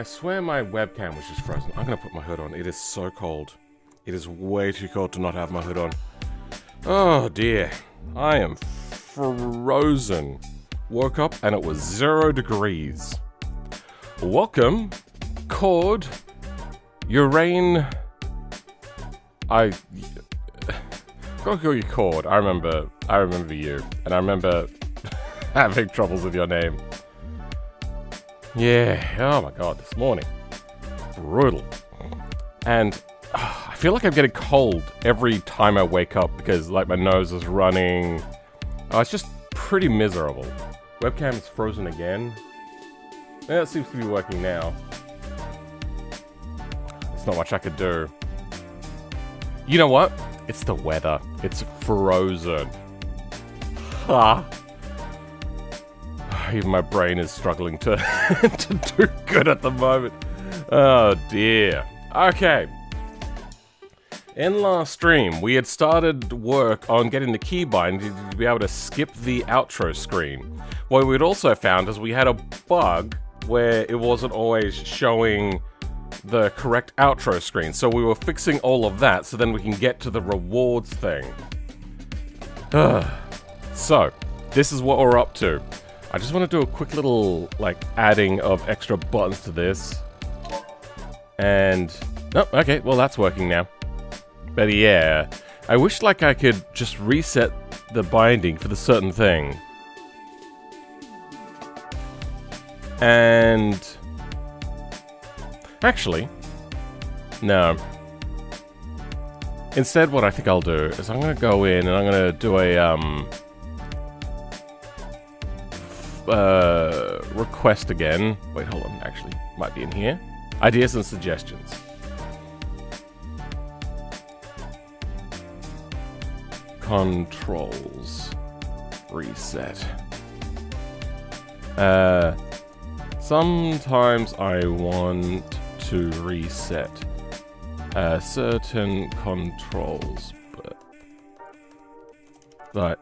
I swear my webcam was just frozen. I'm gonna put my hood on. It is so cold. It is way too cold to not have my hood on. Oh dear. I am frozen. Woke up and it was 0 degrees. Welcome, Cord, Urain. I gotta call you Cord. I remember you, and I remember having troubles with your name. Yeah, oh my god, this morning. Brutal. And I feel like I'm getting cold every time I wake up because like my nose is running. Oh, it's just pretty miserable. Webcam is frozen again. Yeah, it seems to be working now. There's not much I could do. You know what? It's the weather. It's frozen. Ha! Even my brain is struggling to, to do good at the moment. Oh dear. Okay. In last stream, we had started work on getting the keybind to be able to skip the outro screen. What we'd also found is we had a bug where it wasn't always showing the correct outro screen. So we were fixing all of that so then we can get to the rewards thing. So, this is what we're up to. I just want to do a quick little, like, adding of extra buttons to this. And... oh, okay, well that's working now. But yeah, I wish, like, I could just reset the binding for the certain thing. And... actually, no. Instead, what I think I'll do is I'm going to go in and I'm going to do a, request again. Wait, hold on, actually, might be in here. Ideas and suggestions. Controls. Reset. Sometimes I want to reset certain controls, but... right.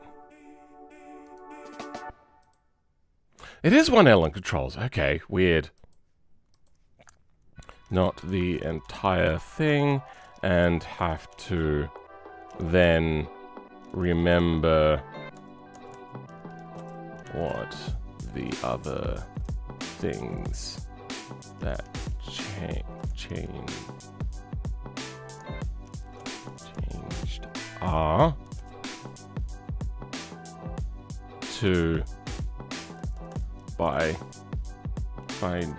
It is one element controls. Okay, weird. Not the entire thing, and have to then remember what the other things that changed are to by finding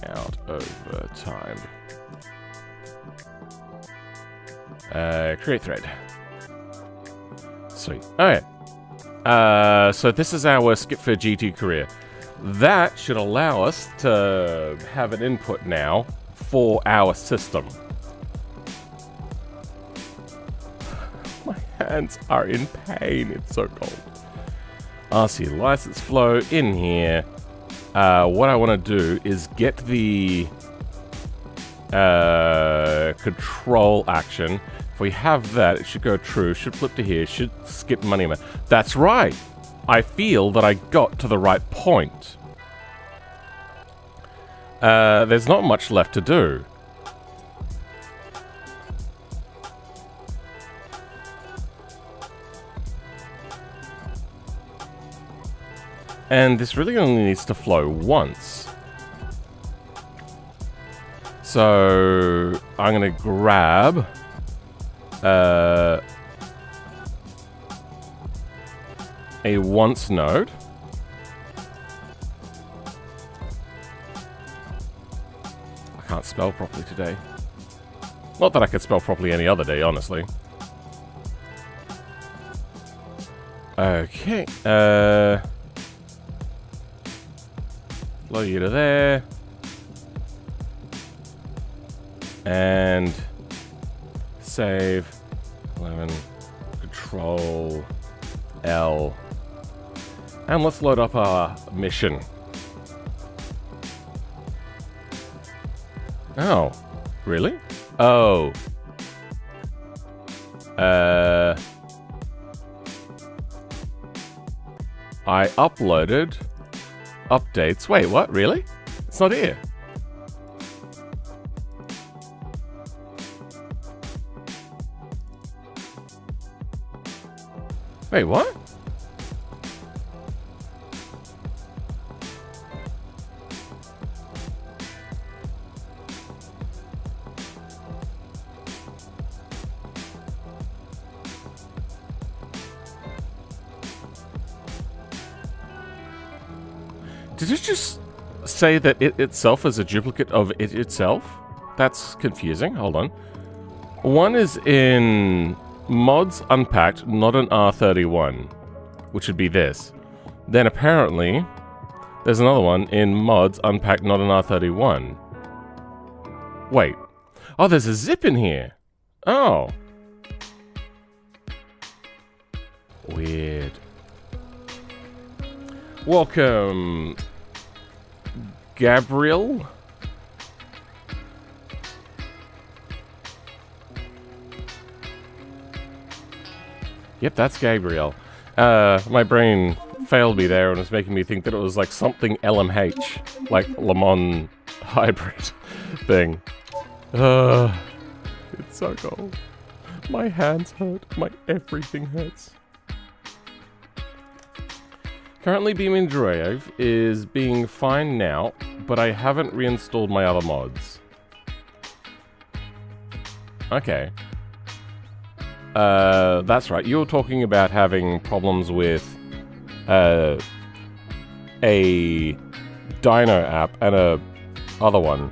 out over time. Create thread. Sweet. Alright. So this is our skip for GT career. That should allow us to have an input now for our system. My hands are in pain. It's so cold. RC license flow in here. What I want to do is get the control action. If we have that, it should go true, should flip to here, should skip money. That's right! I feel that I got to the right point. There's not much left to do. And this really only needs to flow once. So I'm going to grab a once node. I can't spell properly today. Not that I could spell properly any other day, honestly. Okay. Flow you to there. And save 11, Control L, and let's load up our mission. Oh, really? Oh. I uploaded updates. Wait, what? Really? It's not here. Wait, what? Did it just say that it itself is a duplicate of it itself? That's confusing. Hold on. One is in mods unpacked, not an R31, which would be this. Then apparently, there's another one in mods unpacked, not an R31. Wait. Oh, there's a zip in here. Oh. Weird. Welcome, Gabriel. Yep, that's Gabriel. My brain failed me there and was making me think that it was like something LMH, like Le Mans hybrid thing. It's so cold. My hands hurt. My everything hurts. Currently, EndeavourOS is being fine now, but I haven't reinstalled my other mods. Okay. That's right. You were talking about having problems with a Dino app and a other one.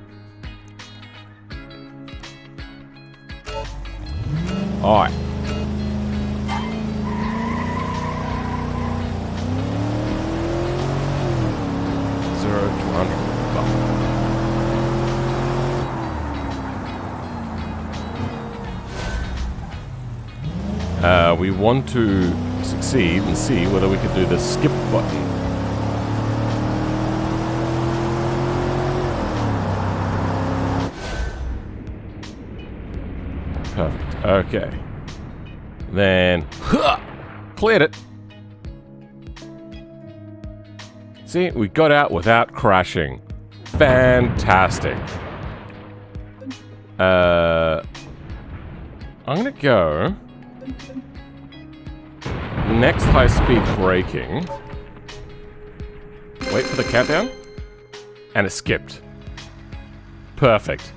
Alright. We want to succeed and see whether we could do the skip button. Perfect. Okay. Then, cleared it. See, we got out without crashing. Fantastic. I'm gonna go next high-speed braking. Wait for the countdown, and it skipped. Perfect.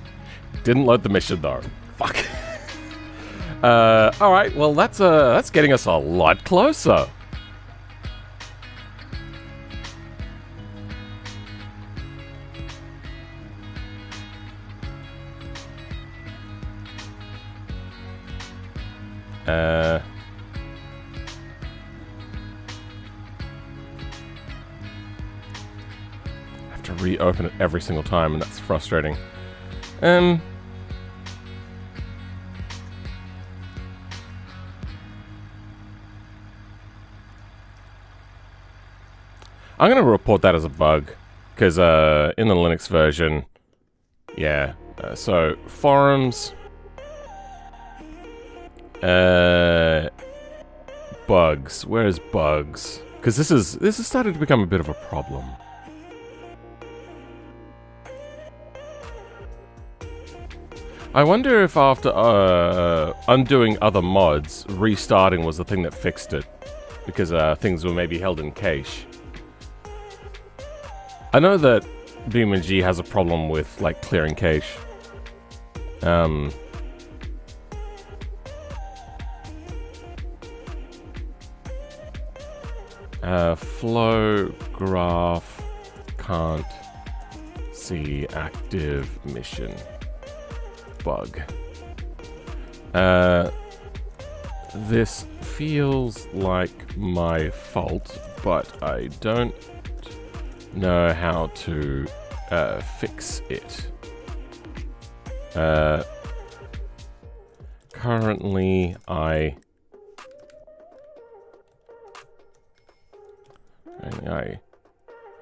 Didn't load the mission though. Fuck. All right. Well, that's getting us a lot closer. I have to reopen it every single time, and that's frustrating. I'm going to report that as a bug, because in the Linux version, yeah. So forums, bugs. Where's bugs? Because this is starting to become a bit of a problem. I wonder if after undoing other mods, restarting was the thing that fixed it, because things were maybe held in cache. I know that BeamNG has a problem with like clearing cache. Flow graph can't see active mission bug. This feels like my fault, but I don't know how to fix it. Currently, I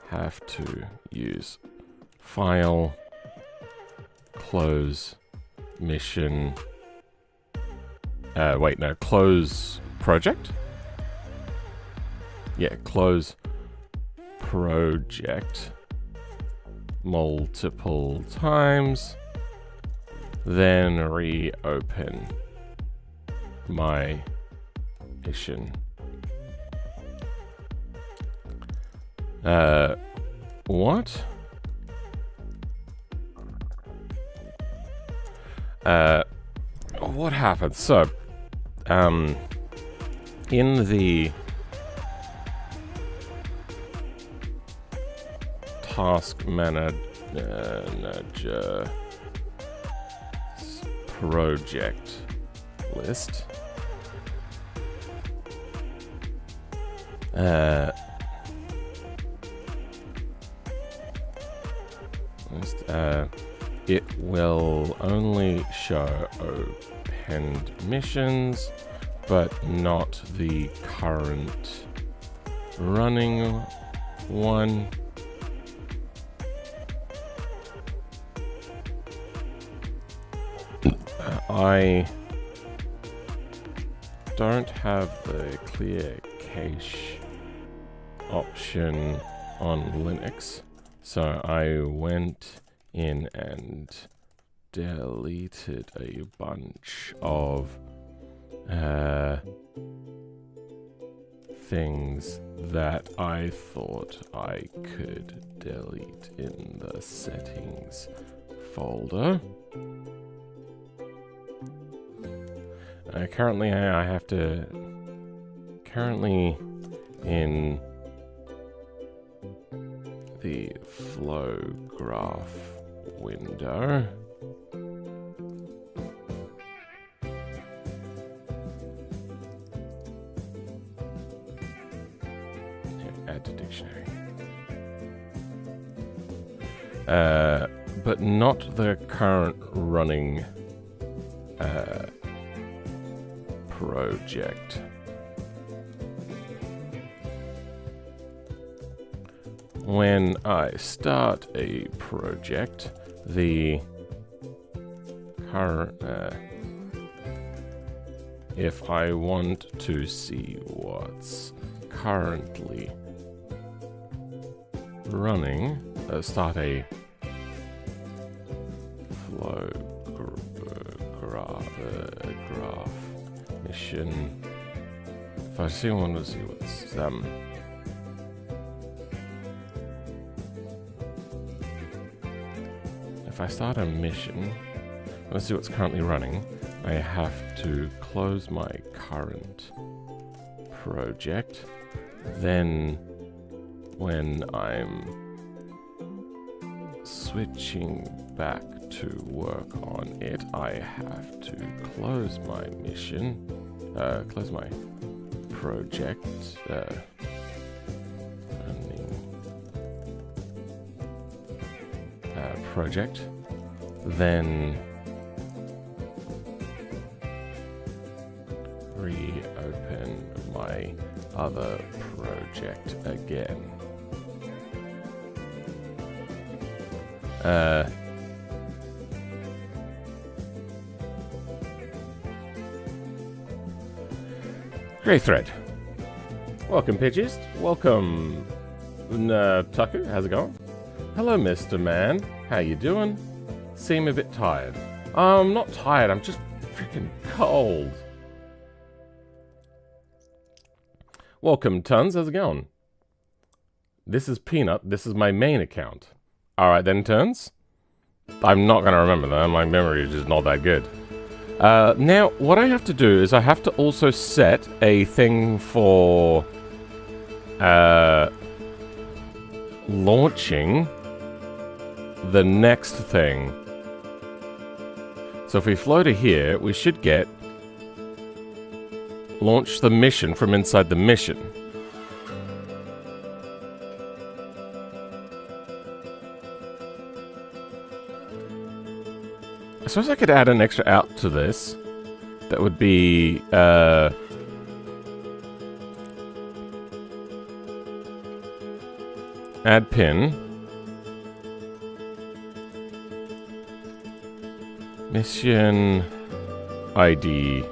have to use file, close, mission. Wait, no, close project? Yeah, close project. multiple times, then reopen my mission. What? What happened? So, in the task manager project list, it will only show opened missions, but not the current running one. I don't have the clear cache option on Linux, so I went in and deleted a bunch of things that I thought I could delete in the settings folder. Currently in the flow graph window, add to dictionary, but not the current running project. When I start a project, the current, if I want to see what's currently running, start a flow graph mission. If I want to see what's if I start a mission, let's see what's currently running. I have to close my current project. Then, when I'm switching back to work on it, I have to close my mission, close my project, project, then reopen my other project again. Great thread. Welcome, Pidgeist. Welcome, Tucker. How's it going? Hello, Mr. Man. How you doing? Seem a bit tired. I'm not tired. I'm just freaking cold. Welcome, Tons. How's it going? This is Peanut. This is my main account. Alright then, Tons. I'm not going to remember that. My memory is just not that good. Now, what I have to do is I have to also set a thing for launching the next thing. So if we flow to here, we should get launch the mission from inside the mission. I suppose I could add an extra out to this. That would be add pin. Mission ID.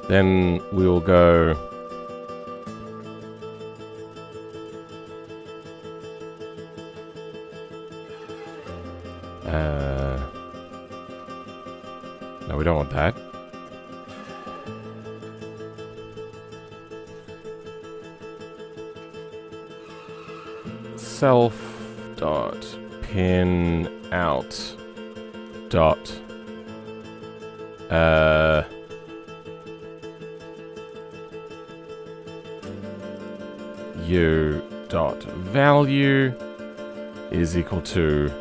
Then we will go No, we don't want that. Self dot pin out dot u dot value is equal to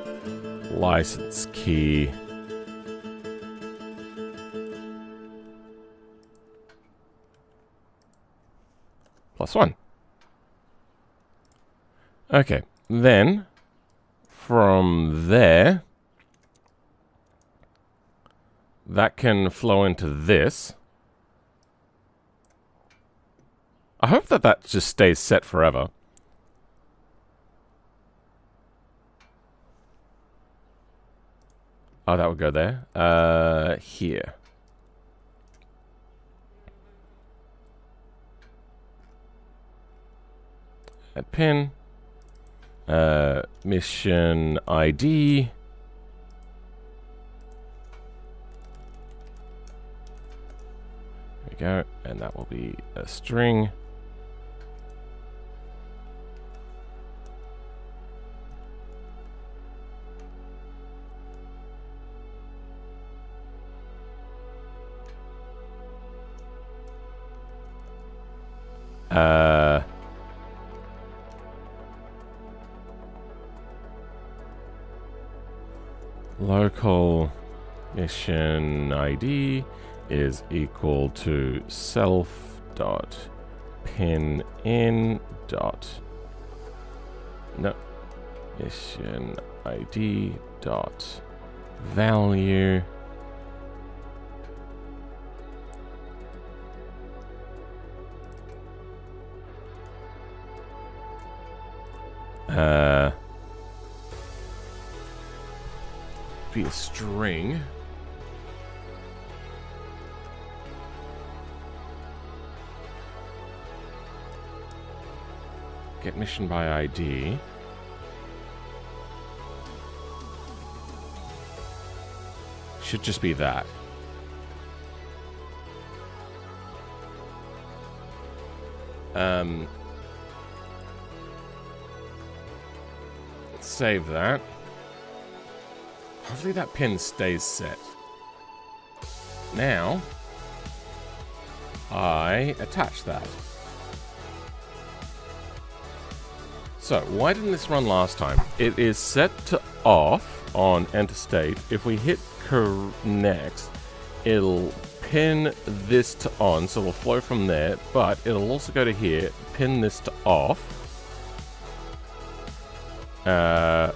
license key +1. Okay, then from there, that can flow into this. I hope that that just stays set forever. Oh, that would go there. Here. Add pin. Mission ID. There we go. And that will be a string. Local mission ID is equal to self dot pin in dot no mission ID dot value be a string. Get mission by ID. Should just be that. Let's save that. Hopefully that pin stays set. Now, I attach that. So, why didn't this run last time? It is set to off on enter state. If we hit next, it'll pin this to on, so it'll flow from there, but it'll also go to here, pin this to off,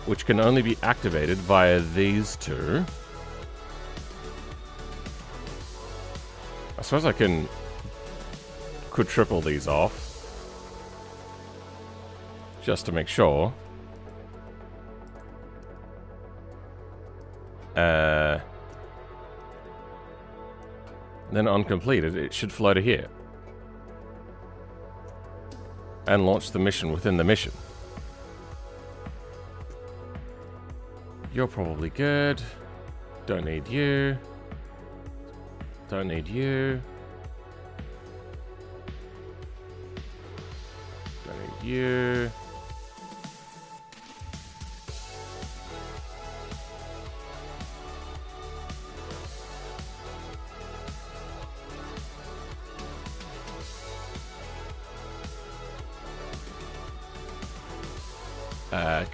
which can only be activated via these two. I suppose I could triple these off, just to make sure. Then on completed, it should flow to here. And launch the mission within the mission. You're probably good. Don't need you. Don't need you. Don't need you.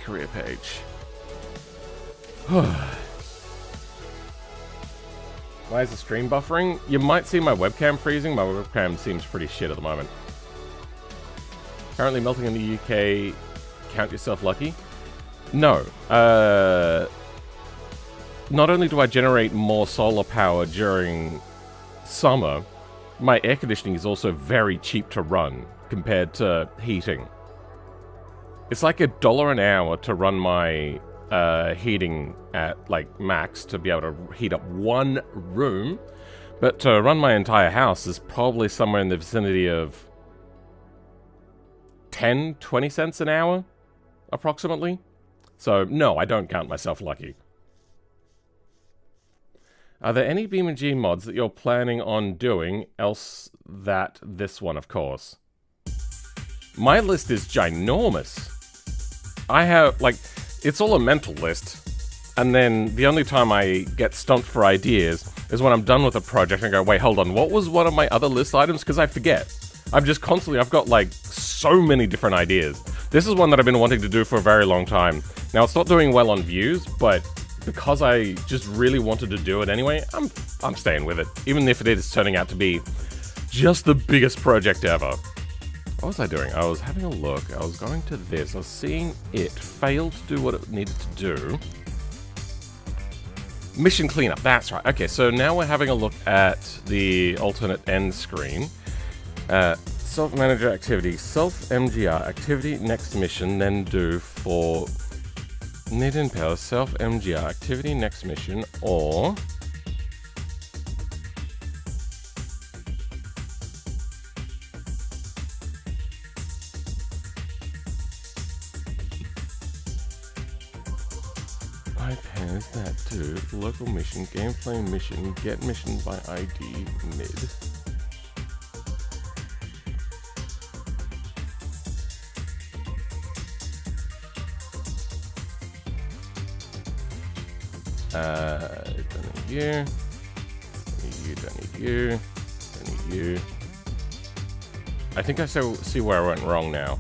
Career page. Why is the stream buffering? You might see my webcam freezing. My webcam seems pretty shit at the moment. Currently melting in the UK. Count yourself lucky? No. Not only do I generate more solar power during summer, my air conditioning is also very cheap to run compared to heating. It's like $1 an hour to run my heating at like max to be able to heat up one room, but to run my entire house is probably somewhere in the vicinity of 10-20 cents an hour, approximately. So no, I don't count myself lucky. Are there any BeamNG mods that you're planning on doing, else that this one, of course? My list is ginormous. I have, like, it's all a mental list. And then the only time I get stumped for ideas is when I'm done with a project and go, wait, hold on, what was one of my other list items? Because I forget. I'm just constantly, I've got like so many different ideas. This is one that I've been wanting to do for a very long time. Now, it's not doing well on views, but because I just really wanted to do it anyway, I'm staying with it. Even if it is turning out to be just the biggest project ever. What was I doing? I was having a look. I was going to this. I was seeing it fail to do what it needed to do. Mission cleanup. That's right. Okay, so now we're having a look at the alternate end screen. Self-manager activity. Self-MGR. Activity next mission. Then do for... Need in power. Self-MGR. Activity next mission. Or... Pairs that do local mission, gameplay mission, get mission by ID, mid. Don't need you. Don't need you. Don't need you. I think I see where I went wrong now.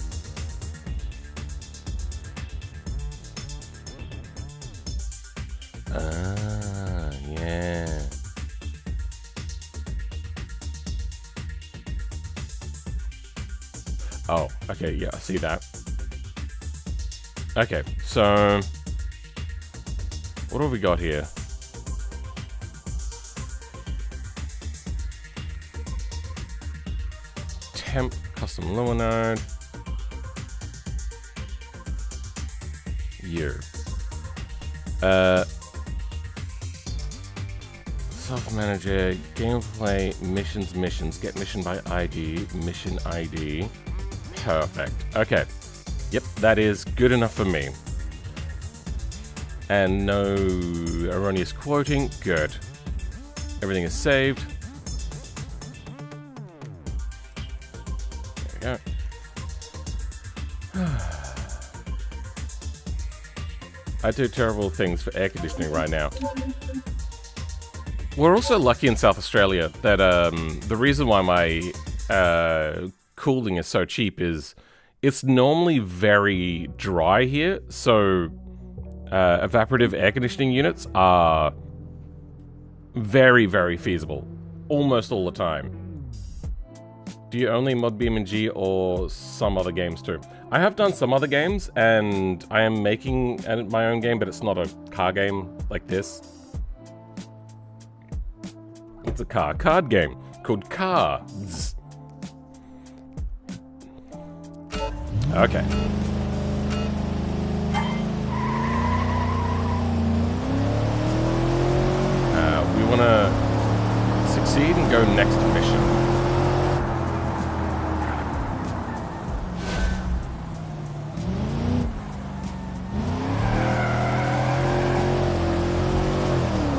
Yeah. Oh, okay, yeah, I see that. Okay, so... What have we got here? Temp, custom Lua node. You. Self-manager, gameplay, missions, get mission by ID, mission ID. Perfect. Okay. Yep, that is good enough for me. And no erroneous quoting. Good. Everything is saved. There we go. I do terrible things for air conditioning right now. We're also lucky in South Australia that the reason why my cooling is so cheap is it's normally very dry here, so evaporative air conditioning units are very, very feasible, almost all the time. Do you only mod BeamNG or some other games too? I have done some other games, and I am making my own game, but it's not a car game like this. It's a card game called Cards. Okay. We want to succeed and go next mission.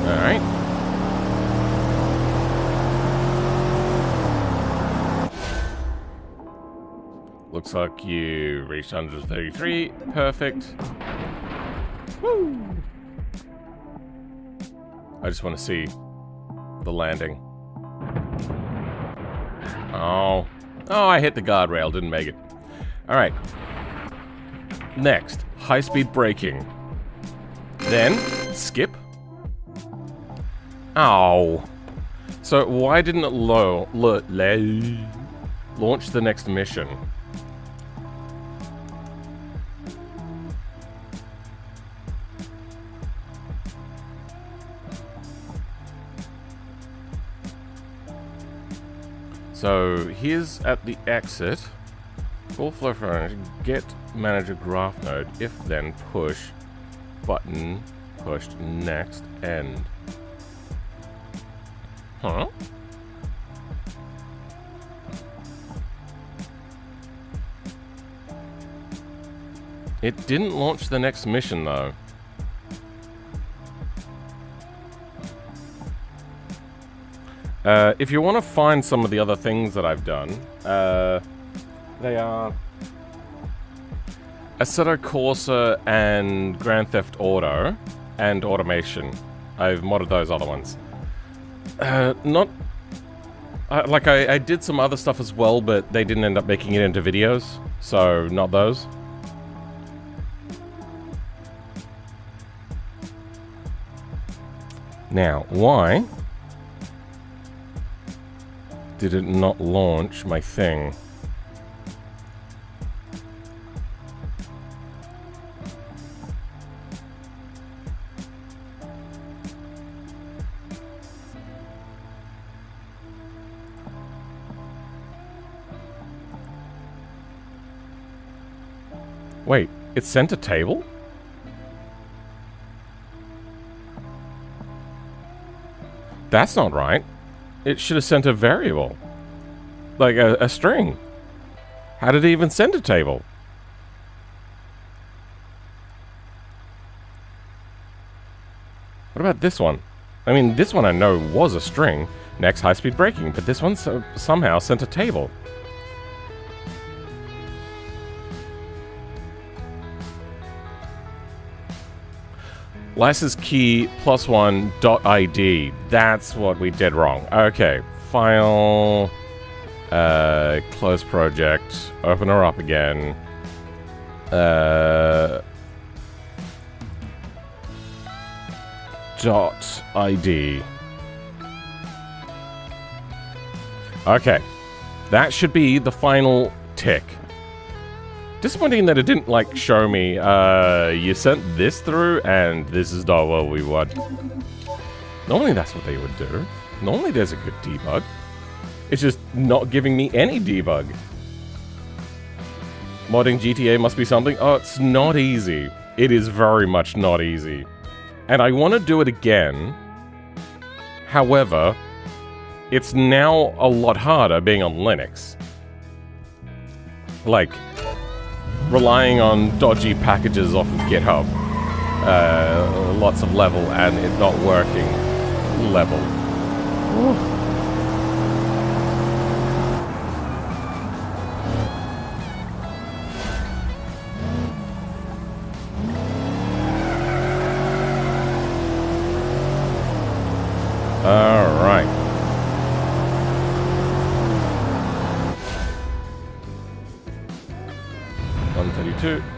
Alright. Looks like you reached 133. Perfect. Woo! I just want to see the landing. Oh. Oh, I hit the guardrail. Didn't make it. Alright. Next. High-speed braking. Then, skip. Oh. So, why didn't it launch the next mission? So here's at the exit, full flow for get manager graph node, if then push, button, pushed, next, end. Huh? It didn't launch the next mission though. If you want to find some of the other things that I've done, they are Assetto Corsa and Grand Theft Auto and Automation. I've modded those other ones. I did some other stuff as well, but they didn't end up making it into videos, so not those. Now, why did it not launch my thing? Wait, it sent a table? That's not right. It should have sent a variable. Like a string. How did it even send a table? What about this one? I mean, this one I know was a string. Next, high-speed braking. But this one somehow sent a table. License key +1 .id. That's what we did wrong. Okay. File. Close project. Open her up again. .id. Okay. That should be the final tick. Disappointing that it didn't, like, show me, you sent this through, and this is not what we want. Normally that's what they would do. Normally there's a good debug. It's just not giving me any debug. Modding GTA must be something. Oh, it's not easy. It is very much not easy. And I want to do it again. However, it's now a lot harder being on Linux. Like, relying on dodgy packages off of GitHub. Lots of level and it not working. Level. Ooh. Alright.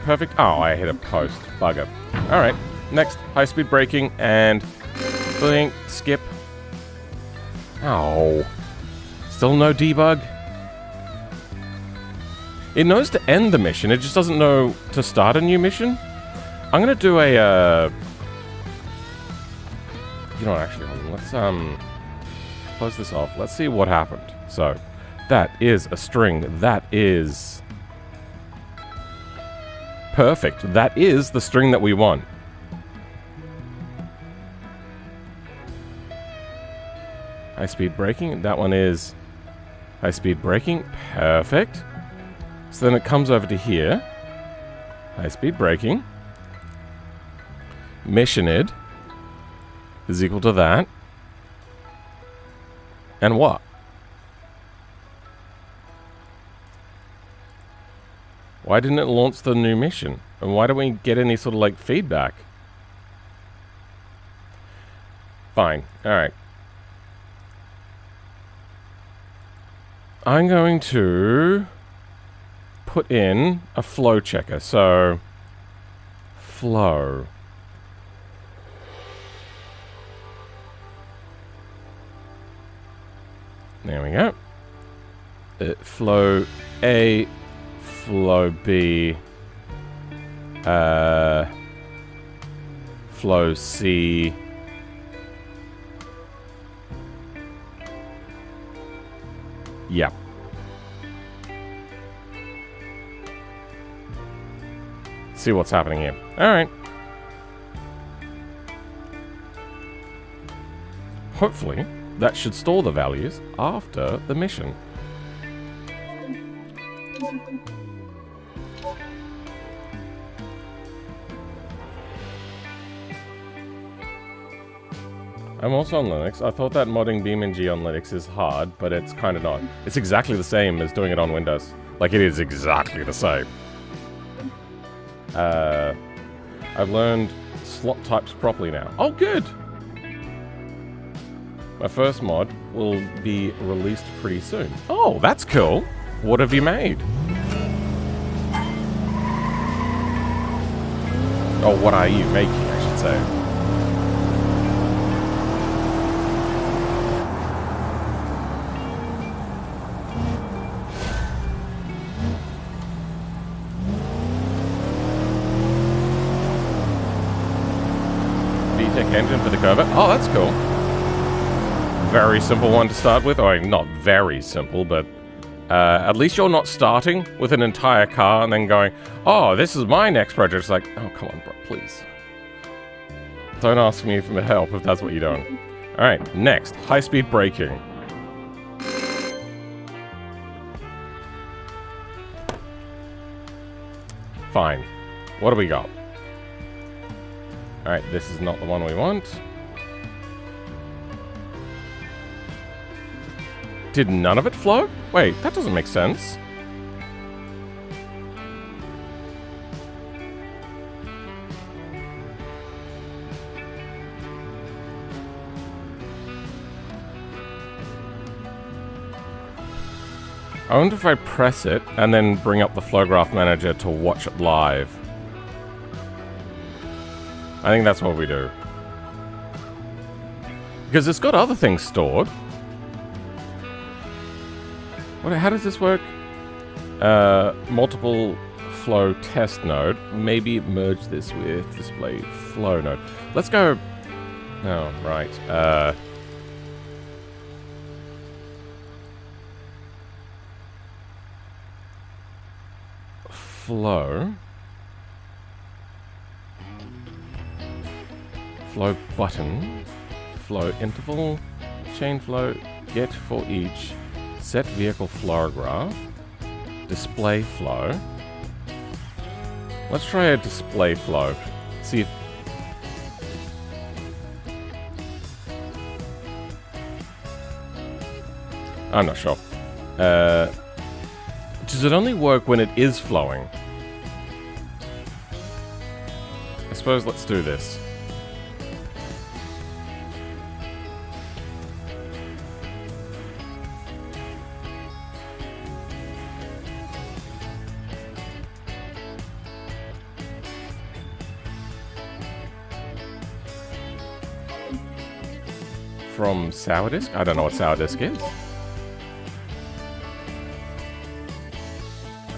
Perfect. Oh, I hit a post. Bugger. Alright. Next, high-speed braking and blink, skip. Oh. Still no debug? It knows to end the mission, it just doesn't know to start a new mission? I'm gonna do a, you know what, actually, let's, close this off. Let's see what happened. So, that is a string. That is... perfect. That is the string that we want. High-speed braking. That one is high-speed braking. Perfect. So then it comes over to here. High-speed braking. Missioned is equal to that. And what? Why didn't it launch the new mission? And why don't we get any sort of, like, feedback? Fine. Alright. I'm going to put in a flow checker. So, flow. There we go. Flow A... flow B, flow C, yep. See what's happening here. Alright. Hopefully, that should store the values after the mission. I'm also on Linux. I thought that modding BeamNG on Linux is hard, but it's kind of not. It's exactly the same as doing it on Windows. Like, it is exactly the same. I've learned slot types properly now. Oh, good! My first mod will be released pretty soon. Oh, that's cool! What have you made? Oh, what are you making, I should say. Engine for the Corvette. Oh, that's cool. Very simple one to start with. Or not very simple, but at least you're not starting with an entire car and then going, oh, this is my next project. It's like, oh, come on, bro, please. Don't ask me for help if that's what you're doing. All right, next, high-speed braking. Fine. What do we got? Alright, this is not the one we want. Did none of it flow? Wait, that doesn't make sense. I wonder if I press it and then bring up the flow graph manager to watch it live. I think that's what we do. Because it's got other things stored. How does this work? Multiple flow test node. Maybe merge this with display flow node. Let's go... Oh, right. Flow... Flow button, flow interval, chain flow, get for each, set vehicle flow graph, display flow. Let's try a display flow. See if... I'm not sure. Does it only work when it is flowing? I suppose let's do this. From Sourdisk? I don't know what Sourdisk is.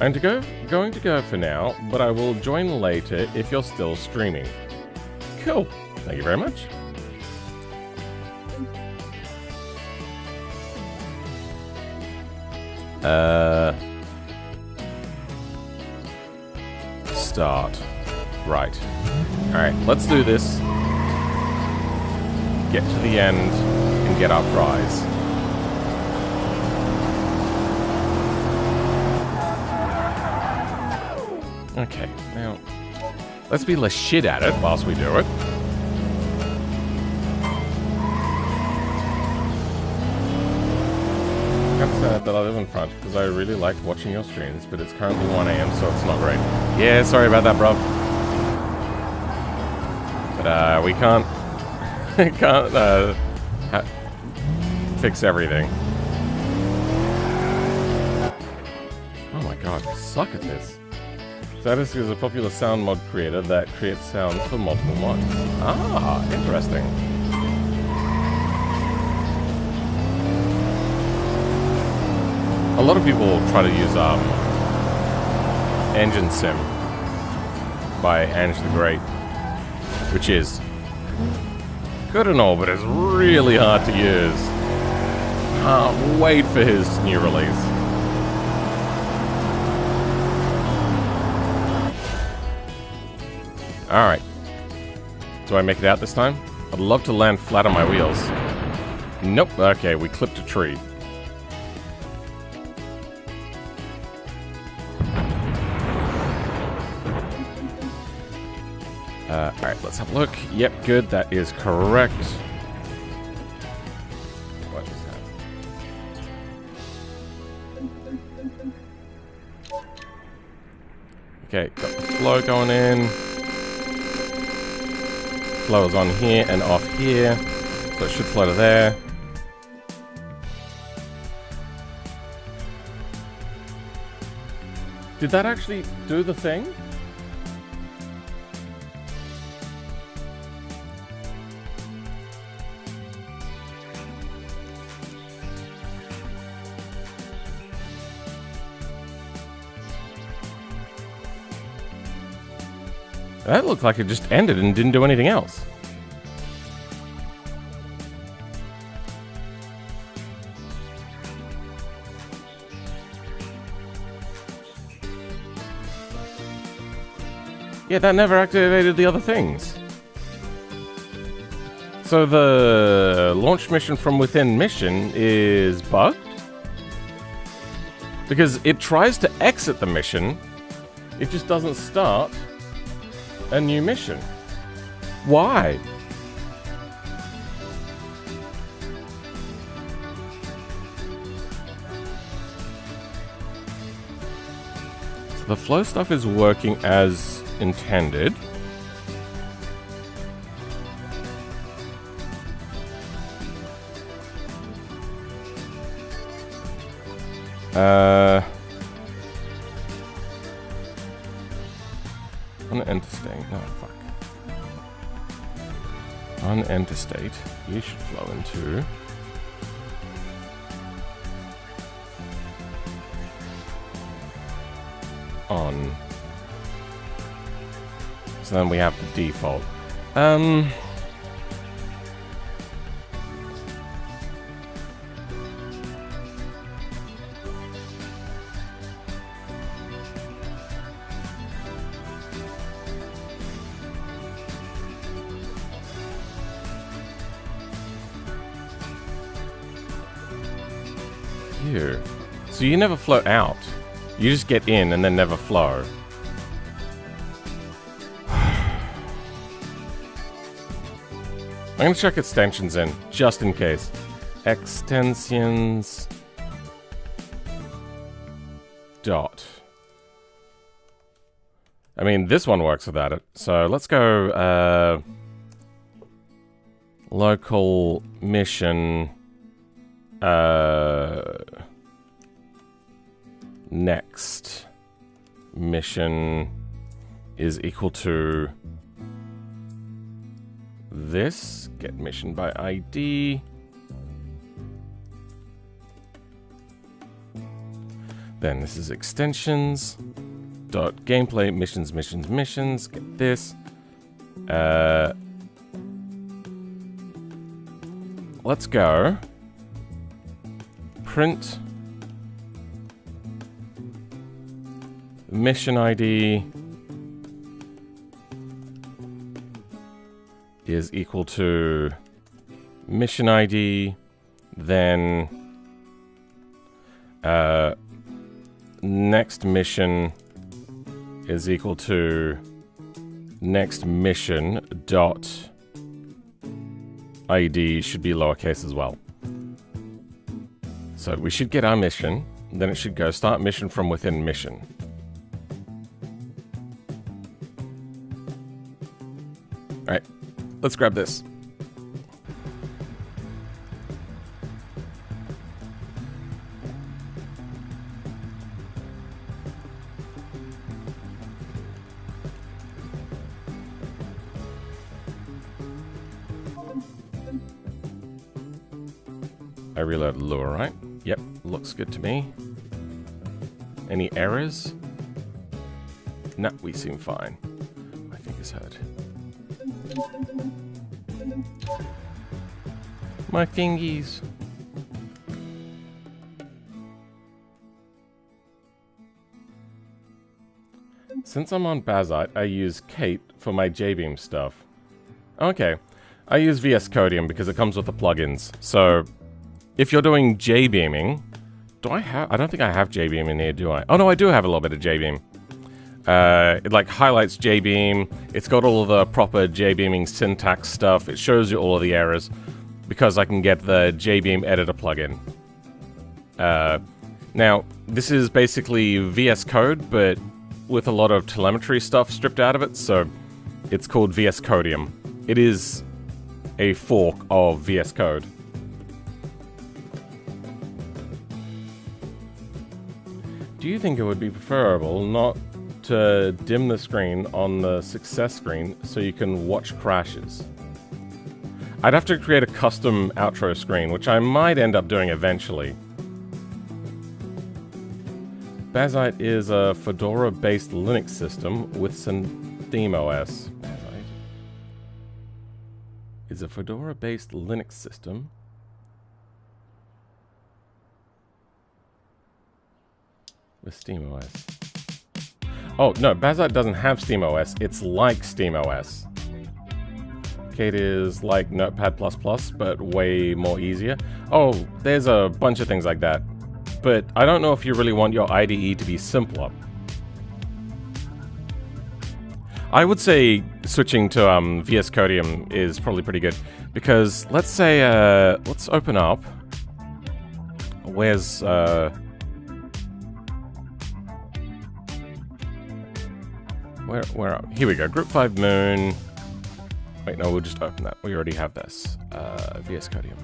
I'm going to go for now, but I will join later if you're still streaming. Cool. Thank you very much. Start. Right. Alright, let's do this. Get to the end and get our prize. Okay, now let's be less shit at it whilst we do it. I'm sad that I live in front because I really like watching your streams, but it's currently 1 AM, so it's not great. Yeah, sorry about that, bro. But we can't fix everything. Oh my god, I suck at this. Sourdisk is a popular sound mod creator that creates sounds for multiple mods. Ah, interesting. A lot of people try to use Engine Sim by Ange the Great, which is good and all, but it's really hard to use. Can't wait for his new release. Alright. Do I make it out this time? I'd love to land flat on my wheels. Nope. Okay, we clipped a tree. Alright, let's have a look. Yep, good. That is correct. Okay, got the flow going in. Flow is on here and off here. So it should flow to there. Did that actually do the thing? That looked like it just ended and didn't do anything else. Yeah, that never activated the other things. So the launch mission from within mission is bugged? Because it tries to exit the mission, it just doesn't start a new mission. Why? So the flow stuff is working as intended. On interstate, no, fuck. On interstate, you should flow into on. So then we have the default. Here. So you never flow out. You just get in and then never flow. I'm gonna check extensions in, just in case. Extensions... dot. I mean, this one works without it. So let's go, local mission... next mission is equal to this. Get mission by ID. Then this is extensions. Dot gameplay missions. Get this. Let's go. Print mission ID is equal to mission ID, then next mission is equal to next mission dot ID should be lowercase as well. So we should get our mission, then it should go start mission from within mission. Alright, let's grab this. I reload lure, right? Yep, looks good to me. Any errors? Nah, we seem fine. My fingers hurt. My fingies. Since I'm on Bazite, I use Kate for my J-Beam stuff. Okay. I use VS Codium because it comes with the plugins. So, if you're doing J-Beaming... I don't think I have J-Beam in here, do I? Oh no, I do have a little bit of J-Beam. It like highlights J-Beam. It's got all of the proper J-Beaming syntax stuff. It shows you all of the errors because I can get the J-Beam editor plugin. Now, this is basically VS Code, but with a lot of telemetry stuff stripped out of it, so it's called VS Codium. It is a fork of VS Code. Do you think it would be preferable not to dim the screen on the success screen so you can watch crashes? I'd have to create a custom outro screen, which I might end up doing eventually. Bazite is a Fedora-based Linux system with SteamOS. Bazite is a Fedora-based Linux system with SteamOS. Oh, no, Bazite doesn't have SteamOS. It's like SteamOS. Okay, it is like Notepad++, but way more easier. Oh, there's a bunch of things like that. But I don't know if you really want your IDE to be simpler. I would say switching to VS Codium is probably pretty good. Because let's say, let's open up. Where's, Where here we go, Group 5 Moon. Wait, no, we'll just open that. We already have this. VS Codium.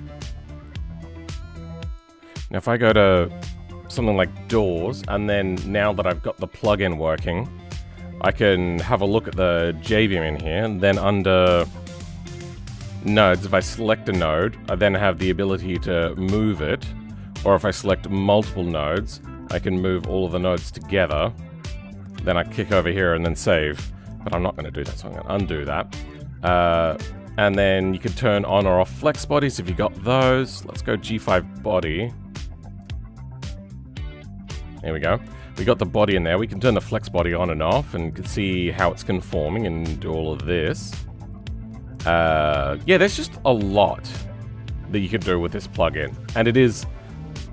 Now if I go to something like Doors, and then now that I've got the plugin working, I can have a look at the JVM in here, and then under Nodes, if I select a node, I then have the ability to move it, or if I select multiple nodes, I can move all of the nodes together. Then I kick over here and then save. But I'm not going to do that, so I'm going to undo that. And then you can turn on or off flex bodies if you got those. Let's go G5 body. There we go. We got the body in there. We can turn the flex body on and off, and you can see how it's conforming and do all of this. Yeah, there's just a lot that you can do with this plugin. And it is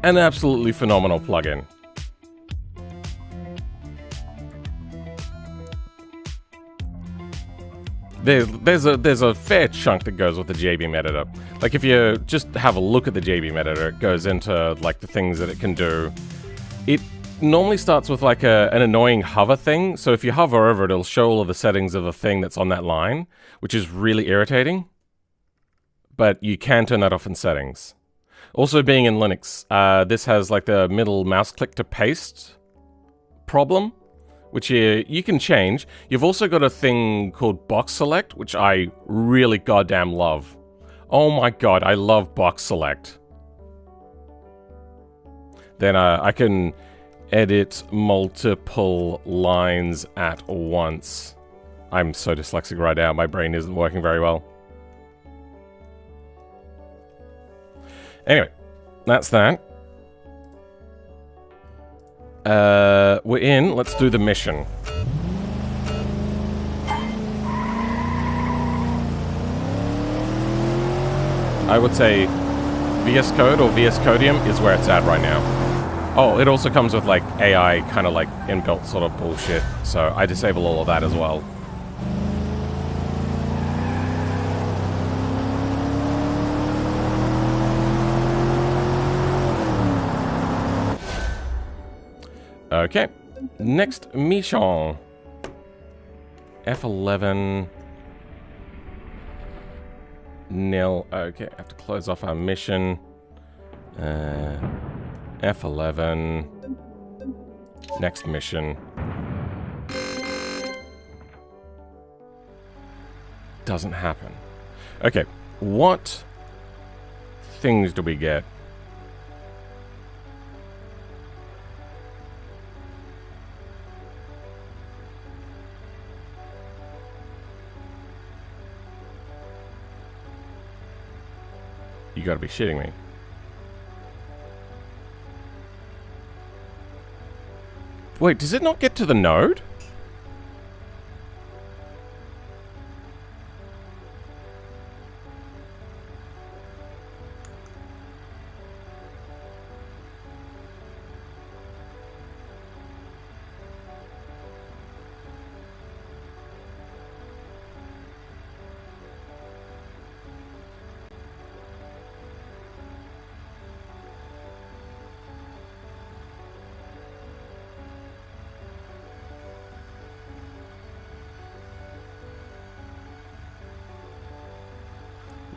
an absolutely phenomenal plugin. There's a fair chunk that goes with the JVM editor. Like if you just have a look at the JVM editor, it goes into like the things that it can do. It normally starts with like an annoying hover thing. So if you hover over it, it'll show all of the settings of the thing that's on that line, which is really irritating. But you can turn that off in settings. Also being in Linux, this has like the middle mouse click to paste problem, which you can change. You've also got a thing called box select, which I really goddamn love. Oh my god, I love box select. Then I can edit multiple lines at once. I'm so dyslexic right now, my brain isn't working very well. Anyway, that's that. We're in. Let's do the mission. I would say VS Code or VS Codium is where it's at right now. Oh, it also comes with like AI kind of like inbuilt sort of bullshit, so I disable all of that as well. Okay, next mission. F11 nil. Okay, I have to close off our mission. F11. Next mission. Doesn't happen. Okay, what things do we get? You gotta be shitting me. Wait, does it not get to the node?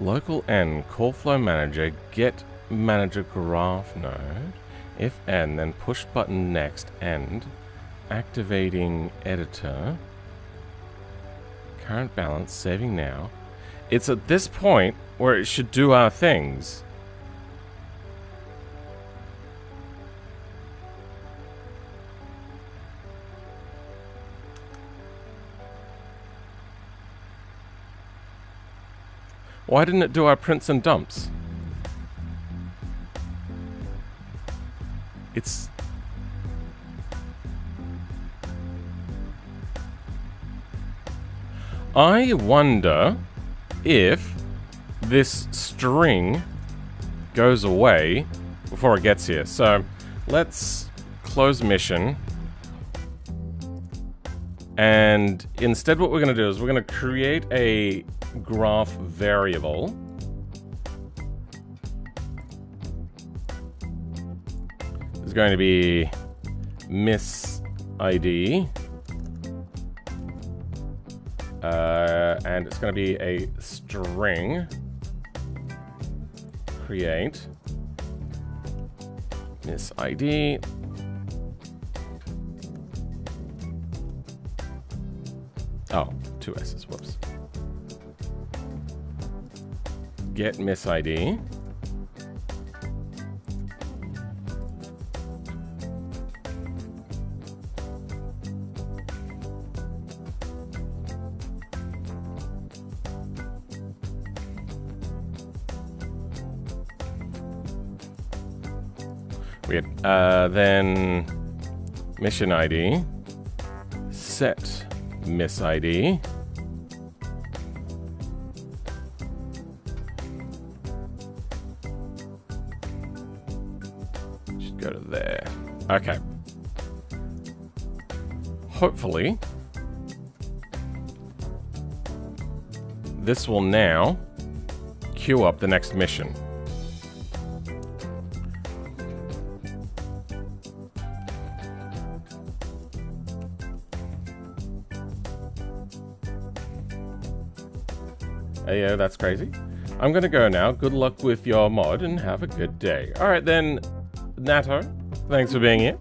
Local N, call flow manager, get manager graph node. If N, then push button next, end. Activating editor. Current balance, saving now. It's at this point where it should do our things. Why didn't it do our prints and dumps? It's... I wonder if this string goes away before it gets here. So let's close mission. And instead what we're going to do is we're going to create a graph variable. It's going to be miss ID. And it's going to be a string. Create miss ID. Oh, two S's, whoops. Get miss ID. Weird. Then mission ID. Set miss ID. Should go to there. Okay. Hopefully, this will now queue up the next mission. Yeah, that's crazy. I'm gonna go now. Good luck with your mod and have a good day. Alright then, Natto, thanks for being here.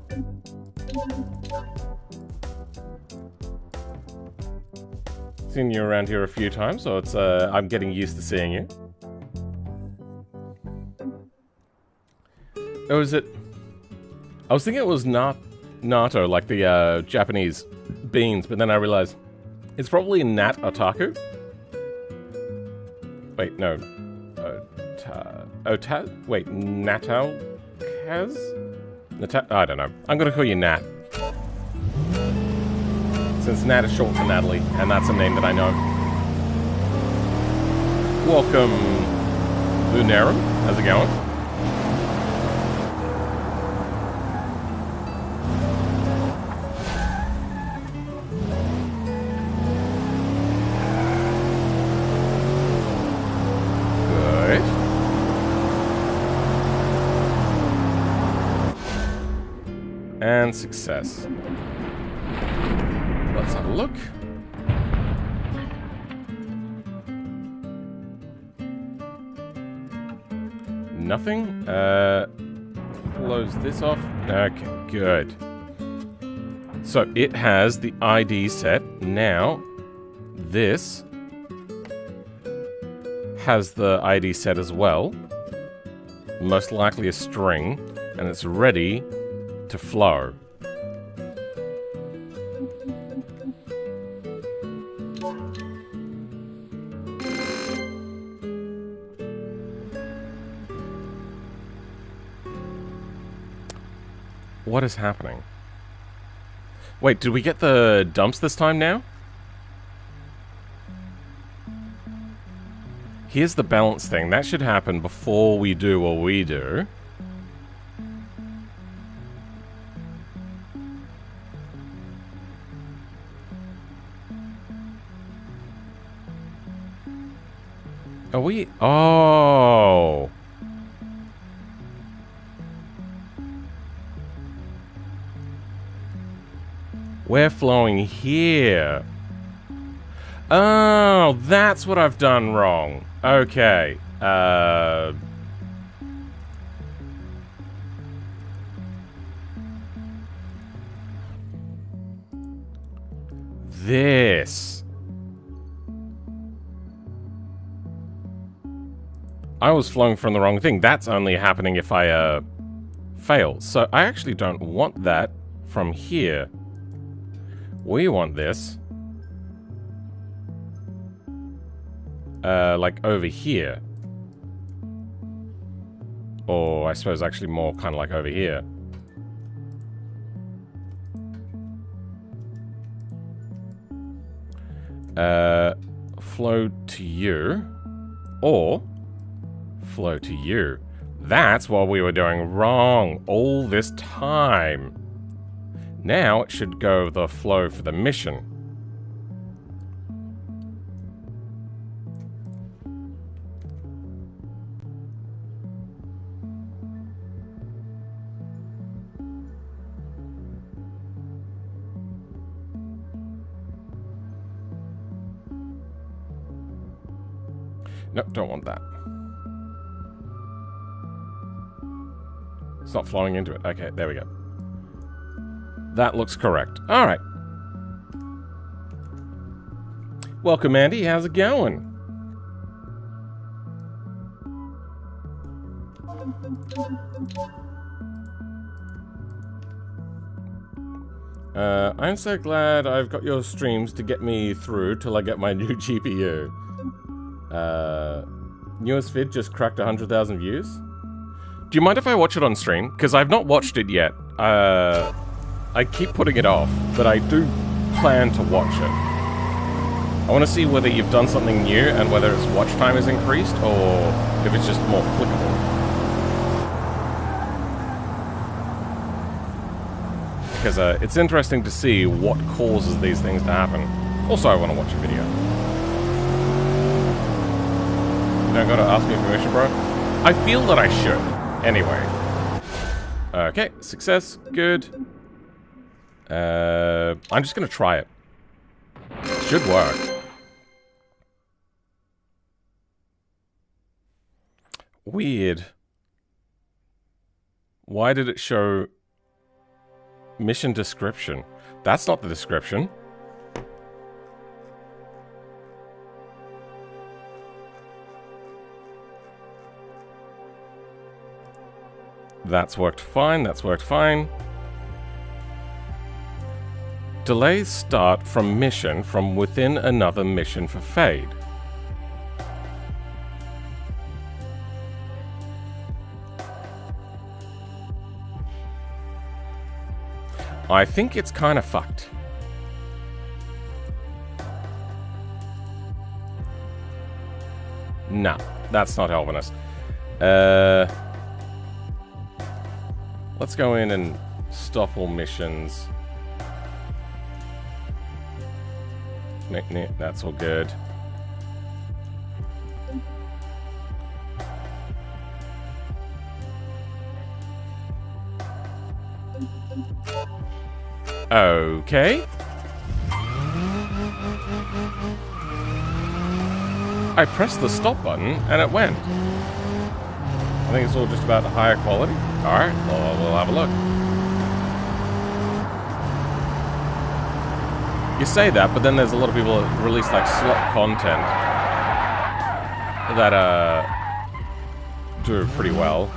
Seen you around here a few times, so it's I'm getting used to seeing you. Oh, is it? I was thinking it was natto, like the Japanese beans, but then I realized it's probably Nat Otaku. Wait, no. Wait, Natal Kaz? I don't know. I'm gonna call you Nat. Since Nat is short for Natalie, and that's a name that I know. Welcome, Lunarum. How's it going? And success. Let's have a look. Nothing. Close this off. Okay, good. So it has the ID set. Now, this has the ID set as well. Most likely a string. And it's ready to flow. What is happening? Wait, did we get the dumps this time now? Here's the balance thing. That should happen before we do what we do. Are we? Oh. We're flowing here. Oh, that's what I've done wrong. Okay. This. I was flowing from the wrong thing. That's only happening if I, fail. So I actually don't want that from here. We want this. Like over here. Or I suppose actually more kind of like over here. Flow to you. Or flow to you. That's what we were doing wrong all this time. Now it should go the flow for the mission. Nope, don't want that. It's not flowing into it. Okay, there we go. That looks correct. Alright. Welcome, Andy. How's it going? I'm so glad I've got your streams to get me through till I get my new GPU. Newest vid just cracked 100,000 views. Do you mind if I watch it on stream? Because I've not watched it yet. I keep putting it off, but I do plan to watch it. I want to see whether you've done something new and whether its watch time is increased or if it's just more clickable. Because it's interesting to see what causes these things to happen. Also, I want to watch a video. You don't gotta ask me permission, bro. I feel that I should. Anyway. Okay, success. Good. I'm just gonna try it. Should work. Weird. Why did it show mission description? That's not the description. That's worked fine, that's worked fine. Delays start from mission from within another mission for Fade. I think it's kind of fucked. Nah, that's not helping us. Let's go in and stop all missions. That's all good. Okay. I pressed the stop button and it went. I think it's all just about the higher quality. Alright, well, we'll have a look. You say that, but then there's a lot of people that release like slot content that do pretty well.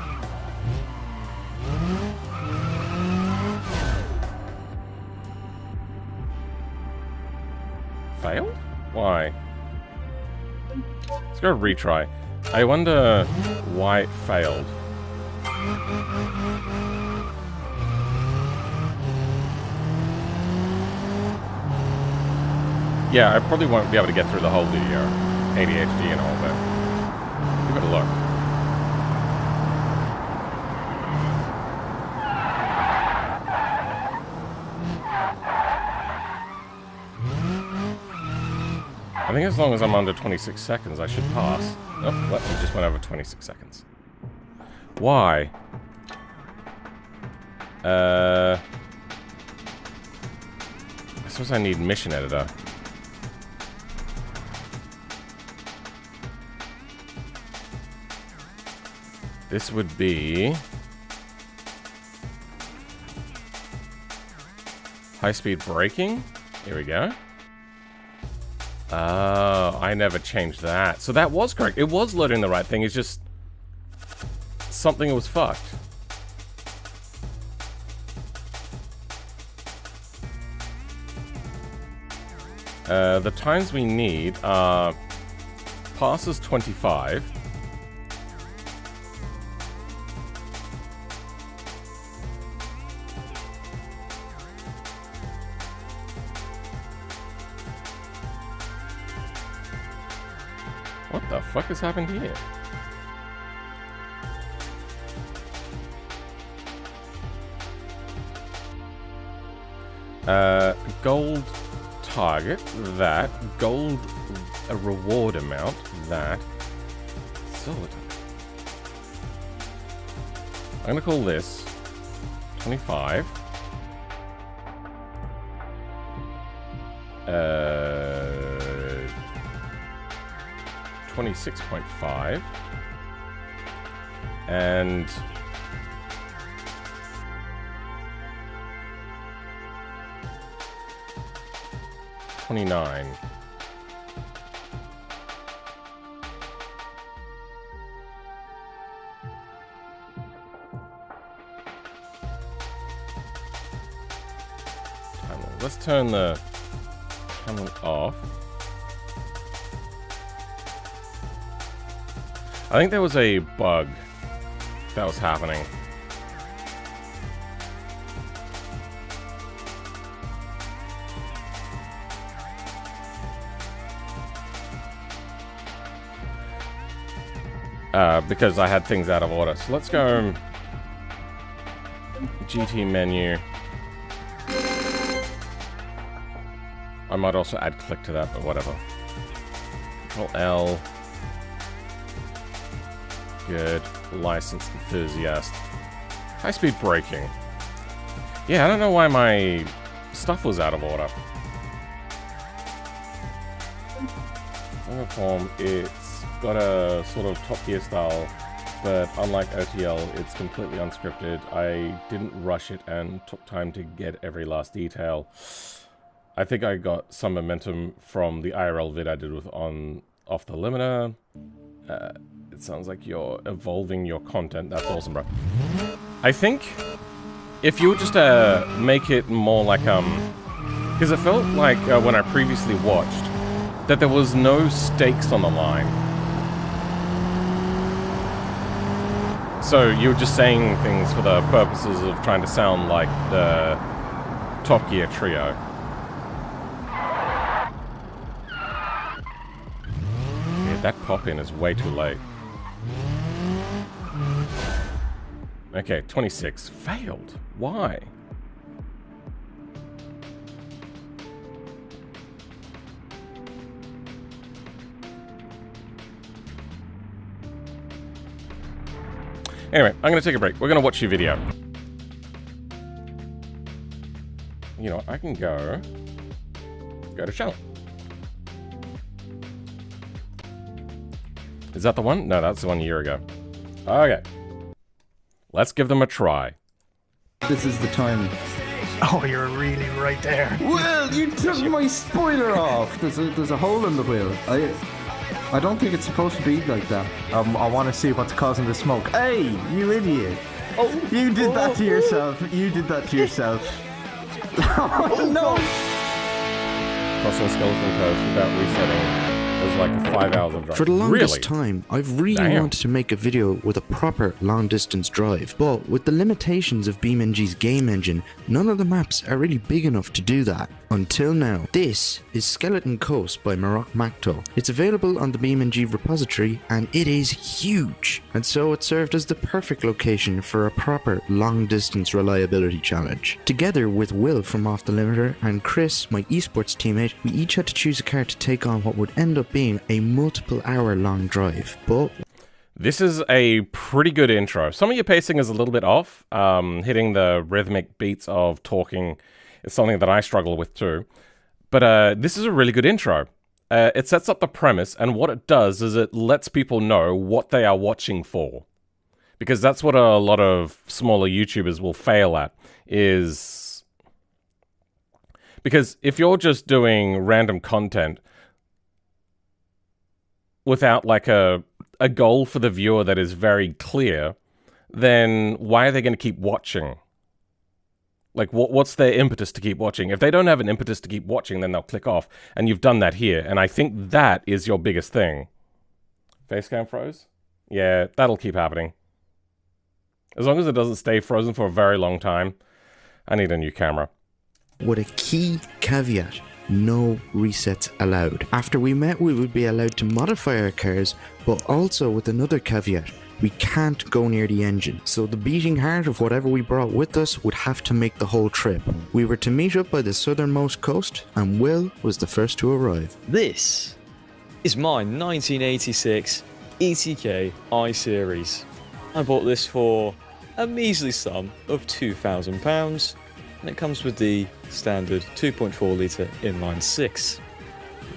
Failed? Why? Let's go retry. I wonder why it failed. Yeah, I probably won't be able to get through the whole video. ADHD and all that. Give it a look. I think as long as I'm under 26 seconds, I should pass. Oh, well, we just went over 26 seconds. Why? I suppose I need mission editor. This would be high-speed braking. Here we go. Oh, I never changed that. So that was correct. It was loading the right thing. It's just something was fucked. The times we need are passes 25. What the fuck has happened here? Gold target, that. Gold reward amount, that. Silver. I'm gonna call this 25. 26.5 and 29. Let's turn the panel off. I think there was a bug that was happening. Because I had things out of order. So let's go GT menu. I might also add click to that, but whatever. Control L. Good. Licensed enthusiast. High-speed braking. Yeah, I don't know why my stuff was out of order. Form, it's got a sort of Top Gear style, but unlike OTL, it's completely unscripted. I didn't rush it and took time to get every last detail. I think I got some momentum from the IRL vid I did with Off the Limiter. It sounds like you're evolving your content. That's awesome, bro. I think if you would just make it more like because it felt like when I previously watched that there was no stakes on the line. So you're just saying things for the purposes of trying to sound like the Top Gear trio. That pop-in is way too late. Okay, 26. Failed. Why? Anyway, I'm gonna take a break. We're gonna watch your video. You know, I can go to channel. Is that the one? No, that's the one a year ago. Okay. Let's give them a try. This is the time. Oh, you're really right there. Well, you took my spoiler off. There's a hole in the wheel. I don't think it's supposed to be like that. I want to see what's causing the smoke. Hey, you idiot. Oh, you did that to yourself. You did that to yourself. Oh, no. Crossing skeleton codes without resetting. It was like 5 hours of drive. For the longest time, I've really wanted to make a video with a proper long-distance drive, but with the limitations of BeamNG's game engine, none of the maps are really big enough to do that. Until now. This is Skeleton Coast by Marok Makto. It's available on the BeamNG repository, and it is huge, and so it served as the perfect location for a proper long-distance reliability challenge. Together with Will from Off the Limiter and Chris, my esports teammate, we each had to choose a car to take on what would end up being a multiple hour long drive, but this is a pretty good intro. Some of your pacing is a little bit off. Hitting the rhythmic beats of talking is something that I struggle with too. But this is a really good intro. It sets up the premise, and what it does is it lets people know what they are watching for. Because that's what a lot of smaller YouTubers will fail at, is... Because if you're just doing random content without like a goal for the viewer that is very clear, then why are they going to keep watching? Like, what's their impetus to keep watching? If they don't have an impetus to keep watching, then they'll click off. And you've done that here. And I think that is your biggest thing. Facecam froze? Yeah, that'll keep happening. As long as it doesn't stay frozen for a very long time. I need a new camera. With a key caveat, no resets allowed. After we met, we would be allowed to modify our cars, but also with another caveat. We can't go near the engine, so the beating heart of whatever we brought with us would have to make the whole trip. We were to meet up by the southernmost coast, and Will was the first to arrive. This is my 1986 ETK I-Series. I bought this for a measly sum of £2,000, and it comes with the standard 2.4 litre inline 6.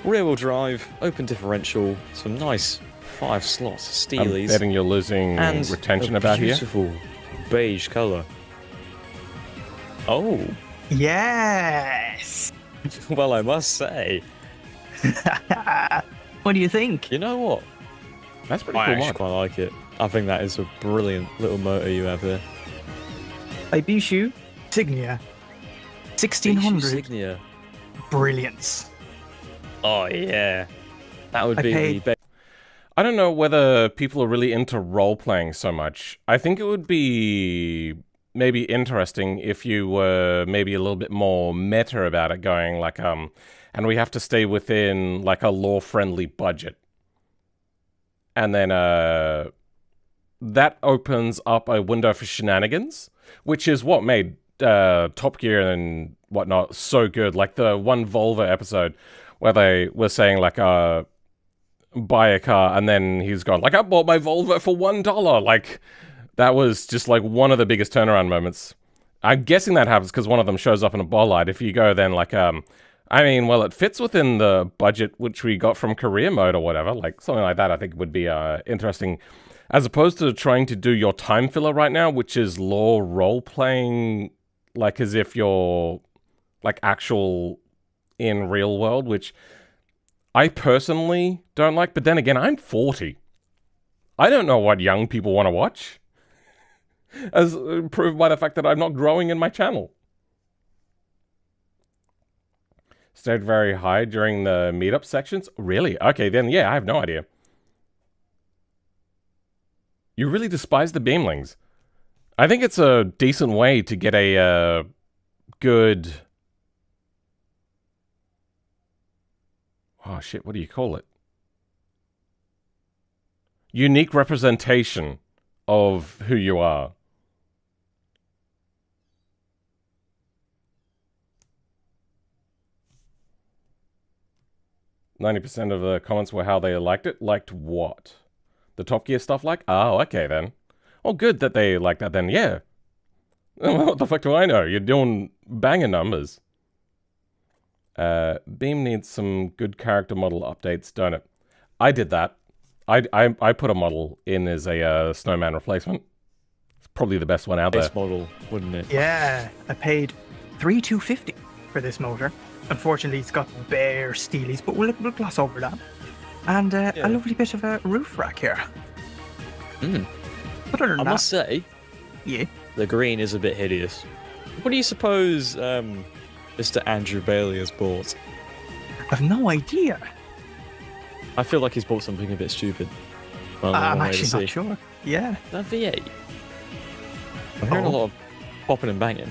Rear-wheel drive, open differential, some nice 5-slot Steelies. I'm betting you're losing retention about here. Beautiful beige colour. Oh. Yes! Well, I must say. What do you think? You know what? That's pretty I cool actually mod. quite like it. I think that is a brilliant little motor you have there. Ibishu Signia 1600. Signia. Brilliance. Oh, yeah. That would be the I don't know whether people are really into role-playing so much. I think it would be maybe interesting if you were maybe a little bit more meta about it, going like, and we have to stay within like a lore-friendly budget. And then that opens up a window for shenanigans, which is what made Top Gear and whatnot so good. Like the one Volvo episode where they were saying like, buy a car, and then he's gone like, I bought my Volvo for $1. Like, that was just like one of the biggest turnaround moments. I'm guessing that happens because one of them shows up in a bollard. If you go then like, I mean, well, it fits within the budget which we got from career mode or whatever. Like something like that I think would be interesting, as opposed to trying to do your time filler right now, which is lore role playing, like as if you're like actual in real world, which I personally don't like, but then again, I'm 40. I don't know what young people want to watch, as proved by the fact that I'm not growing in my channel. Stayed very high during the meetup sections? Really? Okay, then yeah, I have no idea. You really despise the Beamlings. I think it's a decent way to get a good... Oh shit, what do you call it? Unique representation of who you are. %90 of the comments were how they liked it. Liked what? The Top Gear stuff like? Oh, okay then. Oh, good that they like that then, yeah. What the fuck do I know? You're doing banger numbers. Beam needs some good character model updates, don't it? I did that. I put a model in as a snowman replacement. It's probably the best one out there. base model, wouldn't it? Yeah, I paid $3,250 for this motor. Unfortunately, it's got bare steelies, but we'll gloss over that. And a lovely bit of a roof rack here. But other than I that, must say, yeah, the green is a bit hideous. What do you suppose Mr. Andrew Bailey has bought? I've no idea. I feel like he's bought something a bit stupid. Well, I'm one way to actually not see. sure. Yeah. That V8. I'm hearing a lot of popping and banging.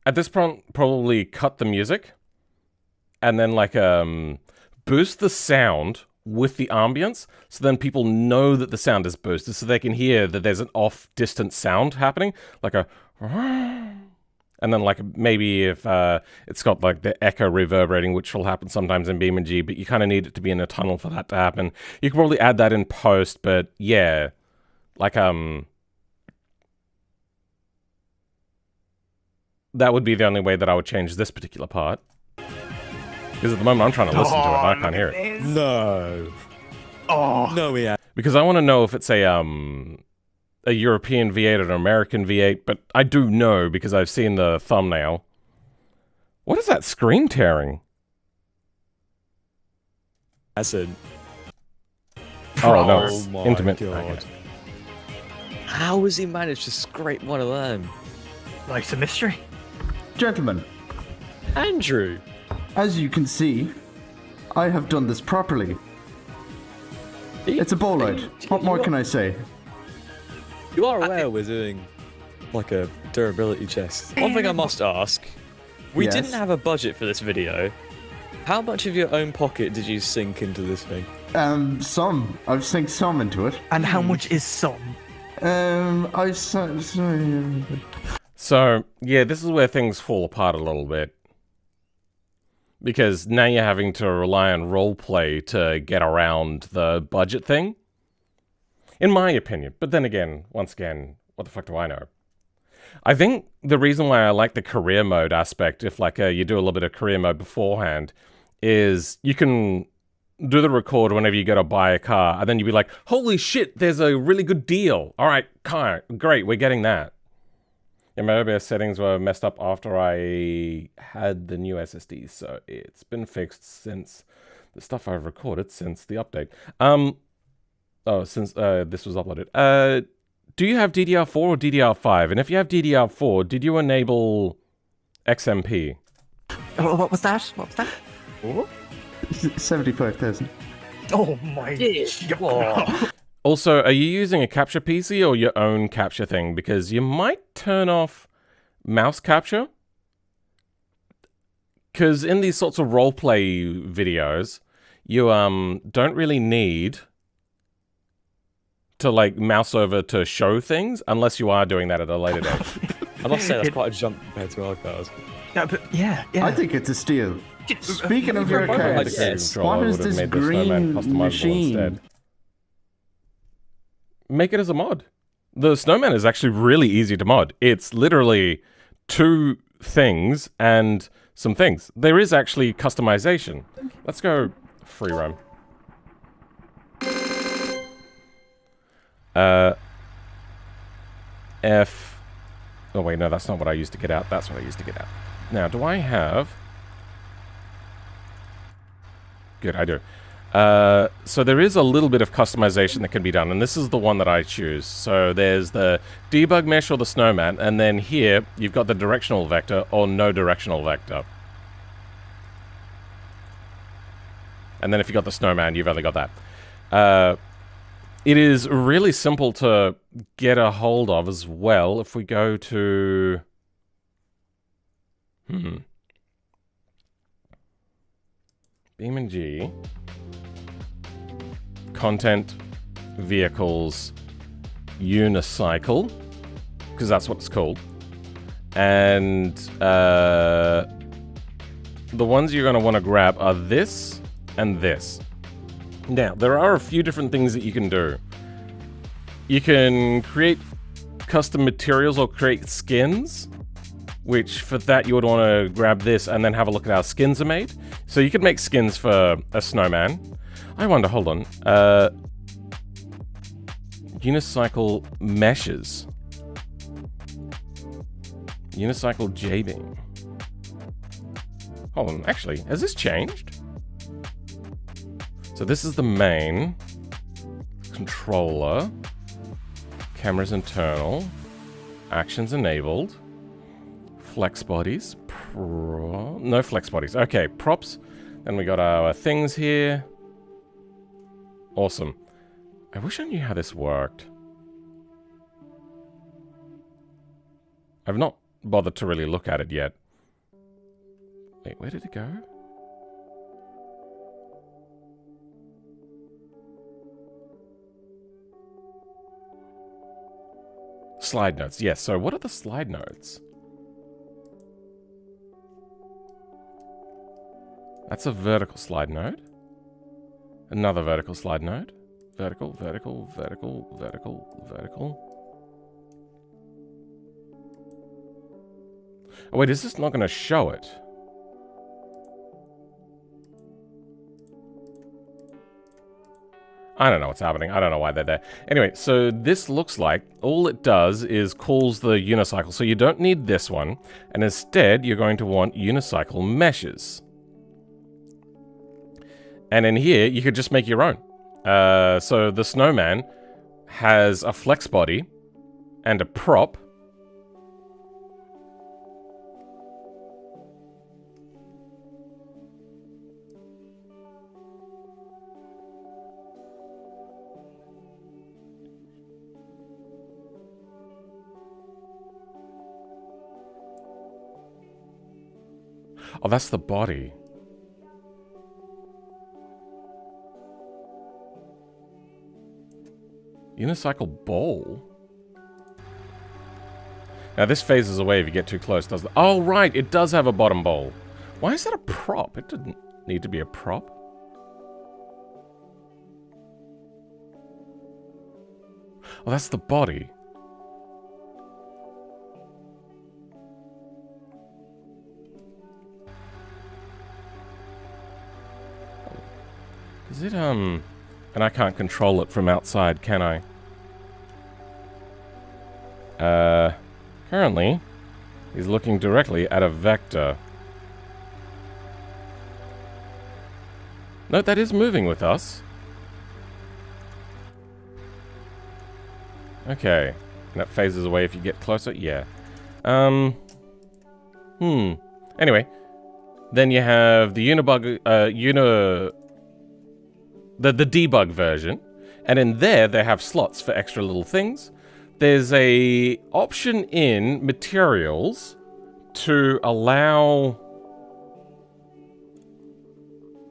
At this point, probably cut the music and then like boost the sound with the ambience, so then people know that the sound is boosted, so they can hear that there's an off distant sound happening, like a, and then like maybe if it's got like the echo reverberating, which will happen sometimes in BeamNG, but you kind of need it to be in a tunnel for that to happen. You can probably add that in post, but yeah, like that would be the only way that I would change this particular part. Because at the moment I'm trying to listen to it and I can't hear it. No. Oh. No, we have. Because I want to know if it's a a European V8 or an American V8, but I do know because I've seen the thumbnail. What is that screen tearing? Acid. Oh, no, it's my intimate. God. Okay. How has he managed to scrape one of them? Life's a mystery. Gentlemen, Andrew! as you can see, I have done this properly. It's a bolide. What more can I say? You are aware we're doing like a durability test. One thing I must ask. We Yes. didn't have a budget for this video. How much of your own pocket did you sink into this thing? Some. I've synced some into it. And how much is some? Sorry. So, yeah, this is where things fall apart a little bit. Because now you're having to rely on roleplay to get around the budget thing. In my opinion. But then again, once again, what the fuck do I know? I think the reason why I like the career mode aspect, if like you do a little bit of career mode beforehand, is you can do the record whenever you go to buy a car, and then you'd be like, holy shit, there's a really good deal. All right, car, great, we're getting that. Yeah, my OBS settings were messed up after I had the new SSD, so it's been fixed since the stuff I've recorded since the update. Since this was uploaded. Do you have DDR4 or DDR5? And if you have DDR4, did you enable XMP? Oh, what was that? What was that? 75,000. Oh my God. Also, are you using a capture PC or your own capture thing? Because you might turn off mouse capture. Because in these sorts of roleplay videos, you don't really need to like mouse over to show things unless you are doing that at a later date. I must say that's quite a jump compared to our cars. Yeah, but yeah. I think it's a steal. Speaking of your Probably cards, like this. what is this green machine? Make it as a mod. The snowman is actually really easy to mod. It's literally 2 things and some things. There is actually customization. Let's go free roam. Oh wait, no, that's not what I used to get out. That's what I used to get out. Now, do I have... Good, I do. So there is a little bit of customization that can be done, and this is the one that I choose. So there's the debug mesh or the snowman, and then here you've got the directional vector or no directional vector. And then if you've got the snowman, you've only got that. It is really simple to get a hold of as well. If we go to... BeamNG... Content, vehicles, unicycle, because that's what it's called. And the ones you're going to want to grab are this and this. Now, there are a few different things that you can do. You can create custom materials or create skins, which for that you would want to grab this and then have a look at how skins are made. So you could make skins for a snowman. I wonder, hold on. Unicycle meshes. Unicycle J-beam. Hold on, actually, has this changed? So this is the main controller. Cameras internal. Actions enabled. Flex bodies. No flex bodies. Okay, props. Then we got our things here. Awesome. I wish I knew how this worked. I've not bothered to really look at it yet. Wait, where did it go? Slide notes. Yes, so what are the slide notes? That's a vertical slide node. Another vertical slide node. Vertical, vertical, vertical, vertical, vertical. Oh wait, is this not going to show it? I don't know what's happening. I don't know why they're there. Anyway, so this looks like all it does is calls the unicycle. So you don't need this one. And instead, you're going to want unicycle meshes. And in here, you could just make your own. So the snowman has a flex body and a prop. Oh, that's the body. Unicycle bowl? Now this phases away if you get too close, doesn't it? Oh, right, it does have a bottom bowl. Why is that a prop? It didn't need to be a prop. Oh, that's the body. Is it, and I can't control it from outside, can I? Currently, he's looking directly at a vector. No, that is moving with us. Okay. And that phases away if you get closer? Yeah. Anyway. Then you have the Unibug, the debug version, and in there they have slots for extra little things. There's a option in materials to allow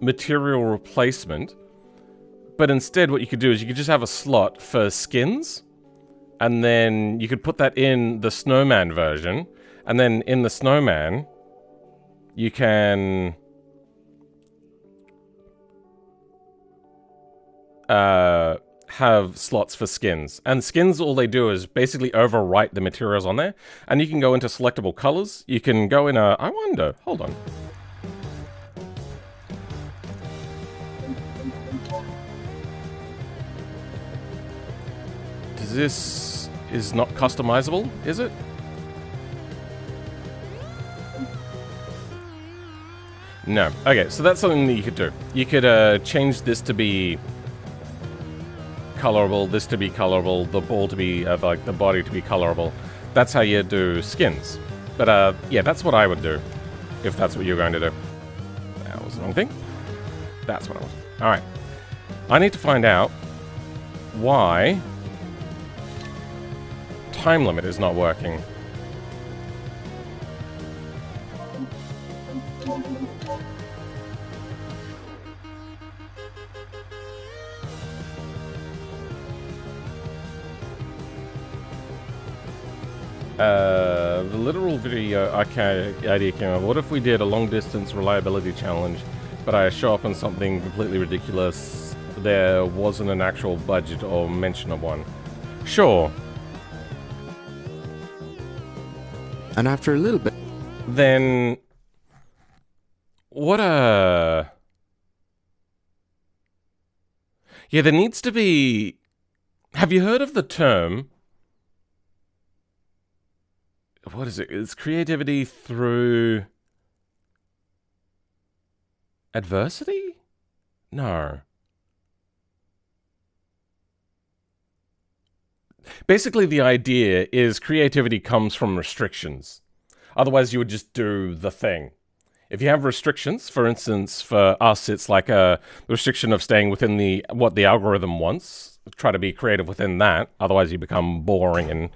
material replacement, but instead what you could do is you could just have a slot for skins, and then you could put that in the snowman version, and then in the snowman you can have slots for skins. And skins, all they do is basically overwrite the materials on there. And you can go into selectable colors. You can go in a... I wonder. Hold on. This is not customizable, is it? No. Okay, so that's something that you could do. You could change this to be colorable, this to be colorable, the ball to be, like, the body to be colorable. That's how you do skins. But, yeah, that's what I would do, if that's what you're going to do. That was the wrong thing. That's what I was. Alright. I need to find out why time limit is not working. The literal video idea came up. What if we did a long distance reliability challenge, but I show up on something completely ridiculous? There wasn't an actual budget or mention of one. Sure. And after a little bit... Then... What a... Yeah, there needs to be... Have you heard of the term... What is it? It's creativity through... adversity? No. Basically, the idea is creativity comes from restrictions. Otherwise, you would just do the thing. If you have restrictions, for instance, for us, it's like a restriction of staying within what the algorithm wants. Try to be creative within that. Otherwise, you become boring and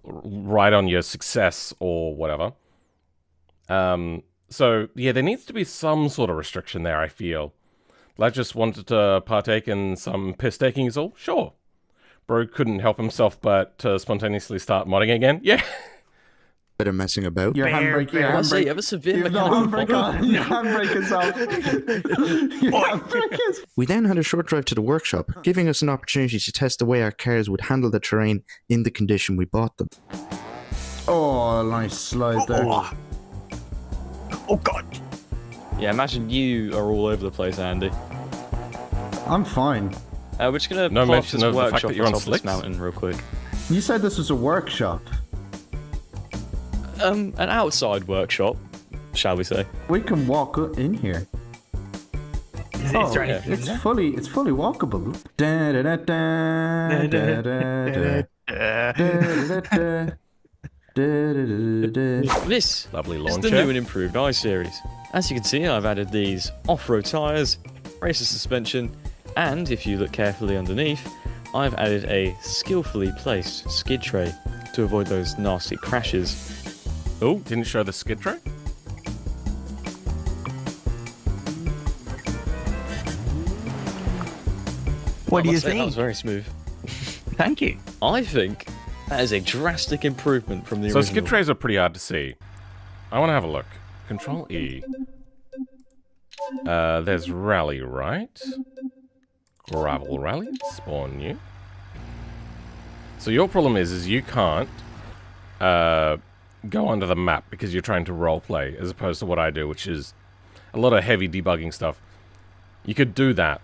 right on your success or whatever. So, yeah, there needs to be some sort of restriction there, I feel. Lad just wanted to partake in some piss-taking is all? Sure. Bro couldn't help himself but to spontaneously start modding again? Yeah. Bit of messing about. Your handbrake, your handbrake. You have a severe handbrake on. Your handbrake is off. Your handbrake is... We then had a short drive to the workshop, giving us an opportunity to test the way our cars would handle the terrain in the condition we bought them. Oh, nice slide there. Oh god. Yeah, imagine you are all over the place, Andy. I'm fine. We're just gonna No pull off mention this of the fact workshop that you're on on top of this slicks? mountain real quick. You said this was a workshop. An outside workshop, shall we say? We can walk in here. Is there yeah. anything in It's there? fully walkable. Da, da, da, da, da, da, da, da, da, da. This Lovely is lawn the chair. new and improved i-Series. As you can see, I've added these off-road tyres, racer suspension, and if you look carefully underneath, I've added a skillfully placed skid tray to avoid those nasty crashes. Oh, didn't show the skid tray? What do you That was think? very smooth. Thank you. I think that is a drastic improvement from the So original. skid trays are pretty hard to see. I want to have a look. Control E. There's rally, right? Gravel rally. Spawn new. So your problem is you can't go onto the map because you're trying to roleplay as opposed to what I do, which is a lot of heavy debugging stuff. You could do that.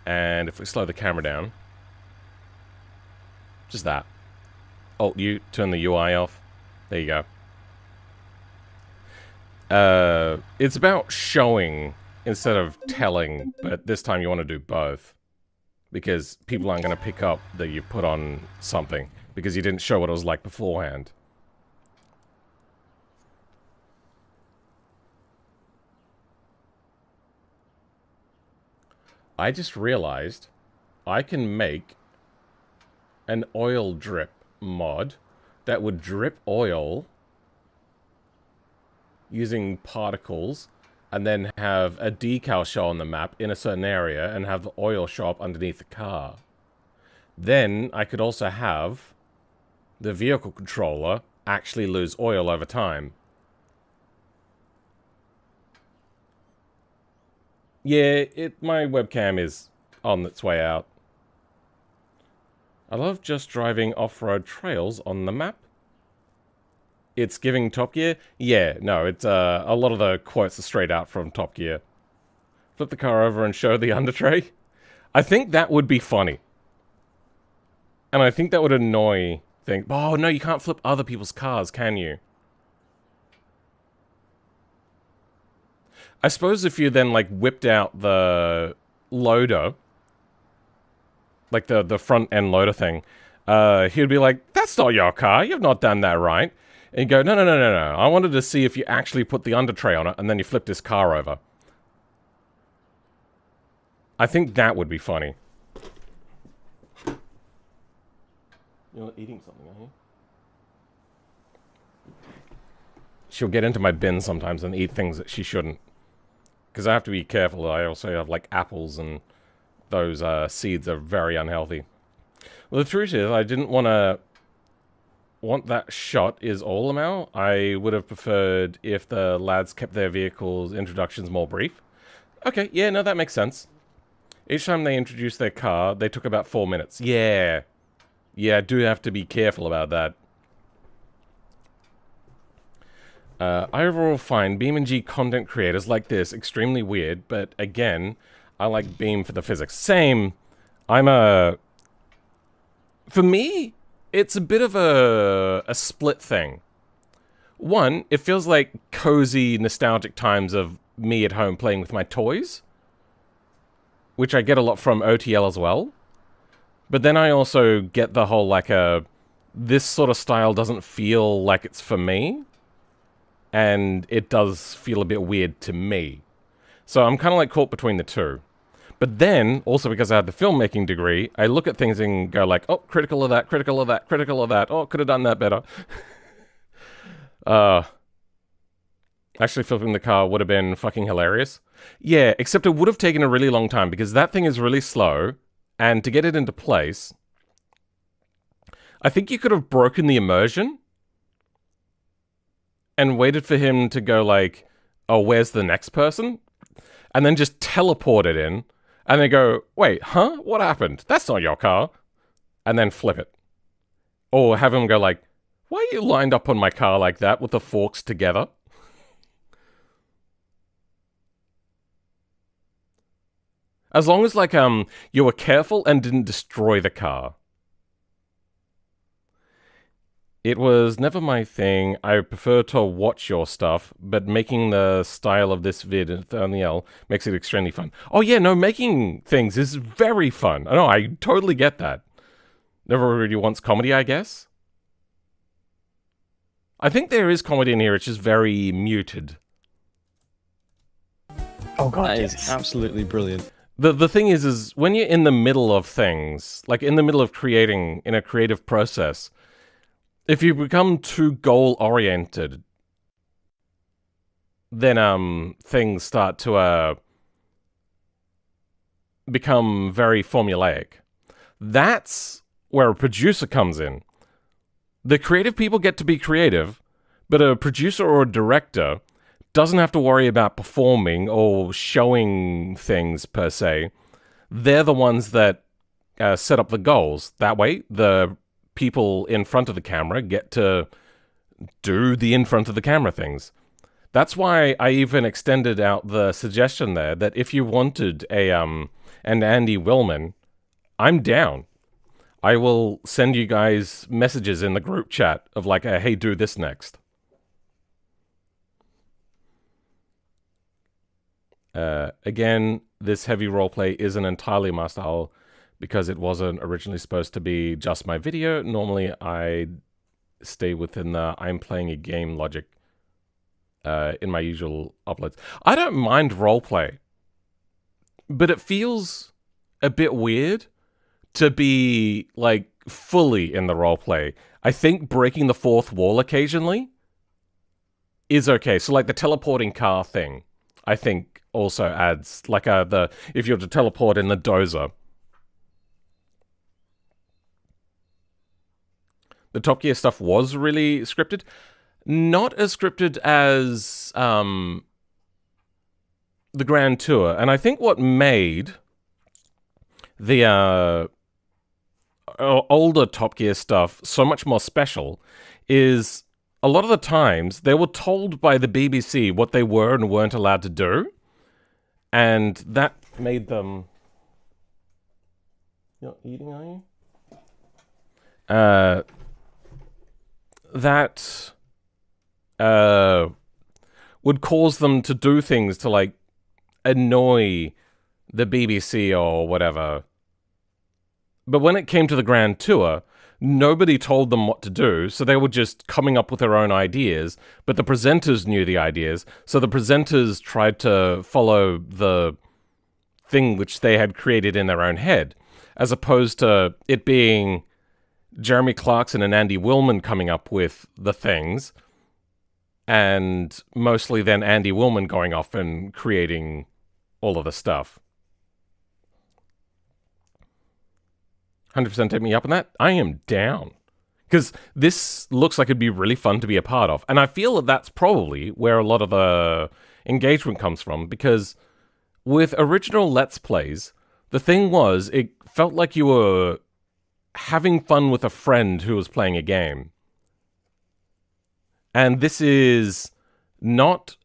And if we slow the camera down, just that. Alt-U, turn the UI off. There you go. It's about showing instead of telling, but this time you want to do both. Because people aren't going to pick up that you put on something, because you didn't show what it was like beforehand. I just realized I can make an oil drip mod that would drip oil using particles and then have a decal show on the map in a certain area and have the oil show up underneath the car. Then I could also have the vehicle controller actually lose oil over time. Yeah, my webcam is on its way out. I love just driving off-road trails on the map. It's giving Top Gear? Yeah, no, it's a lot of the quotes are straight out from Top Gear. Flip the car over and show the under tray. I think that would be funny. And I think that would annoy things. Oh, no, you can't flip other people's cars, can you? I suppose if you then, like, whipped out the loader, like the front-end loader thing, he'd be like, that's not your car, you've not done that right. And you go, no, I wanted to see if you actually put the under tray on it, and then you flipped his car over. I think that would be funny. You're eating something, aren't you? She'll get into my bin sometimes and eat things that she shouldn't. Because I have to be careful. I also have, like, apples, and those seeds are very unhealthy. Well, the truth is, I didn't want that shot is all amount. I would have preferred if the lads kept their vehicles' introductions more brief. Okay, yeah, no, that makes sense. Each time they introduced their car, they took about 4 minutes. Yeah. Yeah, I do have to be careful about that. I overall find BeamNG content creators like this extremely weird, but again, I like Beam for the physics. Same. For me, it's a bit of a split thing. One, it feels like cozy, nostalgic times of me at home playing with my toys, which I get a lot from OTL as well. But then I also get the whole, like, this sort of style doesn't feel like it's for me. And it does feel a bit weird to me. So I'm kind of like caught between the two. But then, also because I had the filmmaking degree, I look at things and go like, oh, critical of that, critical of that, critical of that. Oh, could have done that better. Actually flipping the car would have been fucking hilarious. Yeah, except it would have taken a really long time because that thing is really slow. And to get it into place, I think you could have broken the immersion and waited for him to go like, oh, where's the next person? And then just teleport it in. And then go, wait, huh? What happened? That's not your car. And then flip it. Or have him go like, why are you lined up on my car like that with the forks together? As long as, like, you were careful and didn't destroy the car. It was never my thing. I prefer to watch your stuff, but making the style of this vid and thumbnail makes it extremely fun. Oh yeah, no, making things is very fun. I know, I totally get that. Never really wants comedy, I guess. I think there is comedy in here, it's just very muted. Oh god, That yes. is absolutely brilliant. The thing is when you're in the middle of things, like in the middle of creating, in a creative process, if you become too goal-oriented, then things start to become very formulaic. That's where a producer comes in. The creative people get to be creative, but a producer or a director doesn't have to worry about performing or showing things per se. They're the ones that set up the goals. That way, the people in front of the camera get to do the in front of the camera things. That's why I even extended out the suggestion there that if you wanted an Andy Willman, I'm down. I will send you guys messages in the group chat of like, hey, do this next. Again, this heavy roleplay isn't entirely my style because it wasn't originally supposed to be just my video. Normally, I stay within the I'm playing a game logic in my usual uploads. I don't mind roleplay, but it feels a bit weird to be, like, fully in the roleplay. I think breaking the fourth wall occasionally is okay. So, like, the teleporting car thing, I think also adds, like, if you're to teleport in the dozer. The Top Gear stuff was really scripted. Not as scripted as the Grand Tour. And I think what made the older Top Gear stuff so much more special is a lot of the times they were told by the BBC what they were and weren't allowed to do. And that made them... You're not eating, are you? That would cause them to do things to, like, annoy the BBC or whatever. But when it came to the Grand Tour, nobody told them what to do, so they were just coming up with their own ideas, but the presenters knew the ideas, so the presenters tried to follow the thing which they had created in their own head, as opposed to it being Jeremy Clarkson and Andy Willman coming up with the things, and mostly then Andy Willman going off and creating all of the stuff. 100% take me up on that. I am down. Because this looks like it'd be really fun to be a part of. And I feel that that's probably where a lot of the engagement comes from. Because with original Let's Plays, the thing was, it felt like you were having fun with a friend who was playing a game. And this is not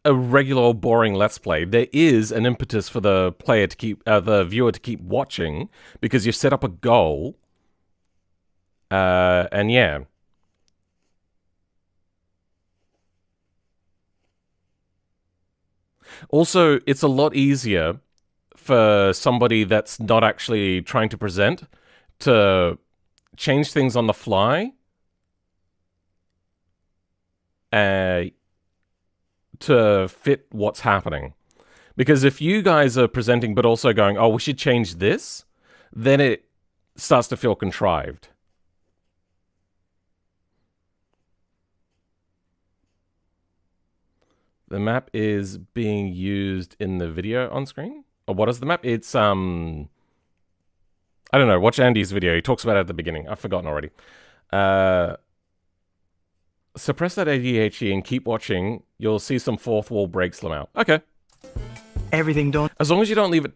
a regular old boring Let's Play. There is an impetus for the player to keep, the viewer to keep watching because you set up a goal. And yeah. Also, it's a lot easier for somebody that's not actually trying to present to change things on the fly. To fit what's happening. Because if you guys are presenting but also going, oh, we should change this, then it starts to feel contrived. The map is being used in the video on screen? Or what is the map? It's, I don't know, watch Andy's video. He talks about it at the beginning. I've forgotten already. Suppress that ADHD and keep watching. You'll see some fourth wall breaks them out. Okay. Everything done As long as you don't leave it...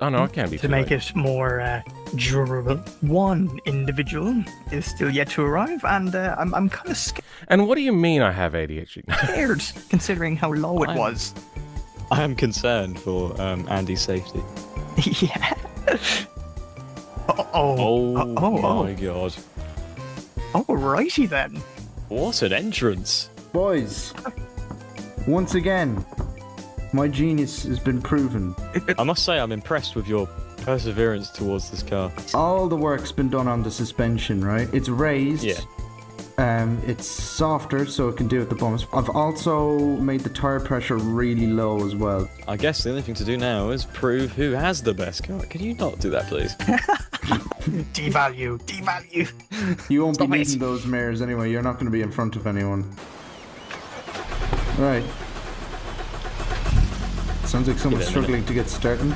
Oh no, it can't be to too make late. it more durable. One individual is still yet to arrive, and I'm kind of And what do you mean I have ADHD? scared considering how low it was. I am concerned for Andy's safety. Yeah. Oh my god. Alrighty then. What an entrance. Boys, once again, my genius has been proven. I must say I'm impressed with your perseverance towards this car. All the work's been done on the suspension, right? It's raised. Yeah. It's softer, so it can deal with the bumps. I've also made the tire pressure really low as well. I guess the only thing to do now is prove who has the best car. Can you not do that, please? Devalue. You won't Stop be it. needing those mirrors anyway. You're not going to be in front of anyone. Right. Sounds like someone's struggling to get started.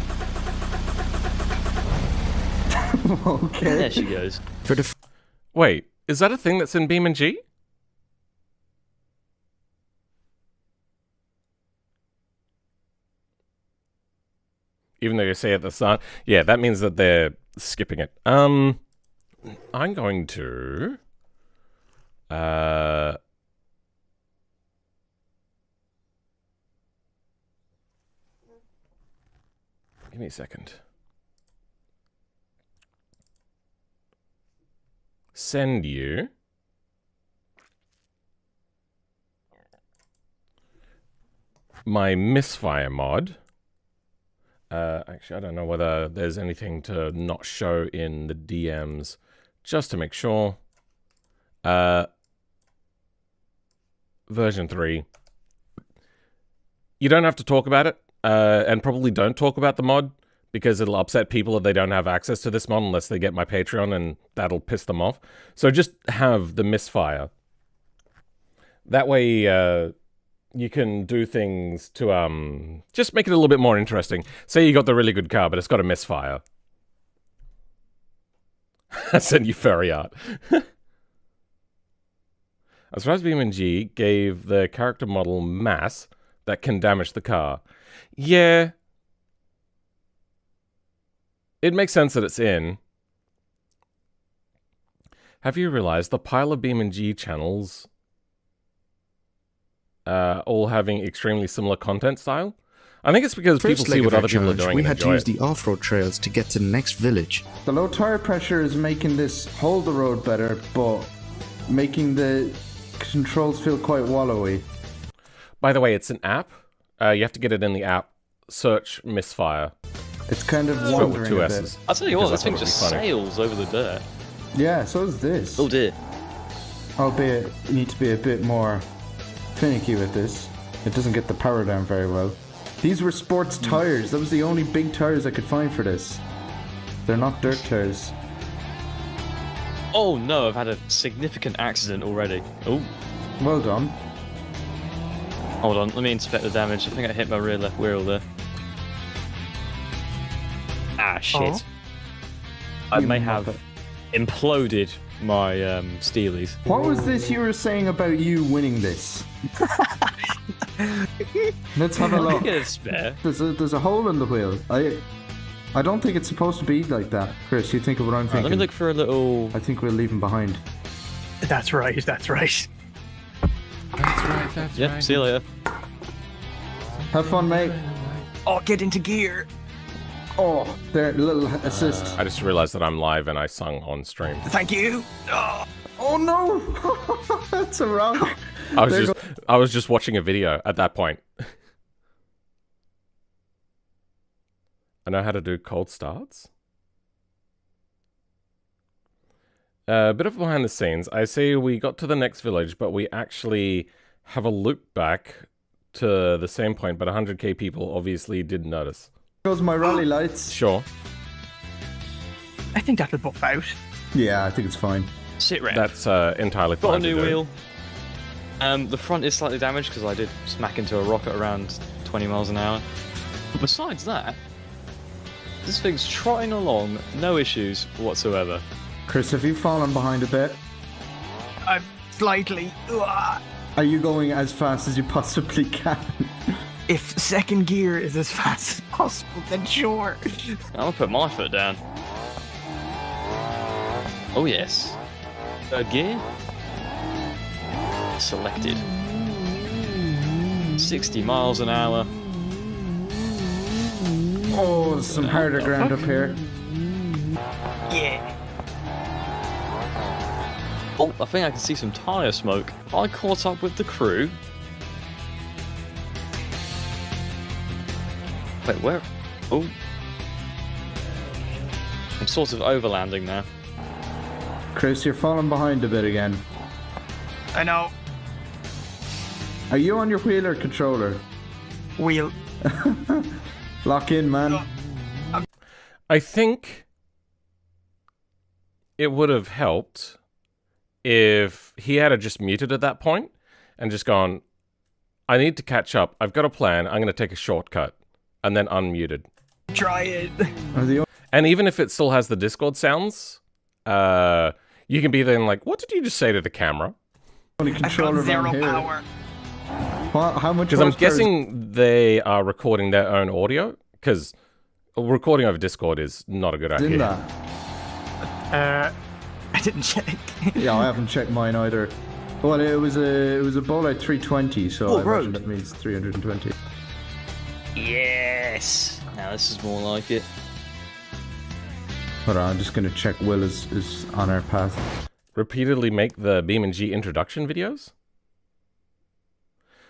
Okay. There she goes. For the Wait, is that a thing that's in BeamNG? Even though you say at the start, yeah, that means that they're skipping it. I'm going to give me a second. Send you my misfire mod. Actually, I don't know whether there's anything to not show in the DMs, just to make sure. Version 3. You don't have to talk about it, and probably don't talk about the mod, because it'll upset people if they don't have access to this mod unless they get my Patreon, and that'll piss them off. So just have the misfire. That way, you can do things to, just make it a little bit more interesting. Say you got the really good car, but it's got a misfire. I send you furry art. I'm surprised BeamNG gave the character model mass that can damage the car. Yeah. It makes sense that it's in. Have you realized the pile of BeamNG channels all having extremely similar content style? I think it's because people see what other people are doing we and had to enjoy use it. the off-road trails to get to the next village. The low tire pressure is making this hold the road better, but making the controls feel quite wallowy. By the way, it's an app. You have to get it in the app. Search misfire. It's kind of Spelled with wandering two a S's. bit. I'll tell you what, Because this I thing thought it just would be funny. sails over the dirt. Yeah, so is this. Oh dear. Albeit, you need to be a bit more finicky with this. It doesn't get the power down very well. These were sports tires. That was the only big tires I could find for this. They're not dirt tires. Oh no, I've had a significant accident already. Oh, Well done. hold on, let me inspect the damage. I think I hit my rear left wheel there. Ah, shit. Oh. I You may have muppet. imploded my Steelies. What was this you were saying about you winning this? Let's have a I'll look. get a spare. There's a hole in the wheel. I don't think it's supposed to be like that. Chris, you think of what I'm Right, thinking? let me look for a little... I think we'll leave him behind. That's right. That's right, that's Yep, see you later. Have fun, mate. Oh, get into gear. Oh, there, a little assist. I just realized that I'm live and I sung on stream. Thank you. Oh, Oh no! That's a wrong. I was just watching a video at that point. I know how to do cold starts. A bit of behind the scenes. I see we got to the next village, but we actually have a loop back to the same point, but 100k people obviously did notice. Goes my rally lights. Sure. I think that'll buff out. Yeah, I think it's fine. Sit rep. That's entirely fine. Got a to new do. wheel. The front is slightly damaged because I did smack into a rock at around 20 miles an hour. But besides that, this thing's trotting along, no issues whatsoever. Chris, have you fallen behind a bit? I'm slightly. Are you going as fast as you possibly can? If second gear is as fast as possible, then sure. I'll put my foot down. Oh yes. Third gear. Selected. 60 miles an hour. Oh, some harder ground up here. Yeah. Oh, I think I can see some tyre smoke. I caught up with the crew. Wait, where? Oh. I'm sort of overlanding now. Chris, you're falling behind a bit again. I know. Are you on your wheel or controller? Wheel. Lock in, man. I think it would have helped if he had just muted at that point and just gone, I need to catch up. I've got a plan. I'm going to take a shortcut. And then unmuted. Try it. And even if it still has the Discord sounds, you can be then like, what did you just say to the camera? Only I've controller got zero down here. power. What? How much? Because I'm horsepower is- guessing they are recording their own audio. Because recording over Discord is not a good in idea. that? I didn't check. Yeah, I haven't checked mine either. Well, it was a Bolide 320, so I imagine that means 320. Yes! Now this is more like it. Hold on, I'm just going to check Will is on our path. Repeatedly make the BeamNG introduction videos?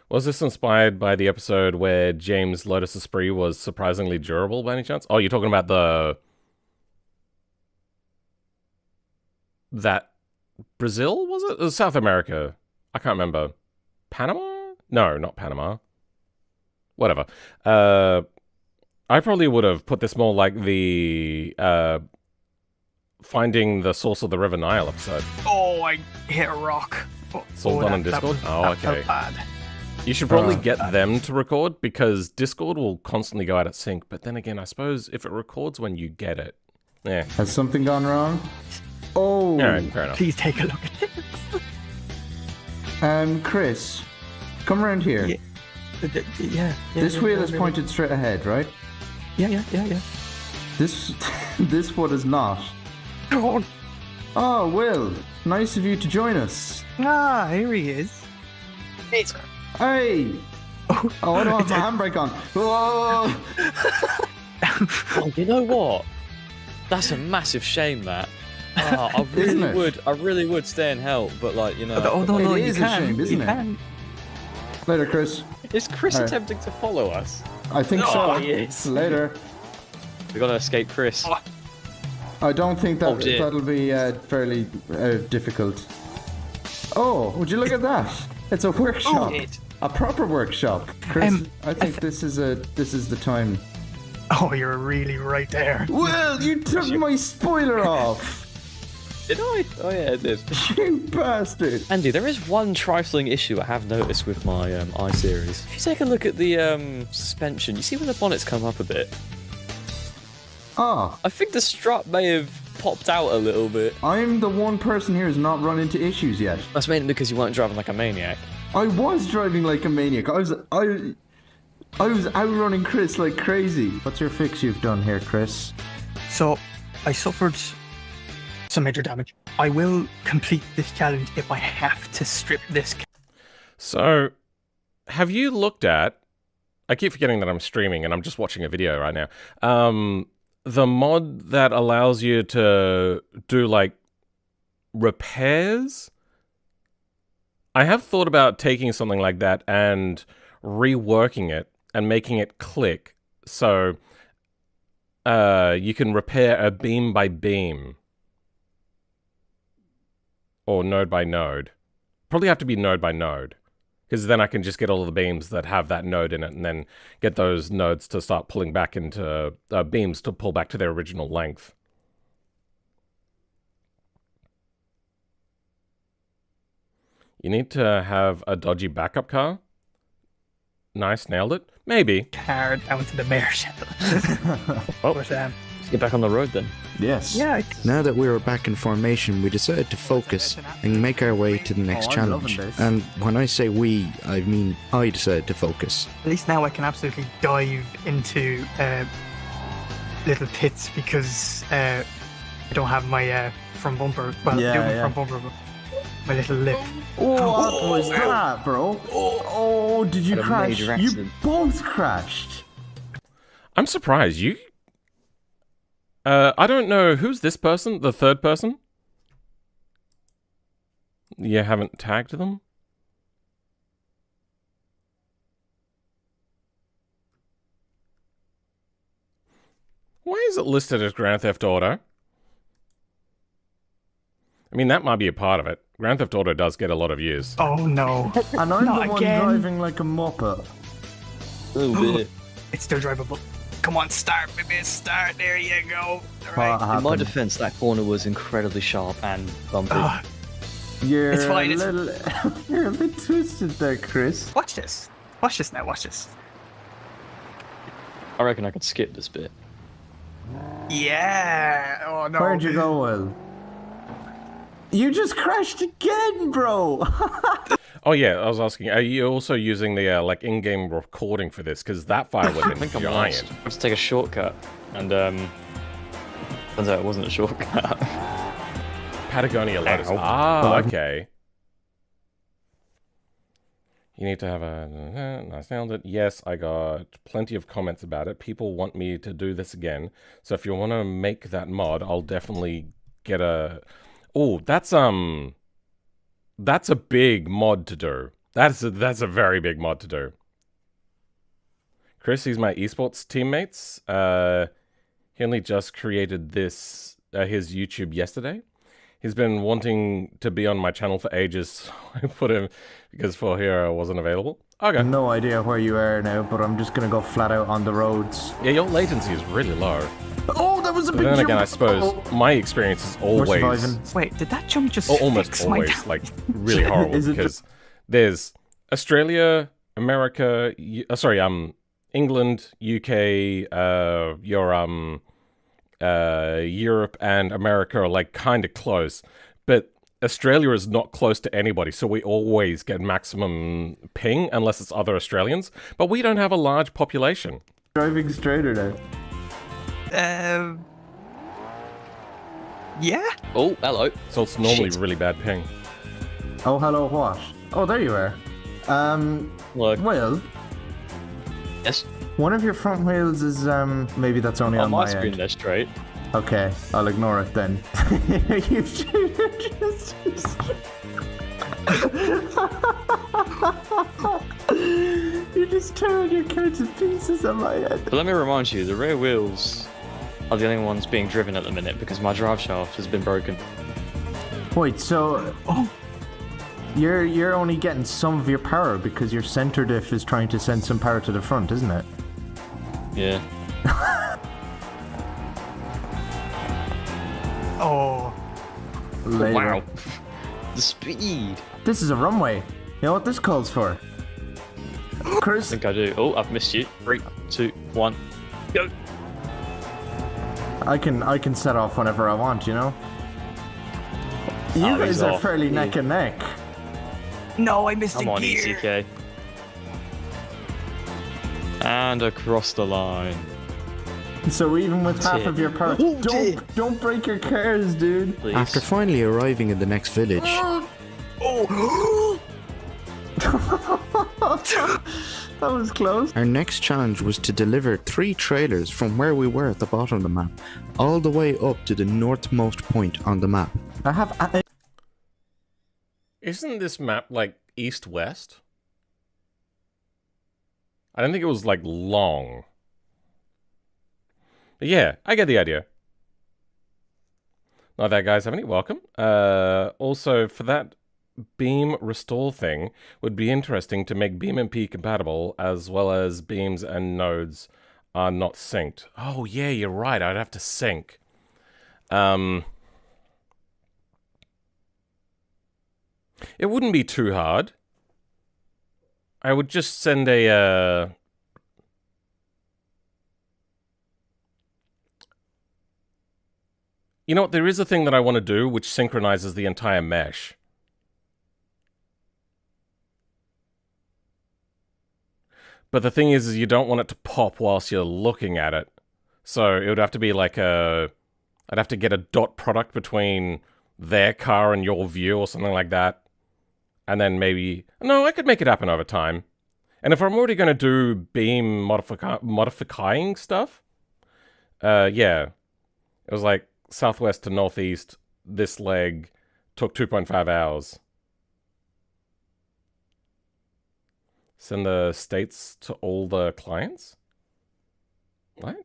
Was this inspired by the episode where James Lotus Esprit was surprisingly durable by any chance? Oh, you're talking about that Brazil, was it? It was South America. I can't remember. Panama? No, not Panama. Whatever. I probably would have put this more like the finding the source of the River Nile episode. Oh, I hit a rock. It's all done on Discord? That felt bad. You should probably get them to record because Discord will constantly go out of sync. But then again, I suppose if it records when you get it, yeah. Has something gone wrong? Oh. All right, fair enough. Please take a look at this. Chris, come around here. Yeah. This wheel is pointed straight ahead, right? Yeah. This one is not. Oh, Oh, Will, nice of you to join us. here he is. Hey! Oh, I don't have my handbrake on. Whoa! Oh, you know what? That's a massive shame, Matt. Oh, I really would stay and help, but like, you know. Oh, no, It you is a can. shame, isn't you it? can. Later, Chris. Is Chris Alright. attempting to follow us? I think so. Oh, yes. Later. We gotta escape Chris. I don't think that Oh, dear. that'll be fairly difficult. Oh, would you look at that? It's a workshop. A proper workshop. Chris, I think this is the time. Oh, you're really right there. Will, you took my spoiler off! Did I? Oh yeah, I did. You bastard! Andy, there is one trifling issue I have noticed with my I-Series. If you take a look at the suspension, you see when the bonnets come up a bit? Ah, I think the strut may have popped out a little bit. I'm the one person here who's not run into issues yet. That's mainly because you weren't driving like a maniac. I was driving like a maniac. I was outrunning Chris like crazy. What's your fix you've done here, Chris? So, I suffered some major damage. I will complete this challenge if I have to strip this. So, have you looked at... I keep forgetting that I'm streaming and I'm just watching a video right now. The mod that allows you to do, like, repairs? I have thought about taking something like that and reworking it and making it click so you can repair a beam by beam. Or node by node. Probably have to be node by node. Because then I can just get all of the beams that have that node in it and then get those nodes to start pulling back into beams to pull back to their original length. You need to have a dodgy backup car. Nice, nailed it. Maybe. Car down to the bear shelter. Oh, But, let's get back on the road then. Yes. yeah, Now that we were back in formation, we decided to focus and make our way to the next I'm loving challenge. this. And when I say we, I mean I decided to focus. at least now I can absolutely dive into little pits because I don't have my front bumper. Well, Yeah, I do have my yeah. front bumper, but my little lip. Oh, what was that, bro? Oh, did you Had a crash? major You accident. both crashed. I'm surprised. I don't know. Who's this person? The third person? You haven't tagged them? Why is it listed as Grand Theft Auto? I mean, that might be a part of it. Grand Theft Auto does get a lot of views. Oh no. And I'm Not the one again. driving like a muppet. A little bit. It's still drivable. Come on, start, baby, start. There you go. What Alright. In my happened? defense, that corner was incredibly sharp and bumpy. You're It's fine, a it's- little... You're a bit twisted there, Chris. Watch this. Watch this now, watch this. I reckon I could skip this bit. Yeah. Oh no. Where'd you go, Will? You just crashed again, bro! Oh yeah, I was asking, are you also using the like in-game recording for this? Because that file would I have been think I'm giant. lost. Let's take a shortcut. And, turns out it wasn't a shortcut. Patagonia lettuce. Ow. Ah, okay. You need to have a... I found it. Yes, I got plenty of comments about it. People want me to do this again. So if you want to make that mod, I'll definitely get a... Oh, that's a big mod to do. That's a very big mod to do. Chris, he's my esports teammates. He only just created this his YouTube yesterday. He's been wanting to be on my channel for ages. I put him because for Hero wasn't available. Okay. No idea where you are now, but I'm just gonna go flat out on the roads. Yeah, your latency is really low. Oh, that was a But big then jump! again, I suppose Oh. my experience is We're always, surviving. Wait, did that jump just almost fix my always, like really horrible Is it because there's Australia, America, England, UK, Europe and America are like kind of close, but Australia is not close to anybody, so we always get maximum ping unless it's other Australians. But we don't have a large population. Driving straighter now. Yeah? Oh, hello. So it's normally Shit. really bad ping. Oh, hello, what? Oh, there you are. Look. Will, Yes. one of your front wheels is, maybe that's only On on my my screen, end. they're straight. Okay, I'll ignore it then. You just... You just turned your car to pieces on my head. But let me remind you, the rear wheels are the only ones being driven at the minute because my drive shaft has been broken. Wait, so... Oh, You're only getting some of your power because your center diff is trying to send some power to the front, isn't it? Yeah. oh. Later. Wow. The speed. This is a runway. You know what this calls for? I Chris, think I do. Oh, I've missed you. 3, 2, 1. Go. I can set off whenever I want, you know? You Oh, guys he's are off. fairly neck and neck. No, I missed I'm a on gear. ECK. And across the line. So even with half Dear. of your power, Oh, dear. don't break your cars, dude. Please. After finally arriving in the next village, Oh. That was close. our next challenge was to deliver 3 trailers from where we were at the bottom of the map, all the way up to the northmost point on the map. Isn't this map like east-west? I don't think it was like long. But yeah, I get the idea. Not that guys have any welcome. Also, for that beam restore thing, would be interesting to make BeamMP compatible as well as beams and nodes are not synced. Oh yeah, you're right. I'd have to sync. It wouldn't be too hard. I would just send a You know what, there is a thing that I want to do which synchronizes the entire mesh. But the thing is you don't want it to pop whilst you're looking at it. So it would have to be like I'd have to get a dot product between their car and your view or something like that. And then maybe... No, I could make it happen over time. And if I'm already going to do beam modifying stuff, yeah. It was like southwest to northeast. This leg took 2.5 hours. Send the states to all the clients? What?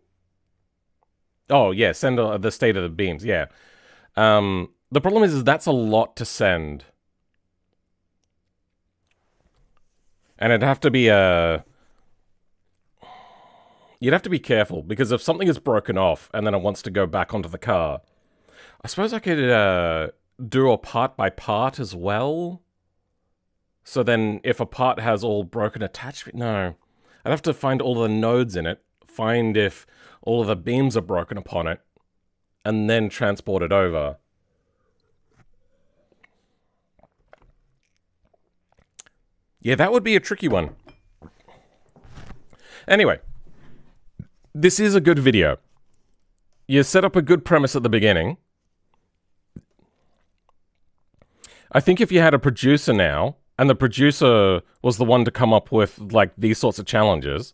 Oh, yeah, send the state of the beams, yeah. The problem is that's a lot to send. And it'd have to be you'd have to be careful, because if something is broken off and then it wants to go back onto the car, I suppose I could do a part by part as well. So then if a part has all broken attachment, no. I'd have to find all the nodes in it, find if all of the beams are broken upon it, and then transport it over. Yeah, that would be a tricky one. Anyway, this is a good video. You set up a good premise at the beginning. I think if you had a producer now, and the producer was the one to come up with like these sorts of challenges,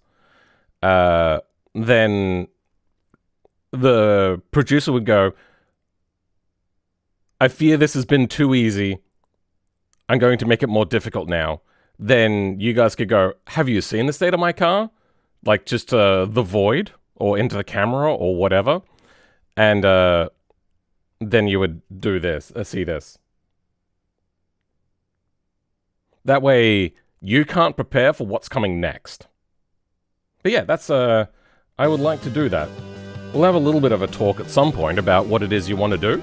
then the producer would go, I fear this has been too easy. I'm going to make it more difficult now. Then you guys could go, have you seen the state of my car? Like just the void or into the camera or whatever. And then you would do this, see this. That way you can't prepare for what's coming next. But yeah, that's, I would like to do that. We'll have a little bit of a talk at some point about what it is you want to do.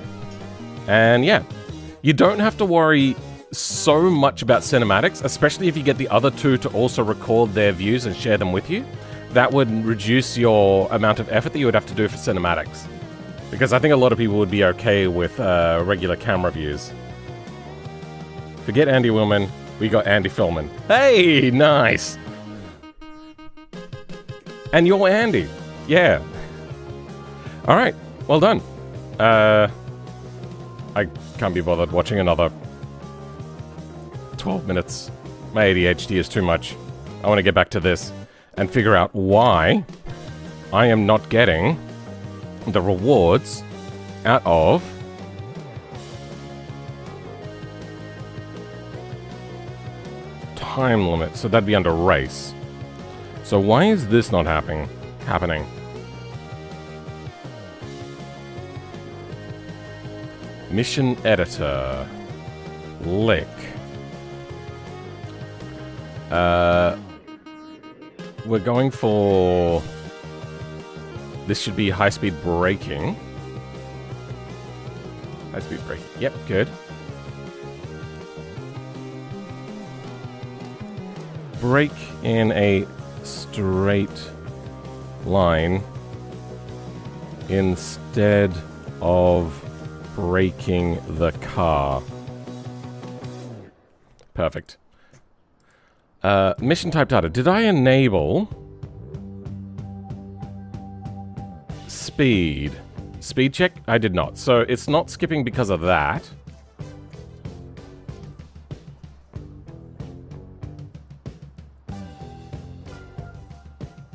And yeah, you don't have to worry so much about cinematics, especially if you get the other two to also record their views and share them with you. That would reduce your amount of effort that you would have to do for cinematics. Because I think a lot of people would be okay with regular camera views. Forget Andy Willman, we got Andy Philman. Hey, nice! And you're Andy. Yeah. Alright, well done. I can't be bothered watching another 12 minutes. My ADHD is too much. I want to get back to this and figure out why I am not getting the rewards out of time limit. So that'd be under race. So why is this not happening? Mission editor. Lick. We're going for... This should be high-speed braking. High-speed braking. Yep, good. Brake in a straight line instead of braking the car. Perfect. Mission type data. Did I enable speed? Speed check? I did not. So it's not skipping because of that.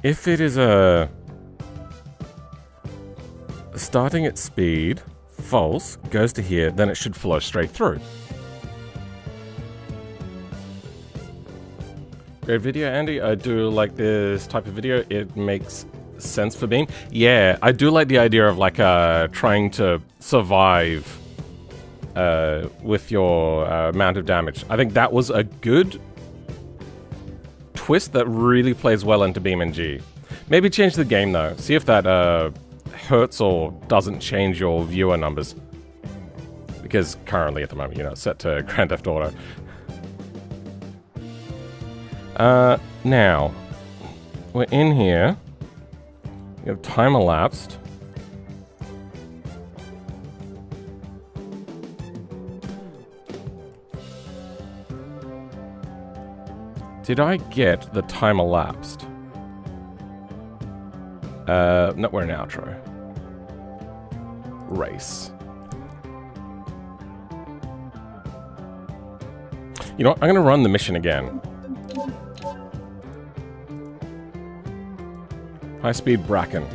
If it is a starting at speed, false, goes to here, then it should flow straight through. Great video, Andy. I do like this type of video. It makes sense for Beam. Yeah, I do like the idea of like trying to survive with your amount of damage. I think that was a good twist that really plays well into BeamNG. Maybe change the game though. See if that hurts or doesn't change your viewer numbers. Because currently at the moment, you know, it's set to Grand Theft Auto. Now, we're in here. We have time elapsed. Did I get the time elapsed? No, we're in outro. Race. You know what? I'm gonna run the mission again. High-speed bracken.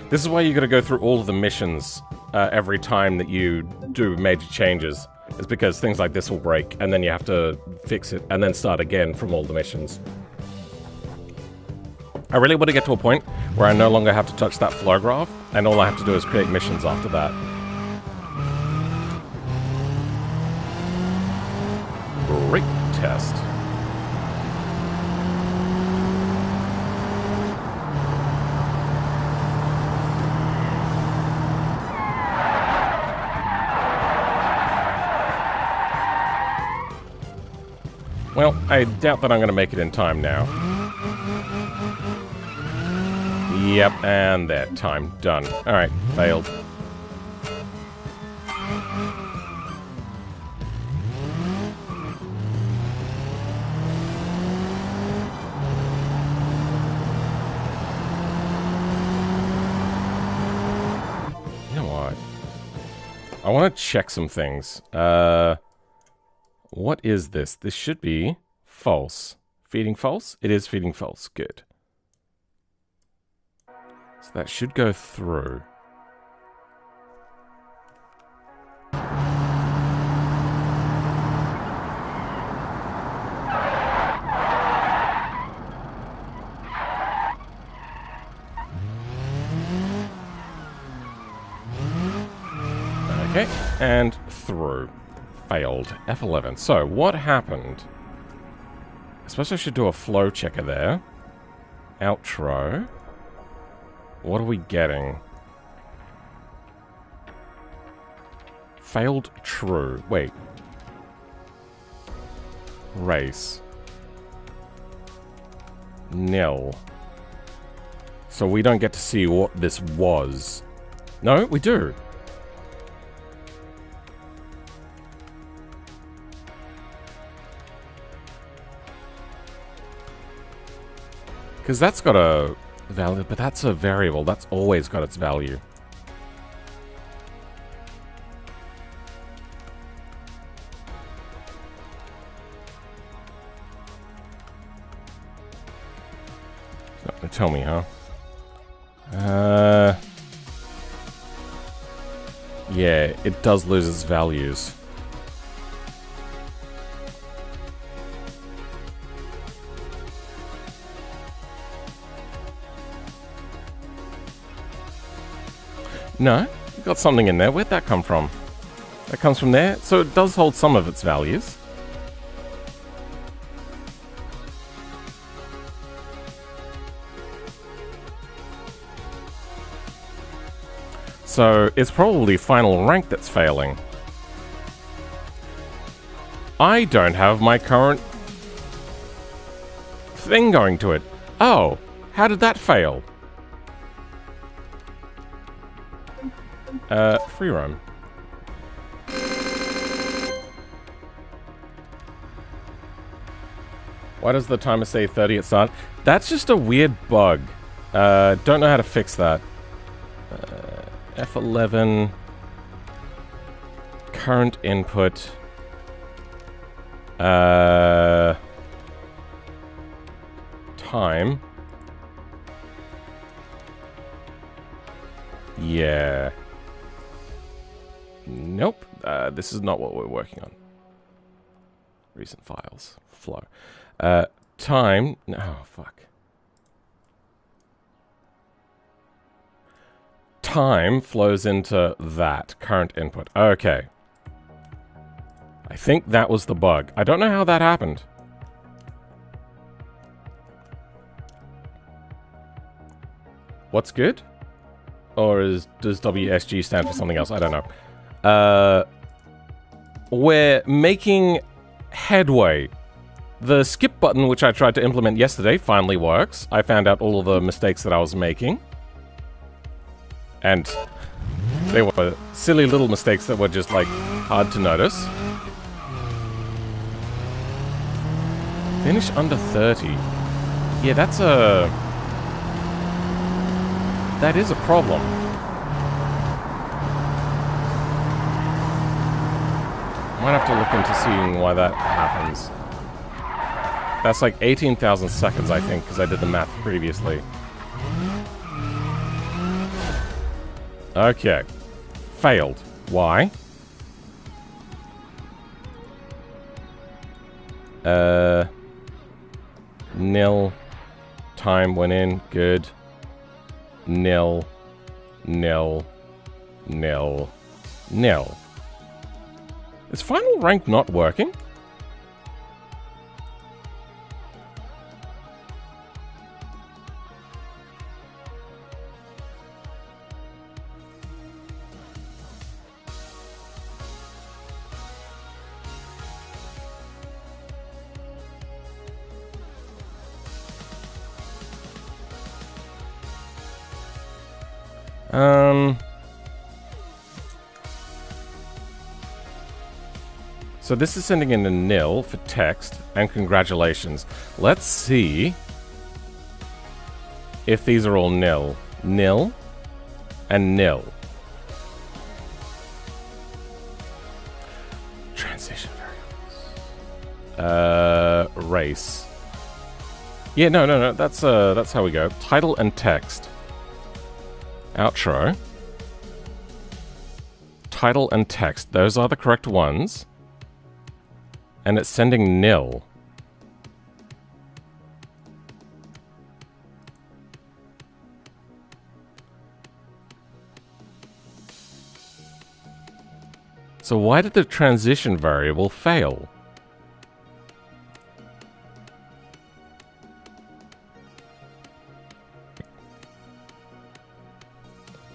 This is why you gotta go through all of the missions every time that you do major changes. It's because things like this will break, and then you have to fix it, and then start again from all the missions. I really want to get to a point where I no longer have to touch that flow graph, and all I have to do is create missions after that. Brake test. Well, I doubt that I'm going to make it in time now. Yep, and there. Time. Done. Alright, failed. You know what? I want to check some things. What is this? This should be false. Feeding false? It is feeding false. Good. So that should go through. Okay, and through. Failed. F11. So, what happened? I suppose I should do a flow checker there. Outro. What are we getting? Failed true. Wait. Race. Nil. So we don't get to see what this was. No, we do. Because that's got a value, but that's a variable. That's always got its value. It's not going to tell me, huh? Yeah, it does lose its values. No, got something in there. Where'd that come from? That comes from there. So it does hold some of its values. So it's probably final rank that's failing. I don't have my current thing going to it. Oh, how did that fail? Free roam. Why does the timer say 30 at start? That's just a weird bug. Don't know how to fix that. F11. Current input. Time. Yeah. Nope. This is not what we're working on. Recent files. Flow. Time. Oh, fuck. Time flows into that. Current input. Okay. I think that was the bug. I don't know how that happened. What's good? Or does WSG stand for something else? I don't know. We're making headway. The skip button, which I tried to implement yesterday, finally works. I found out all of the mistakes that I was making. And they were silly little mistakes that were just, like, hard to notice. Finish under 30. Yeah, that's a... That is a problem. Might have to look into seeing why that happens. That's like 18,000 seconds, I think, because I did the math previously. Okay. Failed. Why? Nil. Time went in. Good. Nil. Nil. Nil. Nil. Is final rank not working? So this is sending in a nil for text, and congratulations. Let's see if these are all nil. Nil and nil. Transition variables. Race. Yeah, no. That's how we go. Title and text. Outro. Title and text. Those are the correct ones. And it's sending nil. So why did the transition variable fail?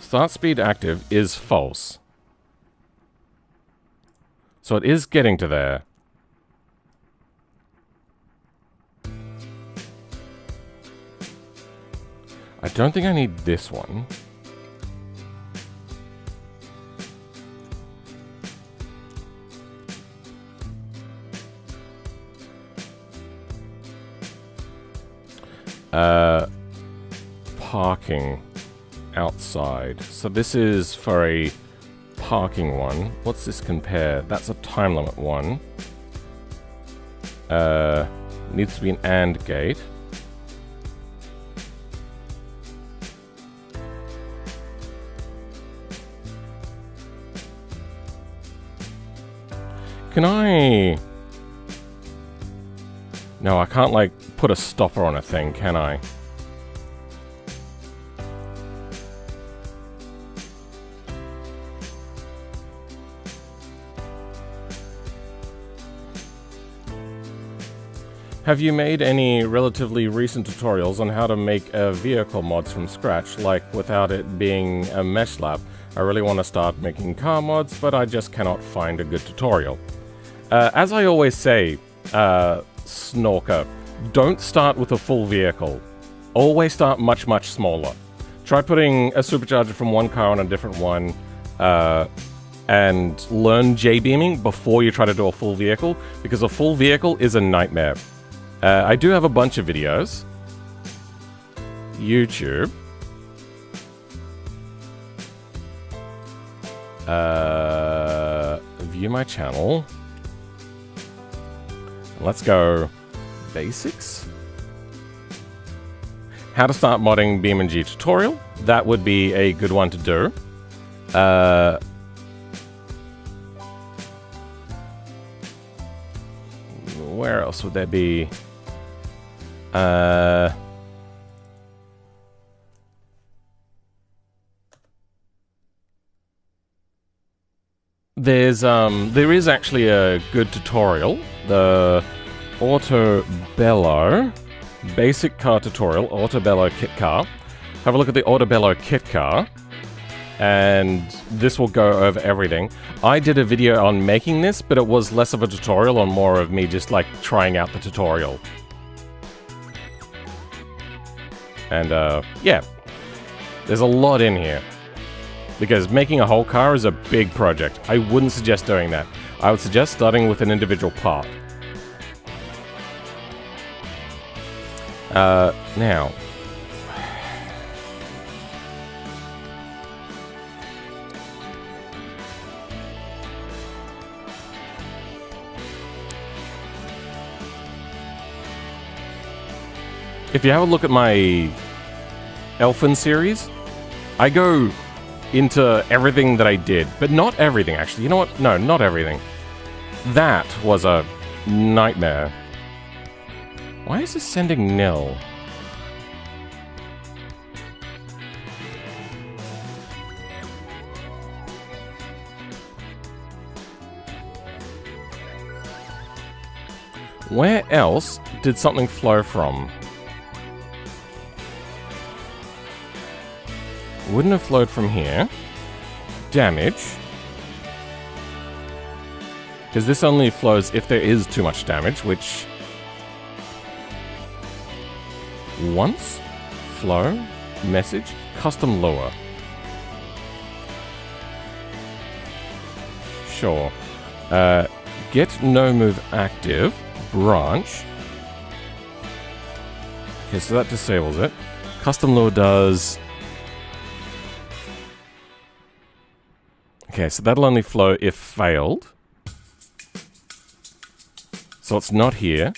Start speed active is false. So it is getting to there. I don't think I need this one. Parking outside. So this is for a parking one. What's this compare? That's a time limit one. Needs to be an AND gate. Can I... No, I can't, like, put a stopper on a thing, can I? Have you made any relatively recent tutorials on how to make vehicle mods from scratch, like without it being a mesh lab? I really want to start making car mods, but I just cannot find a good tutorial. As I always say, Snorker, don't start with a full vehicle. Always start much, much smaller. Try putting a supercharger from one car on a different one, and learn J-beaming before you try to do a full vehicle, because a full vehicle is a nightmare. I do have a bunch of videos. YouTube. View my channel. Let's go basics. How to start modding BeamNG tutorial. That would be a good one to do. Where else would there be? There is actually a good tutorial, the Autobello basic car tutorial, Autobello kit car. Have a look at the Autobello kit car, and this will go over everything. I did a video on making this, but it was less of a tutorial and more of me just like trying out the tutorial. And yeah, there's a lot in here. Because making a whole car is a big project. I wouldn't suggest doing that. I would suggest starting with an individual part. Now. If you have a look at my Elfin series, I go into everything that I did, but not everything, actually. You know what? No, not everything. That was a nightmare. Why is this sending nil? Where else did something flow from? Wouldn't have flowed from here. Damage. Because this only flows if there is too much damage, which... Once? Flow? Message? Custom lure. Sure. Get no move active. Branch. Okay, so that disables it. Custom lure does... Okay, so that'll only flow if failed. So it's not here.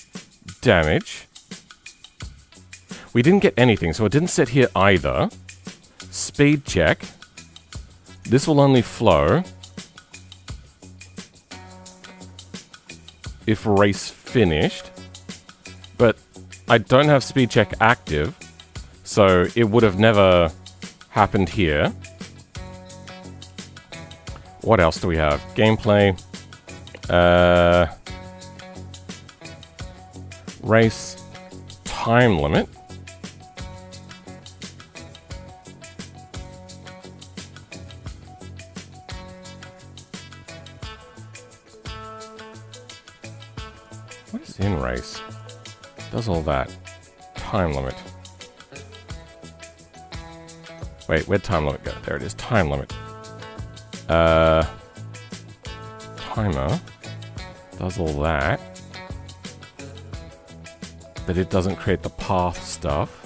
Damage. We didn't get anything, so it didn't sit here either. Speed check. This will only flow if race finished. But I don't have speed check active, so it would have never happened here. What else do we have? Gameplay. Race. Time limit. What is in race? Does all that. Time limit. Wait, where'd time limit go? There it is. Time limit. Timer does all that, but it doesn't create the path stuff.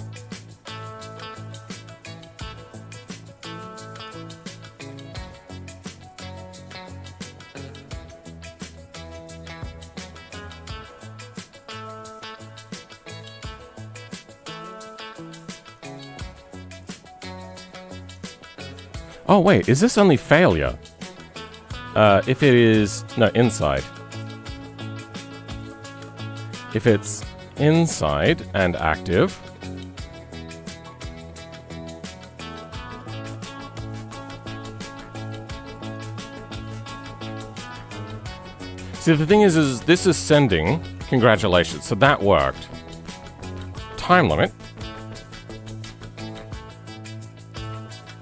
Oh wait, is this only failure? If it is... No, inside. If it's inside and active... See, the thing is this is sending... Congratulations, so that worked. Time limit.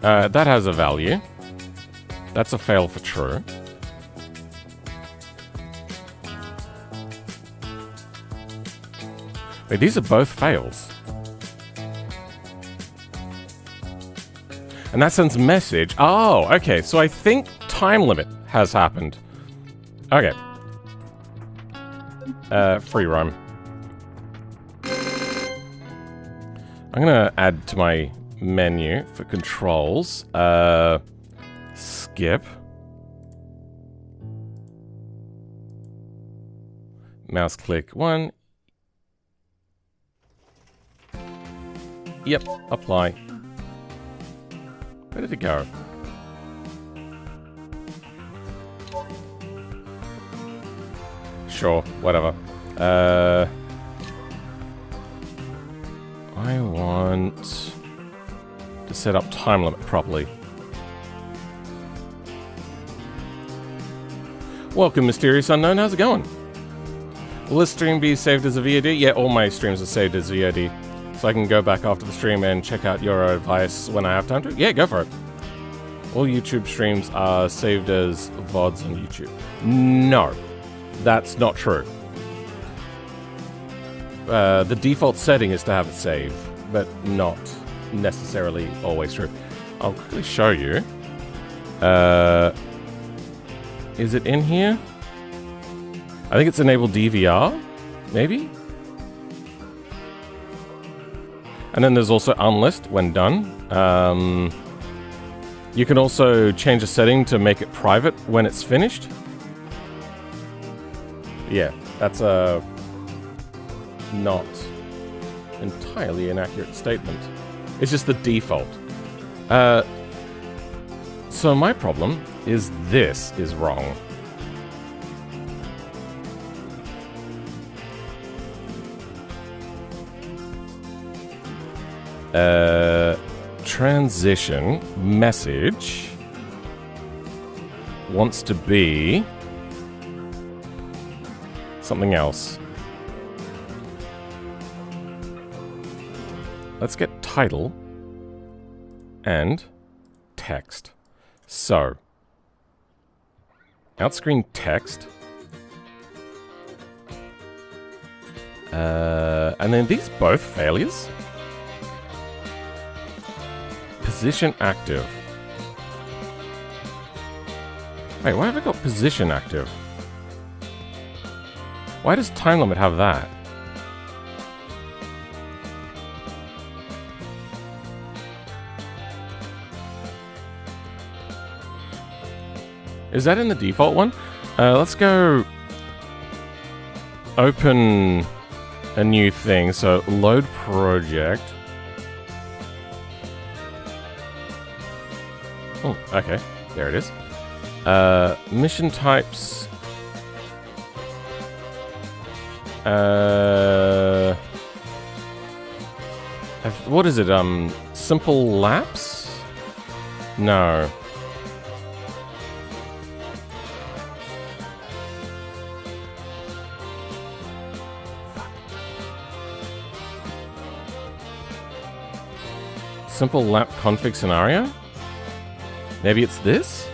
That has a value. That's a fail for true. Wait, these are both fails. And that sends message. Oh, okay, so I think time limit has happened. Okay. Free roam. I'm gonna add to my menu for controls. Skip. Mouse click 1. Yep, apply. Where did it go? Sure, whatever. I want to set up time limit properly. Welcome, Mysterious Unknown. How's it going? Will this stream be saved as a VOD? Yeah, all my streams are saved as VOD. So I can go back after the stream and check out your advice when I have time to? Yeah, go for it. All YouTube streams are saved as VODs on YouTube. No, that's not true. The default setting is to have it saved, but not necessarily always true. I'll quickly show you. Is it in here? I think it's enable DVR, maybe? And then there's also unlist when done. You can also change a setting to make it private when it's finished. Yeah, that's a not entirely inaccurate statement. It's just the default. So my problem is this is wrong. Transition message wants to be something else. Let's get title and text. So, outscreen text. And then these both failures. Position active. Wait, why have I got position active? Why does time limit have that? Is that in the default one? Let's go open a new thing. So load project. Oh, okay. There it is. Mission types. What is it? Simple lapse? No. Simple lap config scenario? Maybe it's this?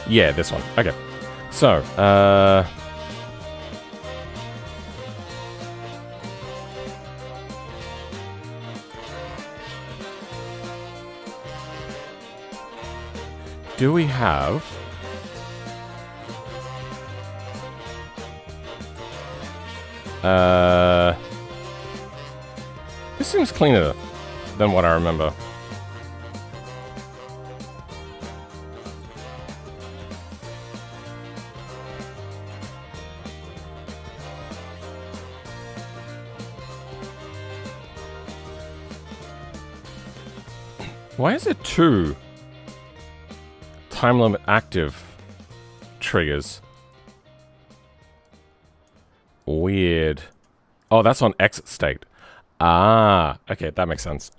Yeah, this one. Okay. So, do we have this seems cleaner than what I remember. Why is it 2 time limit active triggers? Weird. Oh, that's on exit state. Ah, okay, that makes sense.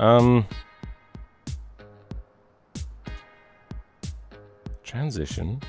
Transition.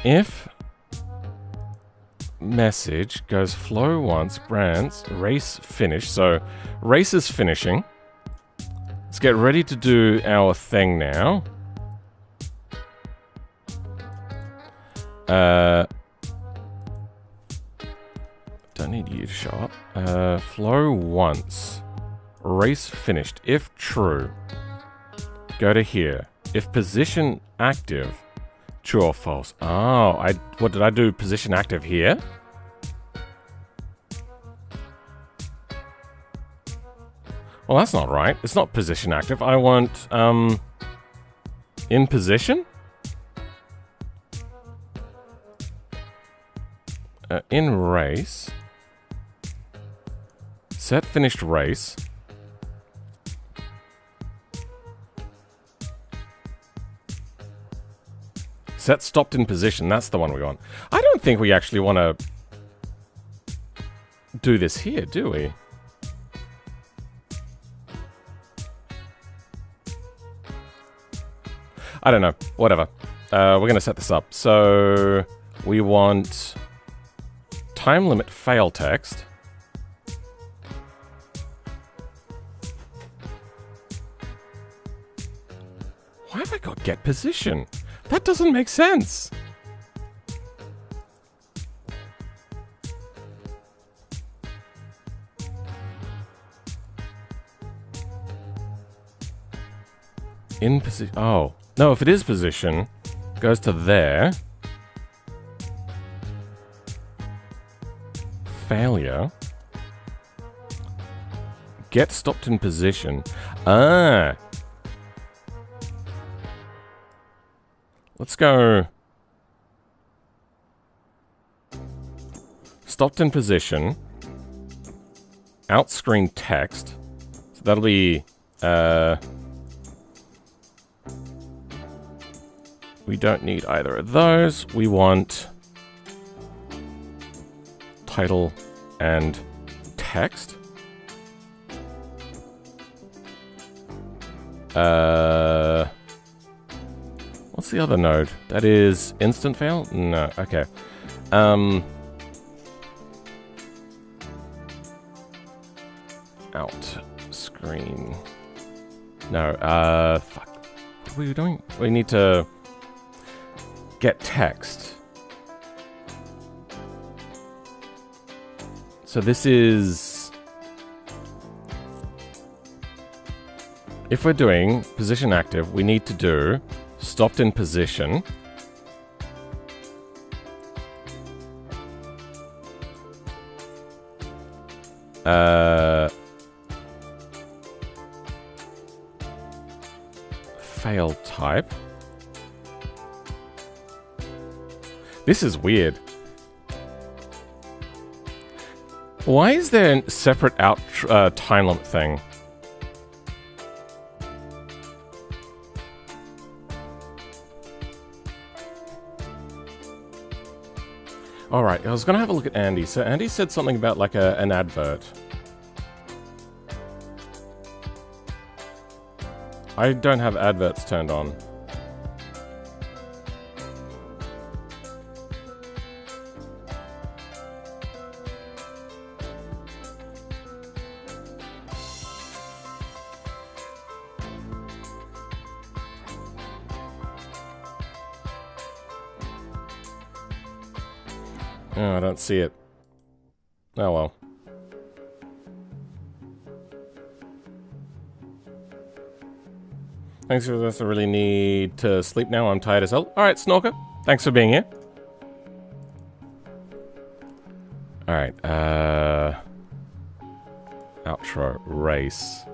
If message goes flow once, brands, race finish. So race is finishing. Let's get ready to do our thing now. Don't need you to show up. Flow once. Race finished. If true, go to here. If position active, true or false? Oh, what did I do? Position active here? Well, that's not right. It's not position active. I want, in position? In race. Set finished race. Set stopped in position. That's the one we want. I don't think we actually want to do this here, do we? I don't know. Whatever. We're going to set this up. So we want time limit fail text. Why have I got get position? That doesn't make sense. In position. Oh, No, if it is position, goes to there. Failure. Get stopped in position. Ah. Let's go. Stopped in position. Outscreen text. So that'll be, we don't need either of those. We want title and text. What's the other node? That is instant fail? No, okay. Out screen. No, fuck. What are we doing? We need to get text. So this is... If we're doing position active, we need to do stopped in position. Fail type. This is weird. Why is there a separate out time limit thing? Alright, I was gonna have a look at Andy. So Andy said something about like an advert. I don't have adverts turned on. Oh, I don't see it. Oh well. Thanks for this. I really need to sleep now. I'm tired as hell. Alright, Snorker. Thanks for being here. Alright, outro. Race.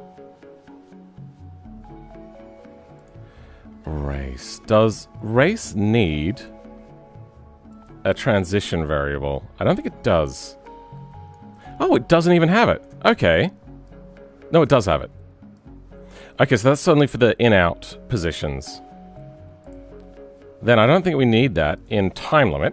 Race. Does race need a transition variable? I don't think it does. Oh, it doesn't even have it. Okay. No, it does have it. Okay, so that's only for the in-out positions. Then I don't think we need that in time limit.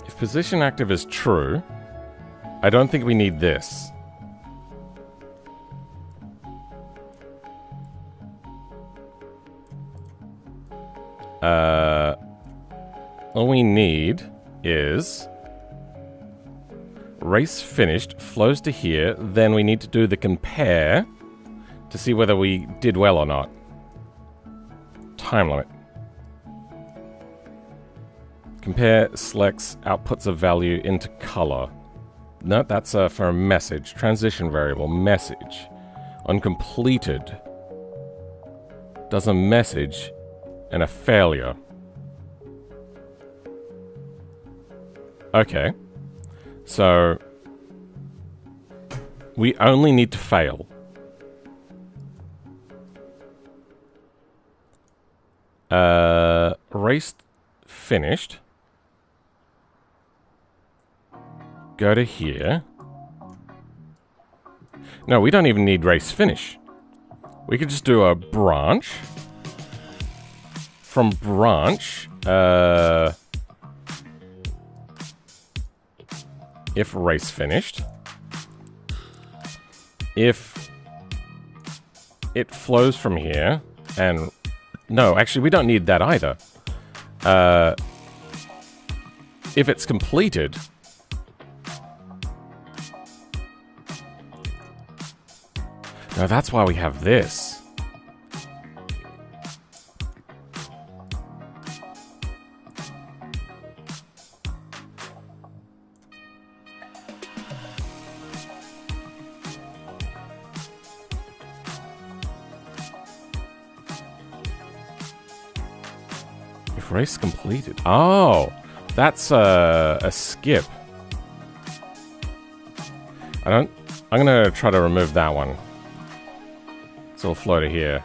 If position active is true, I don't think we need this. All we need is race finished, flows to here, then we need to do the compare to see whether we did well or not. Time limit. Compare selects outputs a value into color. No, that's for a message. Transition variable, message. Uncompleted. Does a message and a failure. Okay. So we only need to fail. Race finished. Go to here. No, we don't even need race finish. We could just do a branch. From branch, if race finished, if it flows from here, and no, actually we don't need that either. If it's completed, no, that's why we have this. If race completed. Oh, that's a skip. I'm gonna try to remove that one. It's all floater here.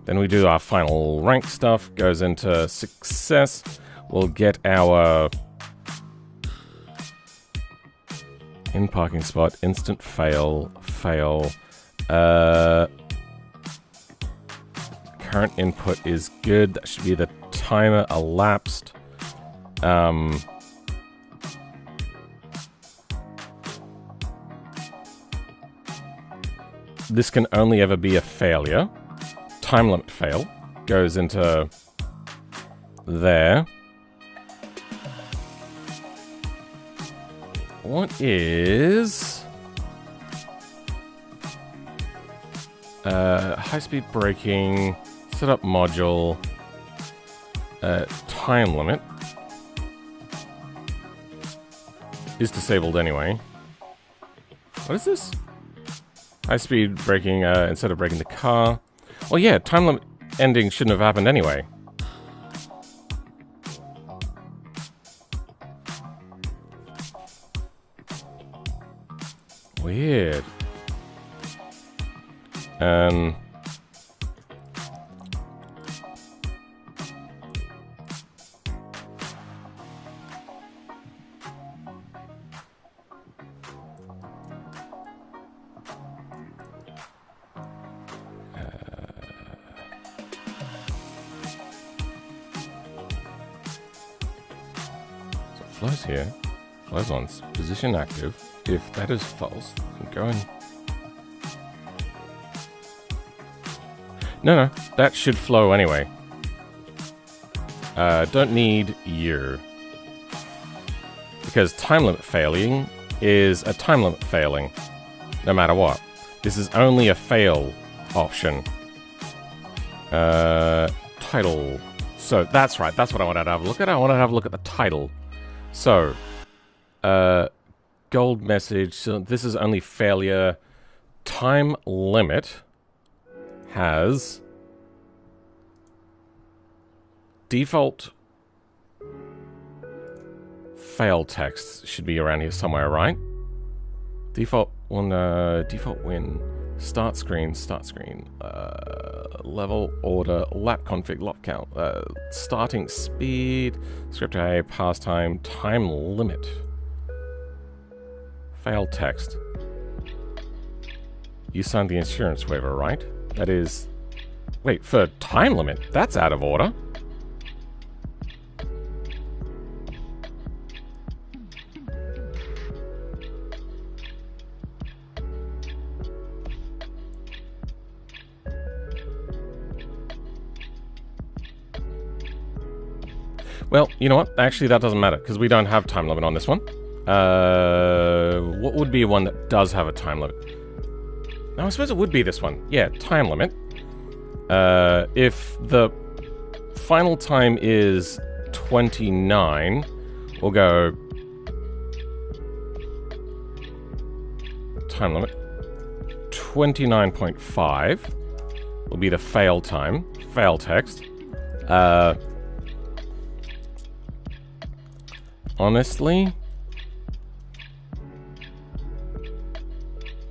Then we do our final rank stuff. Goes into success. We'll get our in parking spot, instant fail. Current input is good. That should be the timer elapsed. This can only ever be a failure. Time limit fail goes into there. What is high-speed braking, setup module, time limit is disabled anyway. What is this? High-speed braking instead of braking the car. Well, yeah, time limit ending shouldn't have happened anyway. Weird. Flows here. Flows on position active. If that is false, then go and... No, that should flow anyway. Don't need you. Because time limit failing is a time limit failing, no matter what. This is only a fail option. Title. So that's right, that's what I wanted to have a look at. I wanted to have a look at the title. So, gold message. So this is only failure. Time limit has default fail text. Should be around here somewhere, right? Default one. Default win. Start screen. Level order. Lap config. Lap count. Starting speed. Script A. Pass time. Time limit. Fail text. You signed the insurance waiver, right? That is... Wait, for time limit? That's out of order. Well, you know what? Actually, that doesn't matter, because we don't have time limit on this one. What would be one that does have a time limit? No, I suppose it would be this one. Yeah, time limit. If the final time is 29, we'll go... Time limit. 29.5 will be the fail time. Fail text. Honestly,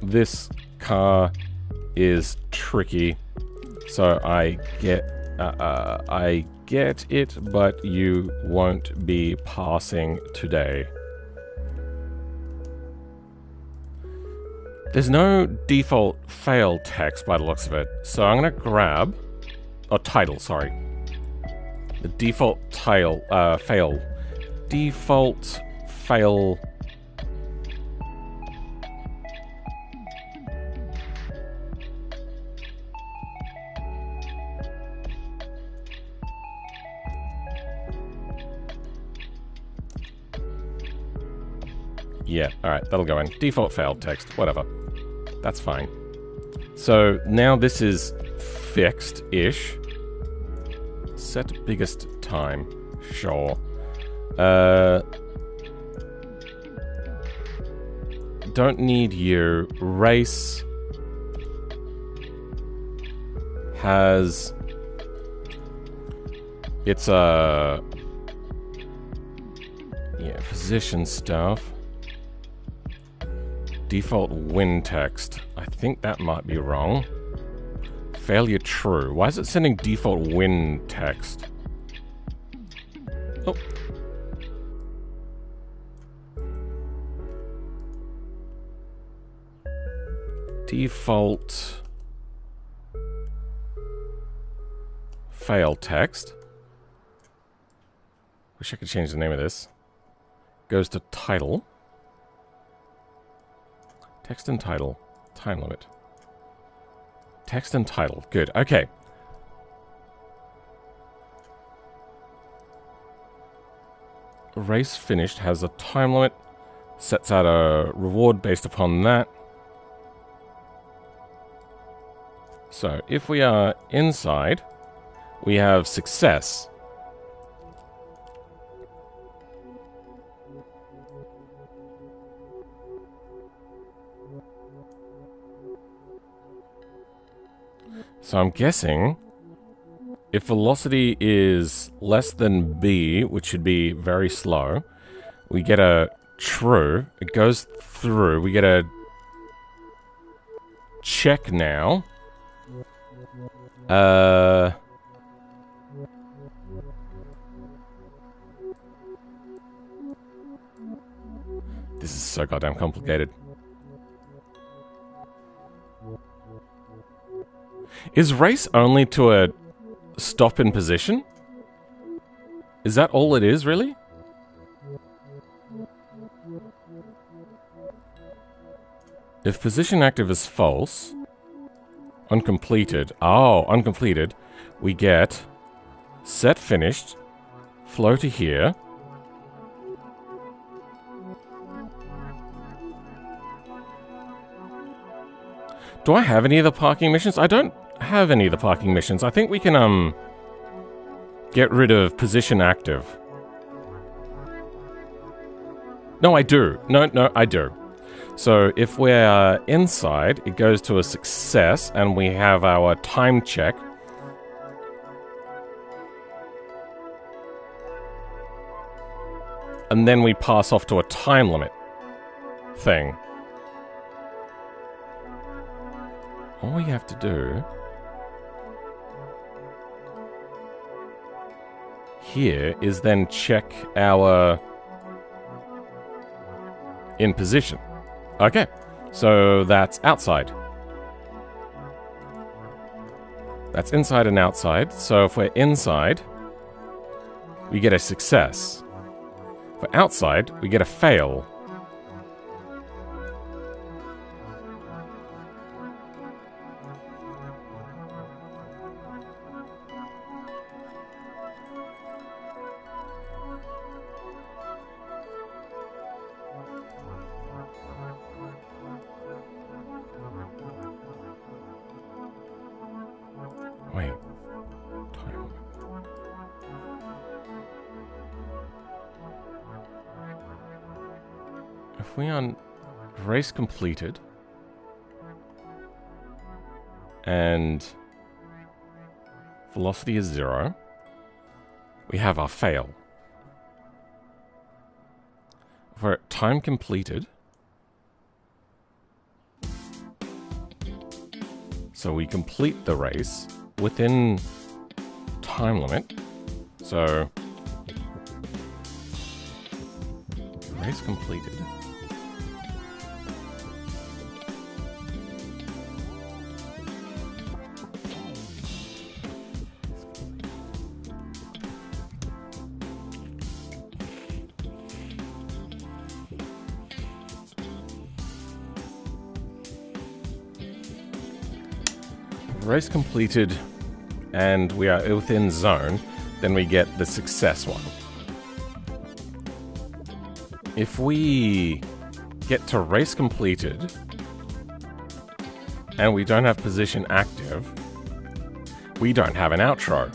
this car is tricky, so I get it, but you won't be passing today. There's no default fail text by the looks of it, so I'm gonna grab... Oh, title, sorry. The default fail. Default fail... Yeah, alright, that'll go in. Default failed text, whatever. That's fine. So, now this is fixed-ish. Set biggest time. Sure. don't need you. Race has its yeah, position stuff. Default win text. I think that might be wrong. Failure true. Why is it sending default win text? Oh. Default fail text. Wish I could change the name of this. Goes to title. Text and title. Time limit. Text and title. Good. Okay. Race finished has a time limit. Sets out a reward based upon that. So, if we are inside, we have success. So I'm guessing if velocity is less than b, which should be very slow, we get a true. It goes through. We get a check now. This is so goddamn complicated. Is race only to a stop in position? Is that all it is, really? If position active is false, uncompleted. Oh, uncompleted. We get set finished, flow to here. Do I have any of the parking missions? I don't have any of the parking missions. I think we can, get rid of position active. No, I do. No, I do. So if we're inside, it goes to a success, and we have our time check. And then we pass off to a time limit thing. All we have to do here is then check our in position. Okay, so that's outside. That's inside and outside. So if we're inside, we get a success. For outside, we get a fail. Wait. Time. If we on race completed and velocity is 0, we have our fail. For time completed, so we complete the race within time limit. So race completed. Race completed, and we are within zone, then we get the success one. If we get to race completed, and we don't have position active, we don't have an outro.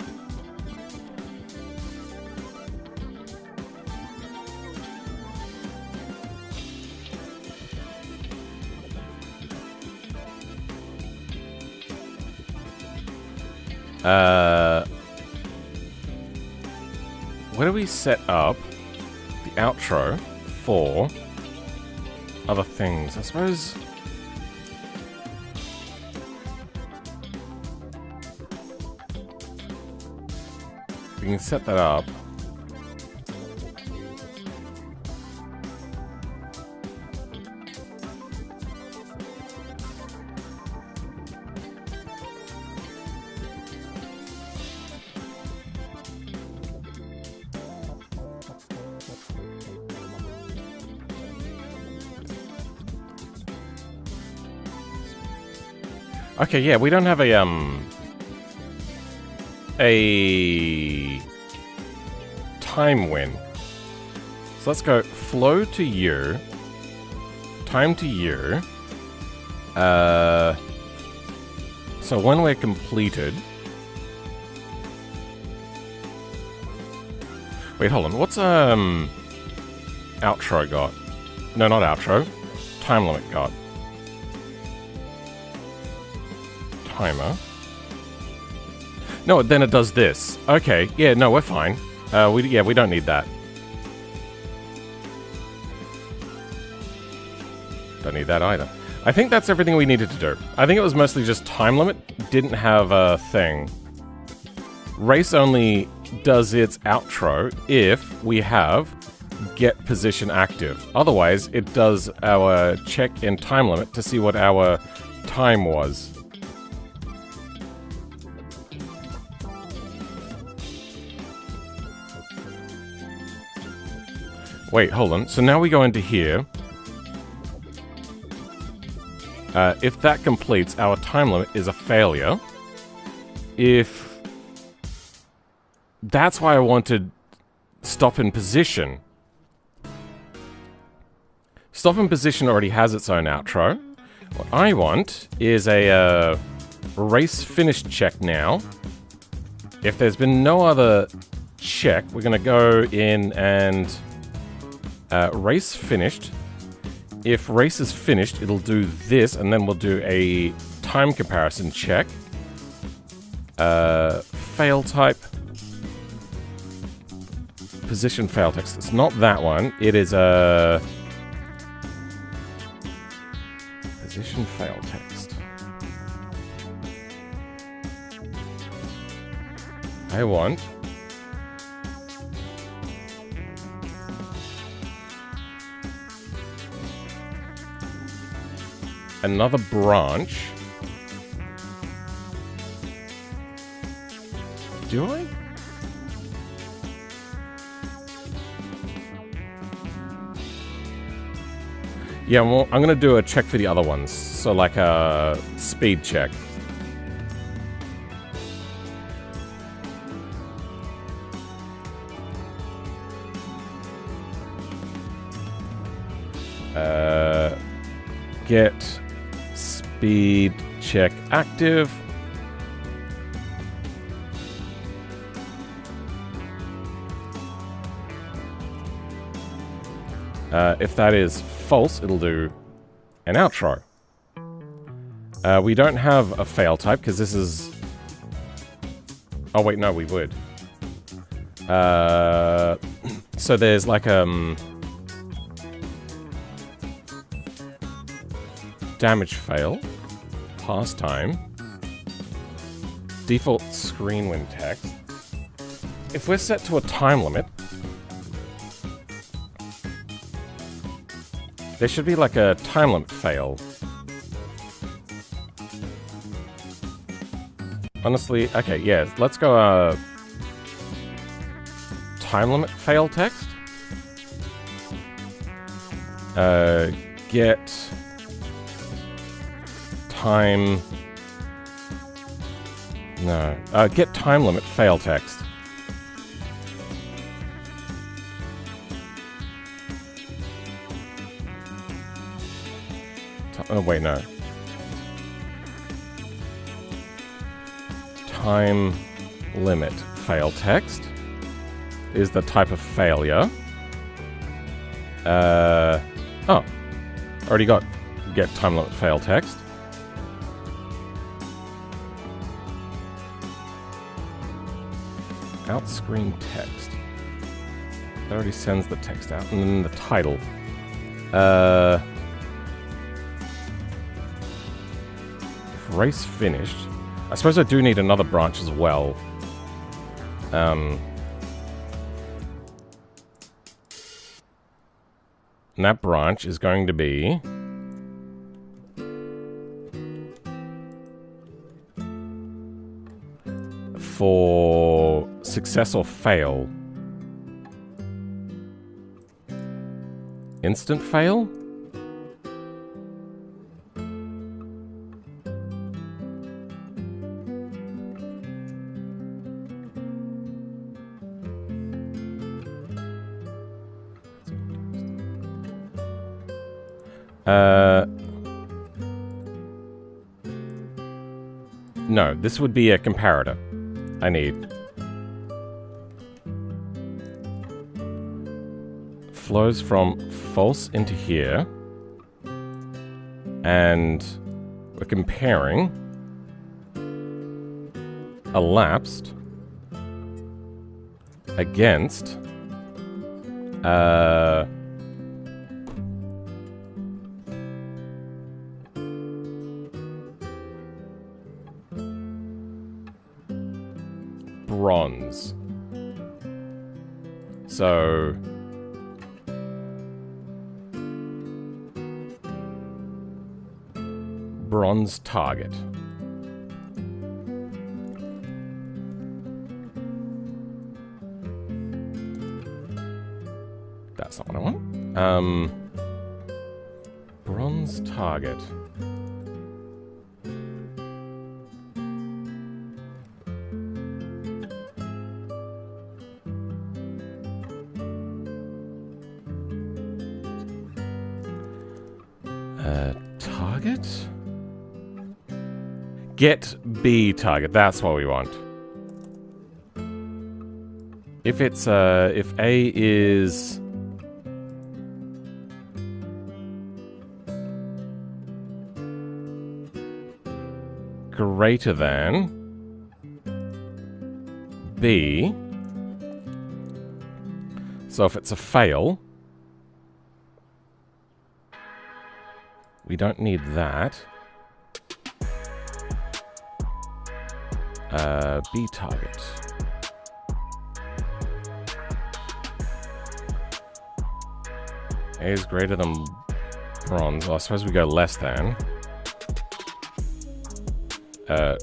Where do we set up the outro for other things? I suppose... we can set that up. Okay, yeah, we don't have a time win. So let's go flow to year, time to year. So when we're completed... Wait, hold on. What's outro got? No, not outro. Time limit got. Timer. No, then it does this. Okay, yeah, no, we're fine. We don't need that. Don't need that either. I think that's everything we needed to do. I think it was mostly just time limit. Didn't have a thing. Race only does its outro if we have get position active. Otherwise, it does our check in time limit to see what our time was. Wait, hold on. So now we go into here. If that completes, our time limit is a failure. If... That's why I wanted stop in position. Stop in position already has its own outro. What I want is a race finish check now. If there's been no other check, we're going to go in and... race finished. If race is finished, it'll do this, and then we'll do a time comparison check. Fail type. Position fail text. It's not that one. It is a... position fail text. I want... another branch. Do I? Yeah, well, I'm gonna do a check for the other ones. So like a speed check. Get speed check active. If that is false, it'll do an outro. We don't have a fail type because this is... Oh wait, no, we would. So there's like damage fail, pass time, default screen win text. If we're set to a time limit, there should be like a time limit fail. Honestly, okay, yeah, let's go time limit fail text. Get time... No. Get time limit fail text. Oh, wait, no. Time limit fail text is the type of failure. Oh. Already got get time limit fail text. Outscreen text. That already sends the text out. And then the title. If race finished. I suppose I do need another branch as well. And that branch is going to be for success or fail. Instant fail? No, this would be a comparator. I need. Flows from false into here. And we're comparing elapsed against bronze. So bronze target. That's not what I want. Bronze target. Target? Get B target. That's what we want. If it's if A is greater than B, so if it's a fail, we don't need that. B target. A is greater than bronze. Well, I suppose we go less than.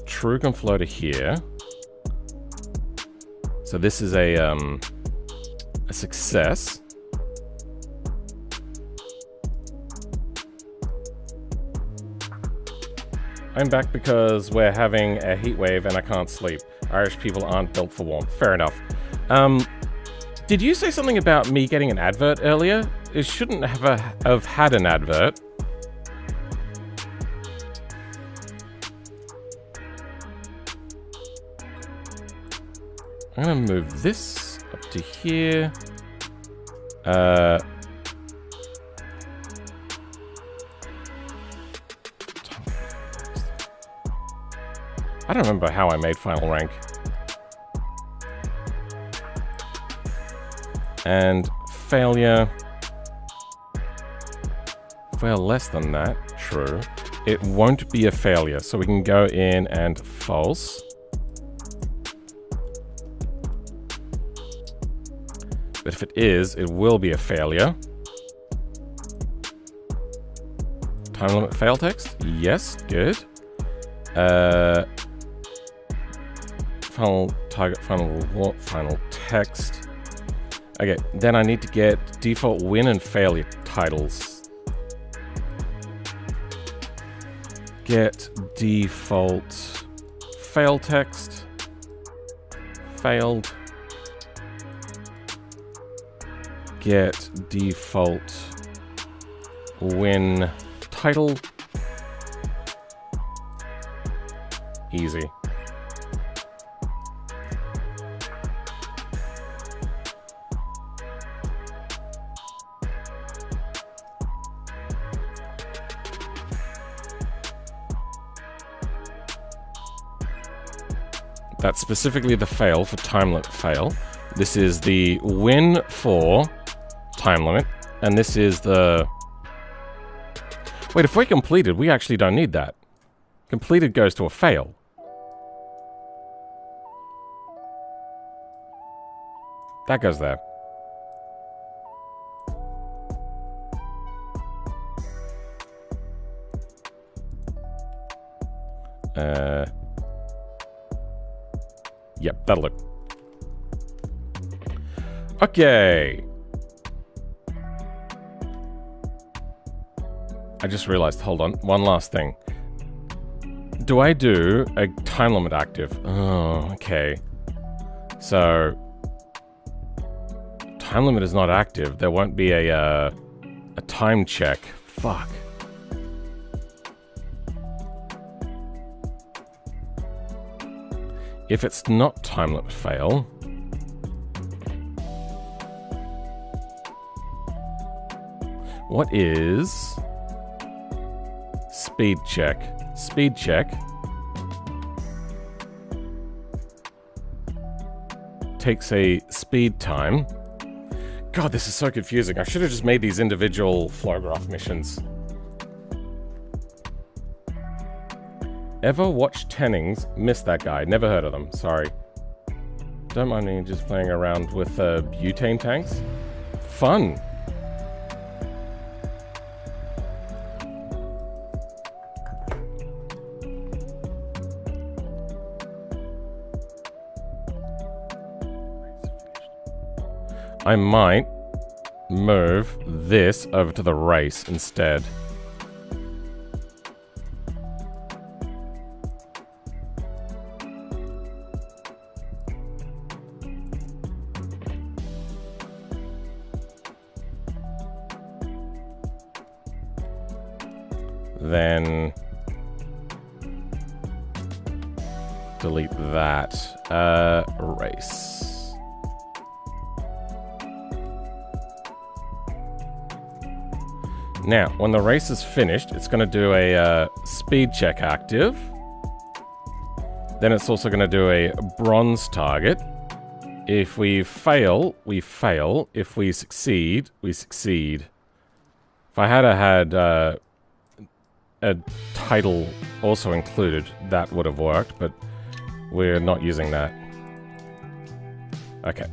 True can flow to here. So this is a success. I'm back because we're having a heat wave and I can't sleep. Irish people aren't built for warmth. Fair enough. Did you say something about me getting an advert earlier? It shouldn't have had an advert. I'm gonna move this up to here. I don't remember how I made final rank. And failure. Fail less than that, true. It won't be a failure, so we can go in and false. But if it is, it will be a failure. Time limit fail text? Yes, good. Final target, final reward, final text. Okay, then I need to get default win and failure titles. Get default fail text. Failed. Get default win title. Easy. That's specifically the fail for time limit fail. This is the win for time limit. And this is the... Wait, if we're completed, we actually don't need that. Completed goes to a fail. That goes there. Yep, that'll look. Okay. I just realized, hold on, one last thing. Do I do a time limit active? Oh, okay. So, time limit is not active. There won't be a time check. Fuck. If it's not time limit fail, what is speed check? Speed check takes a speed time. God, this is so confusing. I should have just made these individual flow graph missions. Ever watched Tennings? Missed that guy. Never heard of them. Sorry. Don't mind me just playing around with butane tanks. Fun. I might move this over to the race instead. Then delete that. Race. Now, when the race is finished, it's going to do a speed check active. Then it's also going to do a bronze target. If we fail, we fail. If we succeed, we succeed. If I had a title also included, that would have worked, but we're not using that. Okay.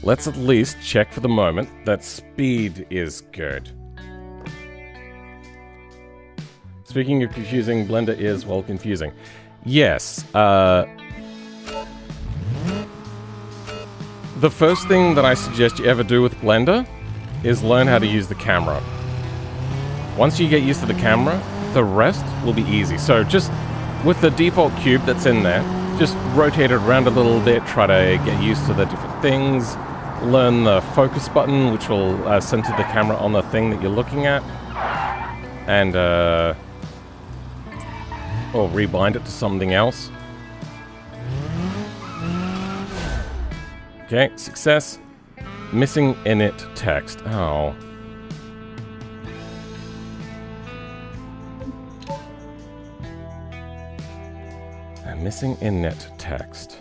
Let's at least check for the moment that speed is good. Speaking of confusing, Blender is, well, confusing. Yes, the first thing that I suggest you ever do with Blender is learn how to use the camera. Once you get used to the camera, the rest will be easy. So just with the default cube that's in there, just rotate it around a little bit, try to get used to the different things, learn the focus button, which will center the camera on the thing that you're looking at, and or rebind it to something else. Okay, success. Missing init text. Oh. Missing init text.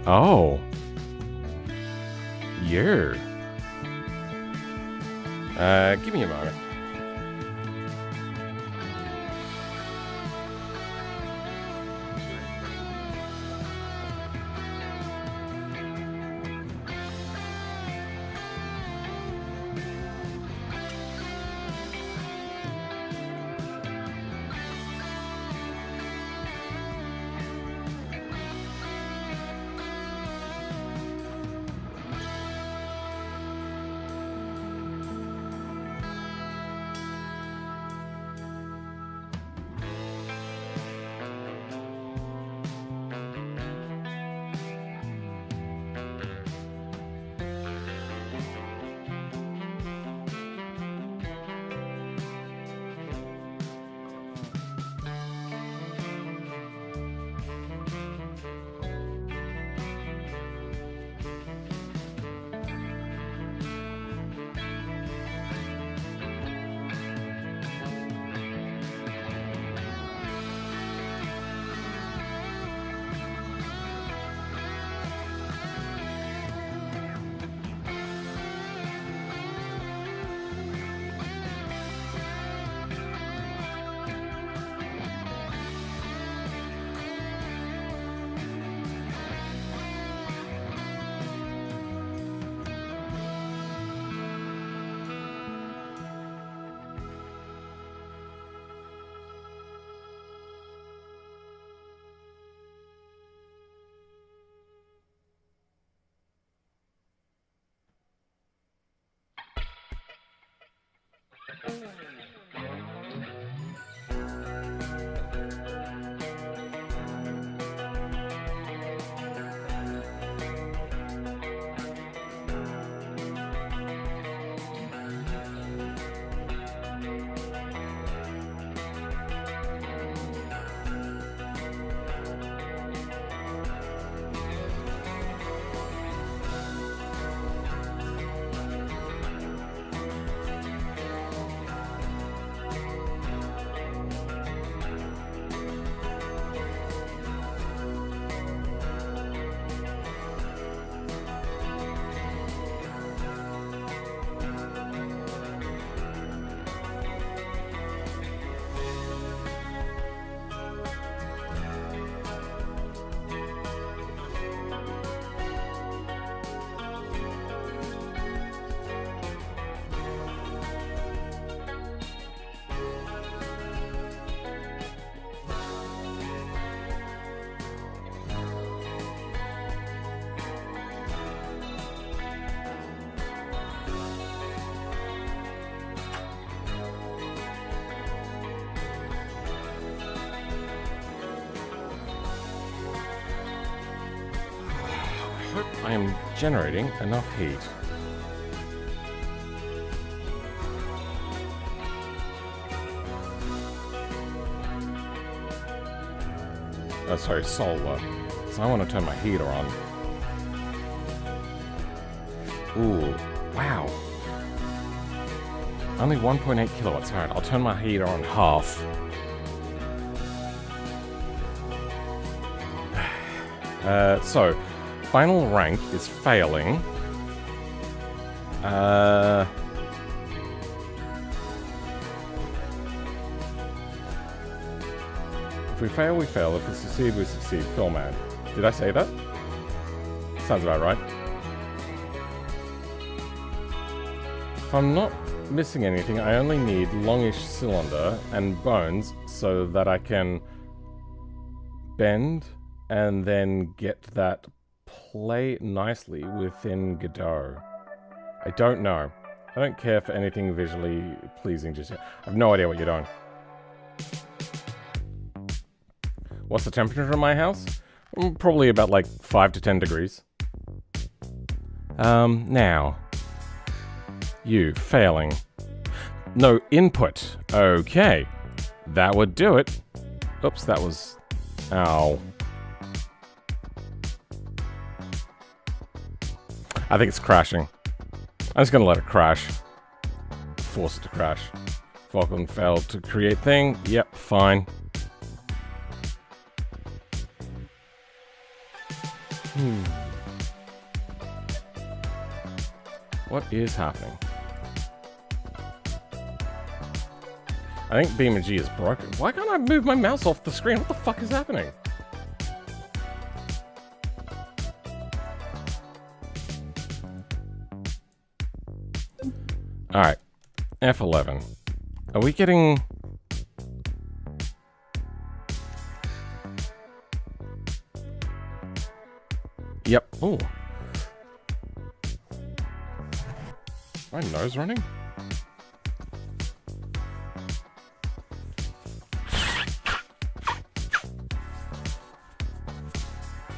Oh. Yeah. Give me a moment. hope I am generating enough heat. Oh, sorry, solar. So I want to turn my heater on. Ooh, wow. Only 1.8 kilowatts. Alright, I'll turn my heater on half. So, final rank is failing. If we fail, we fail. If we succeed, we succeed. Phil, man. Did I say that? Sounds about right. If I'm not missing anything, I only need longish cylinder and bones so that I can bend and then get that play nicely within Godot. I don't know. I don't care for anything visually pleasing just yet. I have no idea what you're doing. What's the temperature in my house? Probably about like 5 to 10 degrees. Now. You, failing. No input. Okay. That would do it. Oops, that was... Ow. I think it's crashing. I'm just gonna let it crash. Force it to crash. Falcon failed to create thing. Yep, fine. What is happening? I think BeamNG is broken. Why can't I move my mouse off the screen? What the fuck is happening? Alright. F11. Are we getting... Yep. Ooh. My nose running?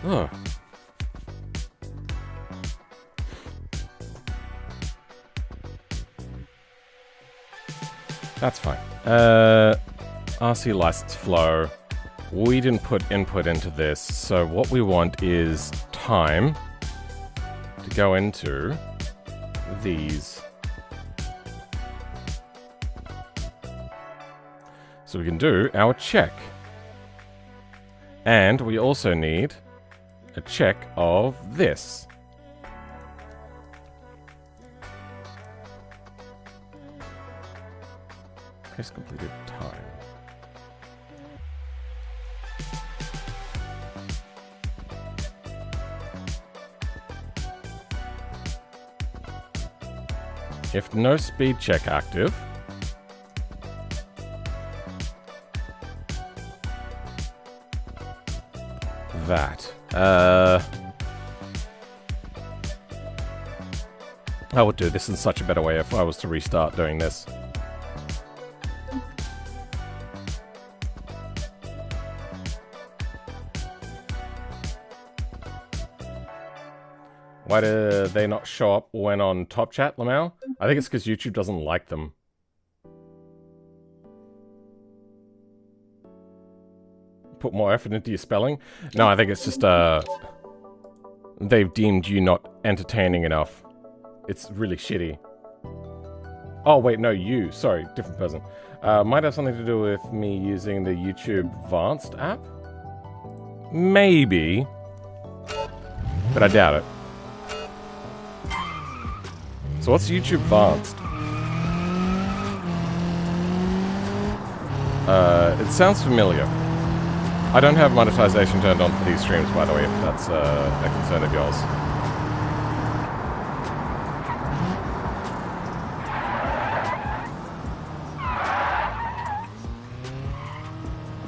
Ugh. That's fine. RC license flow. We didn't put input into this, so what we want is time to go into these. So we can do our check. And we also need a check of this. Case completed time. If no speed check active, that. I would do this in such a better way if I was to restart doing this. Why do they not show up when on Top Chat, Lamau? I think it's because YouTube doesn't like them. Put more effort into your spelling? No, I think it's just, they've deemed you not entertaining enough. It's really shitty. Oh, wait, no, you. Sorry, different person. Might have something to do with me using the YouTube Advanced app? Maybe. But I doubt it. So what's YouTube Advanced? It sounds familiar. I don't have monetization turned on for these streams, by the way, if that's a concern of yours.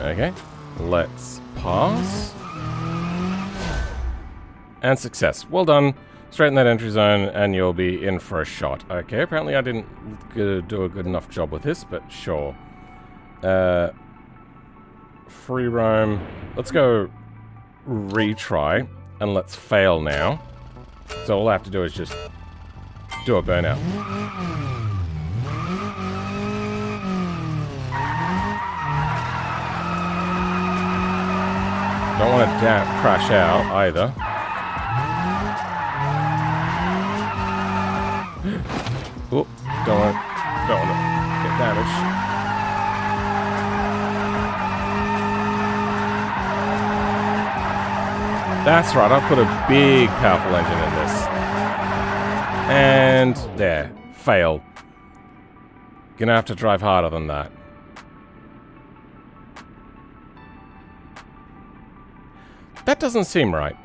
Okay, let's pass. And success. Well done. Straighten that entry zone and you'll be in for a shot. Okay, apparently I didn't do a good enough job with this, but sure. Free roam. Let's go retry and let's fail now. So all I have to do is just do a burnout. Don't want to crash out either. Oh, don't want to get damaged. That's right, I'll put a big powerful engine in this. And there, fail. Gonna have to drive harder than that. That doesn't seem right.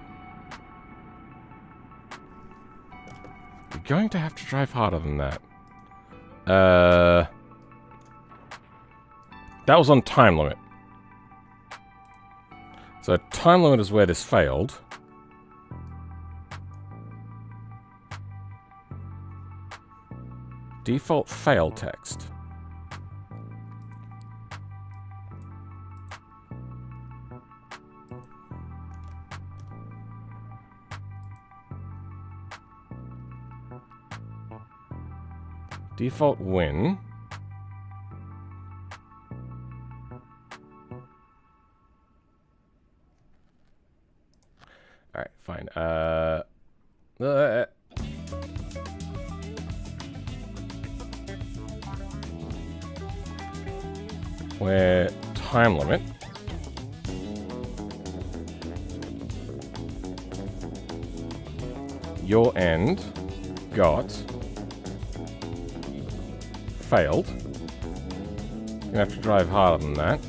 You're going to have to drive harder than that. That was on time limit. So time limit is where this failed. Default fail text. Default win. Alright, fine. Where time limit. Your end got failed. You're gonna have to drive harder than that.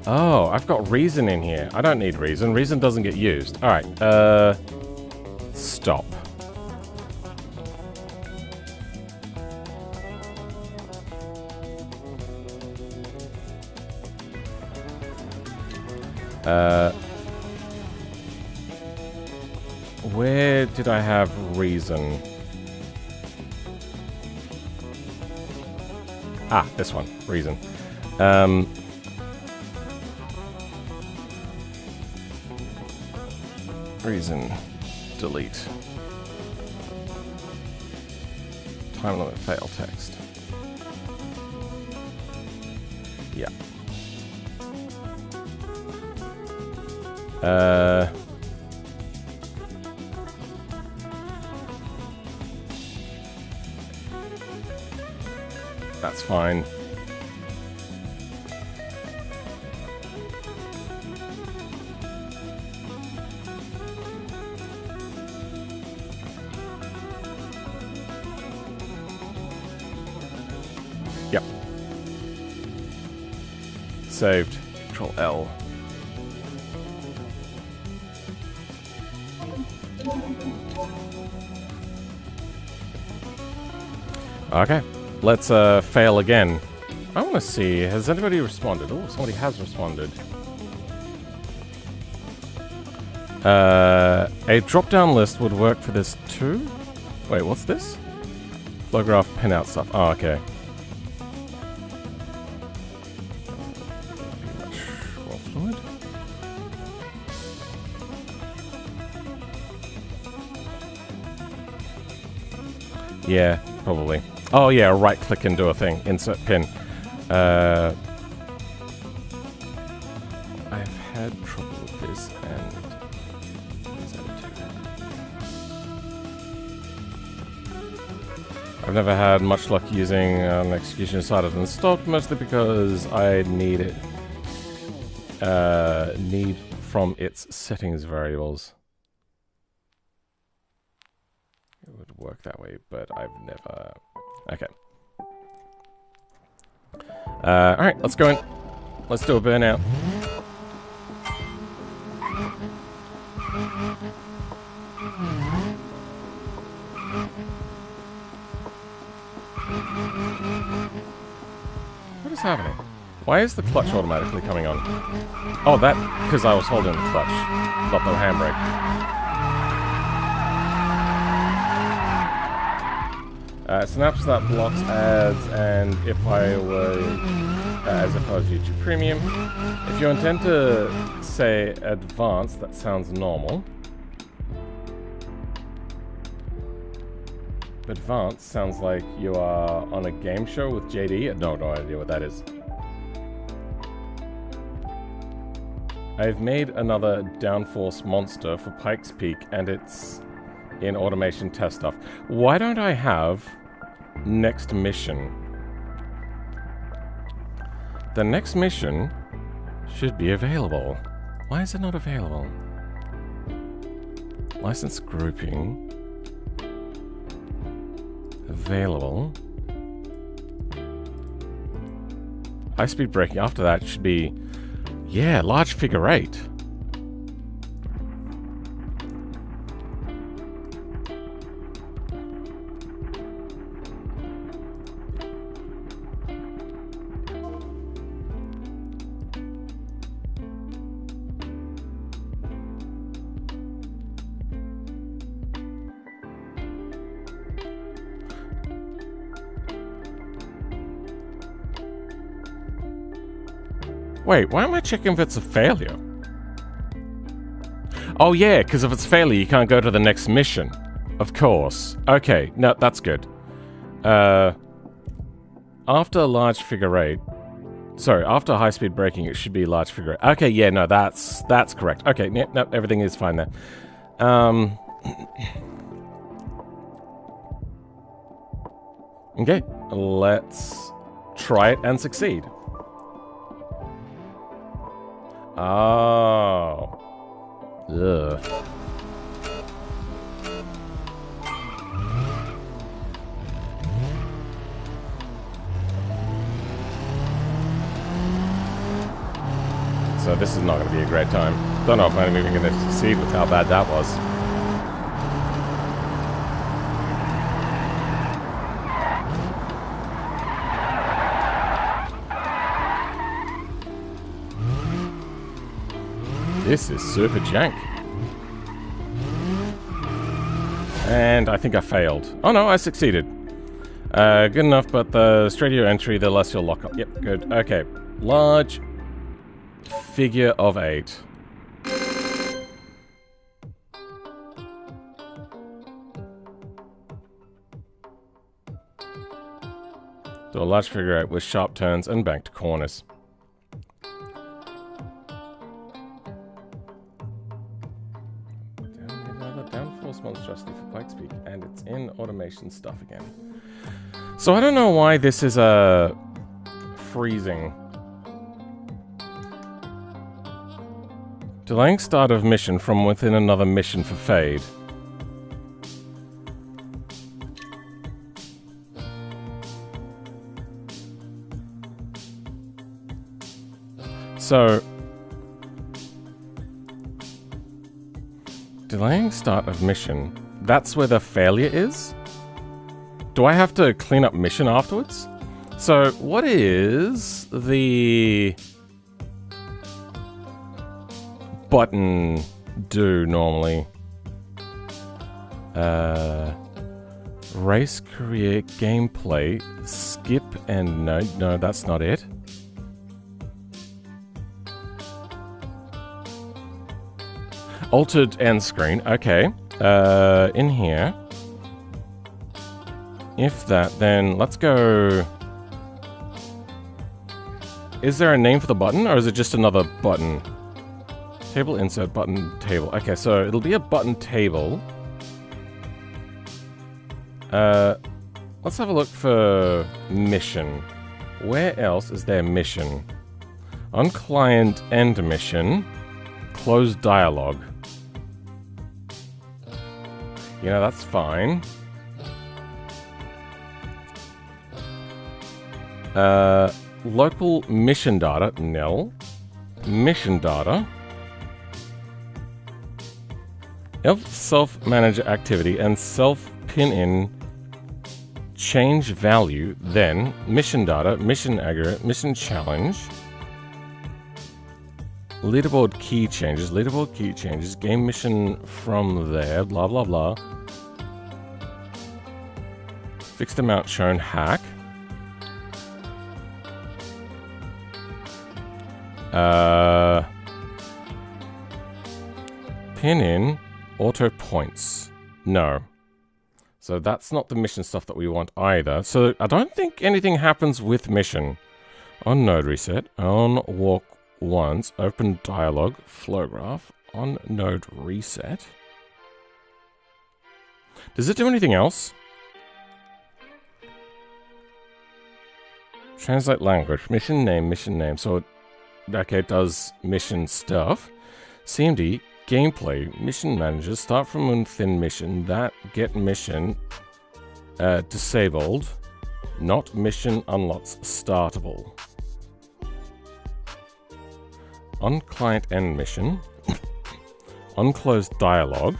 Oh, I've got reason in here. I don't need reason. Reason doesn't get used. Alright, stop. Where did I have reason? Ah, this one. Reason. Reason. Delete. Time limit fail text. Yeah. That's fine. Yep. Saved. Control L. Okay. Let's fail again. I want to see, has anybody responded? Oh, somebody has responded. A drop-down list would work for this too? Wait, what's this? Flow graph pinout stuff. Oh, okay. Much more fluid. Yeah, probably. Oh yeah, right click and do a thing. Insert pin. I've had trouble with this and I've never had much luck using an execution started and stopped, mostly because I need it need from its settings variables. It would work that way, but I've never. Okay. Alright, let's go in. Let's do a burnout. What is happening? Why is the clutch automatically coming on? Oh, that because I was holding the clutch, not the handbrake. Snaps that blocks ads, and if I were as if I was YouTube Premium. If you intend to say advanced, that sounds normal. Advanced sounds like you are on a game show with JD. No idea what that is. I've made another downforce monster for Pike's Peak, and it's in automation test stuff. Why don't I have next mission? The next mission should be available. Why is it not available? License grouping. Available. High-speed braking. After that should be... Yeah, large figure 8. Wait, why am I checking if it's a failure? Oh yeah, because if it's a failure, you can't go to the next mission. Of course. Okay, no, that's good. After large figure 8... Sorry, after high-speed braking, it should be large figure 8. Okay, yeah, no, that's correct. Okay, no, everything is fine there. Okay, let's try it and succeed. Oh. Ugh. So this is not going to be a great time. Don't know if I'm even going to succeed with how bad that was. This is super jank. And I think I failed. Oh no, I succeeded. Good enough, but the straighter your entry, the less you'll lock up. Yep, good. Okay. Large figure of 8. Do a large figure 8 with sharp turns and banked corners. Monstrosity for Pike's Peak, and it's in automation stuff again. So I don't know why this is freezing. Delaying start of mission from within another mission for Fade. So delaying start of mission. That's where the failure is? Do I have to clean up mission afterwards? So, what is the button do normally? Race, career, gameplay, skip, and no, that's not it. Altered end screen, okay. In here. If that, then let's go... Is there a name for the button, or is it just another button? Table insert button table. Okay, so it'll be a button table. Let's have a look for mission. Where else is there mission? On client end mission. Close dialogue. You know, that's fine. Local mission data, nil. Mission data. Self-manager activity and self-pin in change value, then mission data, mission aggregate, mission challenge. Leaderboard key changes, game mission from there, blah, blah, blah. Fixed amount shown hack. Pin in auto points. No. So that's not the mission stuff that we want either. So I don't think anything happens with mission. On node reset, on walk once, open dialog, flow graph, on node reset. Does it do anything else? Translate language, mission name. So it does mission stuff. CMD, gameplay, mission manager, start from within mission, that get mission disabled, not mission unlocks startable. On client end mission, on closed dialog.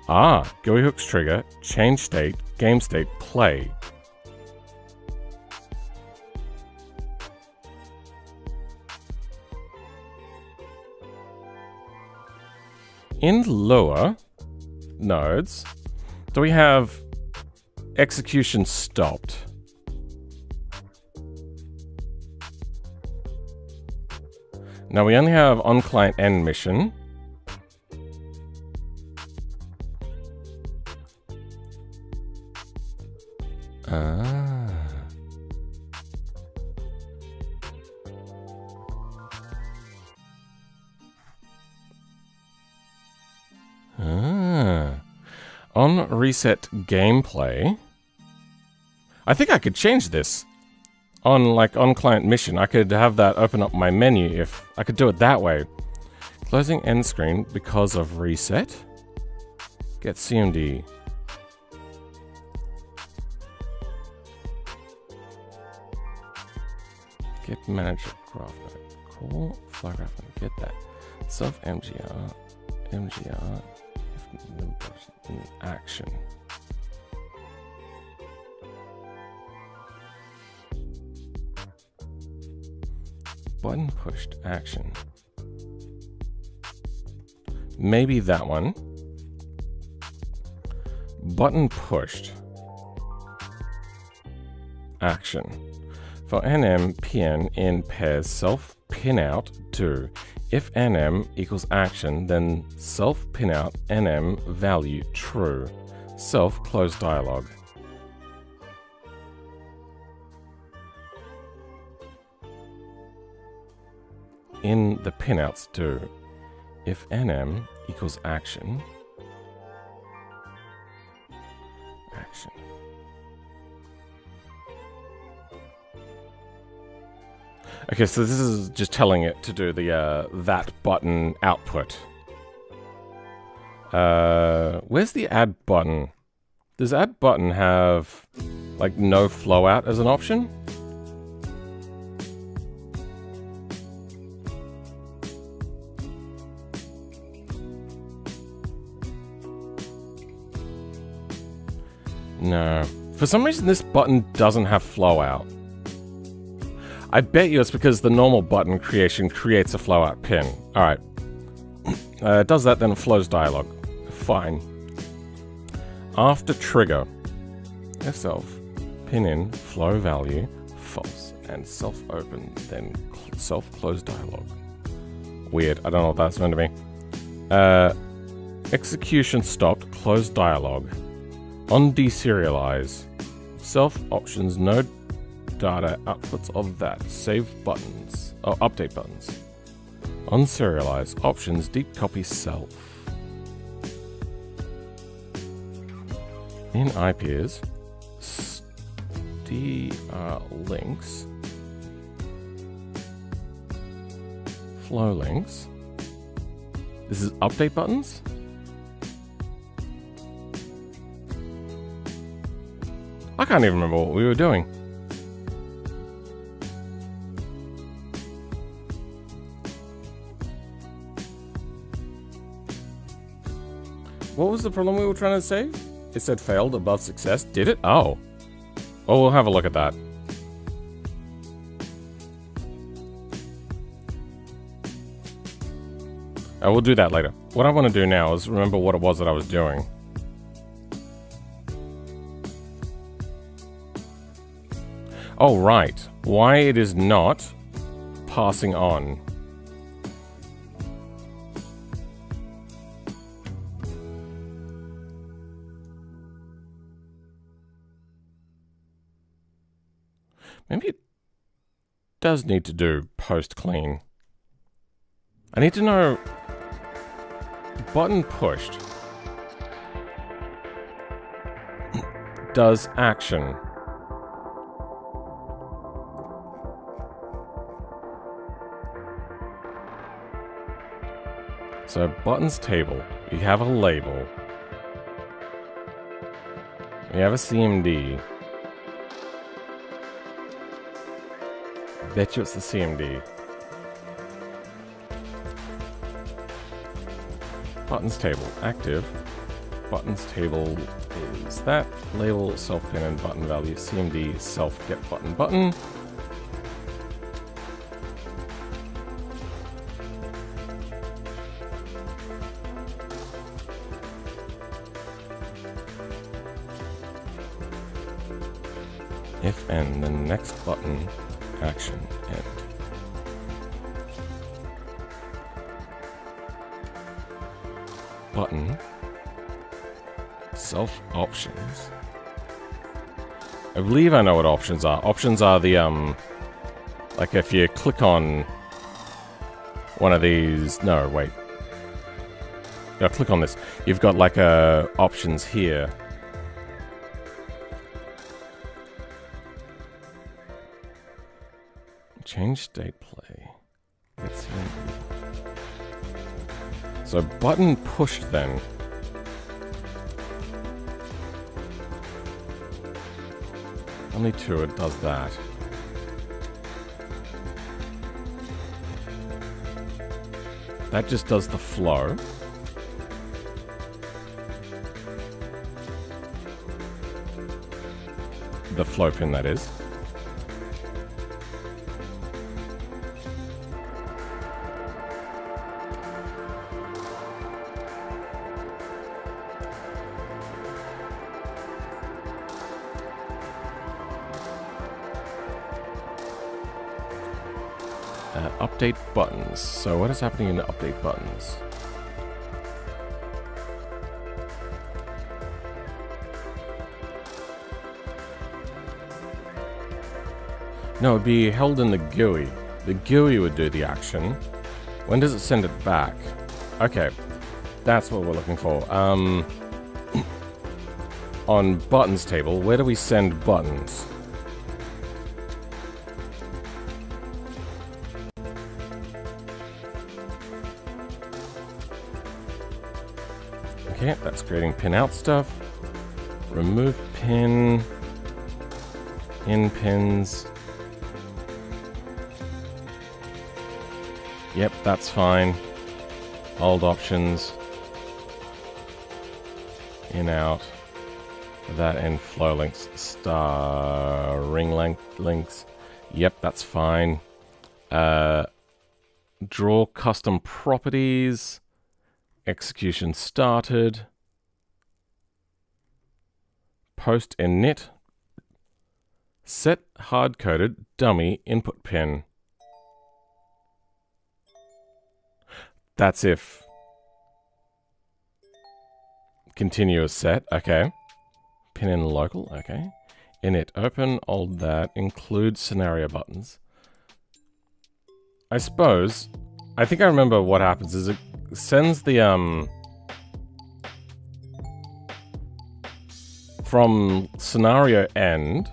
GUI hooks trigger, change state, game state, play. In lower nodes, do we have execution stopped? Now we only have on client end mission. On reset gameplay. I think I could change this. On client mission, I could have that open up my menu if I could do it that way. Closing end screen because of reset. Get CMD. Get manager graph node. Call flow graph node. Get that. Self MGR. MGR. In action. Button pushed action. Maybe that one. Button pushed action. For NM, PN in pairs, self pin out do. If NM equals action, then self pin out NM value true. Self close dialog. In the pinouts do. If NM equals action. Action. Okay, so this is just telling it to do the that button output. Where's the add button? Does add button have like no flow out as an option? No. For some reason this button doesn't have flow out. I bet you it's because the normal button creation creates a flow out pin. Alright. It does that, then it flows dialog. Fine. After trigger. Self. Pin in. Flow value. False. And self open. Then self close dialog. Weird. I don't know what that's meant to be. Execution stopped. Close dialog. On deserialize. Self options node data outputs of that. Save buttons. Oh, update buttons. On serialize. Options deep copy self. In IPs. links. Flow links. This is update buttons? I can't even remember what we were doing. What was the problem we were trying to save? It said failed above success. Did it? Oh. Well, we'll have a look at that. We'll do that later. What I want to do now is remember what it was that I was doing. Oh, right. Why it is not passing on. Maybe it does need to do post clean. I need to know button pushed does action. So buttons table, you have a label. We have a CMD. Bet you it's the CMD. Buttons table, active. Buttons table is that. Label, self pin and button value. CMD, self get button button. If and the next button action end. Button self options. I believe I know what options are. Options are the like if you click on one of these. No, wait. Yeah, click on this. You've got like options here. Change state play. Let's see. So button pushed then. Only two it does that. That just does the flow. The flow pin, that is. Update buttons. So what is happening in the update buttons? No, it'd be held in the GUI. The GUI would do the action. When does it send it back? Okay, that's what we're looking for. On buttons table, where do we send buttons? Okay, that's creating pin out stuff. Remove pin. In pins. Yep, that's fine. Hold options. In out. That in flow links. Star ring length links. Yep, that's fine. Draw custom properties. Execution started. Post init. Set hard-coded dummy input pin. That's if. Continuous set, okay. Pin in local, okay. Init open, old that, include scenario buttons. I suppose, I think I remember what happens is it sends the, from scenario end,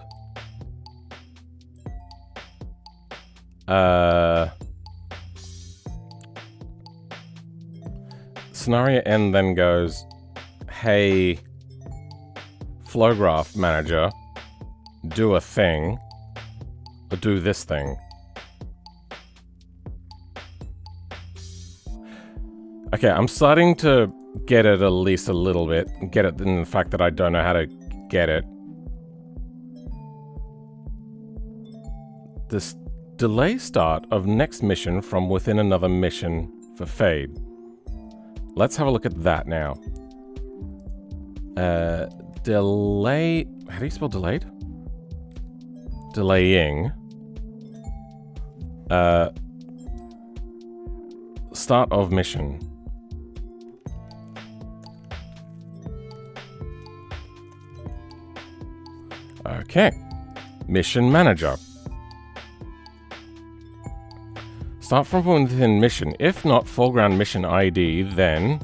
scenario end then goes, hey, flow graph manager, do a thing, or do this thing. Okay, I'm starting to get it at least a little bit. Get it in the fact that I don't know how to get it. This delay start of next mission from within another mission for fade. Let's have a look at that now. Delay... How do you spell delayed? delaying start of mission. Okay. Mission manager. Start from within mission. If not foreground mission ID, then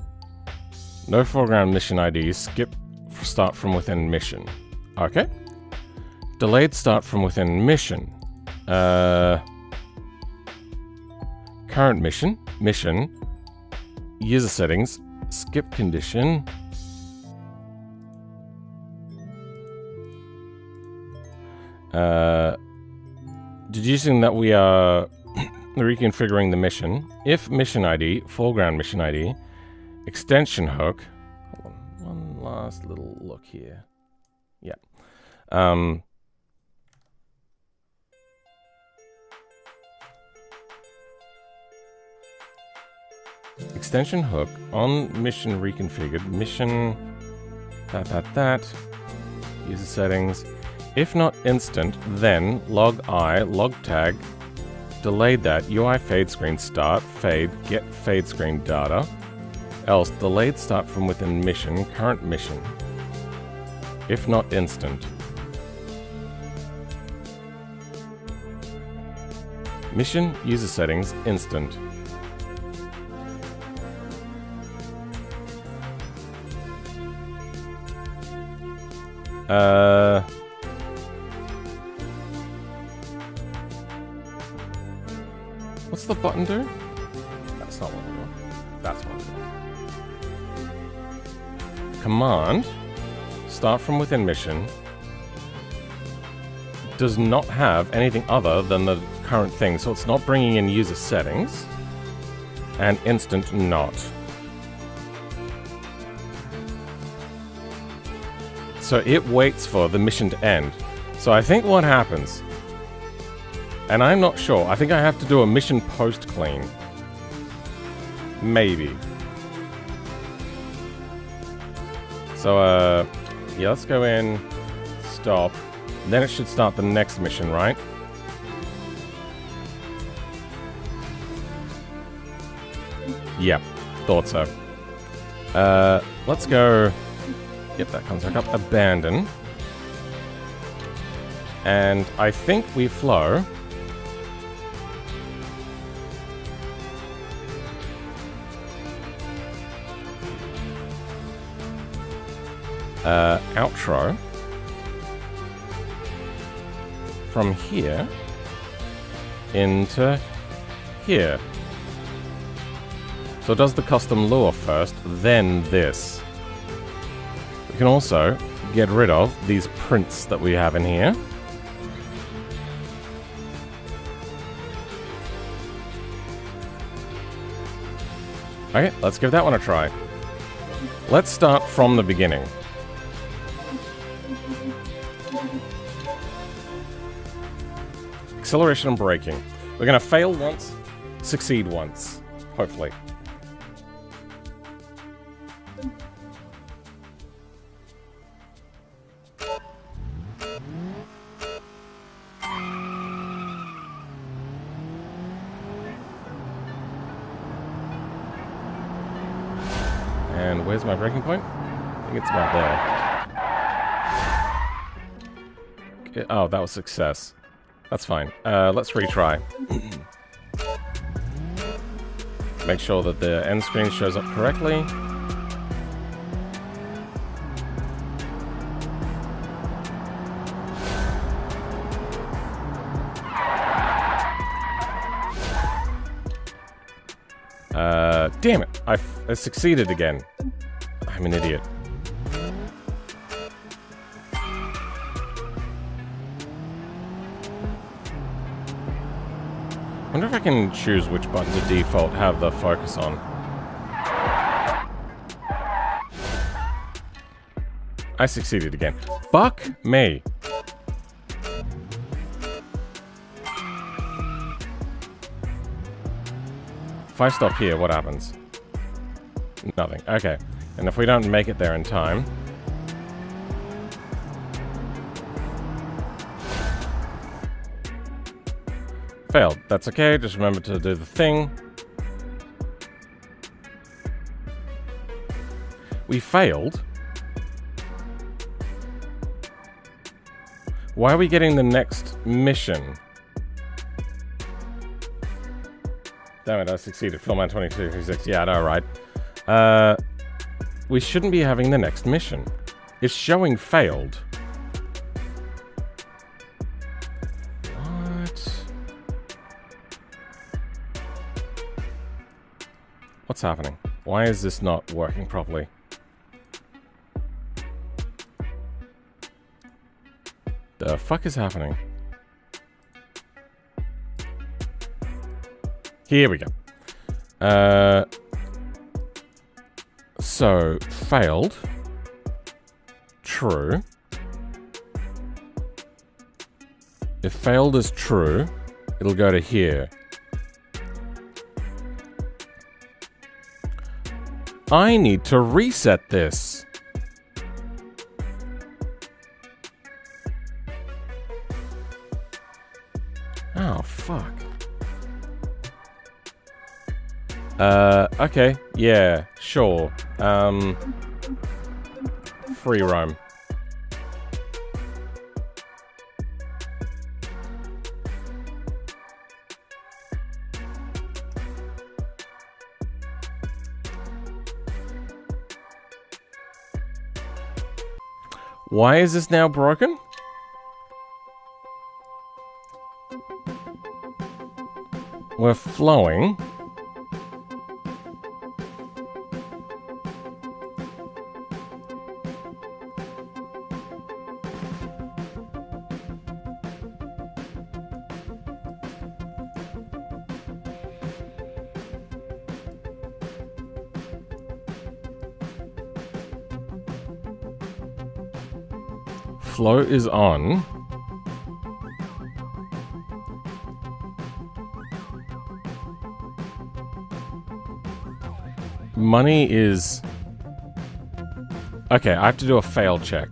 no foreground mission ID. Skip start from within mission. Okay. Delayed start from within mission. Current mission. Mission. User settings. Skip condition. Deducing that we are reconfiguring the mission. If mission ID, foreground mission ID, extension hook. Hold on, one last little look here. Yeah. Extension hook on mission reconfigured. Mission that. User settings. If not instant, then log I, log tag, delayed that, UI fade screen start, fade, get fade screen data, else delayed start from within mission, current mission. If not instant. Mission, user settings, instant. What's the button do? That's not what we want. That's what we want. Command, start from within mission, does not have anything other than the current thing, so it's not bringing in user settings, and instant not. So it waits for the mission to end. So I think what happens, and I'm not sure, I think I have to do a mission post clean. Maybe. So, yeah, let's go in, stop. Then it should start the next mission, right? Yep, thought so. Let's go. Yep, that comes back up. Abandon. And I think we flow. Outro. From here into here. So it does the custom lure first, then this. We can also get rid of these prints that we have in here. Okay, let's give that one a try. Let's start from the beginning. Acceleration and braking. We're going to fail once, succeed once, hopefully. And where's my braking point? I think it's about there. Okay, oh, that was success. That's fine. Let's retry. Make sure that the end screen shows up correctly. Damn it! I succeeded again. I'm an idiot. I wonder if I can choose which button to default have the focus on. I succeeded again. Fuck me! If I stop here, what happens? Nothing. Okay. And if we don't make it there in time... Failed. That's okay. Just remember to do the thing. We failed. Why are we getting the next mission? Damn it, I succeeded. Philman 2236. Yeah, I know, right? We shouldn't be having the next mission. It's showing failed. What? What's happening? Why is this not working properly? The fuck is happening? Here we go. So, failed. True. If failed is true, it'll go to here. I need to reset this. Oh, fuck. Okay. Yeah, sure. Free roam. Why is this now broken? We're flowing. Flow is on. Money is... Okay, I have to do a fail check.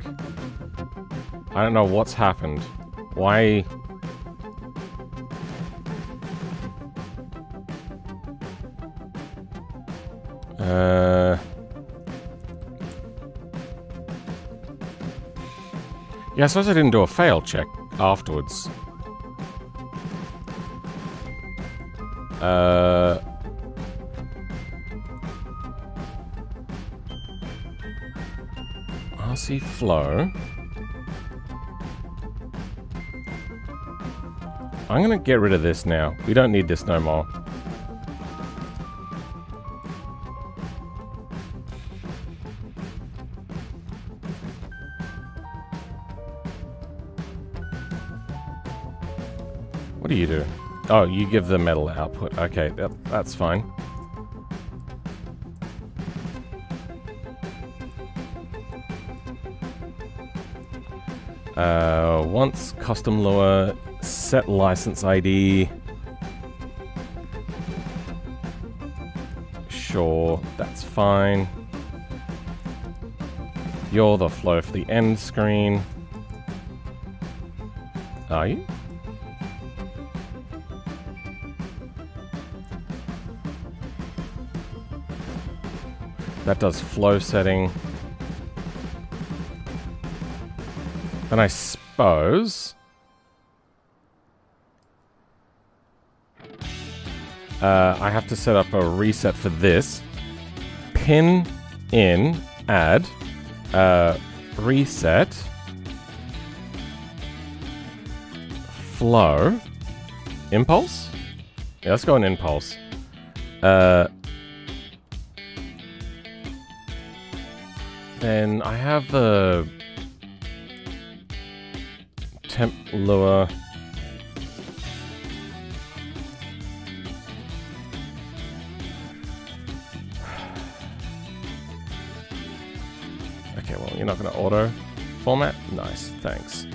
I don't know what's happened. Why... Yeah, I suppose I didn't do a fail check afterwards. RC flow. I'm gonna get rid of this now. We don't need this no more. What do you do? Oh, you give the metal output. Okay, that's fine. Once custom lure, set license ID. Sure, that's fine. You're the flow for the end screen. Are you? That does flow setting. Then I suppose... I have to set up a reset for this. Pin in, add, reset, flow, impulse? Yeah, let's go on impulse. Then I have the temp lure. Okay, well, you're not going to auto format? Nice, thanks.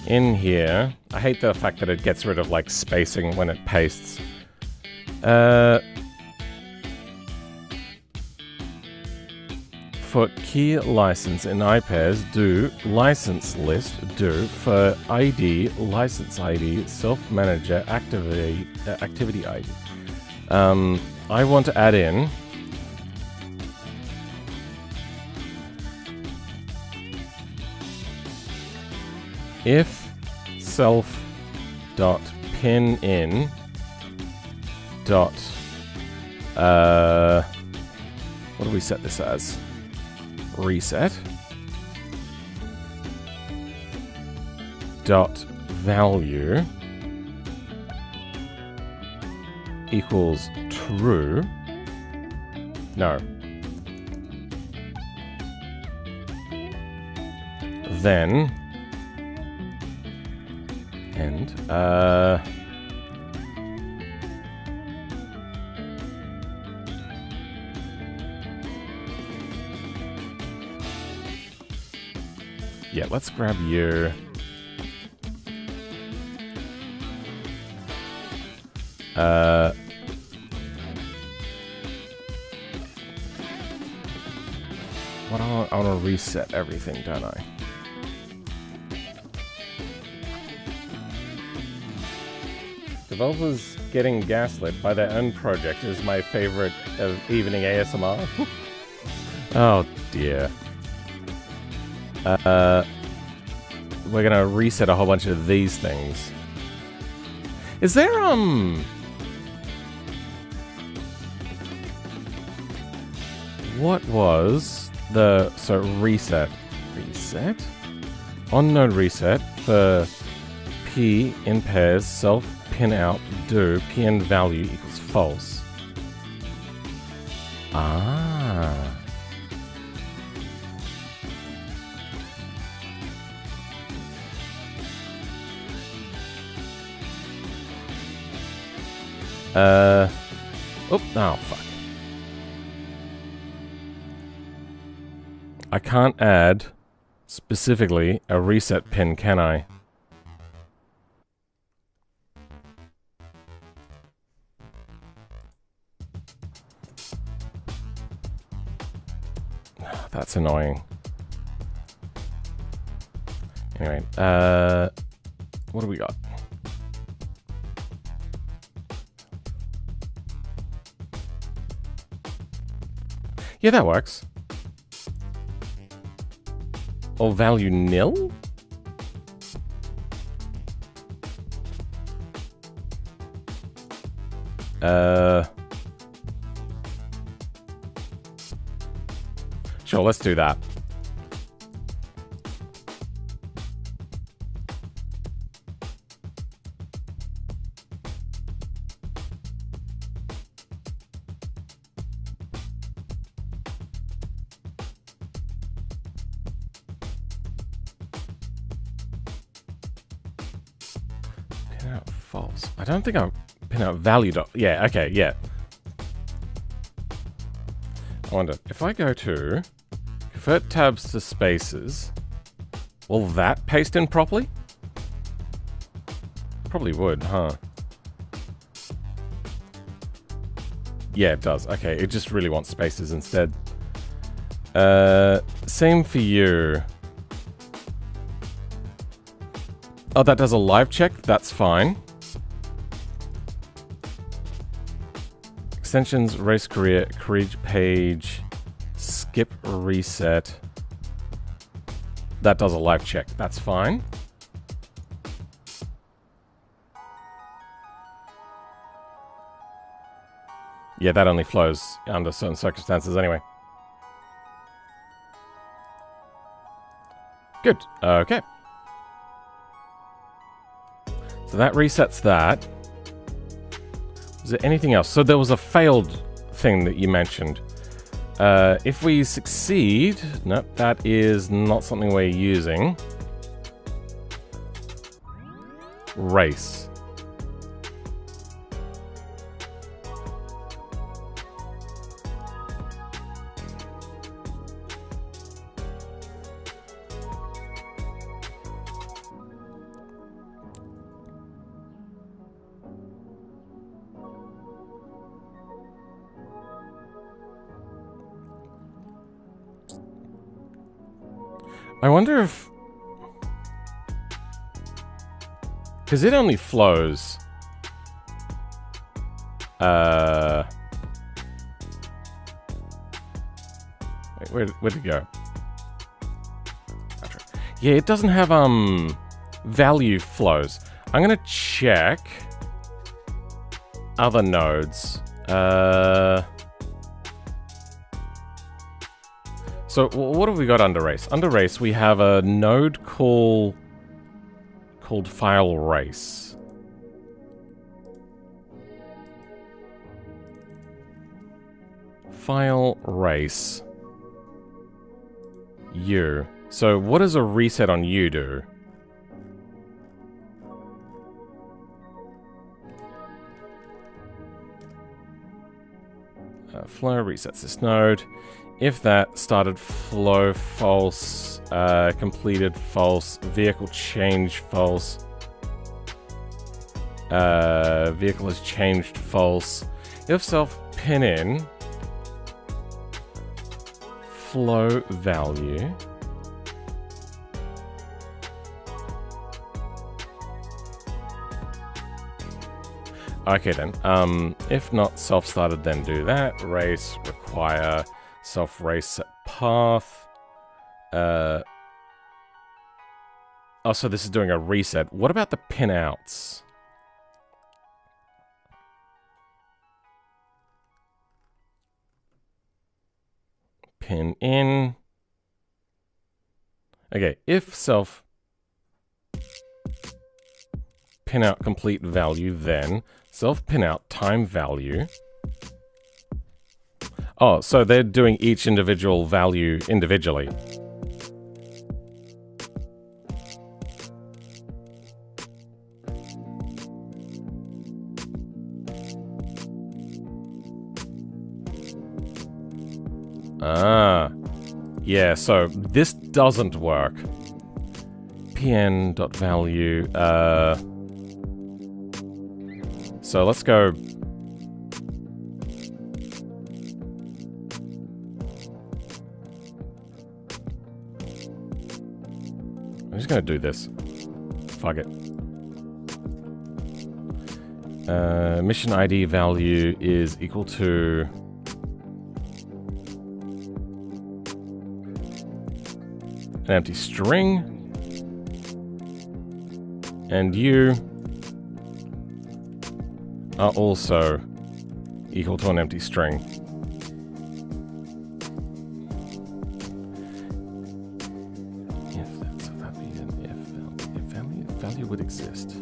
In here, I hate the fact that it gets rid of, like, spacing when it pastes. for key license in iPairs, do license list, do for ID, license ID, self-manager, activity ID. I want to add in if self dot pin in dot what do we set this as? Reset dot value equals true. No. Then and yeah, let's grab you. What I want to reset everything, don't I? Developers getting gaslit by their own project is my favorite of evening ASMR. Oh dear. We're gonna reset a whole bunch of these things. Is there, what was the, so reset, on node reset for p in pairs, self pin out, do, pn value equals false. Ah. Oh, fuck. I can't add specifically a reset pin, can I? That's annoying. Anyway, what do we got? Yeah, that works. Or value nil? Sure, let's do that. Pin out false. I don't think I pin out value dot. Yeah, okay, yeah. I wonder if I go to convert tabs to spaces, will that paste in properly? Probably would, huh? Yeah, it does. Okay, it just really wants spaces instead. Same for you. Oh, that does a live check? That's fine. Extensions, race career, page, skip reset. That does a live check. That's fine. Yeah, that only flows under certain circumstances anyway. Good. Okay. So that resets that. Is there anything else? So there was a failed thing that you mentioned. If we succeed... Nope, that is not something we're using. Race. I wonder if... Because it only flows... Wait, where'd it go? Yeah, it doesn't have, value flows. I'm gonna check... other nodes. So, what have we got under race? Under race, we have a node called file race. File race. U. So, what does a reset on U do? Flow resets this node. If that started flow false, completed false, vehicle change false, vehicle has changed false. If self pin in flow value. Okay then, if not self-started, then do that. Race, require, self-race set path. Oh, so this is doing a reset. What about the pin outs? Pin in. Okay, if self pin out complete value, then self pin out time value. Oh, so they're doing each individual value individually. Ah, yeah, so this doesn't work. pn.value, so let's go. I'm just gonna do this. Fuck it. Mission ID value is equal to an empty string, and you are also equal to an empty string. If that's a value, then if value would exist.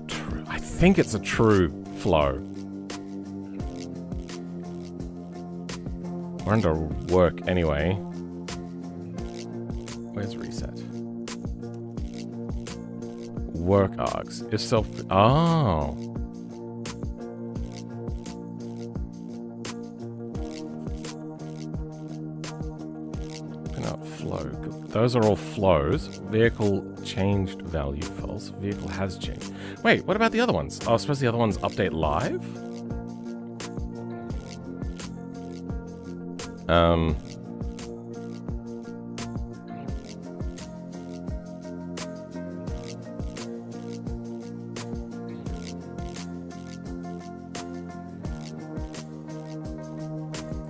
True. I think it's a true flow. We're under work anyway. Where's reset? Work args. If self... Oh. Pin-out flow. Those are all flows. Vehicle changed value false. Vehicle has changed. Wait, what about the other ones? Oh, I suppose the other ones update live?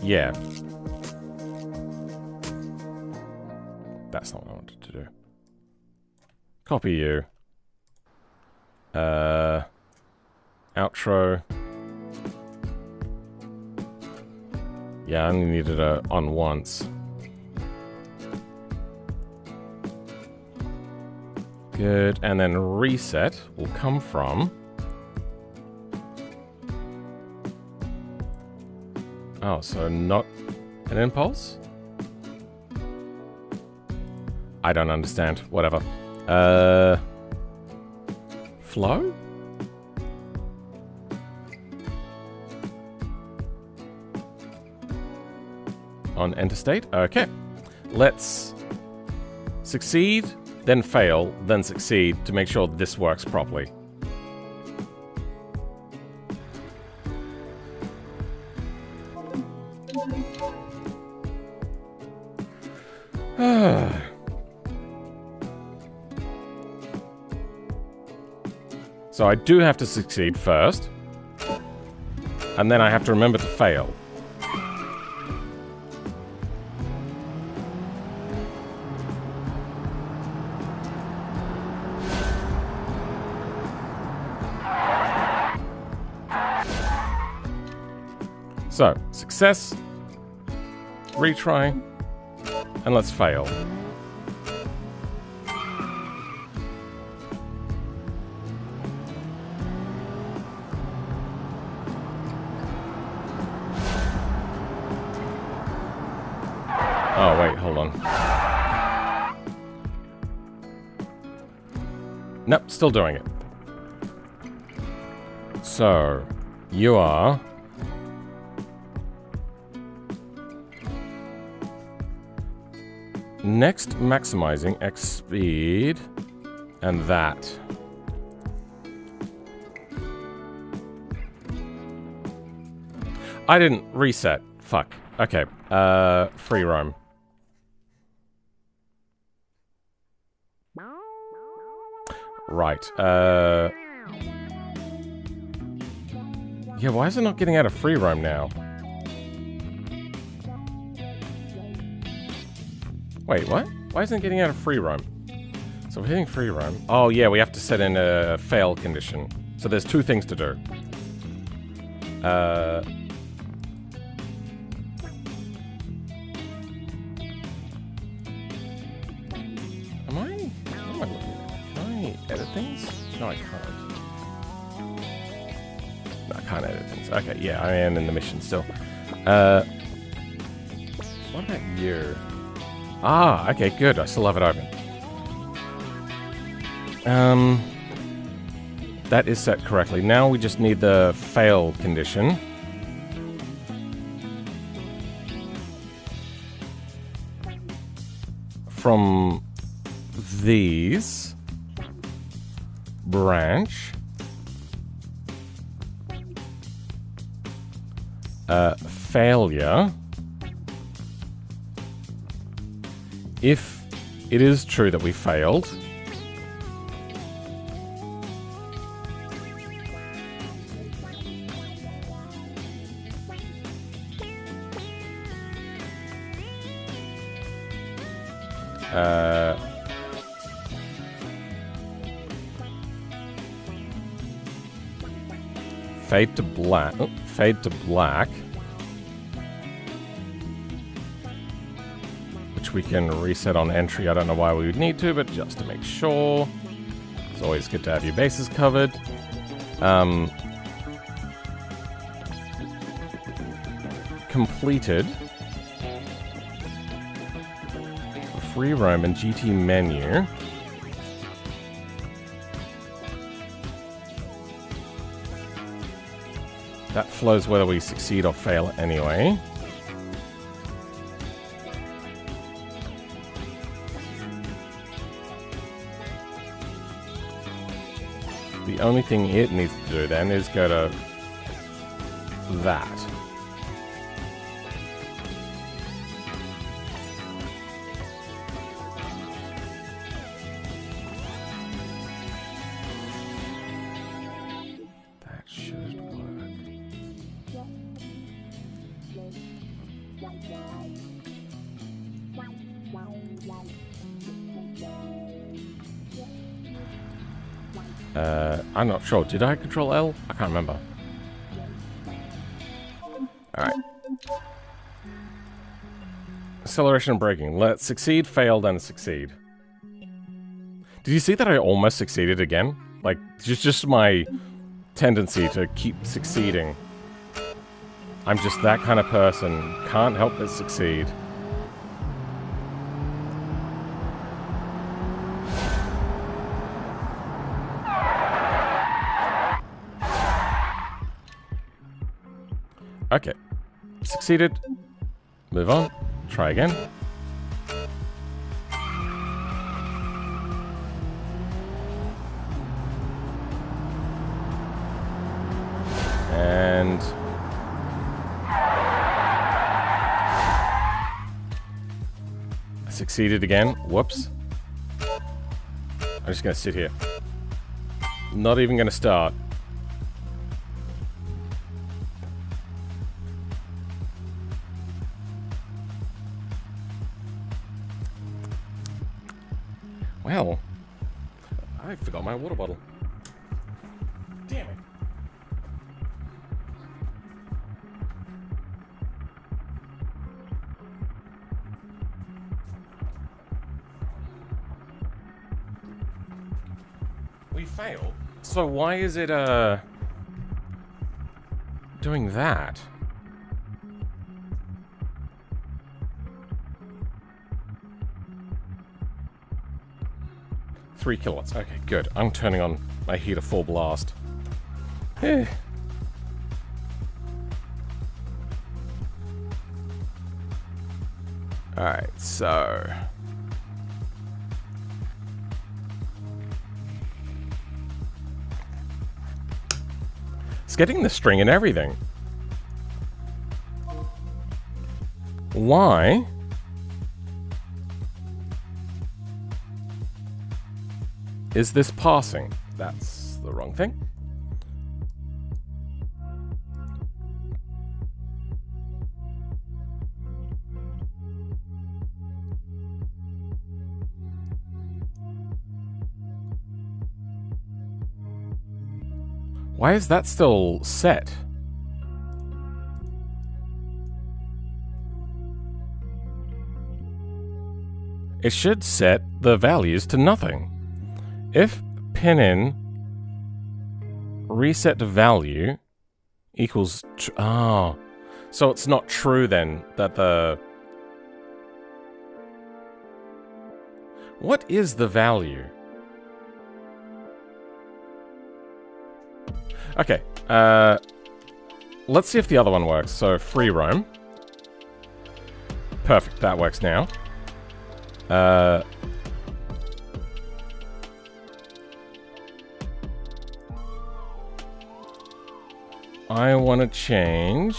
Yeah. That's not what I wanted to do. Copy you. Outro. Yeah, I only needed it on once. Good, and then reset will come from... Oh, so not an impulse? I don't understand. Whatever. Flow? On enter state? Okay. Let's succeed, then fail, then succeed to make sure this works properly. So I do have to succeed first. And then I have to remember to fail. So, success, retry, and let's fail. Oh, wait, hold on. Nope, still doing it. So, you are... Next, maximizing X speed, and that. I didn't reset. Fuck. Okay, free roam. Right, yeah, why is it not getting out of free roam now? Wait, what? Why isn't it getting out of free roam? So we're hitting free roam. Oh yeah, we have to set in a fail condition. So there's two things to do. Am I? What am I looking at? Can I edit things? No, I can't. No, I can't edit things. Okay, yeah, I am in the mission still. What about you? Ah, okay, good. I still have it open. That is set correctly. Now we just need the fail condition. From these. Branch. Failure. If it is true that we failed, fade to black. Oh, fade to black. We can reset on entry. I don't know why we would need to, but just to make sure. It's always good to have your bases covered. Completed. Free roam and GT menu. That flows whether we succeed or fail anyway. The only thing it needs to do then is go to that. That should work. I'm not sure. Did I control L? I can't remember. Alright. Acceleration and braking. Let's succeed, fail, then succeed. Did you see that I almost succeeded again? Like, just my tendency to keep succeeding. I'm just that kind of person. Can't help but succeed. Okay. Succeeded. Move on. Try again. And... succeeded again. Whoops. I'm just gonna sit here. Not even gonna start. Well, I forgot my water bottle. Damn it. We failed. So why is it, doing that? Three kilowatts. Okay, good. I'm turning on my heater full blast. Eh. Alright, so... It's getting the string and everything. Why? Is this passing? That's the wrong thing. Why is that still set? It should set the values to nothing. If pin in reset value equals so it's not true then that the what is the value? Okay, let's see if the other one works. So free roam. Perfect, that works now. I want to change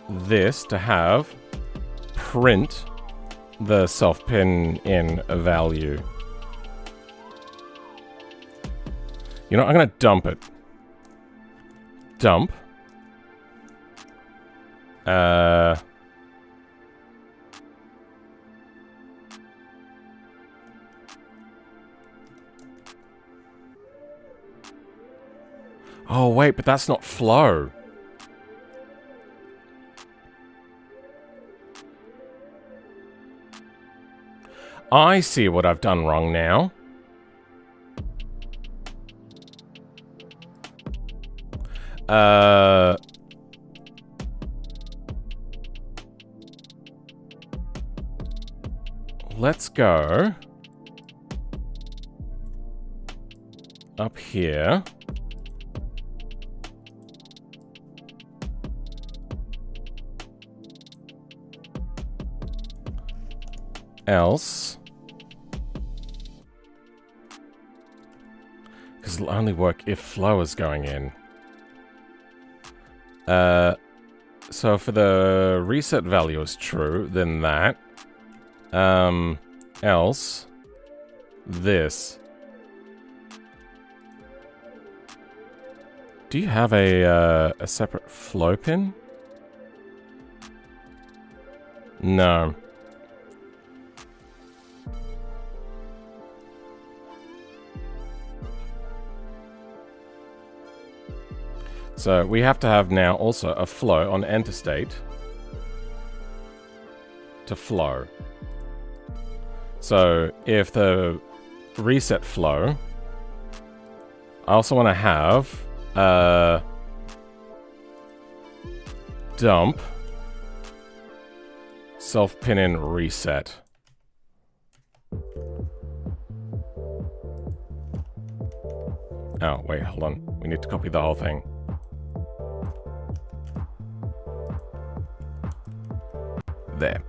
this to have print the self pin in value. You know, I'm going to dump it. Dump. Oh, wait, but that's not flow. I see what I've done wrong now. Let's go up here. Else, because it'll only work if flow is going in. So for the reset value is true, then that. Else, this. Do you have a separate flow pin? No. So we have to have now also a flow on enter state to flow. So if the reset flow, I also want to have dump self pin in reset. Oh, wait, hold on. We need to copy the whole thing. There.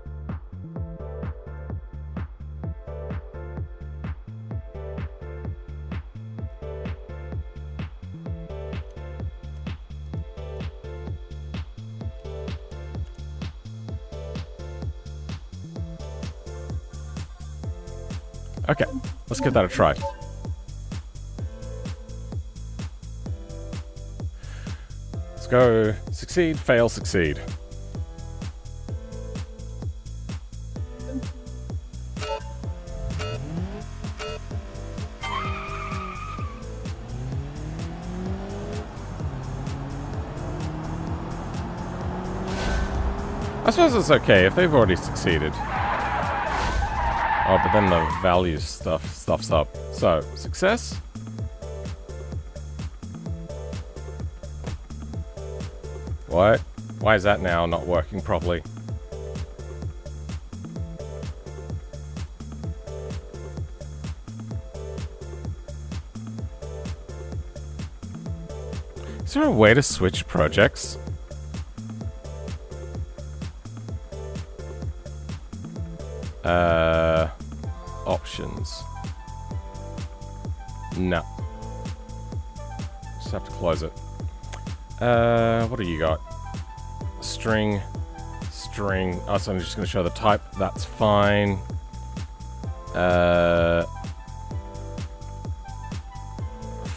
Okay, let's give that a try. Let's go succeed, fail, succeed. I suppose it's okay if they've already succeeded. Oh, but then the value stuff's up. So, success. What? Why is that now not working properly? Is there a way to switch projects? Options. No. Just have to close it. What do you got? String. Oh, so I'm just going to show the type. That's fine.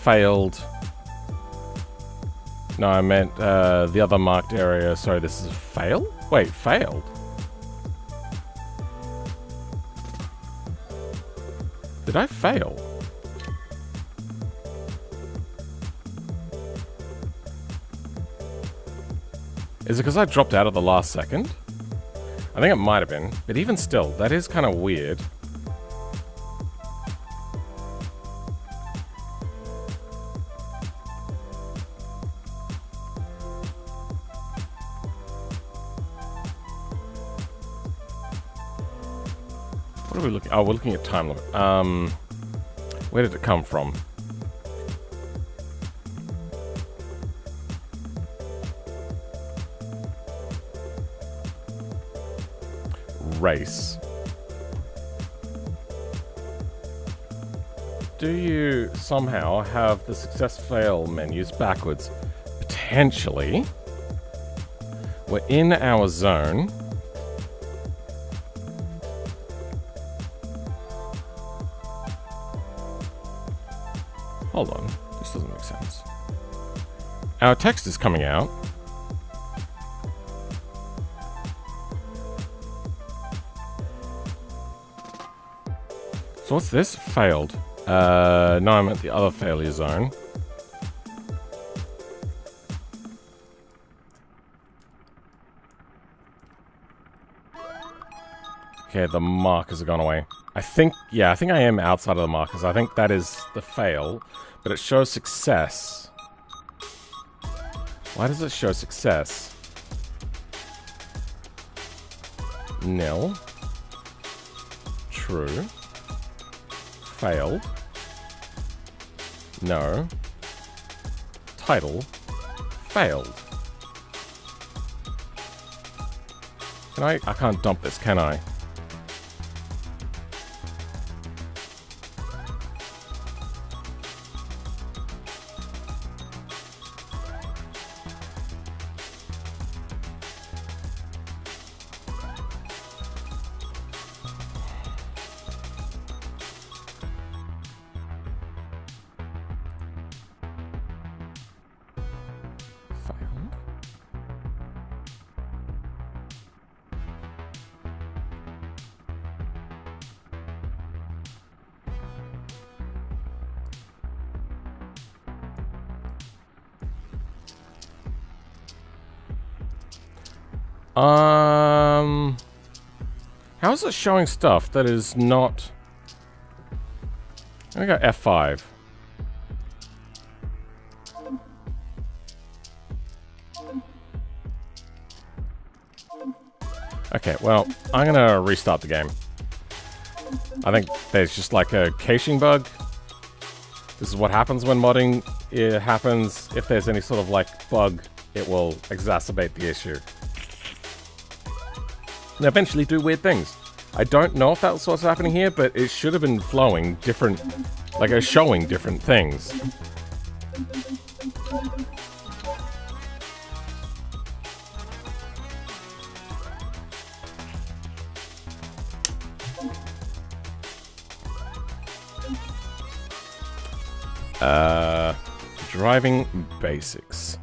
Failed. No, I meant the other marked area. Sorry, this is fail? Wait, failed? Did I fail? Is it because I dropped out at the last second? I think it might have been, but even still, that is kind of weird. What are we looking? Oh, we're looking at time limit. Where did it come from? Race. Do you somehow have the success fail menus backwards? Potentially. We're in our zone. Hold on, this doesn't make sense. Our text is coming out. So what's this? Failed. No, I'm at the other failure zone. Okay, the markers have gone away. I think I am outside of the markers. I think that is the fail, but it shows success. Why does it show success? Nil. True. Failed. No. Title. Failed. Can I can't dump this, can I? How is it showing stuff that is not... I'm gonna go F5. Okay, well, I'm gonna restart the game. I think there's just like a caching bug. This is what happens when modding. It happens if there's any sort of like bug, it will exacerbate the issue. And eventually do weird things. I don't know if that's what's happening here, but it should have been flowing different, like showing different things. Driving basics.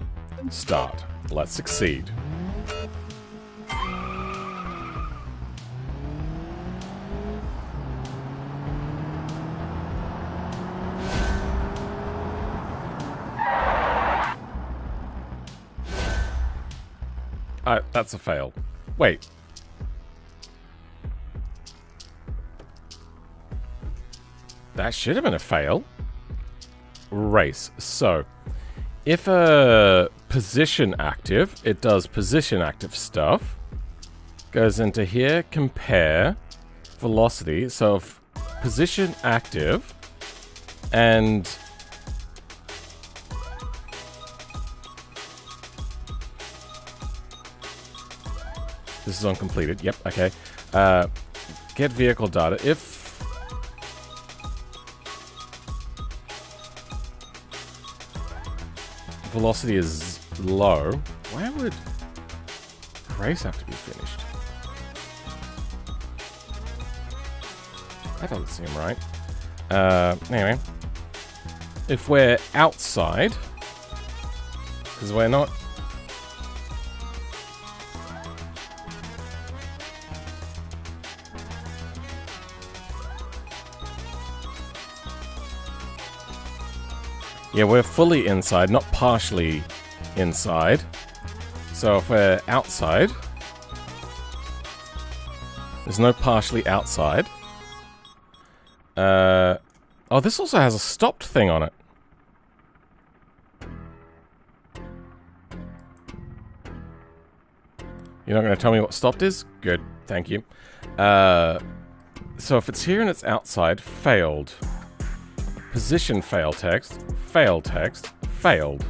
Start. Let's succeed. That's a fail. Wait. That should have been a fail. Race. So, if a position active, it does position active stuff. Goes into here, compare, velocity. So, if position active, and this is uncompleted. Yep, okay. Get vehicle data. If velocity is low, why would race have to be finished? That doesn't seem right. Anyway. If we're outside, because we're not... Yeah, we're fully inside, not partially inside. So if we're outside, there's no partially outside. Oh, this also has a stopped thing on it. You're not going to tell me what stopped is? Good, thank you. So if it's here and it's outside, failed. Position fail text, failed.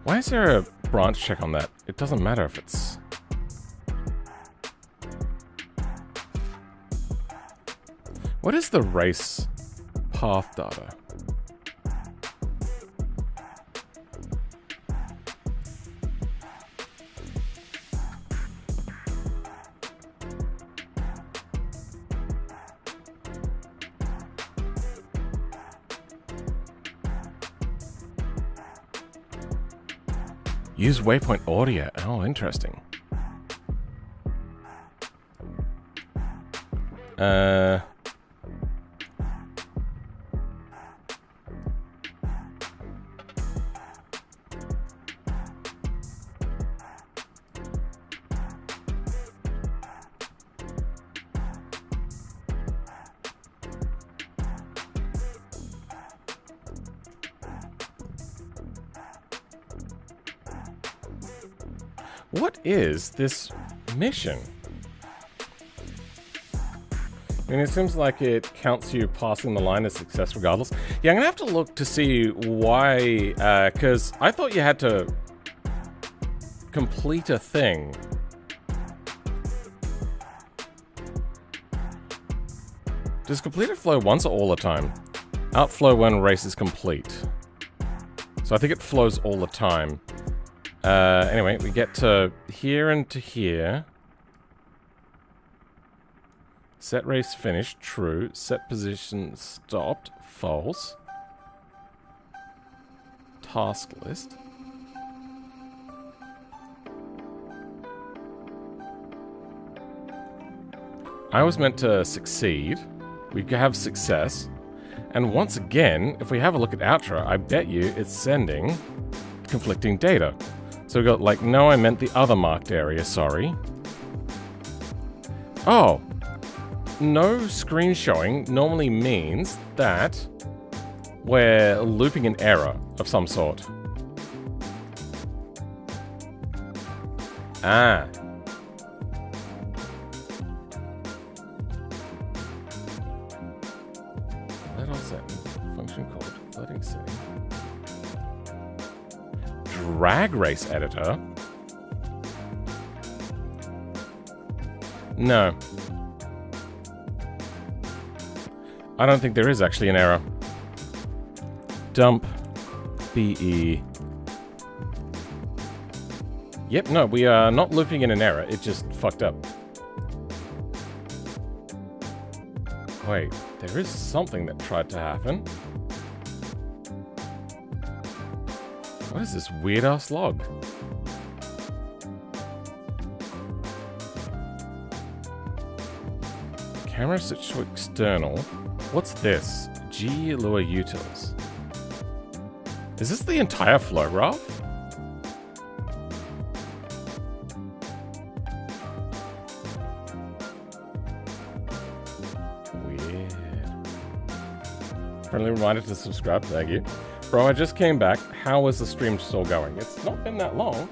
Why is there a branch check on that? It doesn't matter if it's... What is the race path data? Use waypoint audio. Oh, interesting. What is this mission? I mean, it seems like it counts you passing the line as success regardless. Yeah, I'm gonna have to look to see why, because I thought you had to complete a thing. Does completed flow once or all the time? Outflow when race is complete. So I think it flows all the time. Anyway, we get to here and to here. Set race finished, true. Set position stopped, false. Task list. I was meant to succeed. We have success. And once again, if we have a look at outro, I bet you it's sending conflicting data. So we got like, no, I meant the other marked area, sorry. Oh. No screen showing normally means that we're looping an error of some sort. Ah. Let all set function called loading setting. Drag race editor. No. I don't think there is actually an error. Dump BE. Yep, no, we are not looping in an error. It just fucked up. Wait, there is something that tried to happen. What is this weird-ass log? Camera switch to external. What's this? G Lua utils. Is this the entire flow graph? Weird. Friendly reminder to subscribe, thank you. Bro, I just came back. How is the stream still going? It's not been that long.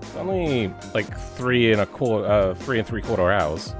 It's only like 3.75 hours.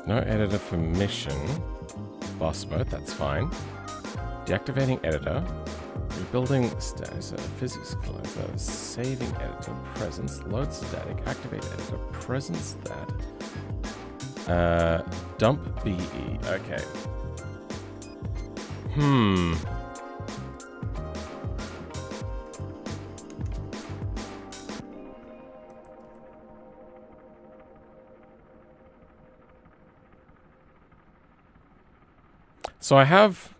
No editor for mission. Boss mode, that's fine. Deactivating editor. Rebuilding status. Physics closer. Saving editor. Presence. Load static. Activate editor. Presence that. Dump BE. Okay. So I have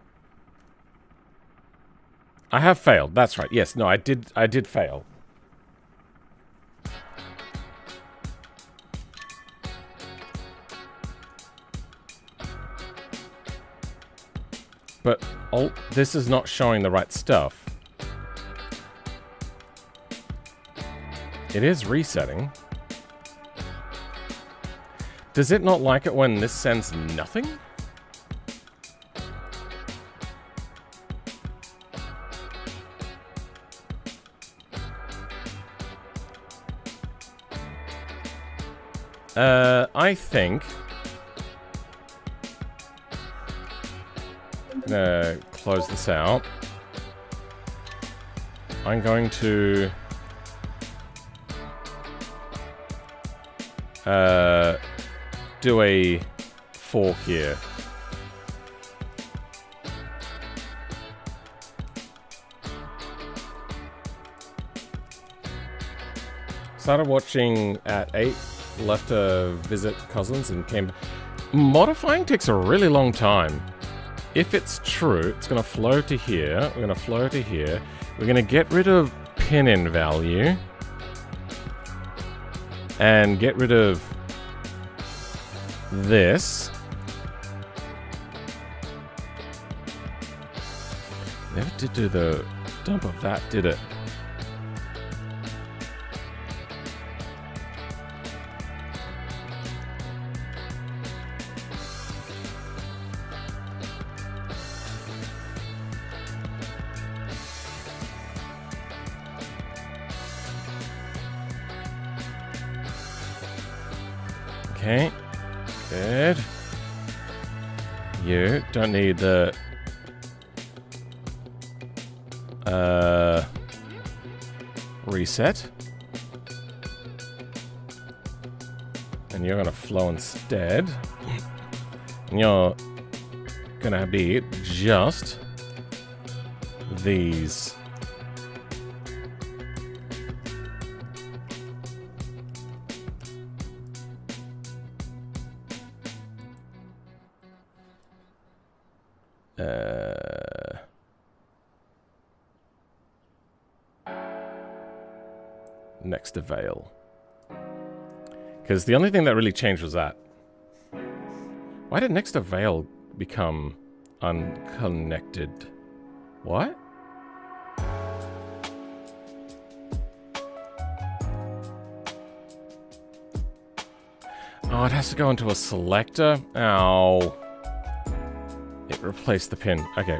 failed. That's right. Yes, no, I did fail. But this is not showing the right stuff. It is resetting. Does it not like it when this sends nothing? I think I'm gonna close this out. I'm going to do a fork here. Started watching at 8. Left to visit cousins and came. Modifying takes a really long time. If it's true, it's going to flow to here. We're going to flow to here. We're going to get rid of pin-in value. And get rid of this. Never did do the dump of that, did it? Okay, good. You don't need the reset. And you're gonna flow instead. And you're gonna be just these. Next avail. Because the only thing that really changed was that. Why did next avail become unconnected. What? Oh, it has to go into a selector? Ow. It replaced the pin. Okay.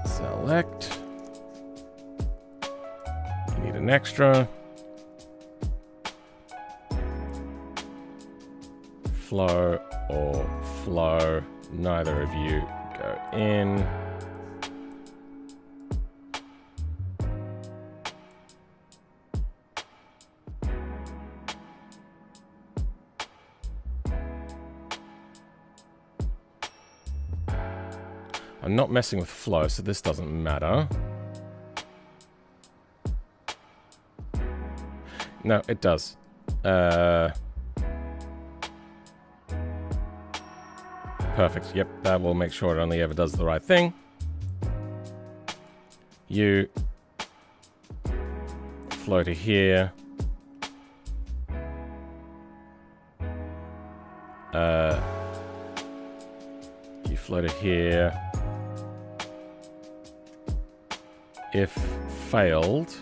Select. You need an extra. Flow or flow. Neither of you go in. I'm not messing with flow, so this doesn't matter. No, it does. Perfect. Yep, that will make sure it only ever does the right thing. You flow to here. You flow to here. If failed,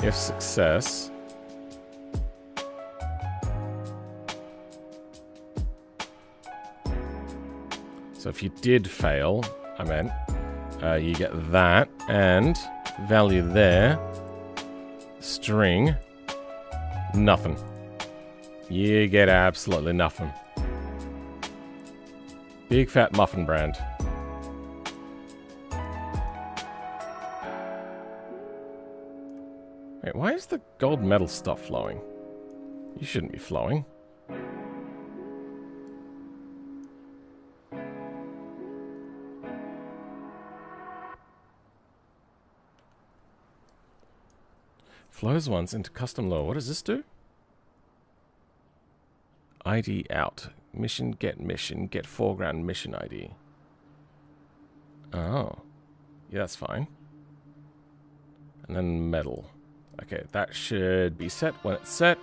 if success, so if you did fail, I meant, you get that, and value there, string, nothing. You get absolutely nothing. Big fat muffin brand. Wait, why is the gold medal stuff flowing? You shouldn't be flowing. Flows once into custom lure. What does this do? ID out. Mission, get foreground mission ID. Oh. Yeah, that's fine. And then medal. Okay, that should be set when it's set.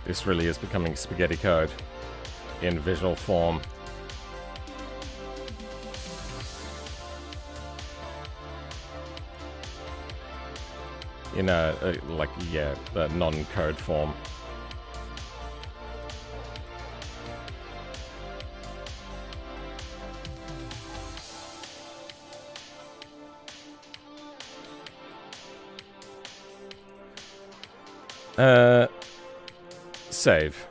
This really is becoming spaghetti code in visual form. In a like, yeah, the non-code form. Save.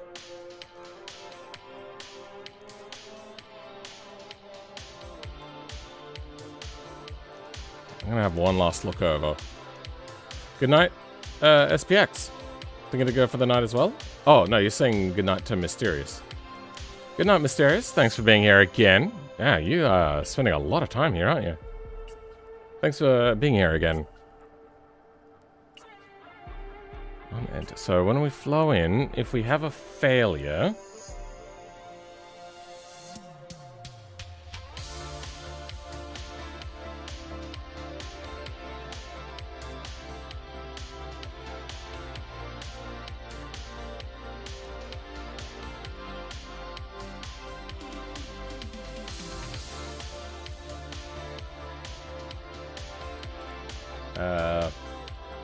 I'm gonna have one last look over. Good night, SPX. Thinking to go for the night as well? Oh, no, you're saying good night to Mysterious. Good night, Mysterious. Thanks for being here again. Yeah, you are spending a lot of time here, aren't you? Thanks for being here again. Enter. So when we flow in, if we have a failure,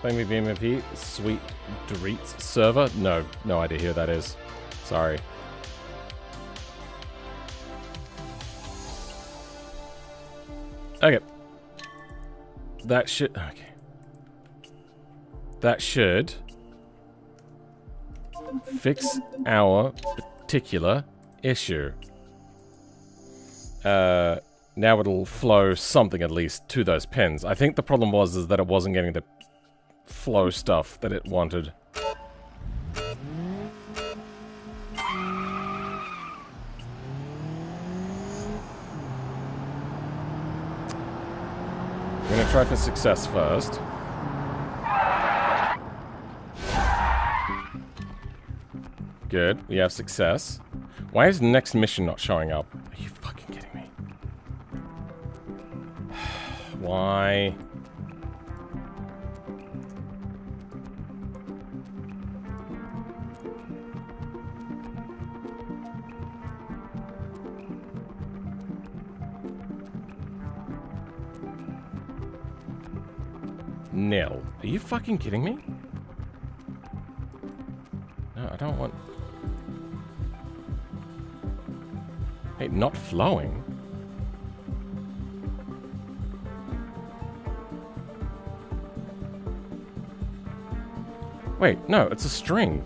Play me BMP, Sweet Dreets server? No idea who that is. Sorry. Okay. That shit. Okay. that should fix our particular issue. Now it'll flow something at least to those pins. I think the problem was that it wasn't getting the flow stuff that it wanted. We're gonna try for success first. Good, we have success. Why is the next mission not showing up? Are you fucking kidding me? Why? Nil. Are you fucking kidding me? No, I don't want... Hey, not flowing? Wait, no, it's a string.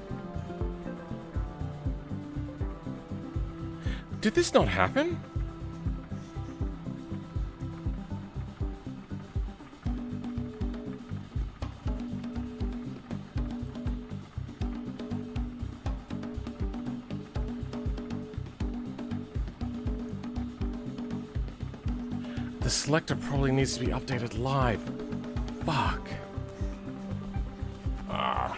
Did this not happen? The selector probably needs to be updated live. Fuck. Ah.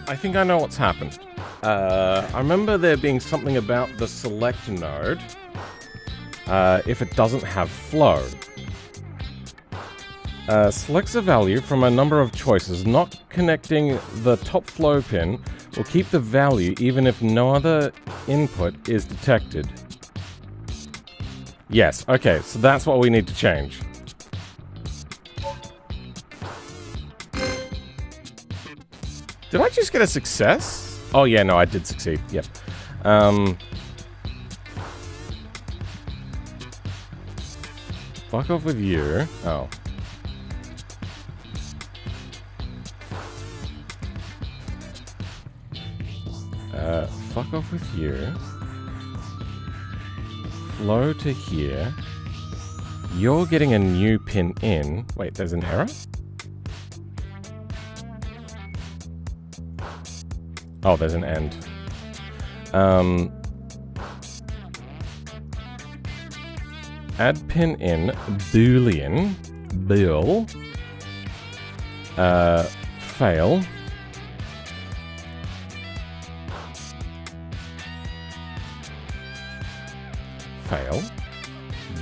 I think I know what's happened. I remember there being something about the select node if it doesn't have flow. Selects a value from a number of choices. Not connecting the top flow pin will keep the value even if no other input is detected. Yes, okay, so that's what we need to change. Did I just get a success? Oh yeah, no, I did succeed. Yep. Fuck off with you. Oh. Fuck off with you. Flow to here. You're getting a new pin in. Wait, there's an error? Oh, there's an end. Add pin in boolean bool fail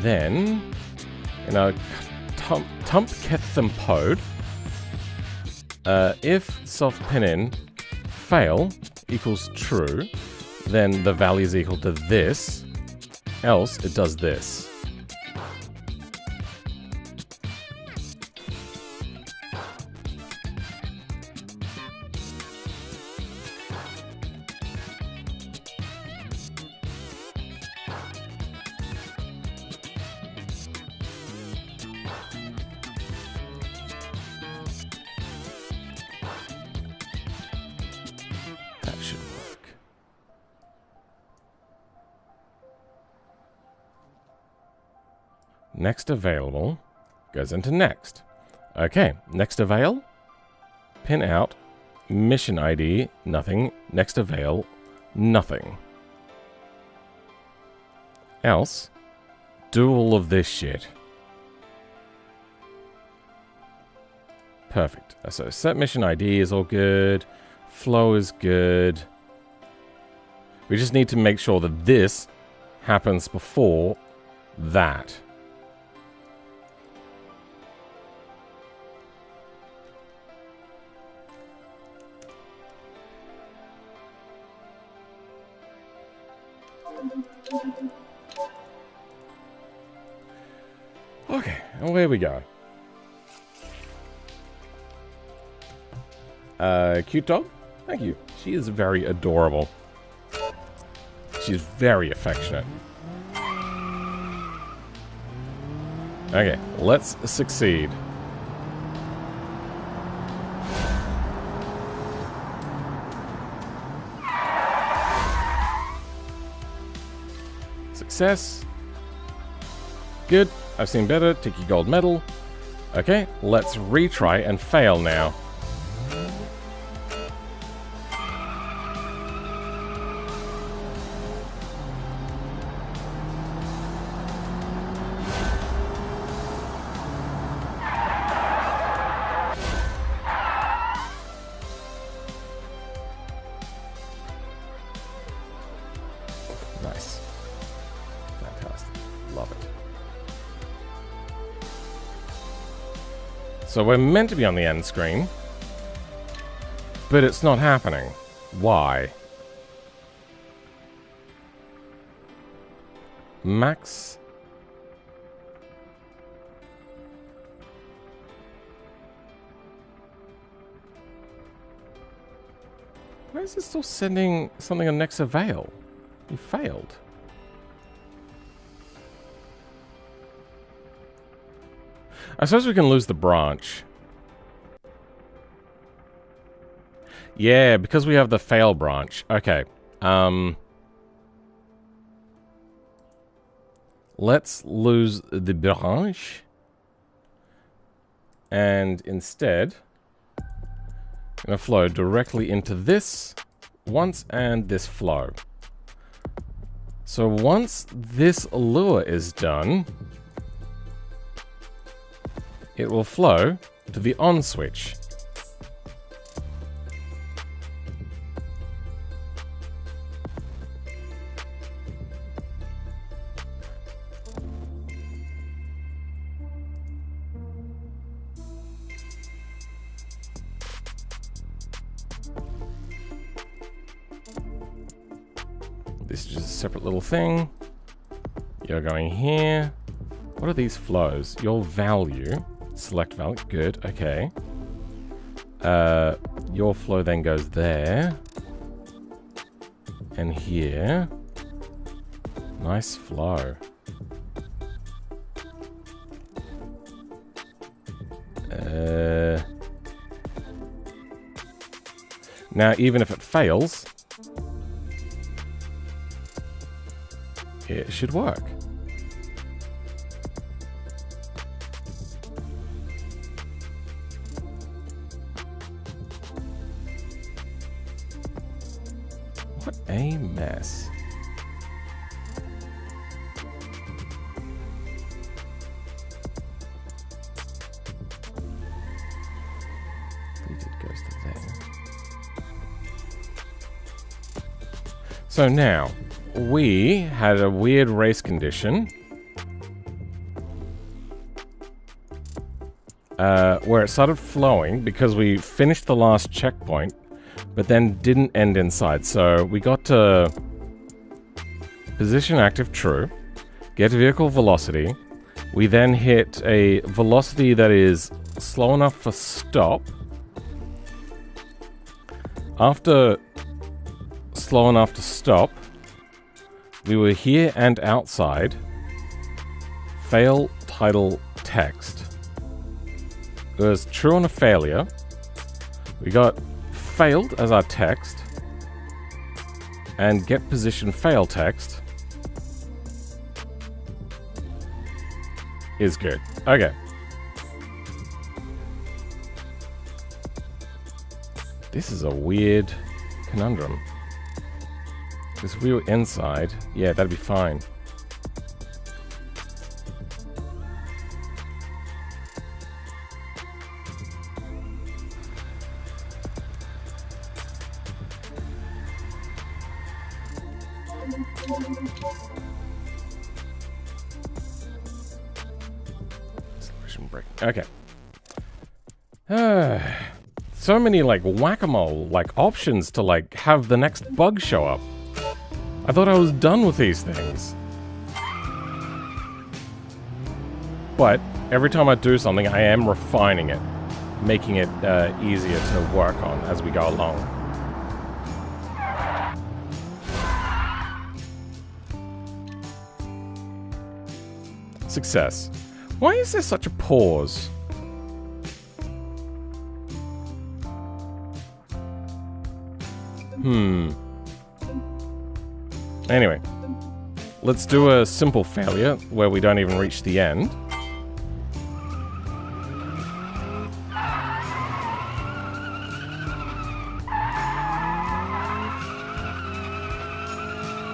then tump ketham pod if self-pin-in fail equals true, then the value is equal to this, else it does this. That should work. Next available goes into next. Okay, next avail, pin out, mission ID, nothing, next avail, nothing. Else, do all of this shit. Perfect. So set mission ID is all good. Flow is good. We just need to make sure that this happens before that. Okay, and away we go. Cute dog? Thank you. She is very adorable. She's very affectionate. Okay, let's succeed. Success. Good. I've seen better. Tiki gold medal. Okay, let's retry and fail now. Nice. Fantastic. Love it. So we're meant to be on the end screen, but it's not happening. Why? Max. Why is it still sending something on next avail? You failed. I suppose we can lose the branch. Yeah, because we have the fail branch. Okay. Let's lose the branch. And instead, I'm going to flow directly into this once and this flow. So once this lure is done, it will flow to the on switch. This is just a separate little thing. You're going here. What are these flows? Your value. Select value. Good. Okay. Your flow then goes there. And here. Nice flow. Now, even if it fails, it should work. What a mess. It goes to there. So now, we had a weird race condition where it started flowing because we finished the last checkpoint, but then didn't end inside. So we got to position active true, get vehicle velocity. We then hit a velocity that is slow enough for stop. After slow enough to stop, we were here and outside. Fail title text. It was true on a failure. We got failed as our text. And get position fail text is good. Okay. This is a weird conundrum. Because if we were inside, yeah, that'd be fine. Okay. So many like whack-a-mole like options to like have the next bug show up. I thought I was done with these things. But every time I do something, I am refining it, making it easier to work on as we go along. Success. Why is there such a pause? Anyway, let's do a simple failure where we don't even reach the end.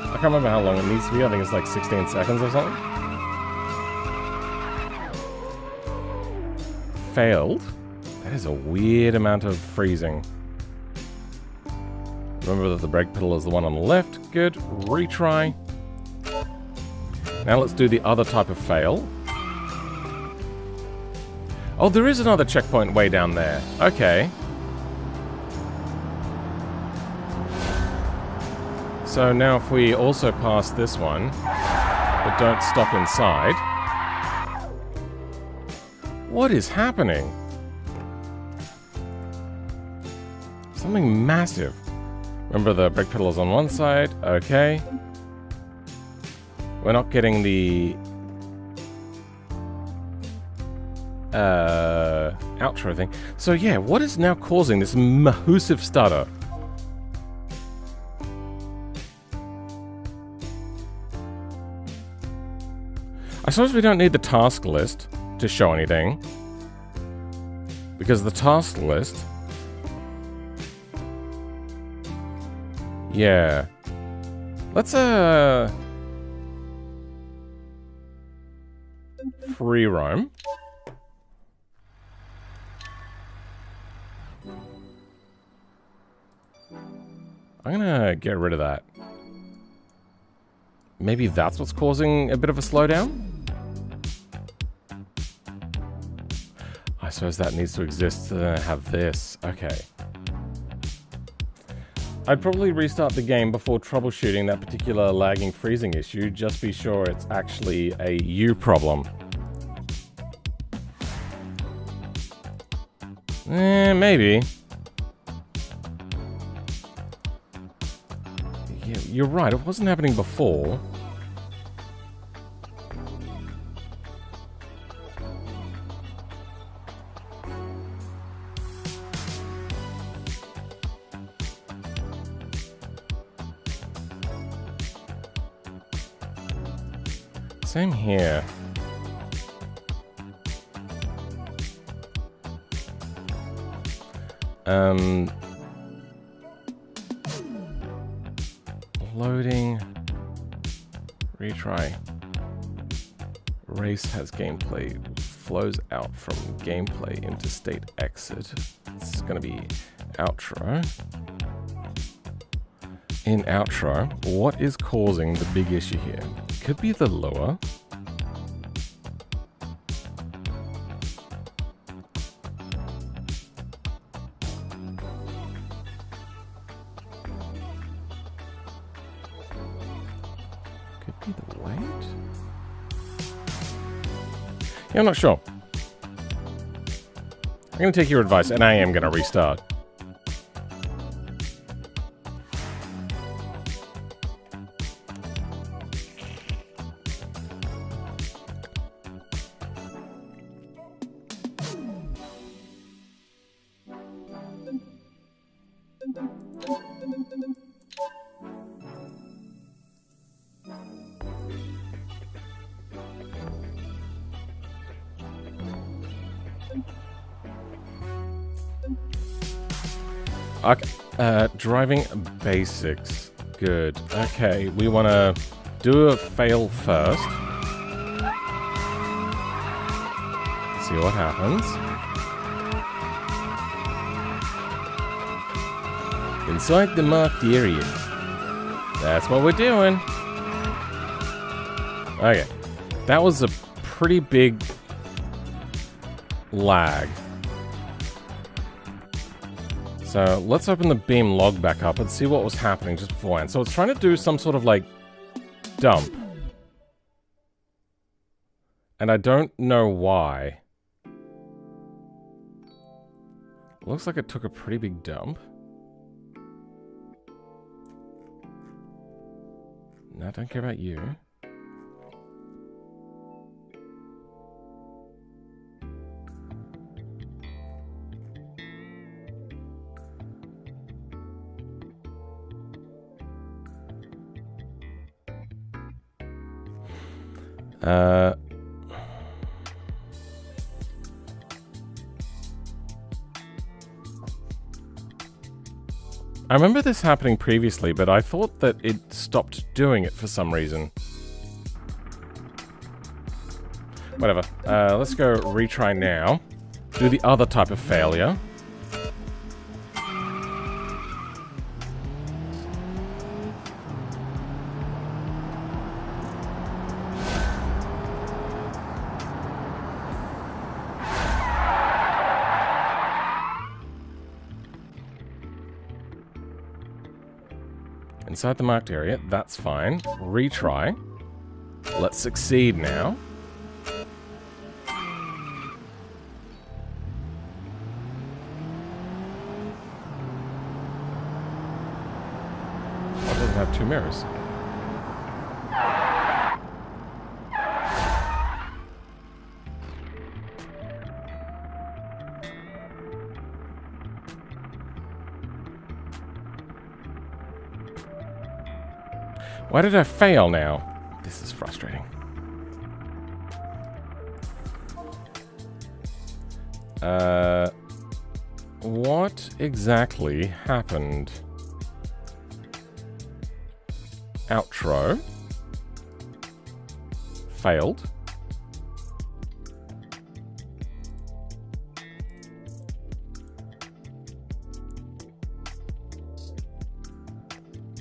I can't remember how long it needs to be. I think it's like 16 seconds or something. Failed. That is a weird amount of freezing. Remember that the brake pedal is the one on the left. Good. Retry. Now let's do the other type of fail. Oh, there is another checkpoint way down there. Okay. So now if we also pass this one, but don't stop inside. What is happening? Something massive. Remember the brake pedal is on one side. Okay. We're not getting the outro thing. So yeah, what is now causing this massive stutter? I suppose we don't need the task list to show anything, because the task list, yeah, let's free roam. I'm gonna get rid of that. Maybe that's what's causing a bit of a slowdown? I suppose that needs to exist to then have this. Okay. I'd probably restart the game before troubleshooting that particular lagging freezing issue, just be sure it's actually a you problem. Maybe. Yeah, you're right, it wasn't happening before. Same here. Loading. Retry. Race has gameplay. Flows out from gameplay into state exit. It's gonna be outro. In outro, what is causing the big issue here? Could be the lure. The weight? Yeah, I'm not sure. I'm going to take your advice, and I am going to restart. Okay, driving basics. Good. Okay, we want to do a fail first. See what happens. Inside the marked area. That's what we're doing. Okay. That was a pretty big lag. So let's open the beam log back up and see what was happening just beforehand. So it's trying to do some sort of like dump. And I don't know why. Looks like it took a pretty big dump. No, I don't care about you. I remember this happening previously, but I thought that it stopped doing it for some reason. Whatever. Let's go retry now. Do the other type of failure. Inside the marked area, that's fine. Retry. Let's succeed now. Why does it have two mirrors? Why did I fail now? This is frustrating. What exactly happened? Outro. Failed.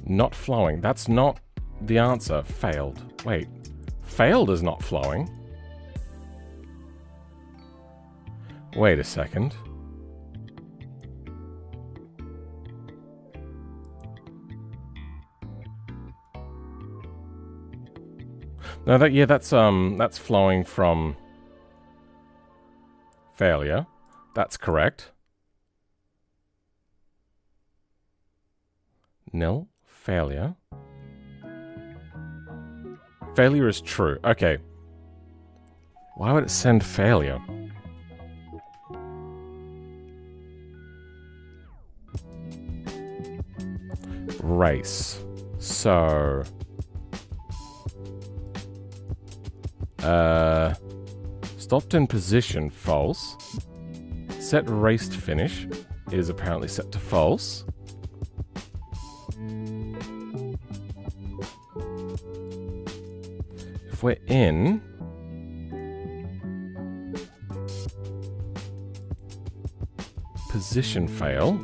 Not flowing. That's not the answer. Failed. Wait. Failed is not flowing. Wait a second. No, that's flowing from failure. That's correct. Nil. Failure. Failure is true. Okay. Why would it send failure? Race. So... stopped in position, false. Set race to finish is apparently set to false. If we're in... position fail.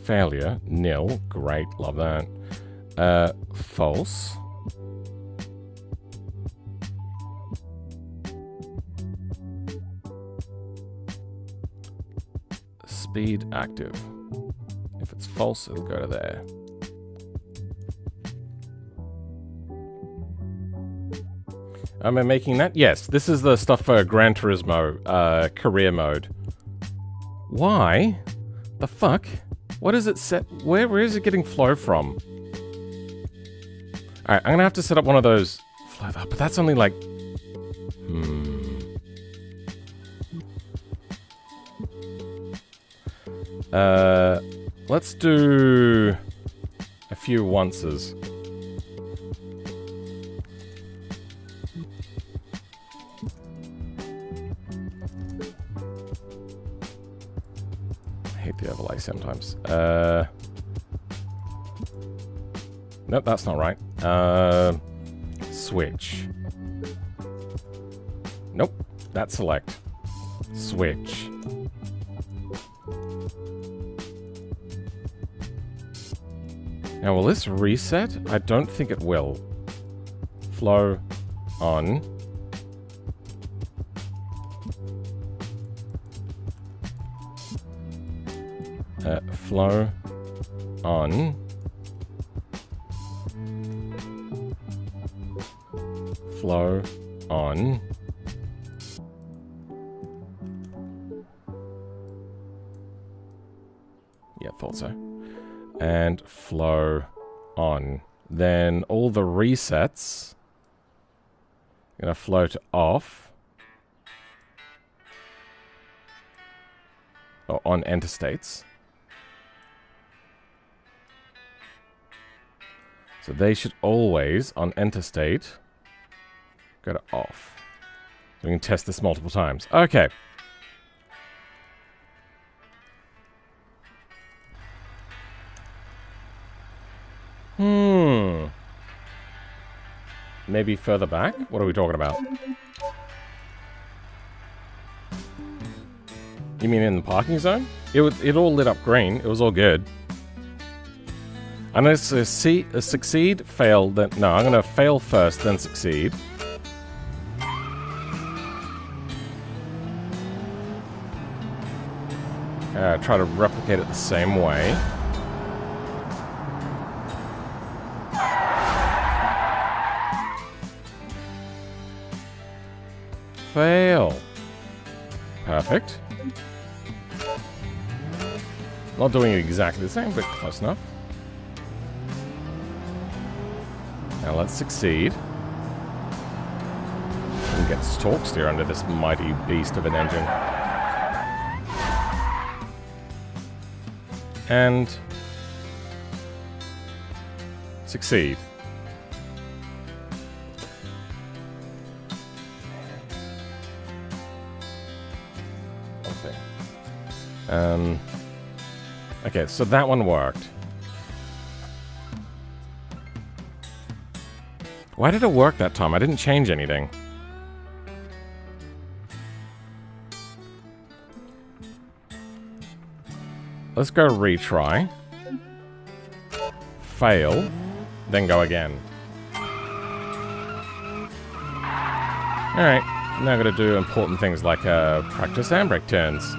Failure, nil. Great, love that. False. speed active. If it's false, it'll go to there. Am I making that? Yes, this is the stuff for Gran Turismo, career mode. Why the fuck? What is it set? Where is it getting flow from? Alright, I'm gonna have to set up one of those flow, but that's only like... Let's do a few onces. I hate the overlay sometimes. Nope, that's not right. Switch. Nope, that's select. Switch. Now, will this reset? I don't think it will. Flow on. Flow on. Flow on. Yeah, thought so. And flow on. Then all the resets are going to flow to off. Or on enter states. So they should always, on enter state, go to off. So we can test this multiple times. Okay. Maybe further back? What are we talking about? You mean in the parking zone? It all lit up green. It was all good. I'm going to succeed, fail, then... No, I'm going to fail first, then succeed. Try to replicate it the same way. Fail. Perfect. Not doing it exactly the same, but close enough. Now let's succeed. And get torque steer under this mighty beast of an engine. And succeed. Okay. Okay, so that one worked. Why did it work that time? I didn't change anything. Let's go retry. Fail. Then go again. Alright, now I've got to do important things like practice handbrake turns.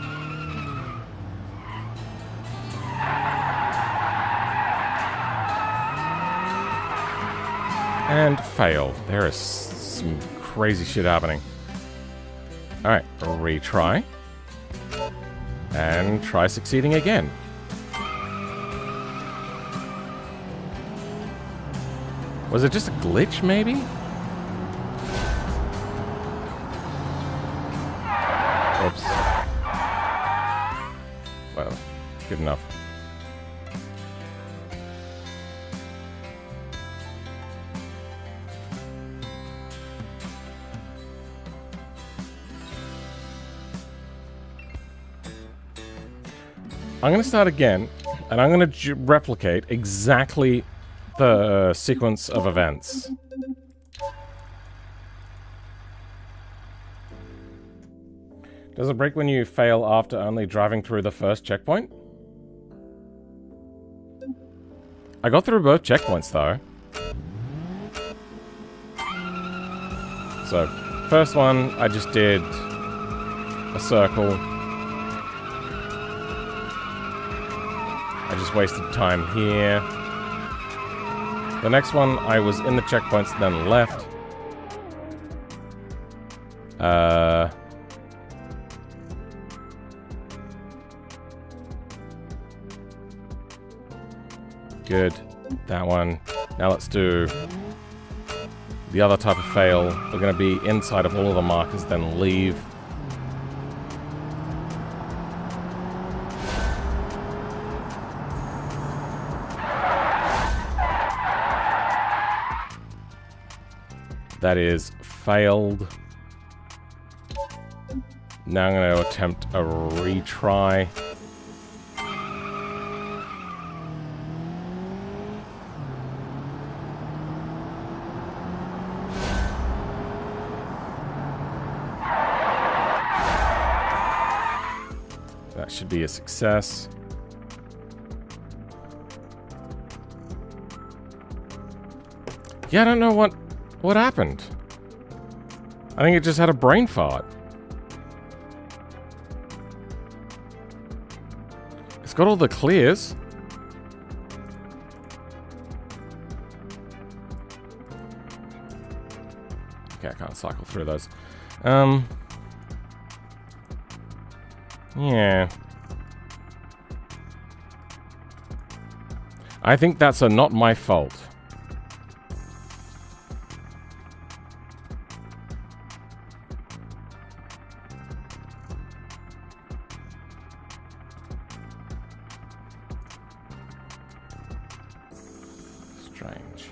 And fail. There is some crazy shit happening. Alright, retry. And try succeeding again. Was it just a glitch, maybe? Oops. Well, good enough. I'm going to start again, and I'm going to replicate exactly the sequence of events. Does it break when you fail after only driving through the first checkpoint? I got through both checkpoints, though. So, first one, I just did a circle. I just wasted time here. The next one, I was in the checkpoints, then left. Good. That one. Now let's do the other type of fail. We're going to be inside of all of the markers, then leave. That is failed. Now I'm going to attempt a retry. That should be a success. Yeah, I don't know what happened. I think it just had a brain fart. It's got all the clears. Okay, I can't cycle through those. Yeah. I think that's a not my fault. Strange.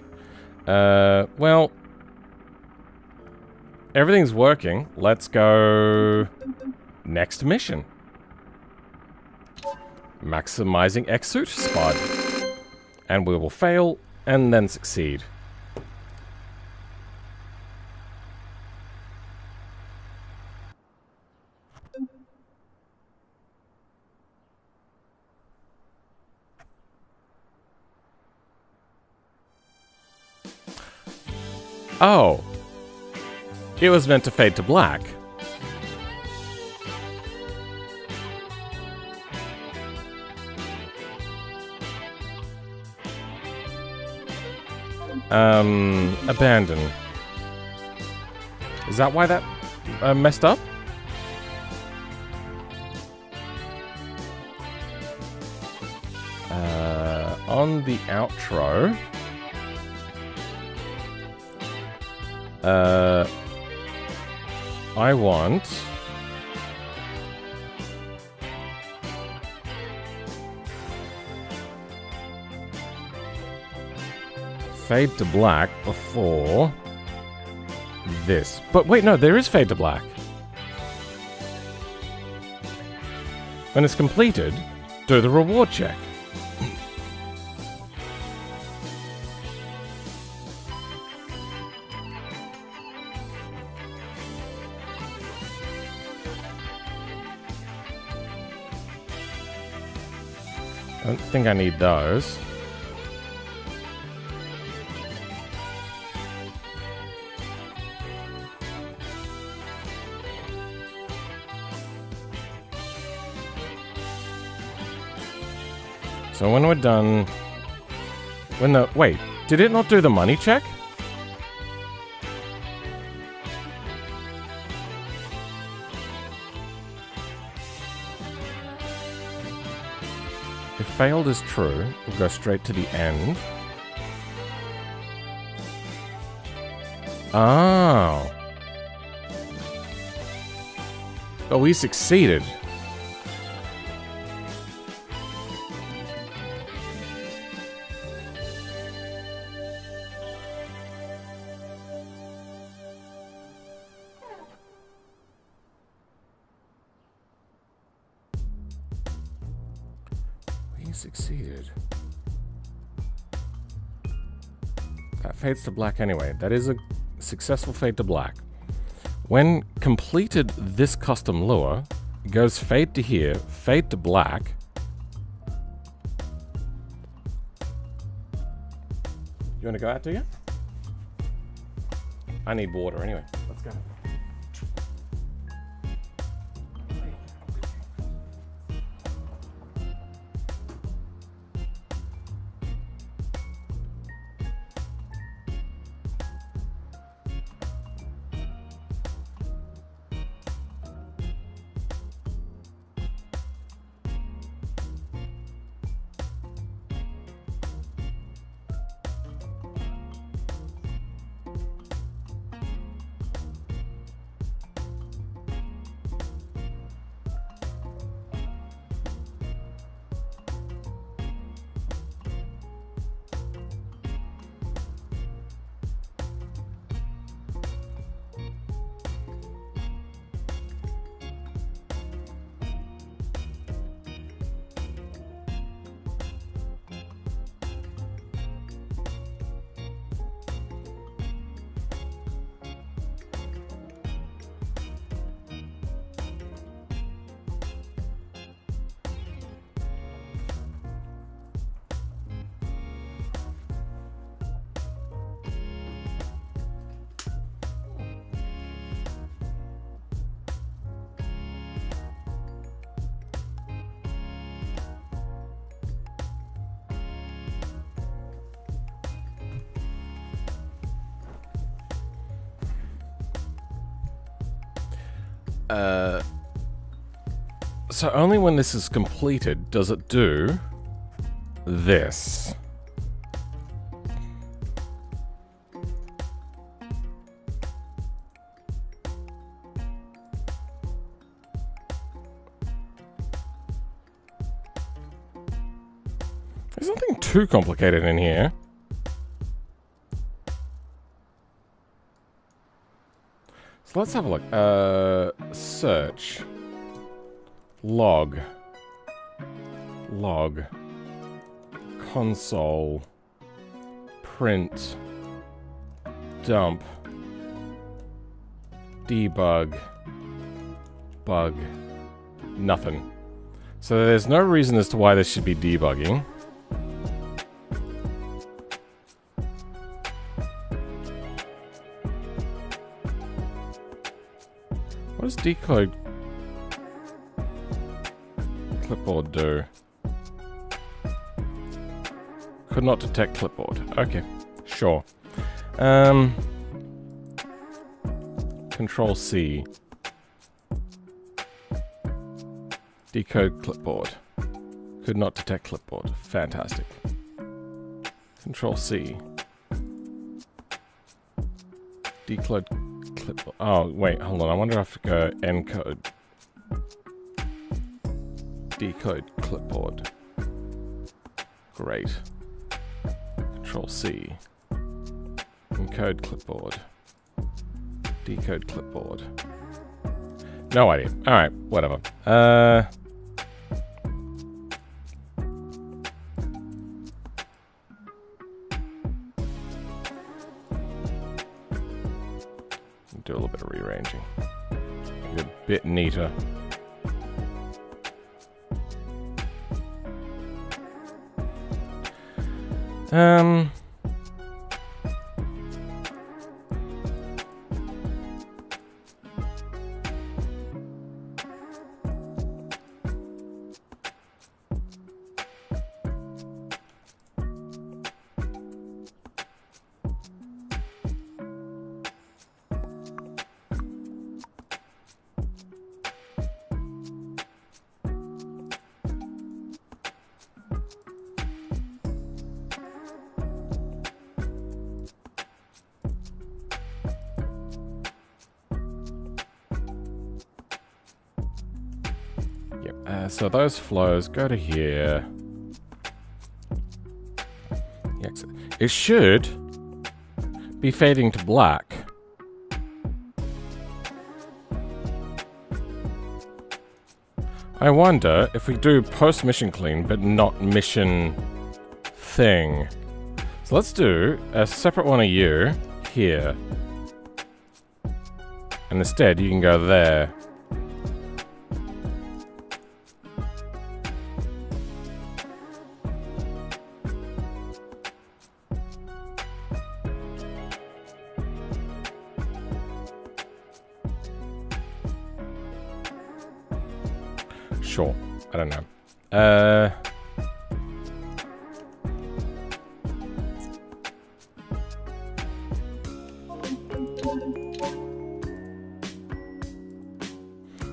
Well, everything's working. Let's go next mission. Maximizing exoot spud. And we will fail and then succeed. Oh. It was meant to fade to black. Abandon. Is that why that messed up? On the outro, I want fade to black before this. But wait, no, there is fade to black. When it's completed, do the reward check. I don't think I need those. So when we're done... Wait, did it not do the money check? If failed is true, we'll go straight to the end. Oh. Oh, we succeeded. Succeeded. That fades to black anyway. That is a successful fade to black. When completed this custom lure, it goes fade to here, fade to black. You want to go out, do you? I need water anyway. Let's go. So only when this is completed does it do this. There's nothing too complicated in here. So let's have a look. Search. Log. Console. Print. Dump. Debug. Bug. Nothing. So there's no reason as to why this should be debugging. What does decode clipboard do? Could not detect clipboard. Okay, sure. Control C. Decode clipboard. Could not detect clipboard. Fantastic. Control C. Decode clipboard. Oh, wait, hold on. I wonder if I have to go encode. Decode clipboard. Great. Control C. Encode clipboard. Decode clipboard. No idea. Alright, whatever. Do a little bit of rearranging. Make it a bit neater. So those flows go to here. It should be fading to black. I wonder if we do post-mission clean, but not mission thing. So let's do a separate one of you here. And instead, you can go there. Sure. I don't know.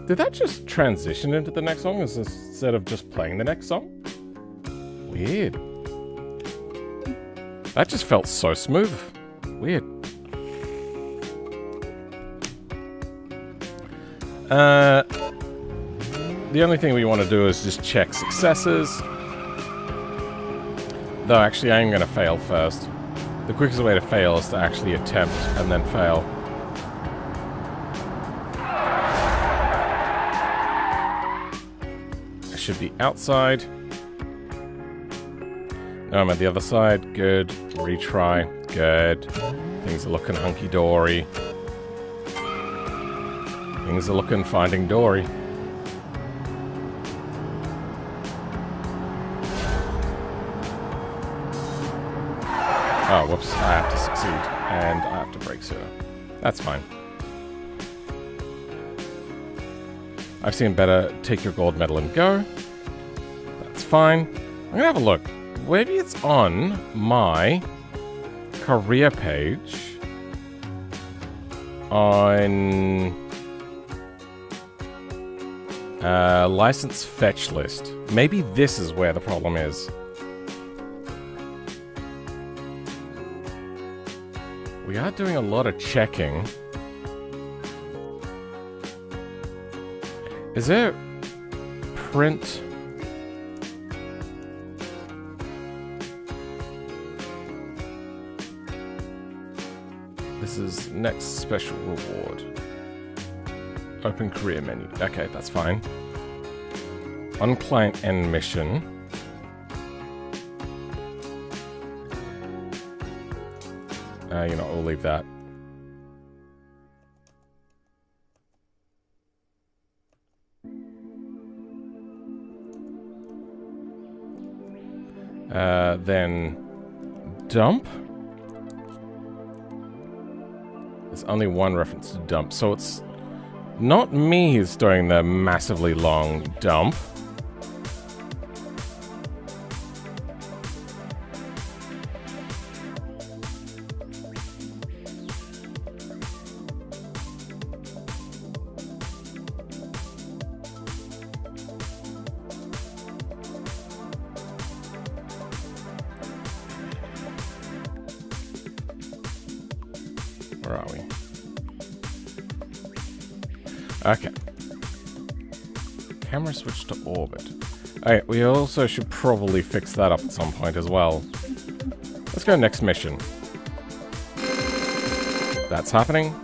Did that just transition into the next song instead of just playing the next song? Weird. That just felt so smooth. Weird. The only thing we want to do is just check successes. Though actually I'm going to fail first. The quickest way to fail is to actually attempt and then fail. I should be outside. No, I'm at the other side. Good. Retry. Good. Things are looking hunky-dory. Things are looking finding Dory. Oh, whoops, I have to succeed, and I have to break zero. That's fine. I've seen better take your gold medal and go. That's fine. I'm gonna have a look. Maybe it's on my career page on License fetch list. Maybe this is where the problem is. We are doing a lot of checking. Is there print? This is next special reward. Open career menu. Okay, that's fine. On client end mission. You know, we'll leave that. Then dump. There's only one reference to dump, so it's not me who's doing the massively long dump. Where are we? Okay. Camera switch to orbit. Alright, we also should probably fix that up at some point as well. Let's go next mission. That's happening.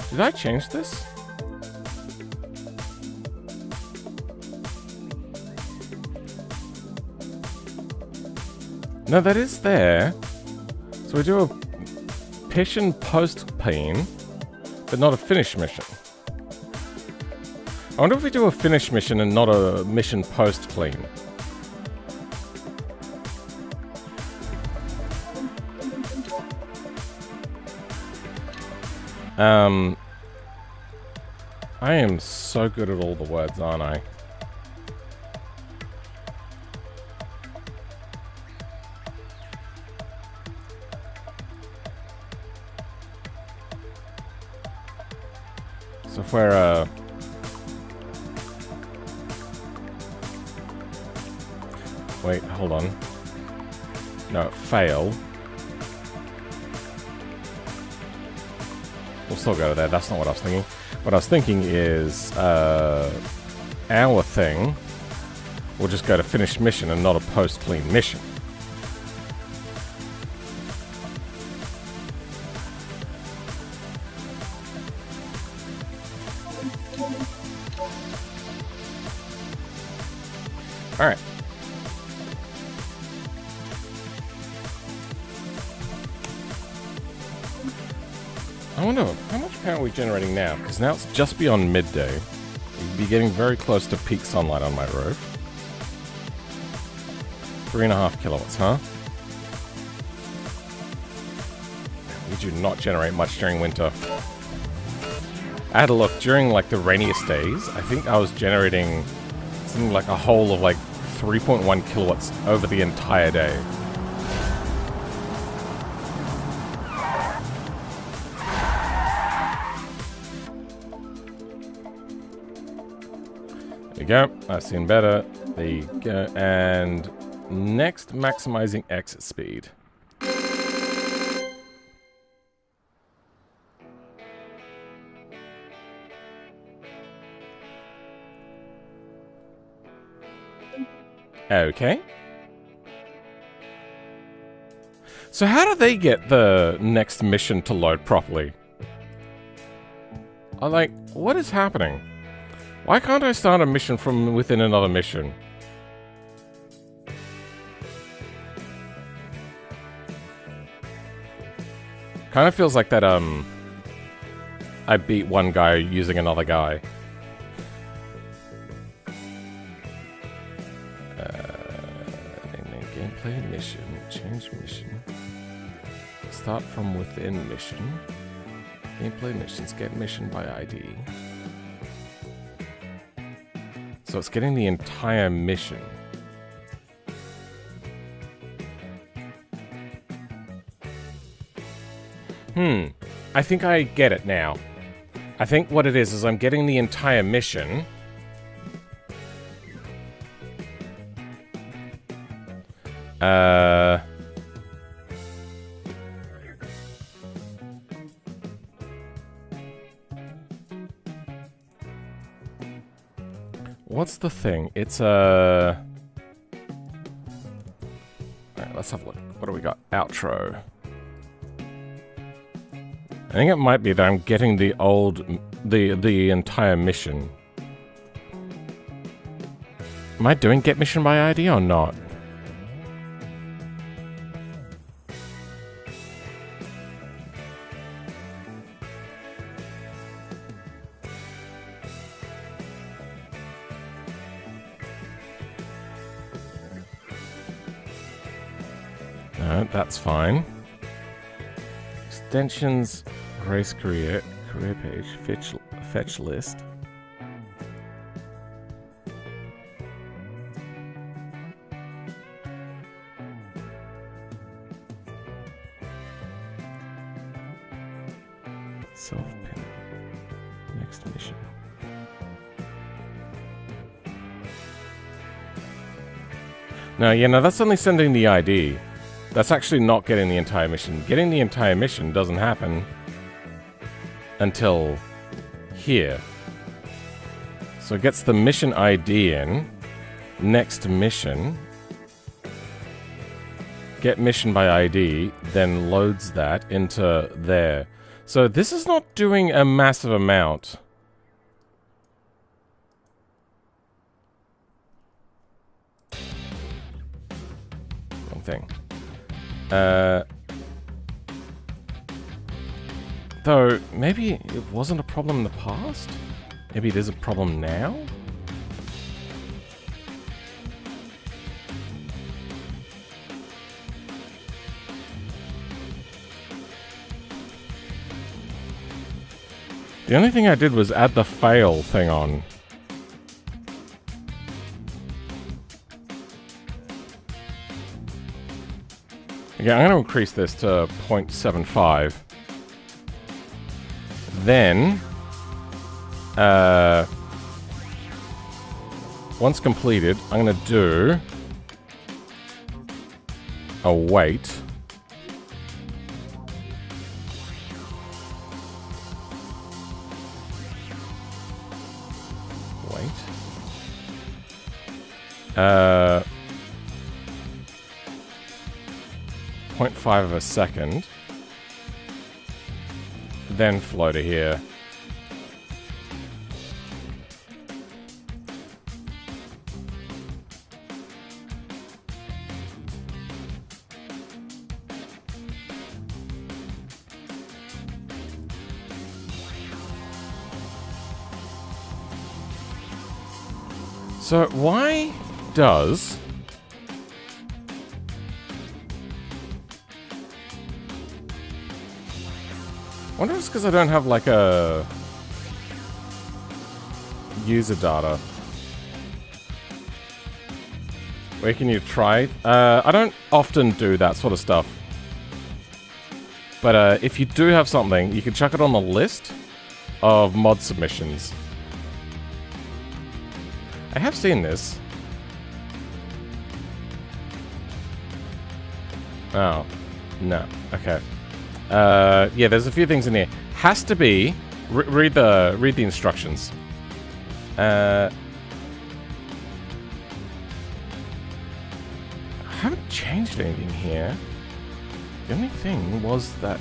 Did I change this? No, that is there. So we do a mission post clean, but not a finish mission. I wonder if we do a finish mission and not a mission post clean. I am so good at all the words, aren't I? So if we're, wait, hold on. No, fail. We'll still go there. That's not what I was thinking. What I was thinking is our thing will just go to finish mission and not a post-clean mission. All right. I wonder how much power are we generating now? Because now it's just beyond midday. We'd be getting very close to peak sunlight on my roof. 3.5 kilowatts, huh? We do not generate much during winter. I had a look during like the rainiest days. I think I was generating something like a whole of like 3.1 kilowatts over the entire day. There you go. I've seen better. There you go. And next, maximizing exit speed. Okay. So how do they get the next mission to load properly? I'm like, what is happening? Why can't I start a mission from within another mission? Kind of feels like that, I beat one guy using another guy. Gameplay mission. Change mission. Start from within mission. Gameplay missions. Get mission by ID. So it's getting the entire mission. I think I get it now. I think what it is I'm getting the entire mission. What's the thing? It's a... Alright, let's have a look. What do we got? Outro. I think it might be that I'm getting the the entire mission. Am I doing get mission by ID or not? No, that's fine. Extensions, race career page, fetch list. Self-pin. Next mission. No, yeah, no, that's only sending the ID. That's actually not getting the entire mission. Getting the entire mission doesn't happen until here. So it gets the mission ID in. Next mission. Get mission by ID, then loads that into there. So this is not doing a massive amount. Wrong thing. Though, maybe it wasn't a problem in the past? Maybe it is a problem now? The only thing I did was add the fail thing on. Okay, I'm going to increase this to 0.75. Then, once completed, I'm going to do a wait. Wait. 0.5 of a second. Then flow to here. So why does... I wonder if it's because I don't have, like, a user data. Where can you try? I don't often do that sort of stuff. But if you do have something, you can chuck it on the list of mod submissions. I have seen this. Oh. No. Okay. Yeah, there's a few things in here. Has to be... read the instructions. I haven't changed anything here. The only thing was that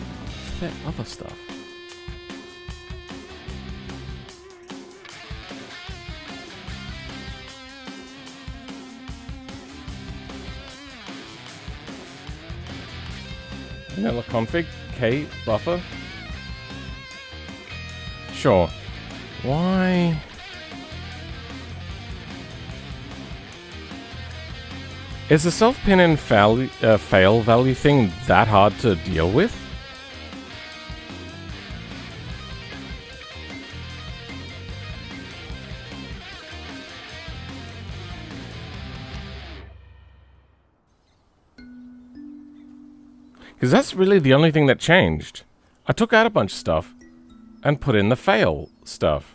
other stuff. Vanilla config, K, buffer. Sure. Why? Is the self-pin and fail value thing that hard to deal with? Because that's really the only thing that changed. I took out a bunch of stuff and put in the fail stuff.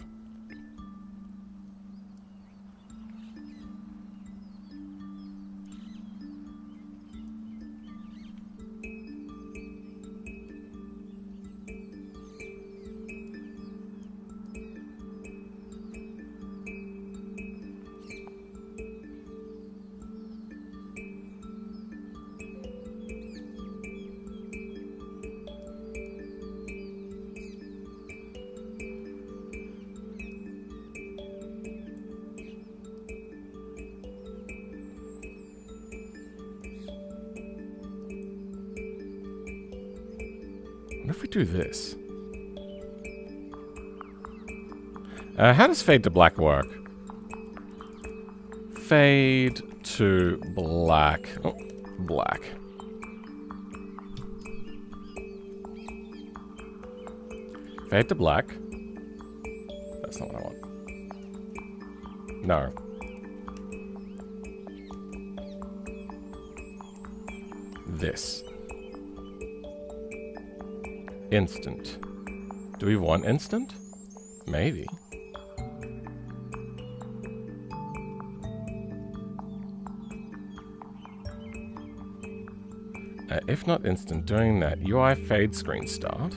What if we do this? How does fade to black work? Fade to black. Oh, black. Fade to black. That's not what I want. No. This. Instant. Do we want instant? Maybe. If not instant, doing that UI fade screen start.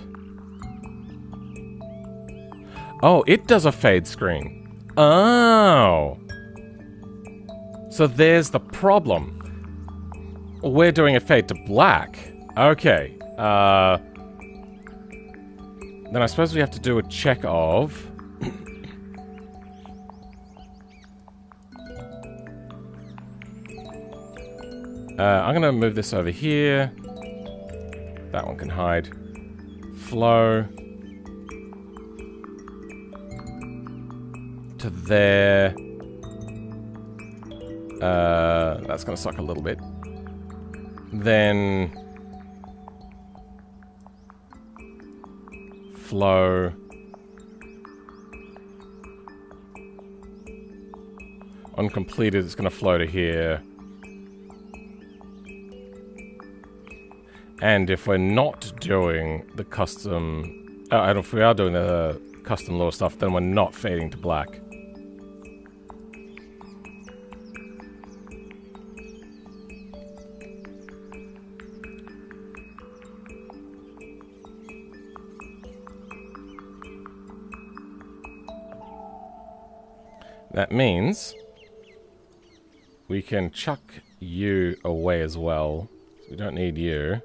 Oh, it does a fade screen. Oh. So there's the problem. We're doing a fade to black. Okay. Then I suppose we have to do a check of... I'm going to move this over here. That one can hide. Flow. To there. That's going to suck a little bit. Then... Flow. Uncompleted, it's going to flow to here. And if we're not doing the custom... and if we are doing the custom law stuff, then we're not fading to black. That means we can chuck you away as well. We don't need you.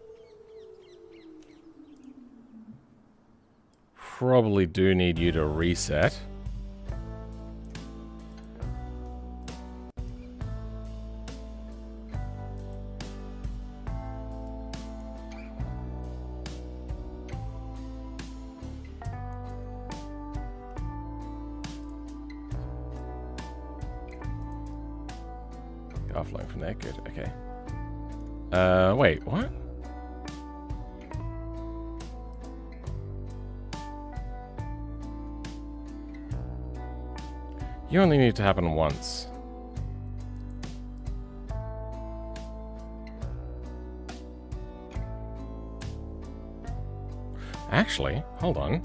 Probably do need you to reset. Offline from there, good, okay. Wait, what? You only need to happen once. Actually, hold on.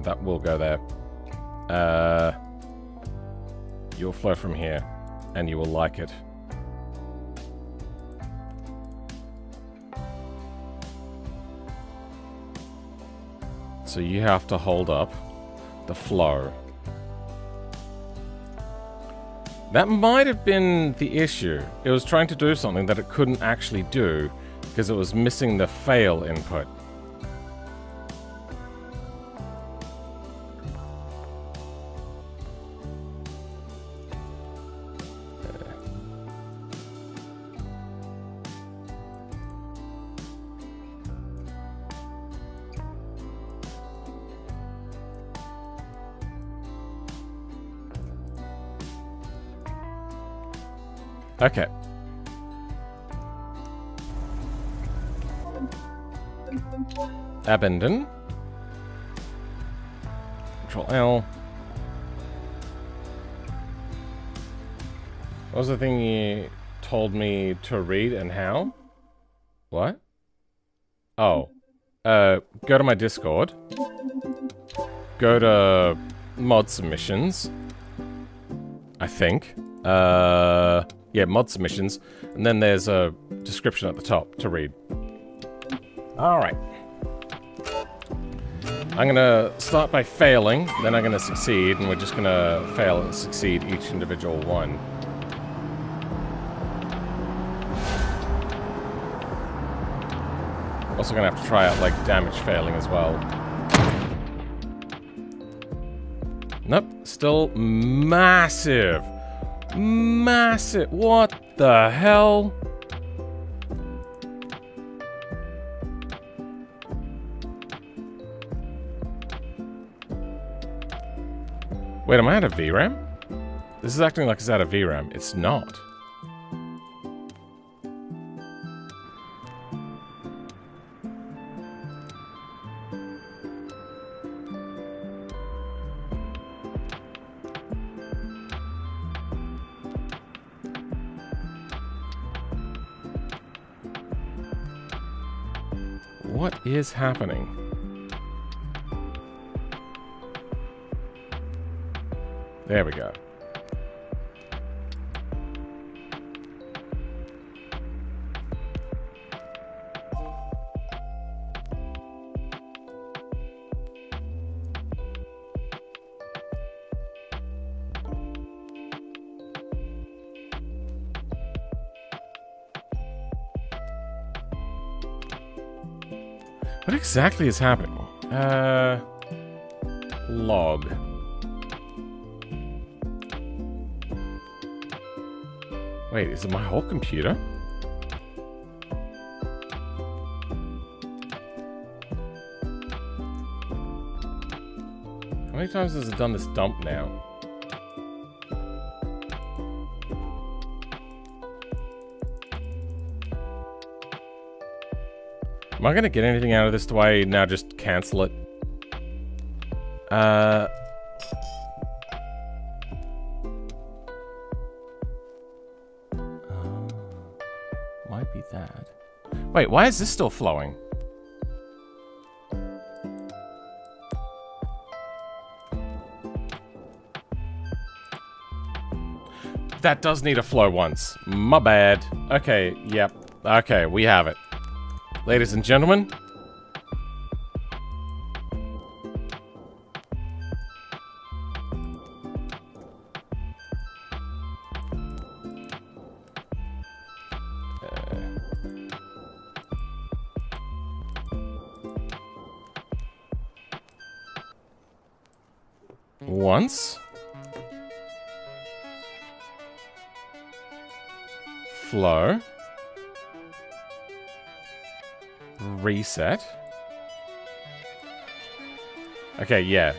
That will go there. You'll flow from here, and you will like it. So you have to hold up the flow. That might have been the issue. It was trying to do something that it couldn't actually do because it was missing the fail input. Okay. Abandon. Control L. What was the thing you told me to read and how? What? Oh. Go to my Discord. Go to mod submissions. I think. Yeah, mod submissions. And then there's a description at the top to read. Alright. I'm gonna start by failing, then I'm gonna succeed, and we're just gonna fail and succeed each individual one. Also gonna have to try out, like, damage failing as well. Nope, still massive. Massive. What the hell? Wait, am I out of VRAM? This is acting like it's out of VRAM. It's not. What is happening? There we go. What exactly is happening? Log. Wait, is it my whole computer? How many times has it done this dump now? Am I gonna get anything out of this? Do I now just cancel it? Might be that. Wait, why is this still flowing? That does need a flow once. My bad. Okay, yep. Okay, we have it. Ladies and gentlemen. Once. Flow. Reset. Okay, yeah.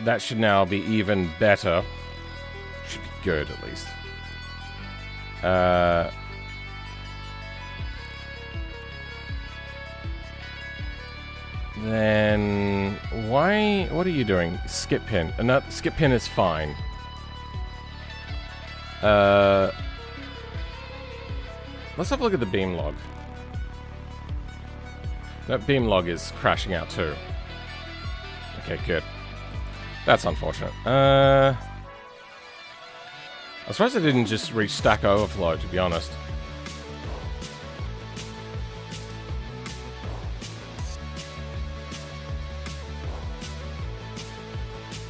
That should now be even better. Should be good, at least. Then... why... what are you doing? Skip pin. No, skip pin is fine. Let's have a look at the beam log. That beam log is crashing out too. Okay, good. That's unfortunate. I'm surprised I didn't just reach Stack Overflow, to be honest.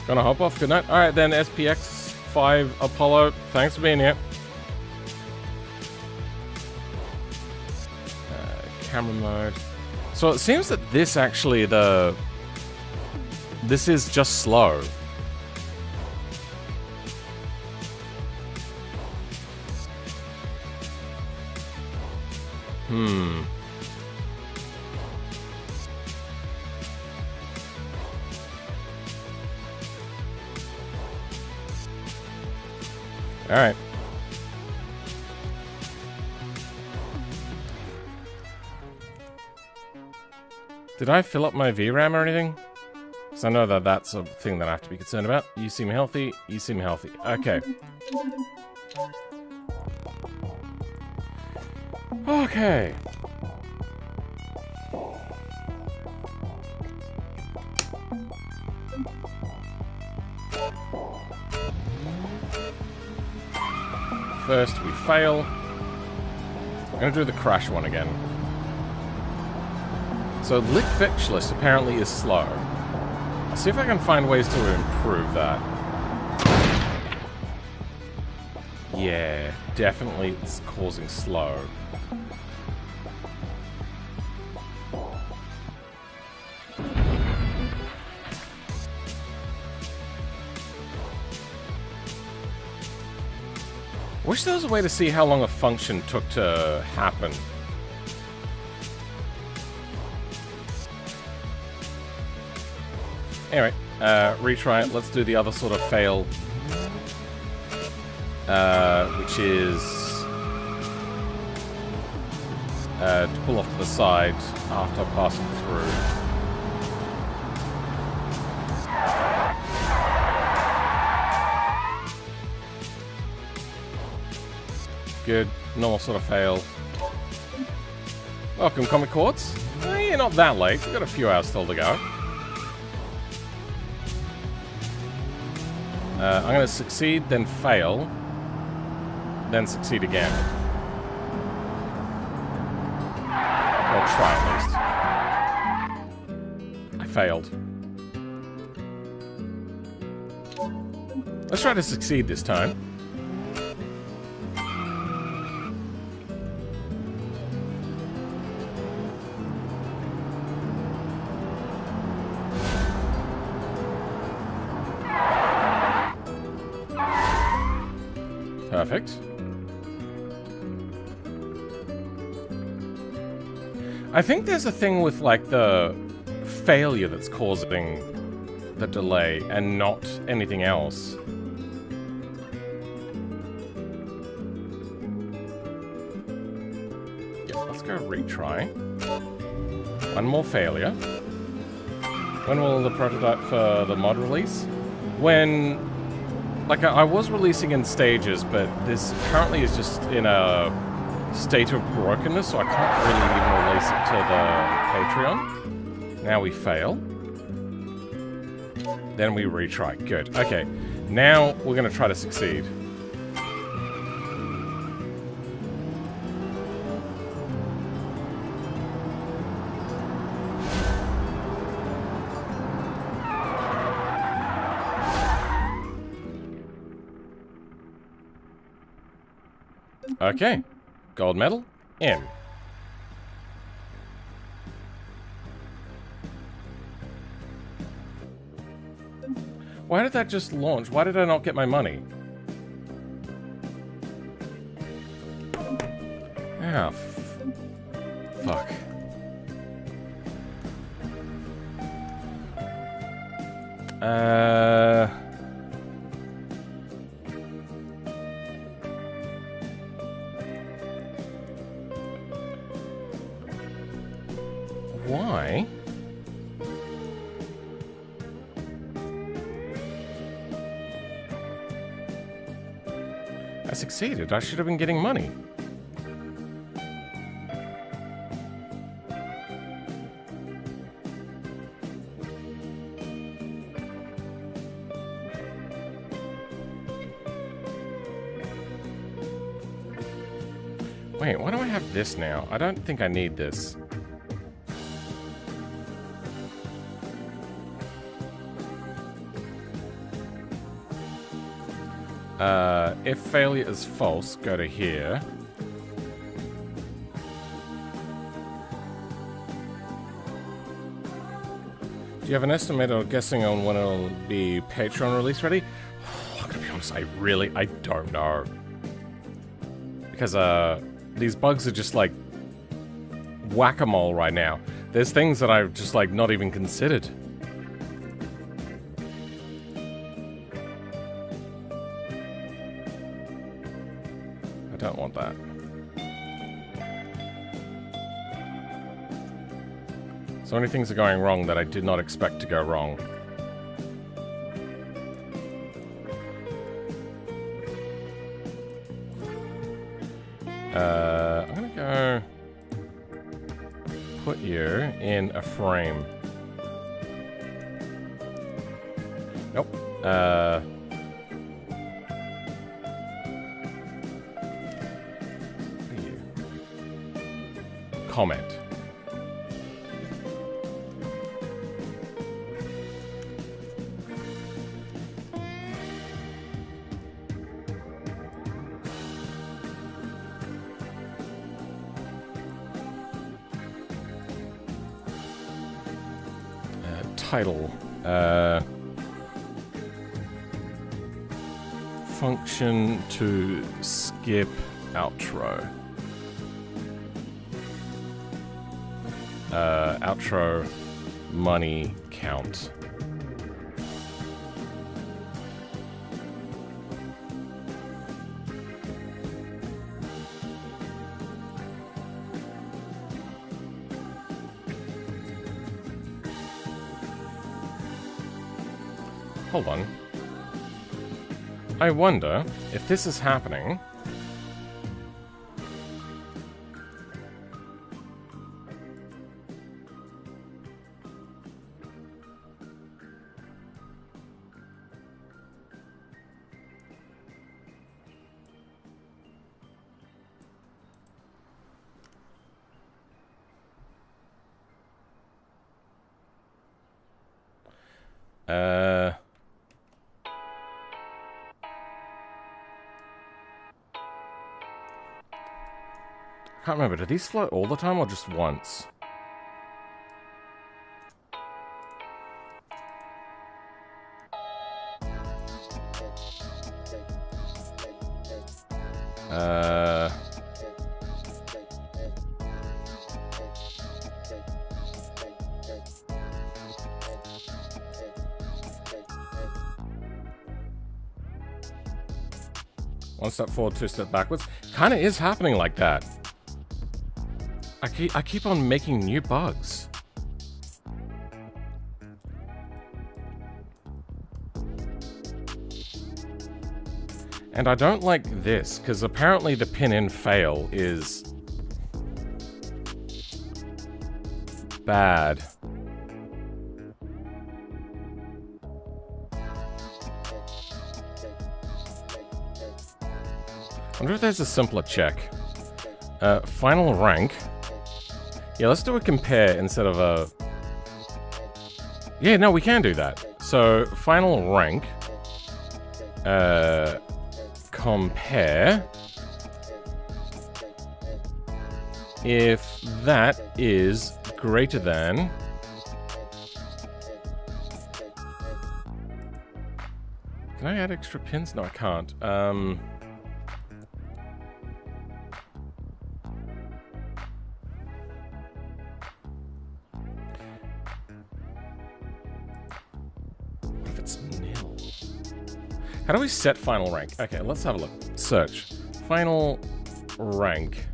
Gonna hop off. Good night. Alright then, SPX5 Apollo. Thanks for being here. Camera mode. So it seems that this actually, this is just slow. Alright. Did I fill up my VRAM or anything? Because I know that that's a thing that I have to be concerned about. You seem healthy. You seem healthy. Okay. Okay. First, we fail. I'm going to do the crash one again. So, Lick Fetch List apparently is slow. I'll see if I can find ways to improve that. Yeah, definitely it's causing slow. Wish there was a way to see how long a function took to happen. Anyway, retry it. Let's do the other sort of fail. Which is to pull off to the side after passing through. Good. Normal sort of fail. Welcome, Comic Quartz. You're not that late. We've got a few hours still to go. I'm going to succeed, then fail, then succeed again. Or try at least. I failed. Let's try to succeed this time. Perfect. I think there's a thing with, like, the failure that's causing the delay and not anything else. Yeah, let's go retry. One more failure. When will the prototype for the mod release? When... Like, I was releasing in stages, but this currently is just in a state of brokenness, so I can't really even release it to the Patreon. Now we fail. Then we retry. Good. Okay. Now we're going to try to succeed. Okay. Gold medal, in. Why did that just launch? Why did I not get my money? Ah, fuck. Why? I succeeded. I should have been getting money. Wait, why do I have this now? I don't think I need this. If failure is false, go to here. Do you have an estimate or guessing on when it'll be Patreon release ready? I'm gonna be honest, I don't know. Because, these bugs are just like whack-a-mole right now. There's things that I've just like not even considered. don't want that. So many things are going wrong that I did not expect to go wrong. I'm gonna go put you in a frame. Nope. What are you? Comment. Title. Function to skip outro. Outro money count. Hold on. I wonder if this is happening. I can't remember, do these float all the time or just once? One step forward, two step backwards. Kinda is happening like that. I keep on making new bugs. And I don't like this, because apparently the pin-in fail is bad. I wonder if there's a simpler check. Final rank. Yeah, let's do a compare instead of a... Yeah, no, we can do that. So, final rank. Compare. If that is greater than... Can I add extra pins? No, I can't. How do we set final rank? Okay, let's have a look. Search. Final rank.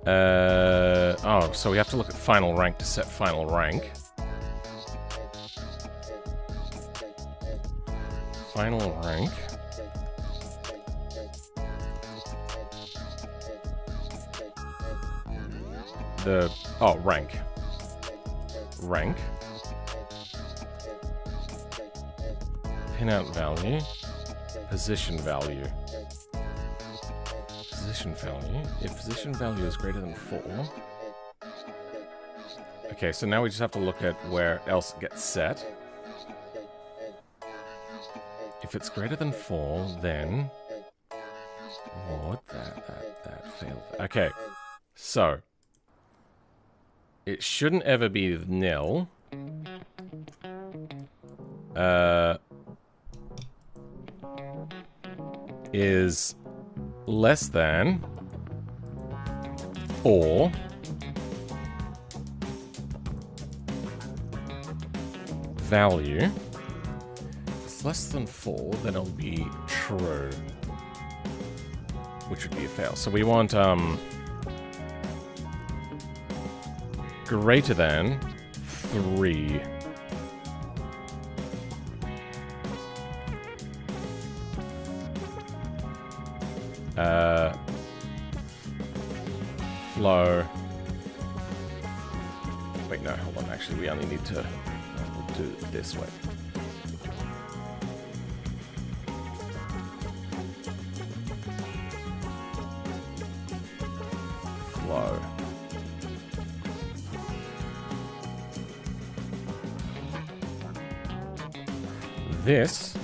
Oh, so we have to look at final rank to set final rank. Final rank. Rank. Rank. Pinout value. Position value. Position value. If position value is greater than 4. Okay, so now we just have to look at where else it gets set. If it's greater than 4, then... What? That failed. Okay, so... It shouldn't ever be nil. Is less than or value it's less than 4, then it'll be true. Which would be a fail. So we want, greater than 3. Flow. Wait, no, hold on. Actually, we only need to do it this way. Flow. This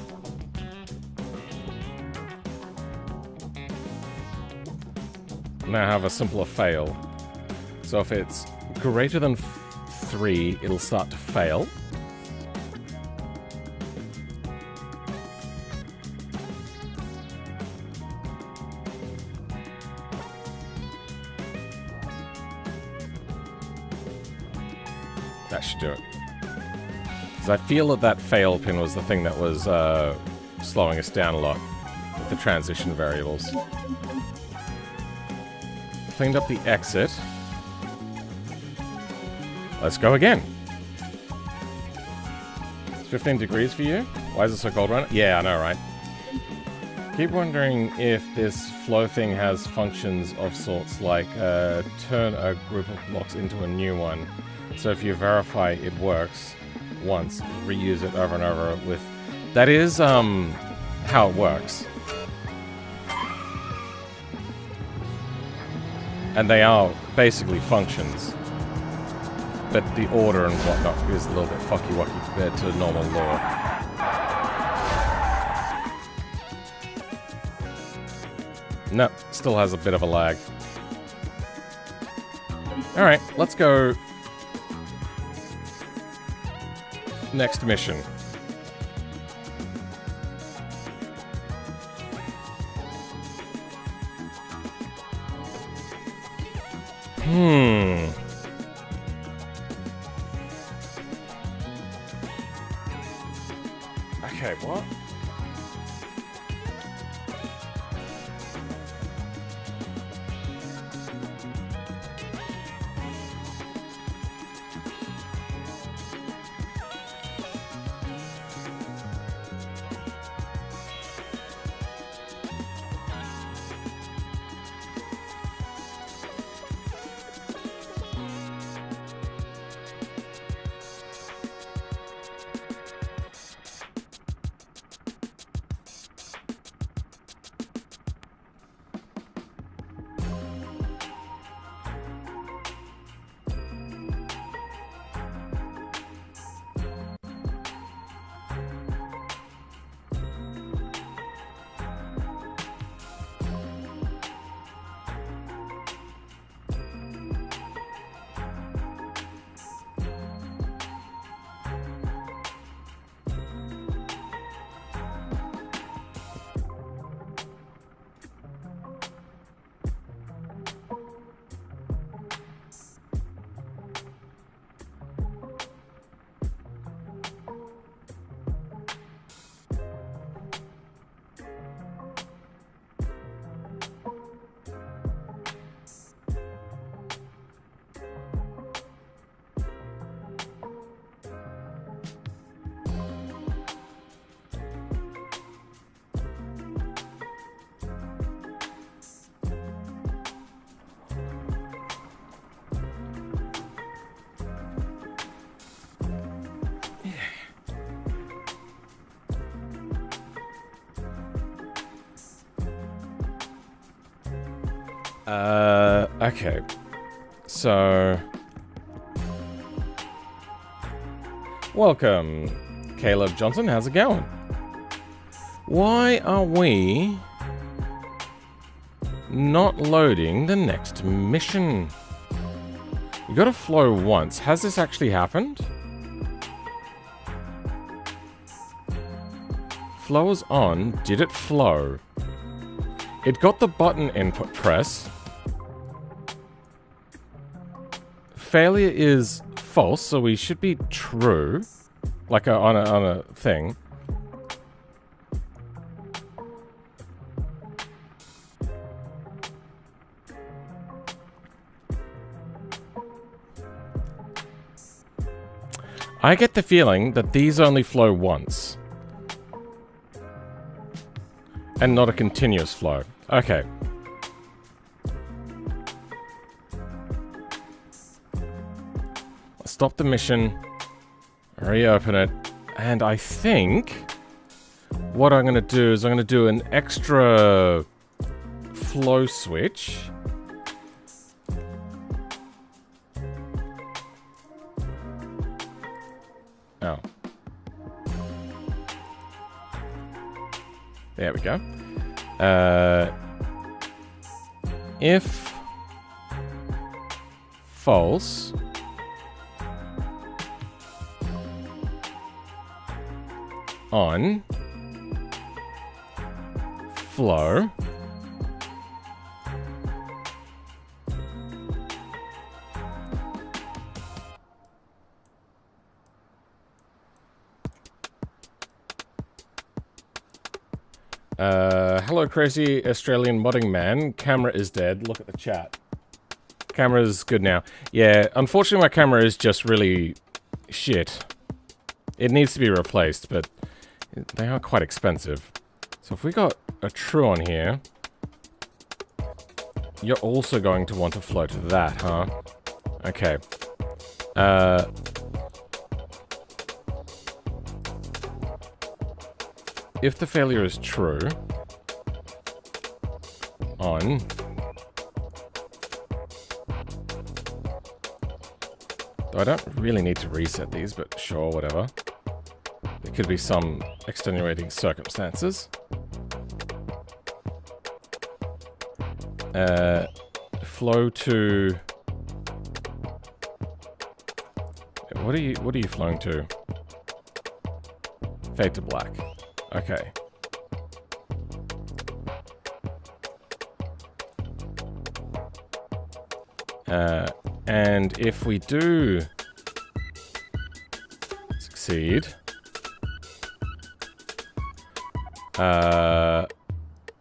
now have a simpler fail. So if it's greater than 3, it'll start to fail. That should do it. Because I feel that fail pin was the thing that was slowing us down a lot with the transition variables. Cleaned up the exit. Let's go again. It's 15 degrees for you? Why is it so cold right now? Yeah, I know, right? Keep wondering if this flow thing has functions of sorts like turn a group of blocks into a new one. So if you verify it works once, reuse it over and over with... That is how it works. And they are basically functions. But the order and whatnot is a little bit fucky-wucky compared to normal lore. No, still has a bit of a lag. Alright, let's go... Next mission. Okay, what? Okay. So... Welcome, Caleb Johnson. How's it going? Why are we not loading the next mission? We got to flow once. Has this actually happened? Flow was on. Did it flow? It got the button input press. Failure is false, so we should be true. Like on a thing. I get the feeling that these only flow once. And not a continuous flow. Okay. I'll stop the mission. Reopen it. And I think what I'm going to do is I'm going to do an extra flow switch. Oh. There we go. If false, on flow hello crazy Australian modding man, camera is dead. Look at the chat. Camera's good now. Yeah, unfortunately my camera is just really shit. It needs to be replaced, but they are quite expensive. So if we got a true on here, you're also going to want to flow to that, huh? Okay. If the failure is true, on though I don't really need to reset these, but sure, whatever. There could be some extenuating circumstances. Flow to... What are you flowing to? Fade to black. Okay. And if we do succeed, so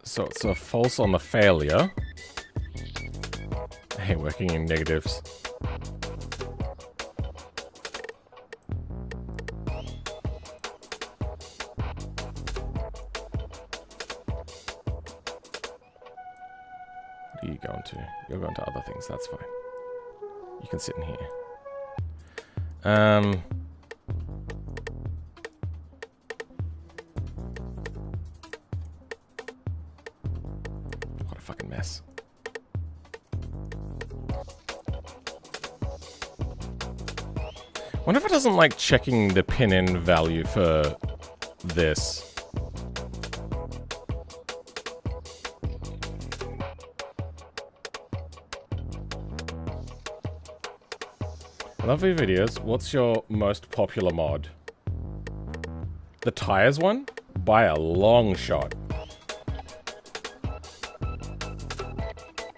it's a false on the failure. I hate working in negatives. What are you going to? You're going to other things, that's fine. You can sit in here. What a fucking mess. Wonder if it doesn't like checking the pin-in value for this. Lovely videos. What's your most popular mod? The tires one? By a long shot.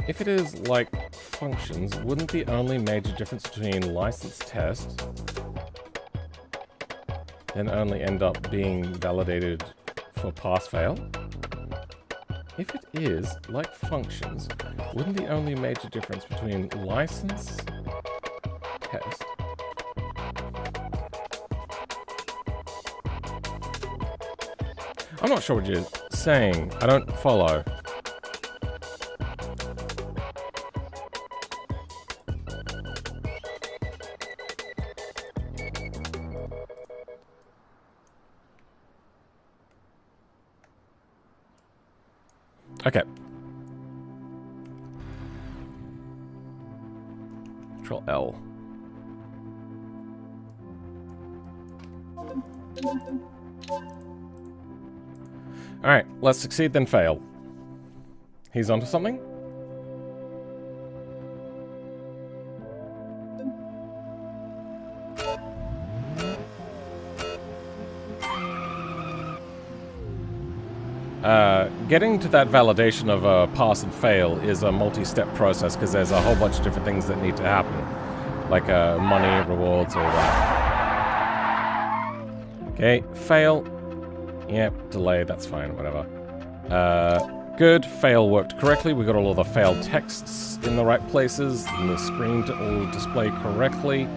If it is like functions, wouldn't the only major difference between license test and only end up being validated for pass-fail? If it is like functions, wouldn't the only major difference between license test I'm not sure what you're saying. I don't follow. Okay. Control L. Alright, let's succeed then fail. He's onto something? Getting to that validation of a pass and fail is a multi-step process because there's a whole bunch of different things that need to happen. Like money, rewards, all that. Okay, fail. Yep, delay, that's fine, whatever. Good, fail worked correctly. We got all of the fail texts in the right places, and the screen to all display correctly.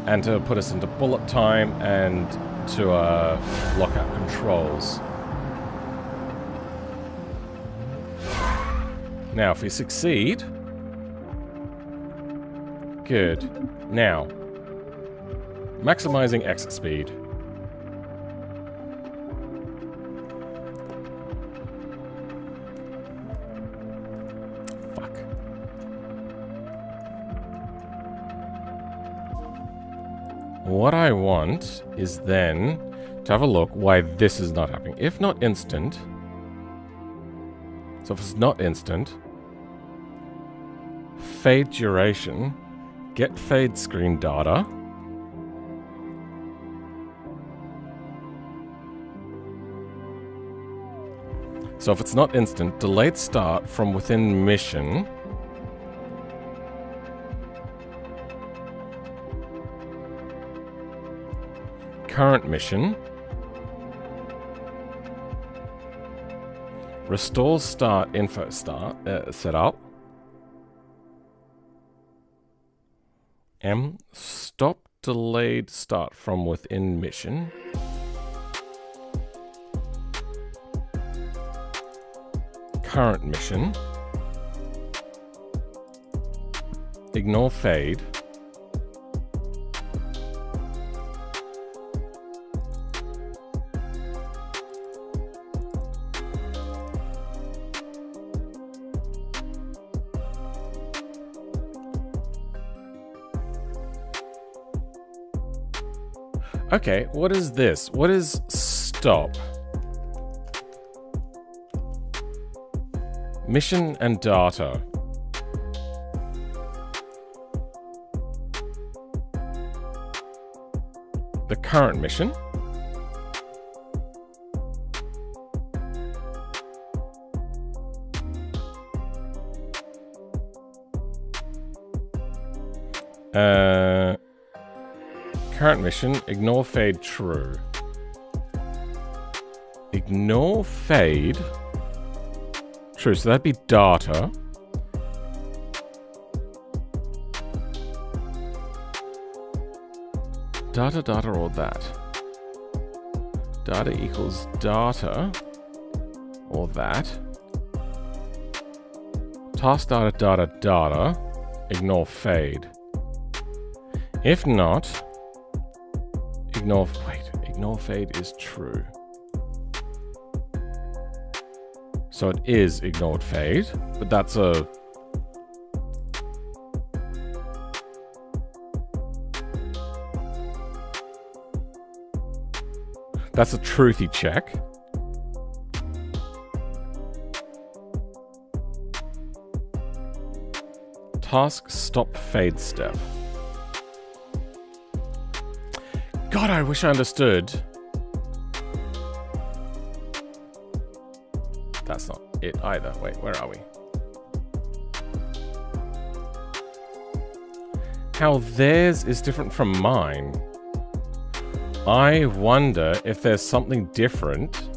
and to put us into bullet time and to lock out controls. Now, if we succeed... Good. Now, maximizing exit speed. Fuck. What I want is then to have a look why this is not happening. If not instant... So if it's not instant... Fade duration... Get fade screen data. So if it's not instant, delayed start from within mission. Current mission. Restore start info start setup. Stop delayed start from within mission. Current mission. Ignore fade. Okay, what is this? What is stop? Mission and data. The current mission. Current mission, ignore fade true. Ignore fade true, so that'd be data. Data or that. Data equals data or that. Task data, ignore fade. If not, ignore fade is true. So it is ignored fade, but that's a... That's a truthy check. Task stop fade step. God, I wish I understood. That's not it either. Wait, where are we? How theirs is different from mine. I wonder if there's something different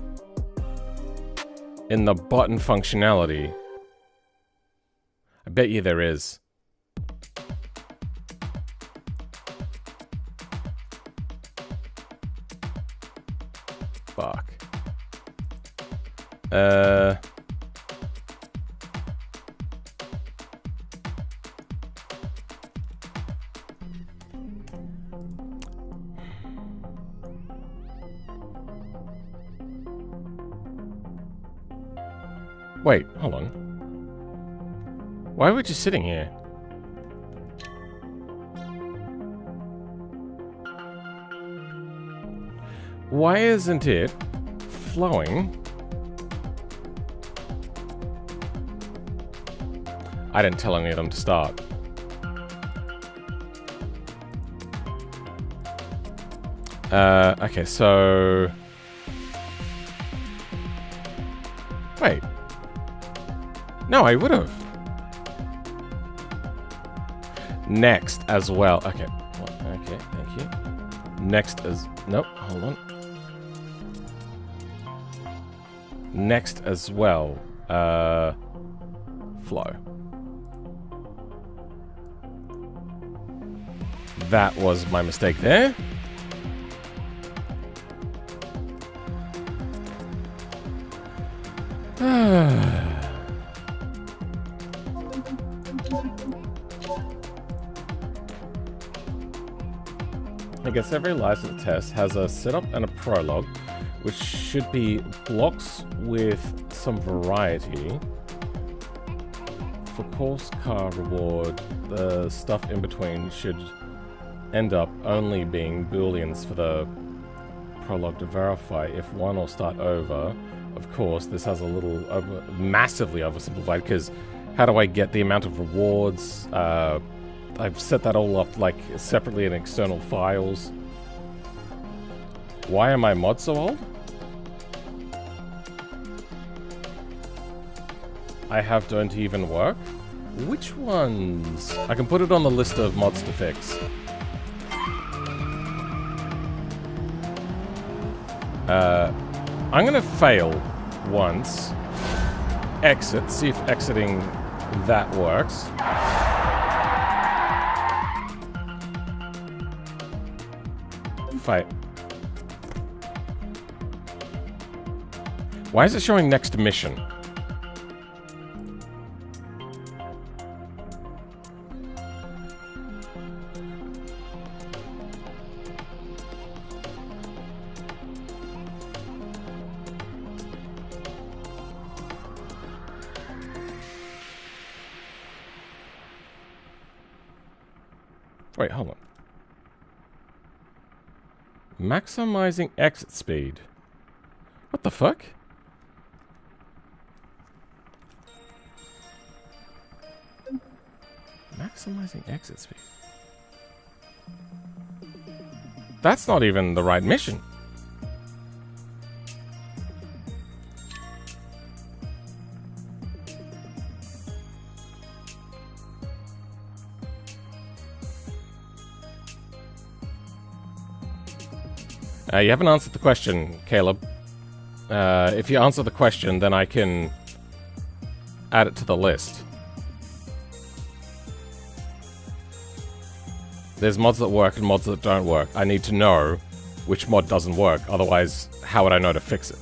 in the button functionality. I bet you there is. Fuck. Wait, hold on. Why are we just sitting here? Why isn't it flowing? I didn't tell any of them to start. Okay, so... Wait. No, I would have. Next as well. Okay. Okay, thank you. Next as... Nope, hold on. Next as well. Flow. That was my mistake there. I guess every license test has a setup and a prologue, which should be blocks with some variety. For course car reward, the stuff in between should end up only being booleans for the prologue to verify if one or start over. Of course, this has a little massively oversimplified, because how do I get the amount of rewards? I've set that all up like separately in external files. Why are my mods so old? I have don't even work? Which ones? I can put it on the list of mods to fix. I'm gonna fail once. Exit, see if exiting that works. Fight. Why is it showing next mission? Wait, hold on. Maximizing exit speed. What the fuck? Maximizing exit speed. That's not even the right mission. You haven't answered the question, Caleb. If you answer the question, then I can add it to the list. There's mods that work and mods that don't work. I need to know which mod doesn't work. Otherwise, how would I know to fix it?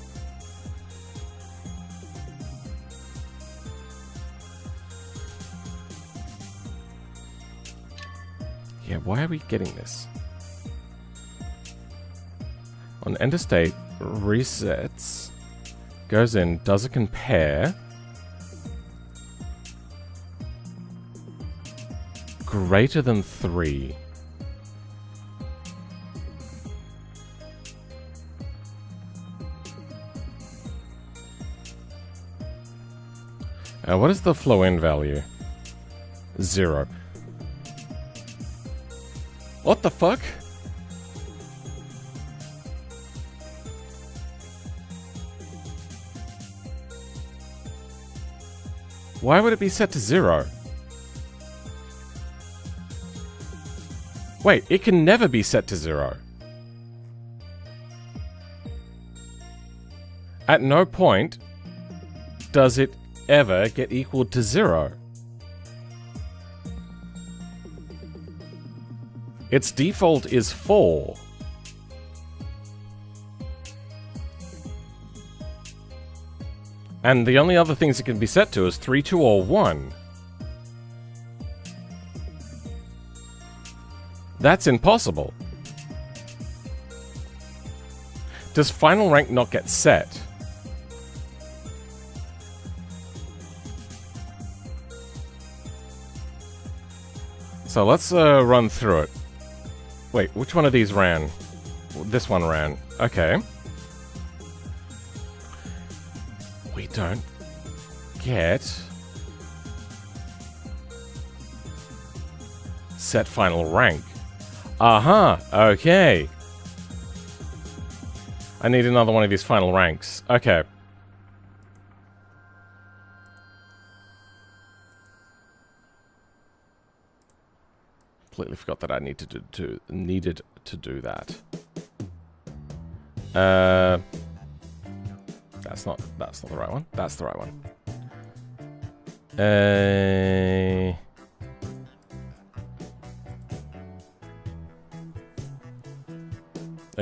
Yeah, why are we getting this? On end of state, resets, goes in, does a compare. Greater than 3. What is the flow in value? 0. What the fuck? Why would it be set to 0? Wait, it can never be set to 0. At no point does it ever get equal to 0. Its default is 4. And the only other things it can be set to is 3, 2, or 1. That's impossible. Does final rank not get set? So let's run through it. Wait, which one of these ran? This one ran. Okay. We don't get set final rank. Aha, okay. I need another one of these final ranks. Okay. Completely forgot that I needed to do that. That's not the right one. That's the right one.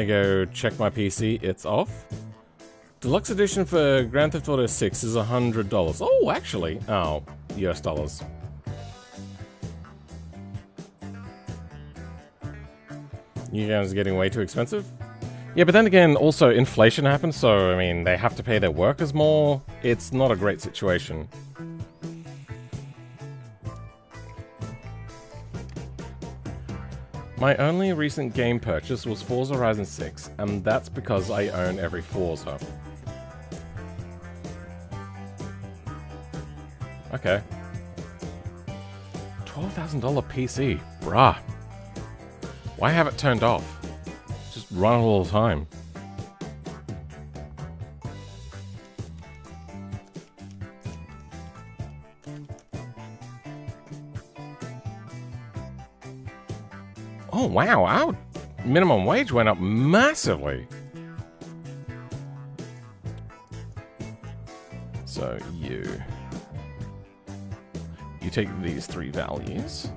I go check my PC, it's off. Deluxe edition for Grand Theft Auto 6 is $100. Oh, actually. Oh, US dollars. You guys are getting way too expensive? Yeah, but then again, also inflation happens, so, I mean, they have to pay their workers more. It's not a great situation. My only recent game purchase was Forza Horizon 6, and that's because I own every Forza. Okay. $12,000 PC. Bruh. Why have it turned off? Just run it all the time. Oh wow, our minimum wage went up massively. So you take these three values.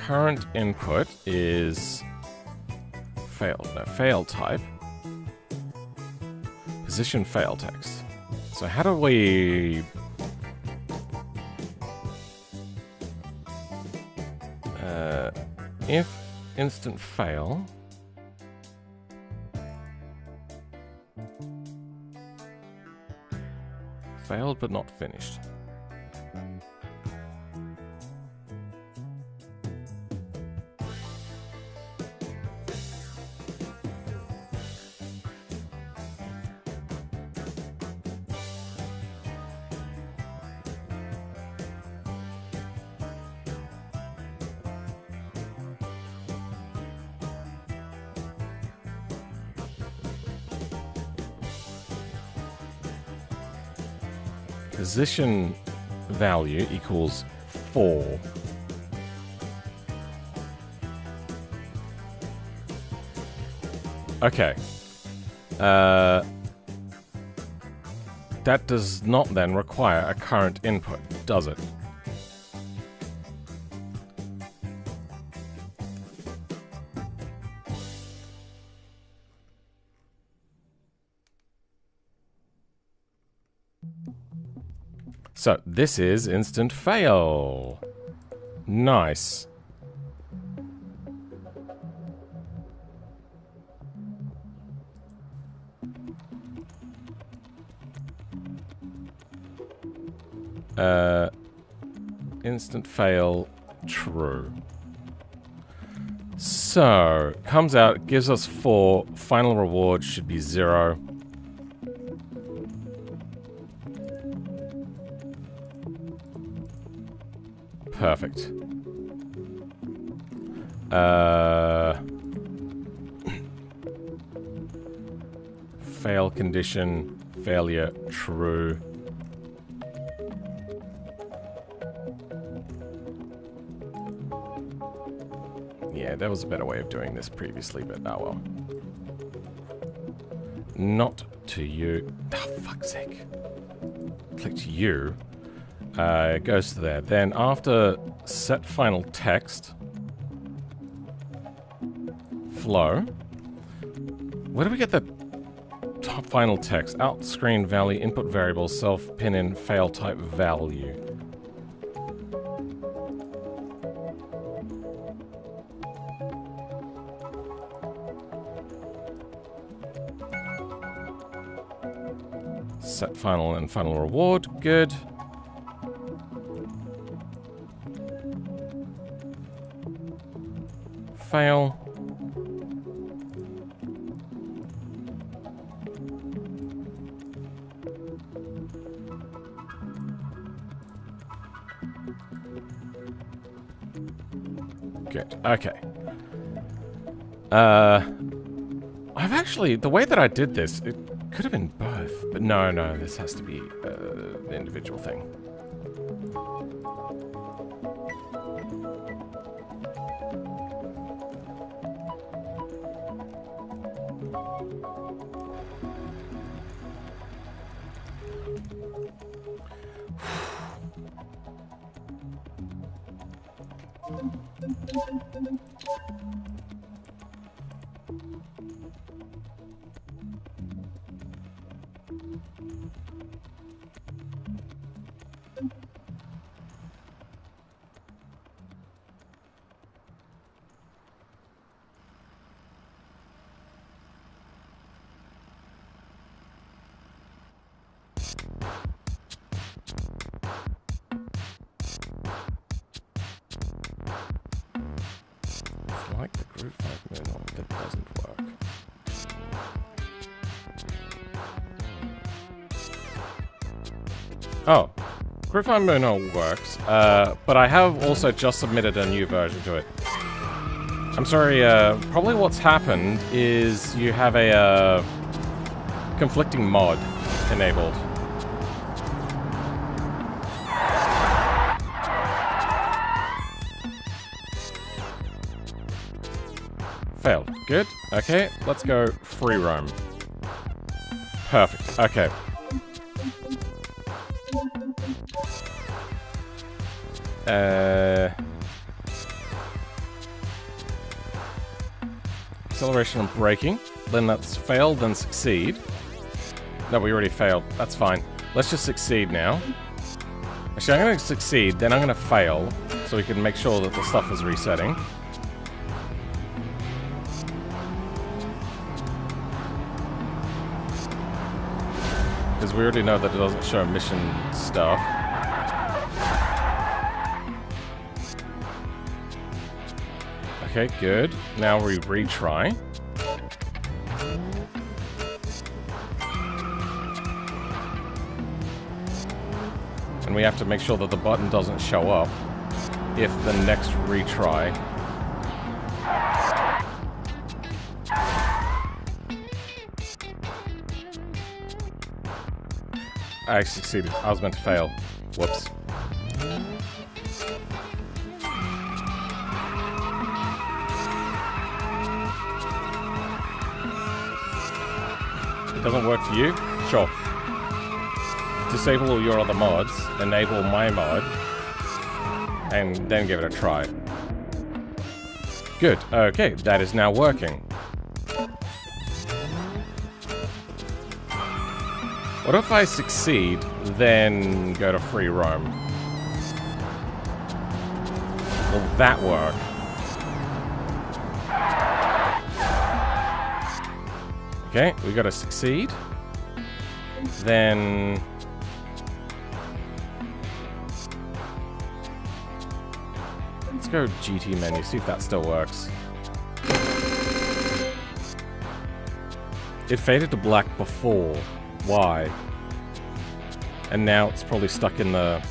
Current input is fail type. Position fail text. So how do we if instant fail failed but not finished. Position value equals 4. Okay. That does not then require a current input, does it? So, this is instant fail. Nice. Instant fail, true. So, comes out, gives us 4, final reward should be 0. Perfect. Fail condition, failure, true. Yeah, there was a better way of doing this previously, but oh well. Not to you. Oh, fuck's sake. Clicked you. It goes to there. Then after set final text, flow, where do we get the top final text? Out screen value, input variable, self, pin in, fail type value. Set final and final reward, good. Fail. Good. Okay. I've actually, the way that I did this, it could have been both, but no, this has to be an individual thing. Like the Group 5 moon on that doesn't work. Oh, Group 5 moon works, but I have also just submitted a new version to it. I'm sorry, probably what's happened is you have a conflicting mod enabled. Failed. Good. Okay, let's go free roam. Perfect. Okay. Acceleration and braking. Then that's failed, then succeed. No, we already failed. That's fine. Let's just succeed now. Actually, I'm going to succeed, then I'm going to fail, so we can make sure that the stuff is resetting. Because we already know that it doesn't show mission stuff. Okay, good. Now we retry. And we have to make sure that the button doesn't show up if the next retry. I succeeded. I was meant to fail. Whoops. It doesn't work for you? Sure. Disable all your other mods, enable my mod, and then give it a try. Good. Okay, that is now working. What if I succeed, then go to free roam? Will that work? Okay, we gotta succeed. Then... let's go GT menu, see if that still works. It faded to black before. Why? And now it's probably stuck in the...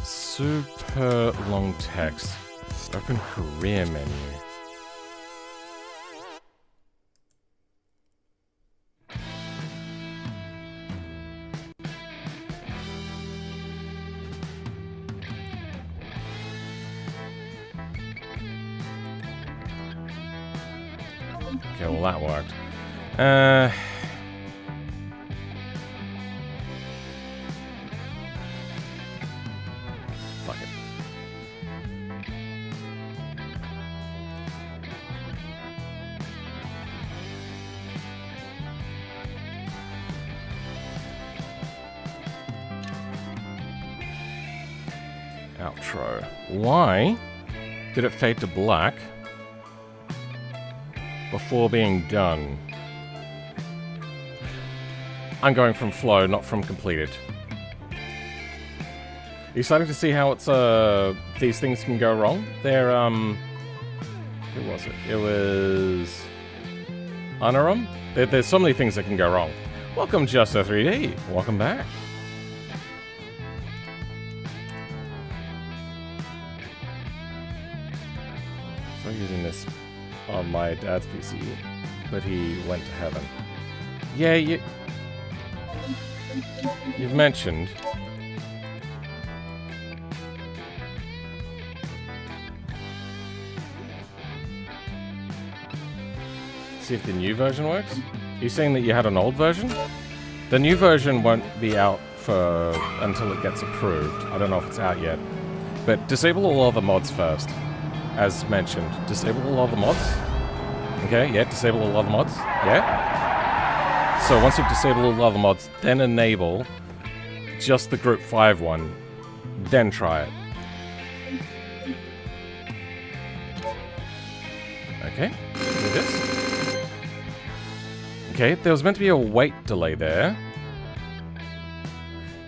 super long text. Open career menu. Okay, well that worked. Fuck it. Outro. Why did it fade to black before being done? I'm going from flow, not from completed. Are you starting to see how it's, these things can go wrong? They're, who was it? It was... Anarum? There's so many things that can go wrong. Welcome, Justo3D. Welcome back. So I'm using this on my dad's PC, but he went to heaven. Yeah, you've mentioned. See if the new version works? Are you saying that you had an old version? The new version won't be out until it gets approved. I don't know if it's out yet. But disable all other mods first. As mentioned. Disable all other mods. Okay, yeah, disable all other mods. Yeah. So once you've disabled all other mods, then enable just the Group 5 one. Then try it. Okay, do this. Okay, there was meant to be a wait delay there.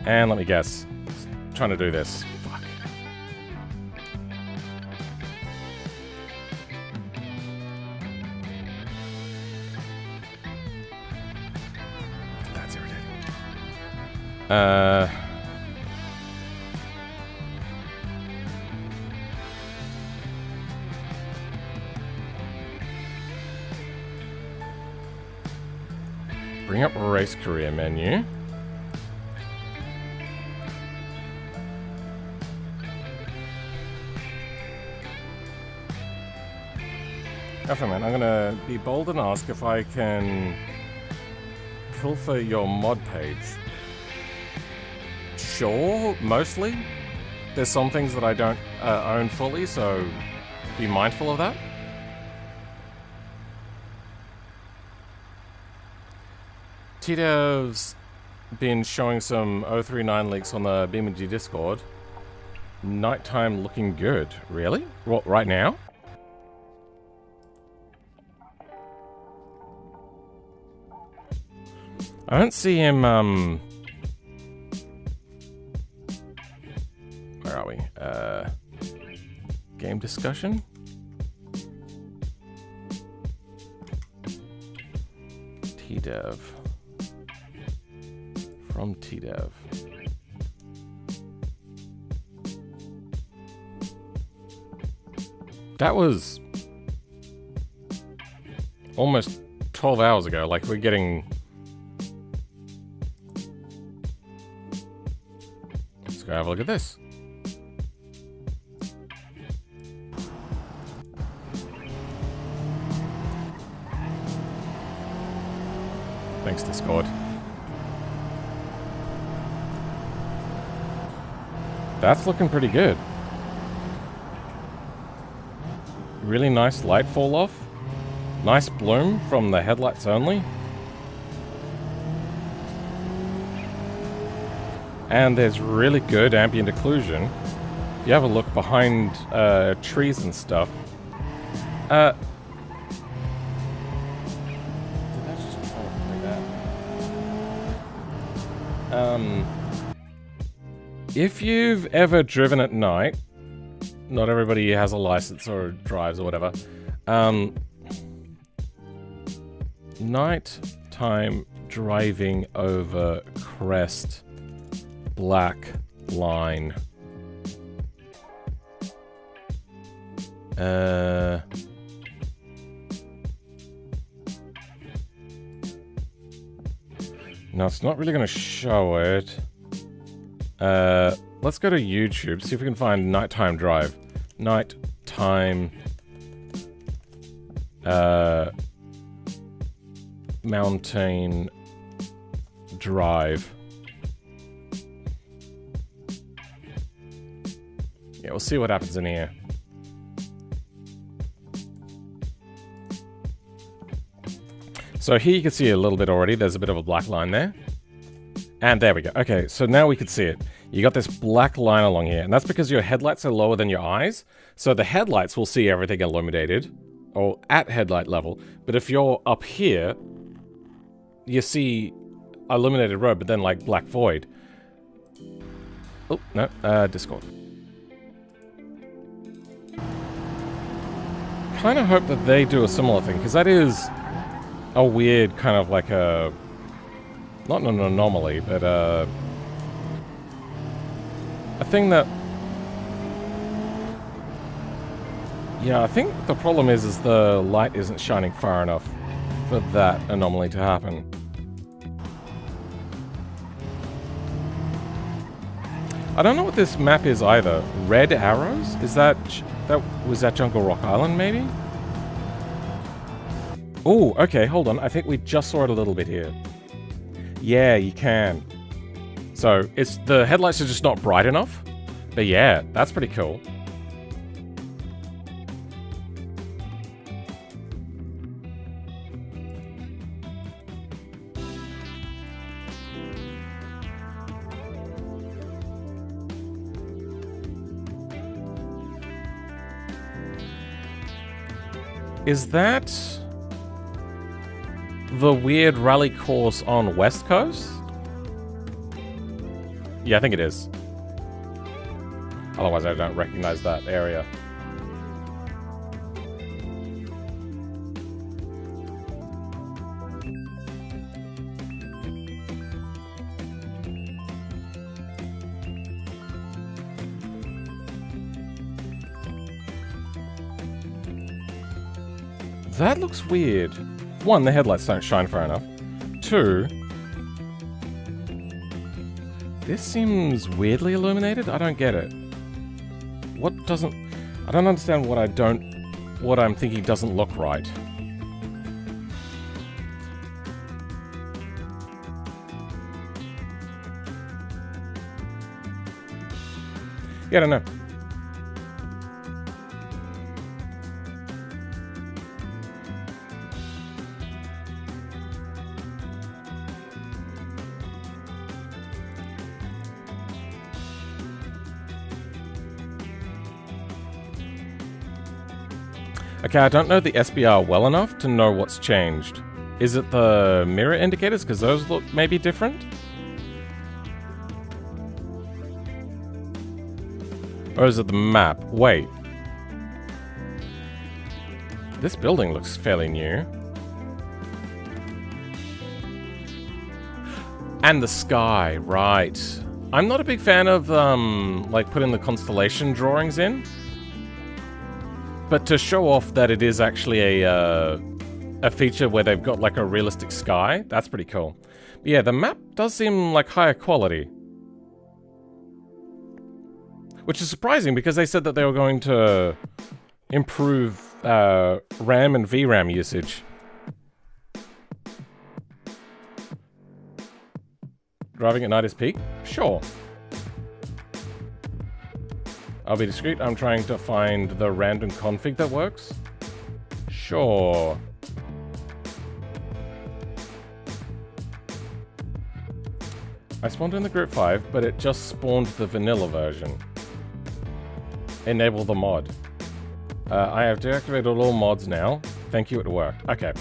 And let me guess. Trying to do this. Fuck. That's irritating. Bring up race career menu. Okay, man, I'm gonna be bold and ask if I can pilfer your mod page. Sure, mostly. There's some things that I don't own fully, so be mindful of that. TDev's been showing some 039 leaks on the BeamNG Discord. Nighttime looking good. Really? What, right now? I don't see him, where are we? Game discussion? TDev. From TDev. That was almost 12 hours ago. Like, we're getting... Let's go have a look at this. Thanks, Discord. That's looking pretty good. Really nice light fall off. Nice bloom from the headlights only. And there's really good ambient occlusion. If you have a look behind trees and stuff. Did I just try to play that? If you've ever driven at night, not everybody has a license or drives or whatever. Nighttime driving over crest, black line. No, it's not really going to show it. Let's go to YouTube, see if we can find nighttime drive. Nighttime mountain drive. Yeah, we'll see what happens in here. So here you can see a little bit already. There's a bit of a black line there. And there we go. Okay, so now we can see it. You got this black line along here, and that's because your headlights are lower than your eyes. So the headlights will see everything illuminated, or at headlight level. But if you're up here, you see illuminated road, but then like black void. Oh, no, Discord. Kind of hope that they do a similar thing, because that is a weird kind of like a... Not an anomaly, but a thing that... Yeah, I think the problem is the light isn't shining far enough for that anomaly to happen. I don't know what this map is either. Red arrows? Is that... was that Jungle Rock Island, maybe? Oh, okay, hold on. I think we just saw it a little bit here. Yeah, you can. So it's the headlights are just not bright enough. But yeah, that's pretty cool. Is that the weird rally course on West Coast? Yeah, I think it is. Otherwise, I don't recognize that area. That looks weird. One, the headlights don't shine far enough. Two, this seems weirdly illuminated. I don't get it. What doesn't... I don't understand what what I'm thinking doesn't look right. Yeah, I don't know. Okay, I don't know the SBR well enough to know what's changed. Is it the mirror indicators? Because those look maybe different? Or is it the map? Wait. This building looks fairly new. And the sky, right. I'm not a big fan of, like, putting the constellation drawings in. But to show off that it is actually a feature where they've got like a realistic sky, that's pretty cool. But yeah, the map does seem like higher quality. Which is surprising because they said that they were going to improve RAM and VRAM usage. Driving at night is peak? Sure. I'll be discreet, I'm trying to find the random config that works. Sure. I spawned in the group 5, but it just spawned the vanilla version. Enable the mod. I have deactivated all mods now. Thank you, it worked. Okay.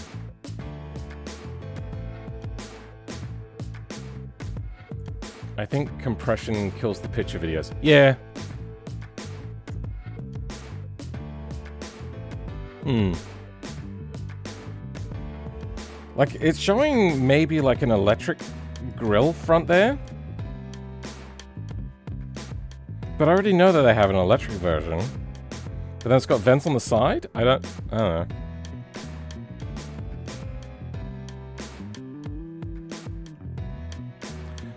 I think compression kills the picture videos. Yeah. Like, it's showing maybe like an electric grill front there. But I already know that they have an electric version. But then it's got vents on the side? I don't know.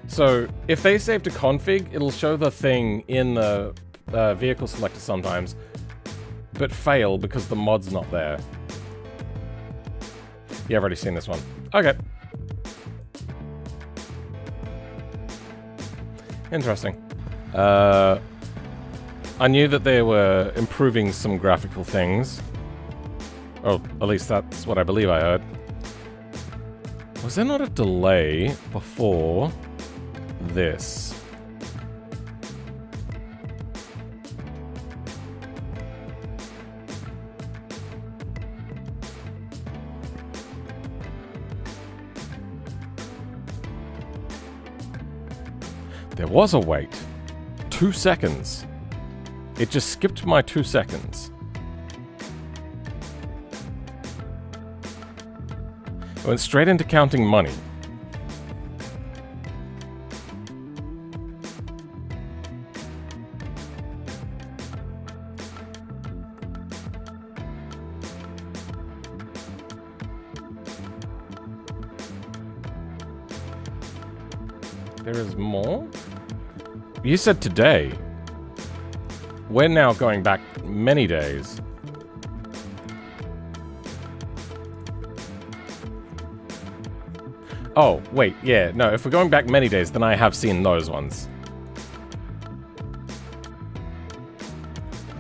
So, if they saved a config, it'll show the thing in the vehicle selector sometimes, but fail because the mod's not there. Yeah, I've already seen this one. Okay. Interesting. I knew that they were improving some graphical things. Or at least that's what I believe I heard. Was there not a delay before this? There was a wait. 2 seconds. It just skipped my 2 seconds. It went straight into counting money. There is more? You said today. We're now going back many days. Oh, wait, yeah, no, if we're going back many days, then I have seen those ones.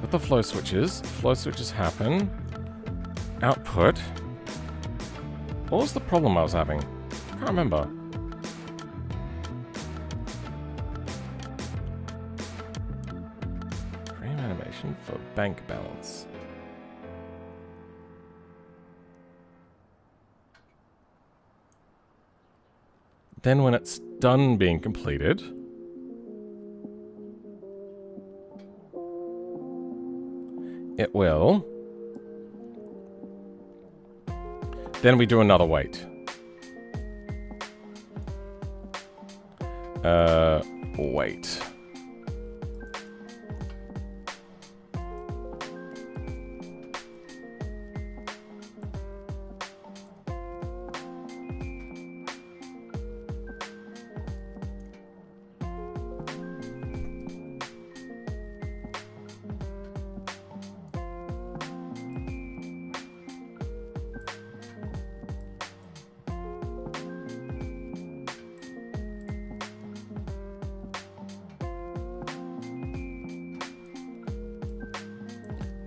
With the flow switches happen. Output. What was the problem I was having? I can't remember. Frame animation for bank balance. Then when it's done being completed, it will. Then we do another wait. Wait.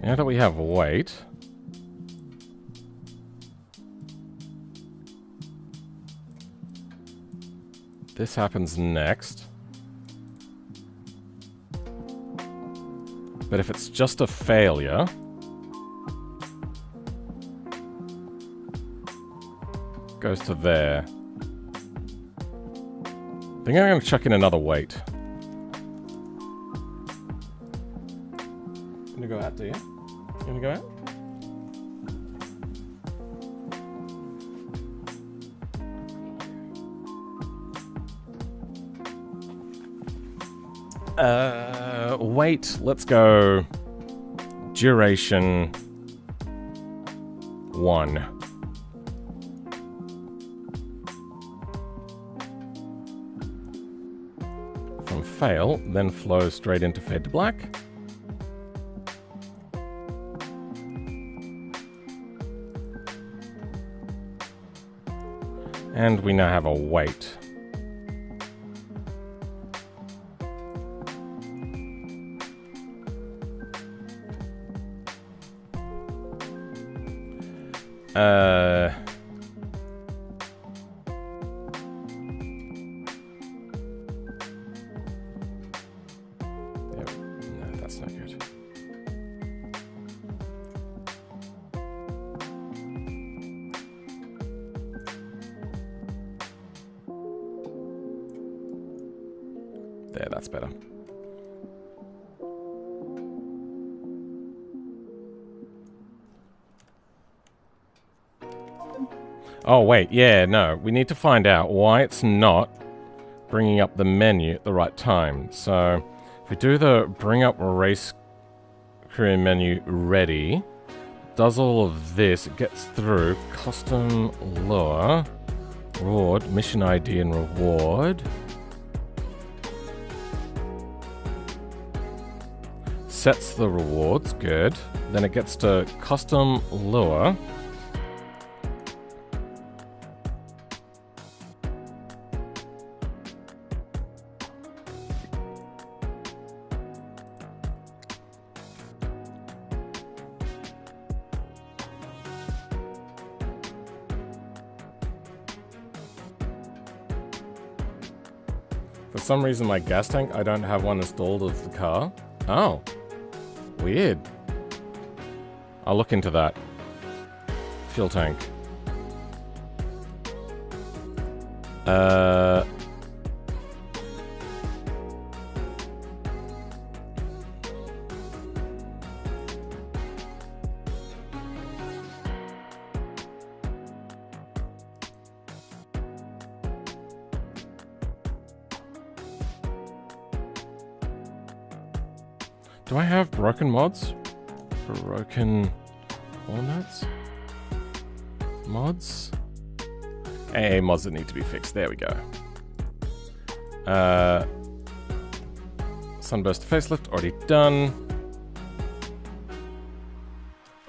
Now that we have wait, this happens next. But if it's just a failure, goes to there. I think I'm going to chuck in another wait. Gonna go out, do you? You gonna go out? Wait, let's go duration 1. From fail, then flow straight into fade to black. And we now have a wait. No, that's not good. There, that's better. Oh, wait, yeah, no. We need to find out why it's not bringing up the menu at the right time. So, if we do the bring up race career menu ready, does all of this, it gets through custom lure, reward, mission ID and reward. Sets the rewards, good. Then it gets to custom lure. For some reason my gas tank, I don't have one installed of the car. Oh. Weird. I'll look into that. Fuel tank. Do I have broken mods? Broken walnuts? Mods? AA mods that need to be fixed. There we go. Sunburst facelift, already done.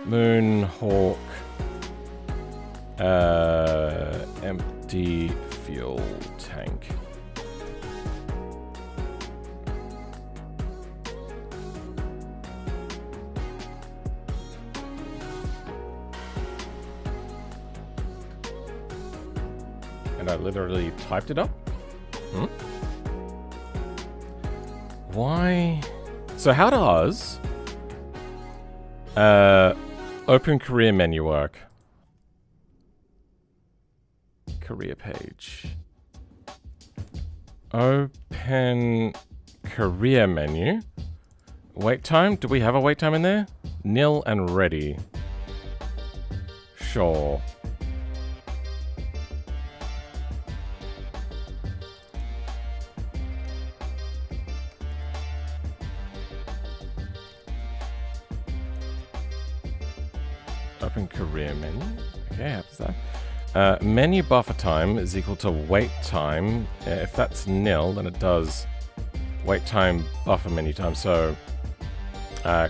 Moon, Hawk. Empty fuel tank. And I literally typed it up? Hmm? Why? So how does open career menu work? Career page. Open career menu. Wait time? Do we have a wait time in there? Nil and ready. Sure. Open career menu. Okay, how's that? Menu buffer time is equal to wait time. If that's nil, then it does wait time buffer menu time. So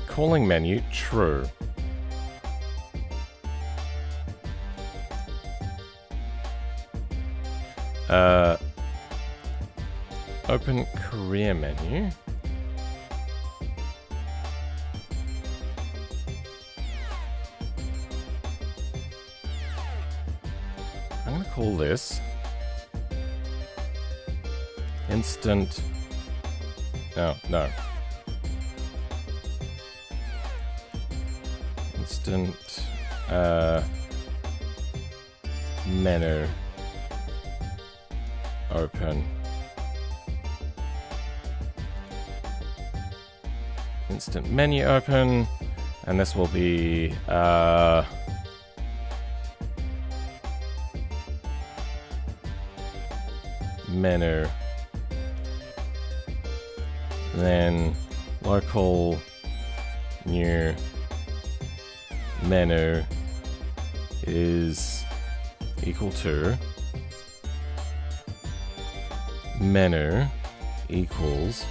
calling menu true. Open career menu. I'm going to call this instant. No. Instant menu open. Instant menu open, and this will be menu, then local new menu is equal to menu equals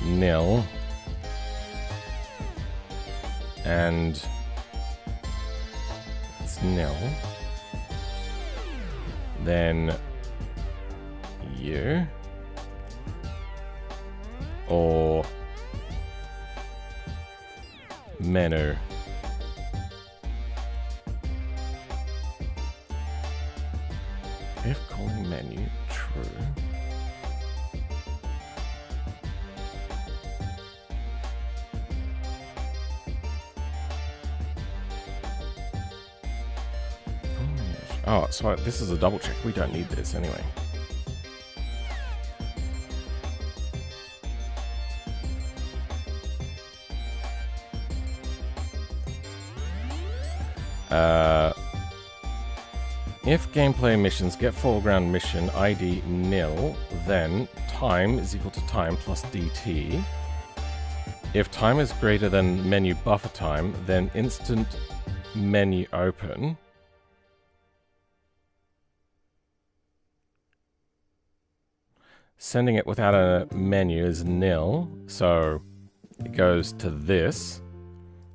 nil, and it's nil, then you or menu. If calling menu true, oh, so this is a double check. We don't need this anyway. If gameplay missions get foreground mission ID nil, then time is equal to time plus DT. If time is greater than menu buffer time, then instant menu open. Sending it without a menu is nil, so it goes to this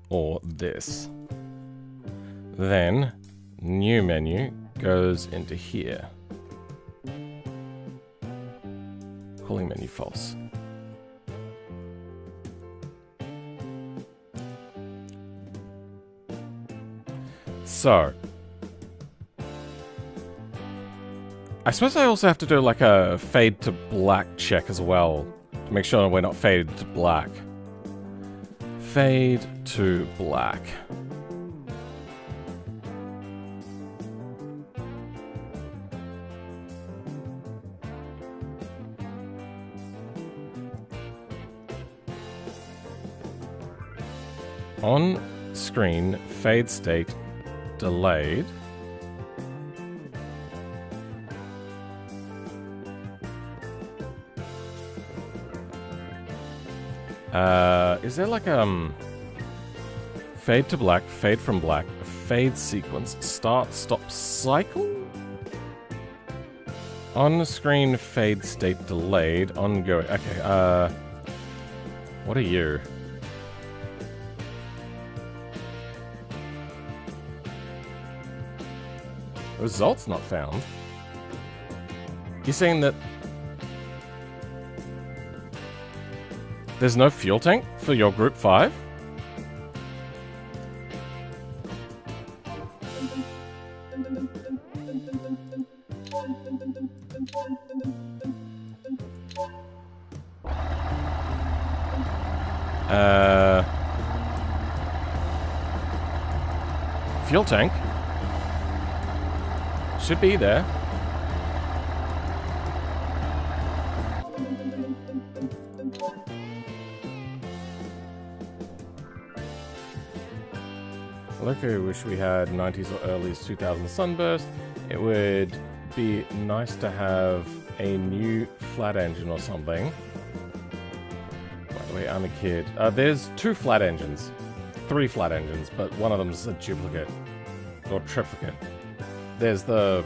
or this. Then new menu goes into here. Calling menu false. So I suppose I also have to do like a fade to black check as well to make sure we're not faded to black. Fade to black. On screen, fade state delayed. Is there like fade to black, fade from black, fade sequence, start, stop, cycle? On screen, fade state delayed, ongoing. Okay, what are you? Results not found? You're saying that there's no fuel tank for your group 5? Fuel tank should be there. Look, I wish we had 90s or early 2000s Sunburst. It would be nice to have a new flat engine or something. By the way, I'm a kid. There's 2 flat engines. 3 flat engines, but one of them's a duplicate. Or triplicate. There's the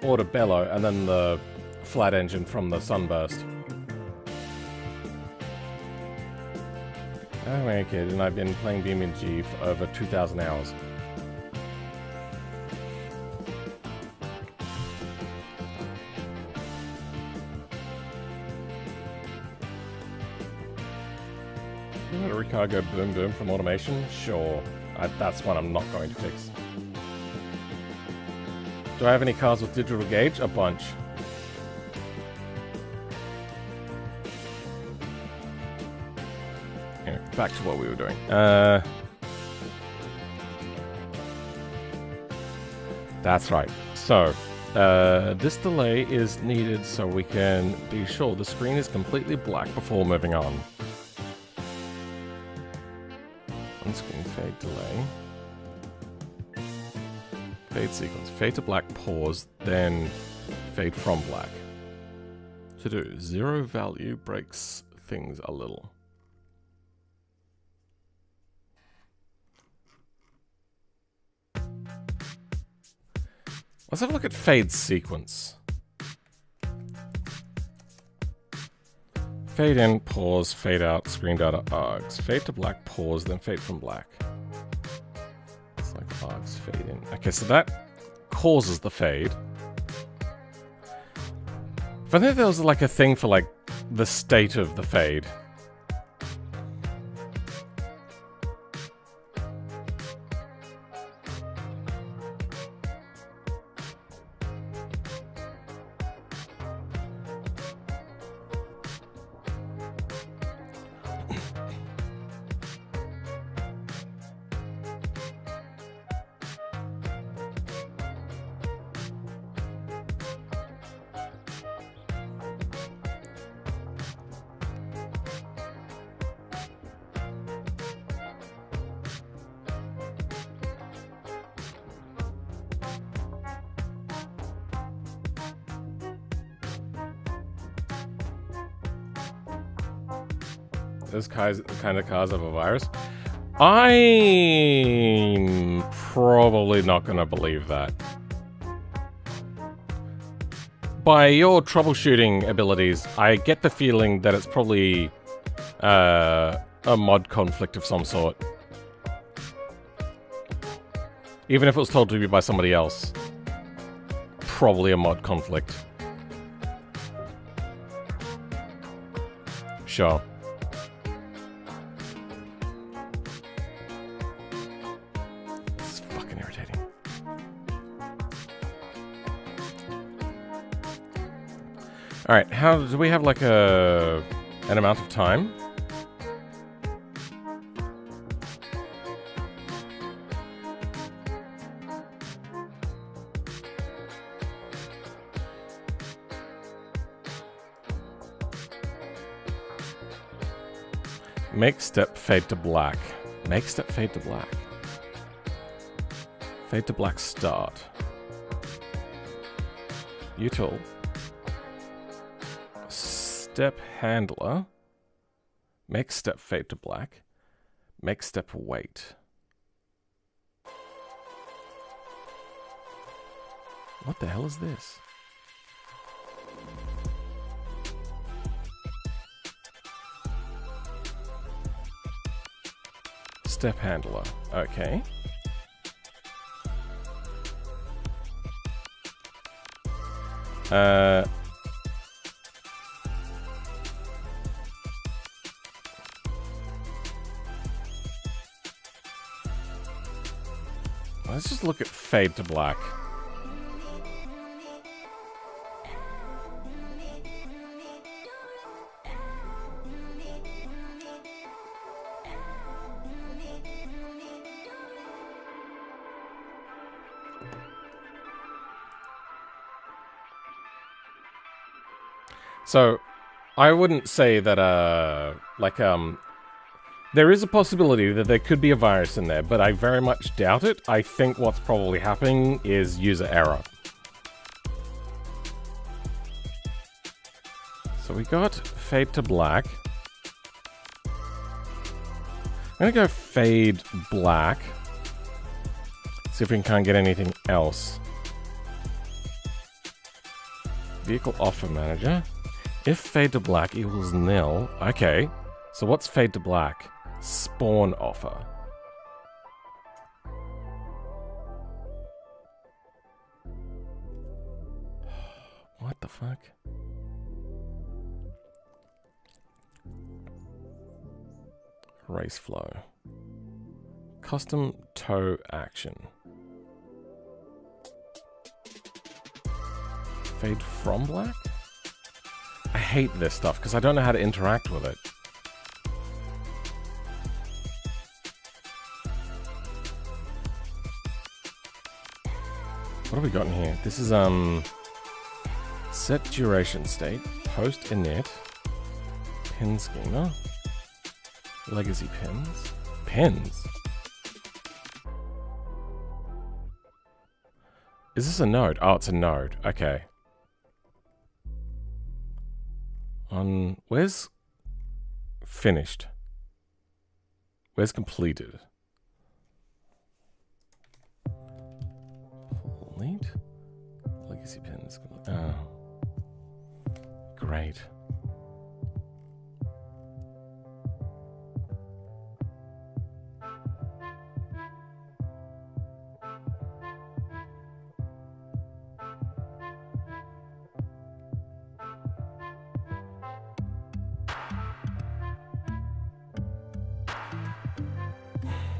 Portobello and then the flat engine from the Sunburst. I'm a kid and I've been playing BeamNG for over 2,000 hours. You want a recargo boom boom from automation? Sure. That's one I'm not going to fix. Do I have any cars with digital gauge? A bunch. Anyway, back to what we were doing. That's right. So, this delay is needed so we can be sure the screen is completely black before moving on. On-screen fade delay. Fade sequence. Fade to black, pause, then fade from black. To do. 0 value breaks things a little. Let's have a look at fade sequence. Fade in, pause, fade out, screen data, args. Fade to black, pause, then fade from black. It's like args, fade in. Okay, so that causes the fade. If I think there was like a thing for like the state of the fade. Those kind of cars have a virus. I'm probably not going to believe that. By your troubleshooting abilities, I get the feeling that it's probably a mod conflict of some sort. Even if it was told to me by somebody else. Probably a mod conflict. Sure. Alright, how do we have like an amount of time? Make step fade to black. Make step fade to black. Fade to black start. Util. Step handler. Make step fade to black. Make step wait. What the hell is this? Step handler. Okay. Let's just look at fade to black. So, I wouldn't say that, there is a possibility that there could be a virus in there, but I very much doubt it. I think what's probably happening is user error. So we got fade to black. I'm gonna go fade black. See if we can't get anything else. Vehicle offer manager. If fade to black equals nil, okay. So what's fade to black? Spawn offer. What the fuck? Race flow. Custom tow action. Fade from black? I hate this stuff because I don't know how to interact with it. What have we got in here? This is, set duration state, post init, pin schema, legacy pins, pins? Is this a node? Oh, it's a node, okay. Where's finished? Where's completed? Complete? Legacy pins. Oh. Great.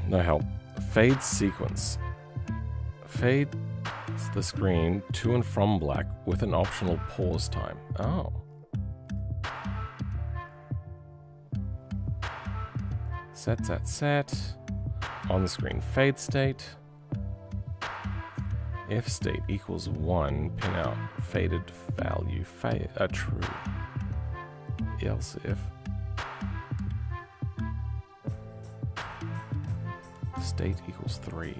No help. Fade sequence. Fade the screen to and from black with an optional pause time. Oh. Set. On the screen fade state. If state equals 1, pin out faded value true. Else if state equals 3.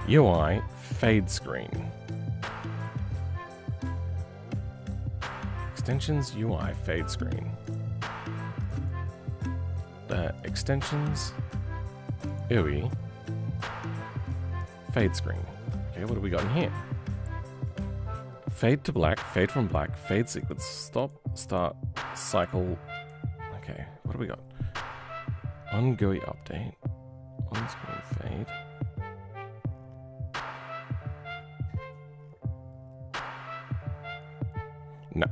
UI fade screen. Extensions UI fade screen. Extensions UI fade screen. Okay, what do we got in here? Fade to black, fade from black, fade sequence, stop, start, cycle. Okay, what do we got? On GUI update, on screen fade. No.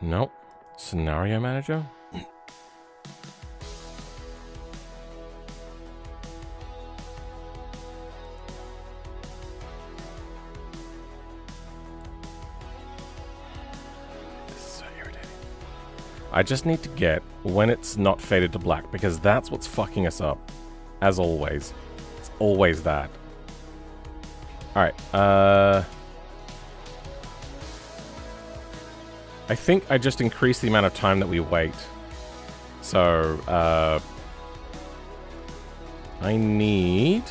Nope. Scenario manager? This is so irritating. I just need to get when it's not faded to black, because that's what's fucking us up. As always. It's always that. Alright, I think I just increased the amount of time that we wait. So, I need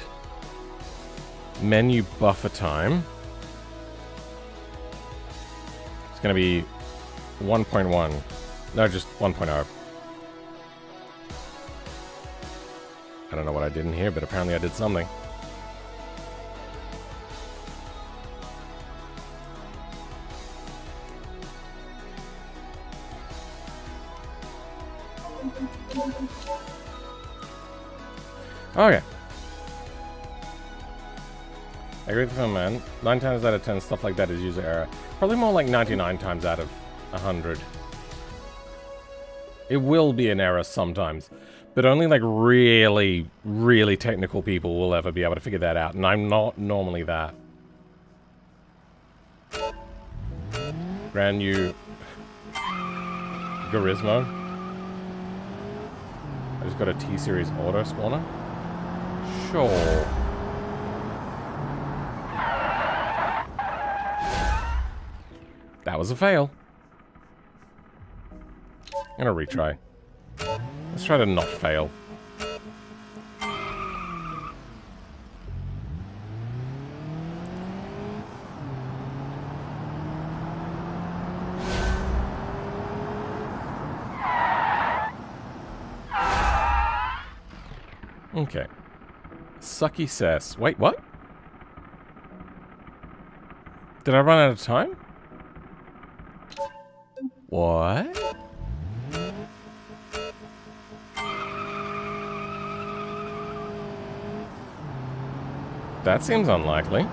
menu buffer time. It's gonna be 1.1. No, just 1.0. I don't know what I did in here, but apparently I did something. Okay. I agree with him, man. 9 times out of 10, stuff like that is user error. Probably more like 99 times out of 100. It will be an error sometimes, but only like really, really technical people will ever be able to figure that out, and I'm not normally that. Brand new Brismo. I just got a T-Series auto spawner. Sure. That was a fail. I'm gonna retry. Let's try to not fail. Okay. Sucky says. Wait, what? Did I run out of time? What? That seems unlikely.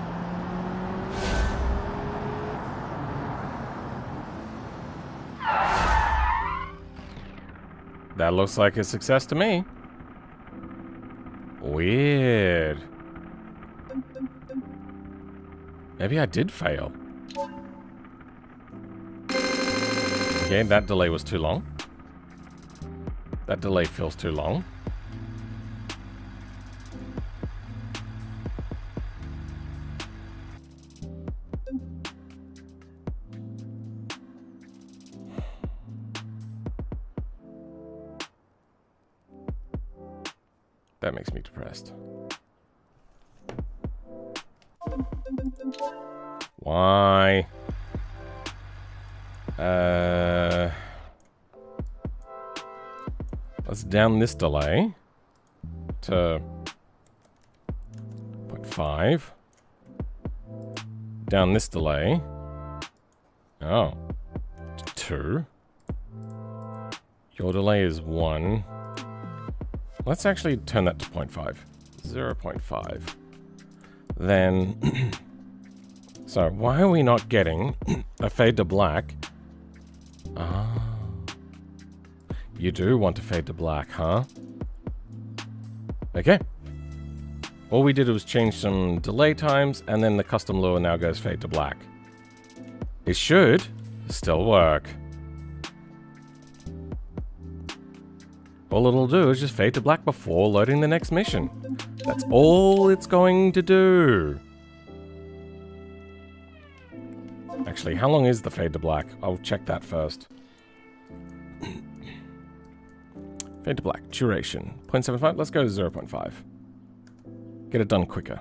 That looks like a success to me. Weird. Maybe I did fail. Okay, that delay was too long. That delay feels too long. That makes me depressed. Why? Let's down this delay to 0.5. Down this delay. Oh. To 2. Your delay is 1. Let's actually turn that to 0.5. 0.5. Then... So, why are we not getting a fade to black? Ah. You do want to fade to black, huh? Okay. All we did was change some delay times, and then the custom lure now goes fade to black. It should still work. All it'll do is just fade to black before loading the next mission. That's all it's going to do. Actually, how long is the fade to black? I'll check that first. Fade to black, duration, 0.75, let's go 0.5. Get it done quicker.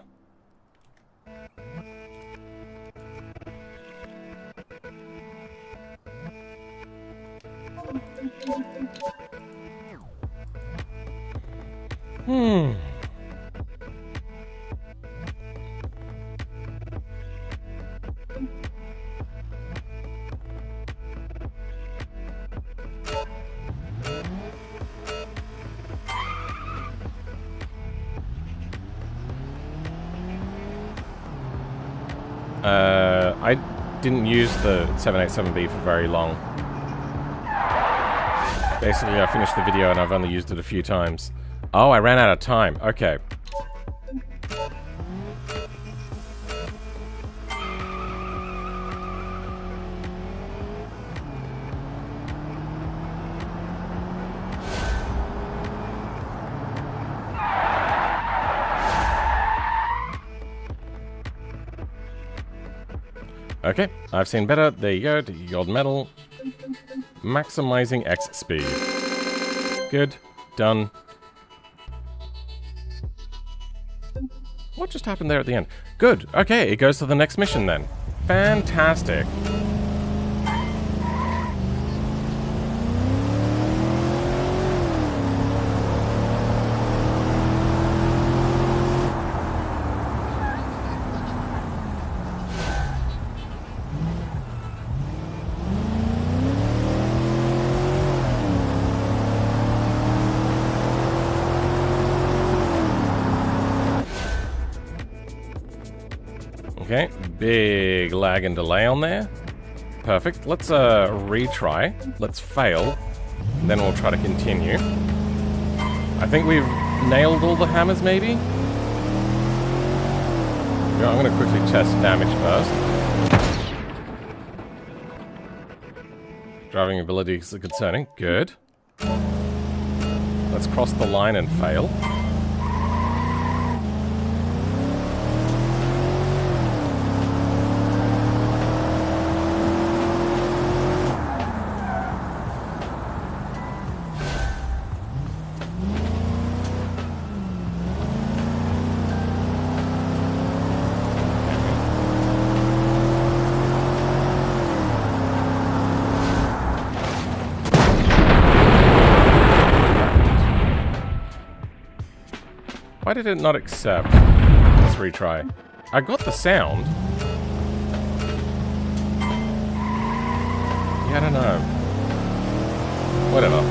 I didn't use the 787B for very long. Basically, I finished the video and I've only used it a few times. Oh, I ran out of time. Okay. Okay, I've seen better. There you go. Gold medal. Maximizing X speed. Good. Done. What just happened there at the end? Good. Okay, it goes to the next mission then. Fantastic. Okay, big lag and delay on there. Perfect. Let's retry. Let's fail. And then we'll try to continue. I think we've nailed all the hammers, maybe? Yeah, I'm going to quickly test damage first. Driving ability is concerning. Good. Let's cross the line and fail. Why did it not accept? Let's retry. I got the sound. Yeah, I don't know. Whatever.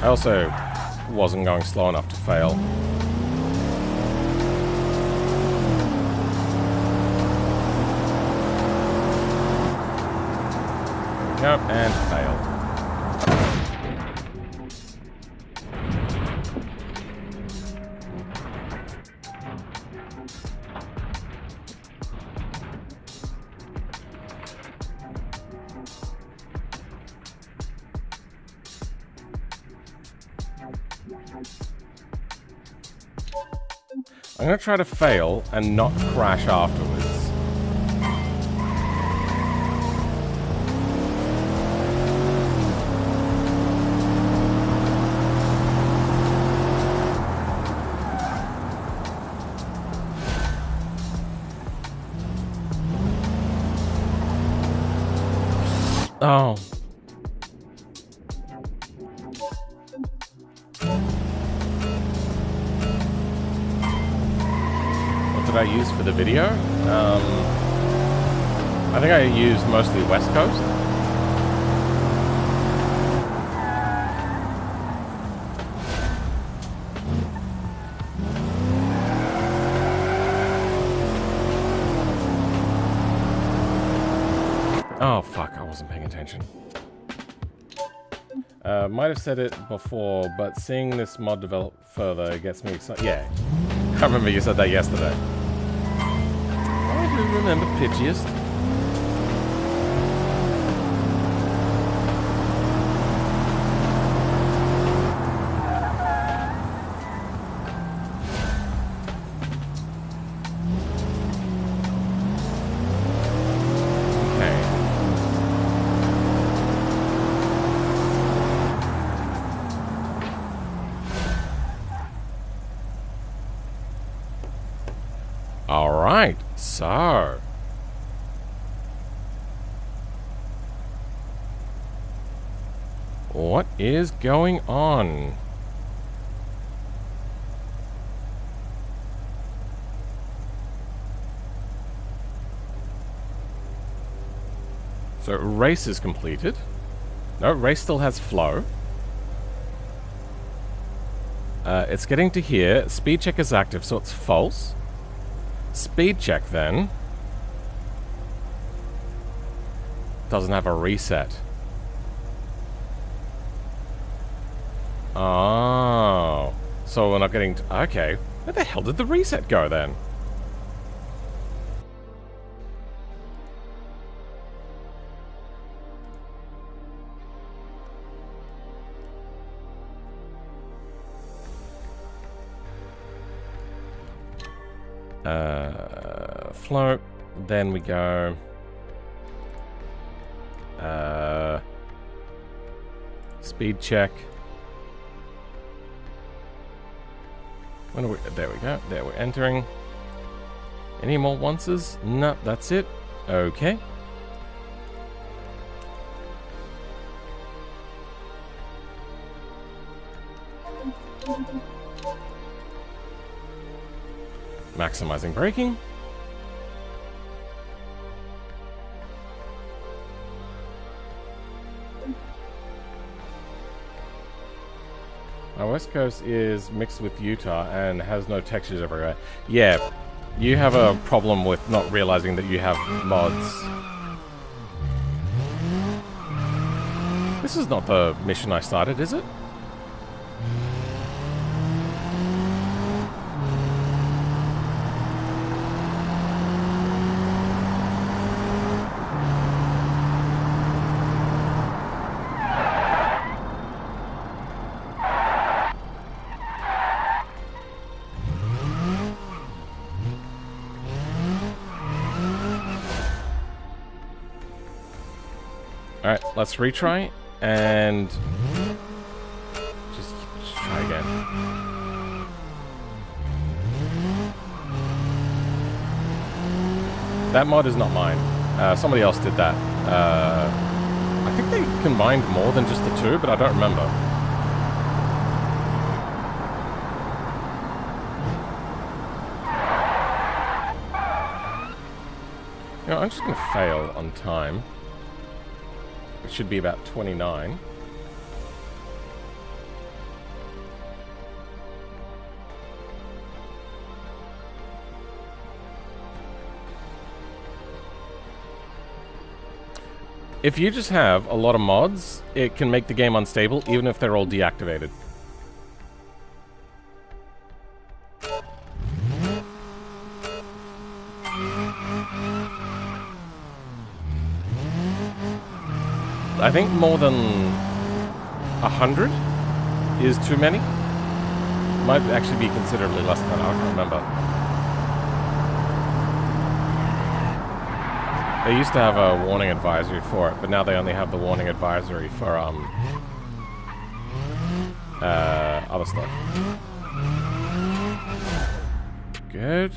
I also wasn't going slow enough to fail. Yep, and failed. I'm gonna try to fail and not crash afterwards. Oh. What did I use for the video? I think I used mostly West Coast. Oh, fuck, I wasn't paying attention. Might have said it before, but seeing this mod develop further gets me excited. Yeah, I remember you said that yesterday. I do remember Pidgeist. Alright, so... what is going on? So, race is completed. No, race still has flow. It's getting to here. Speed check is active, so it's false. Speed check, then, doesn't have a reset. Oh. So we're not getting... okay. Where the hell did the reset go, then? Float. Then we go. Speed check. When are we? There we go. There we're entering. Any more onces? No, that's it. Okay. Maximizing braking. Our West Coast is mixed with Utah and has no textures everywhere. Yeah, you have a problem with not realizing that you have mods. This is not the mission I started, is it? Alright, let's retry and just try again. That mod is not mine. Somebody else did that. I think they combined more than just the two, but I don't remember. You know, I'm just going to fail on time. It should be about 29. If you just have a lot of mods, it can make the game unstable, even if they're all deactivated. I think more than 100 is too many. Might actually be considerably less than that. I can't remember. They used to have a warning advisory for it, but now they only have the warning advisory for other stuff. Good.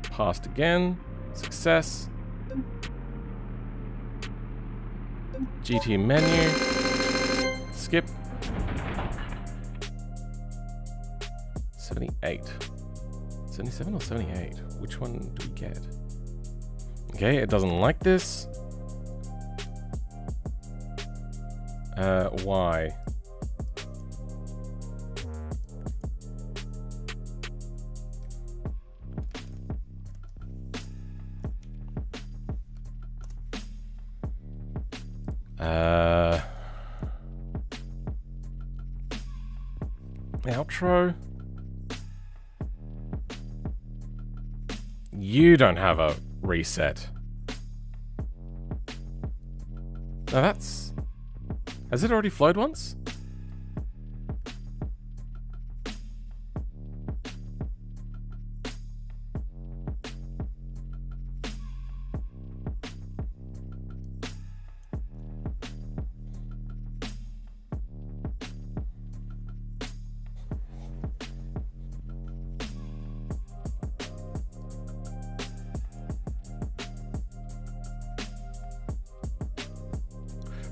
Passed again. Success. GT menu. Skip. 78. 77 or 78? Which one do we get? Okay, it doesn't like this. Why? Outro. You don't have a reset. Now that's... Has it already flowed once?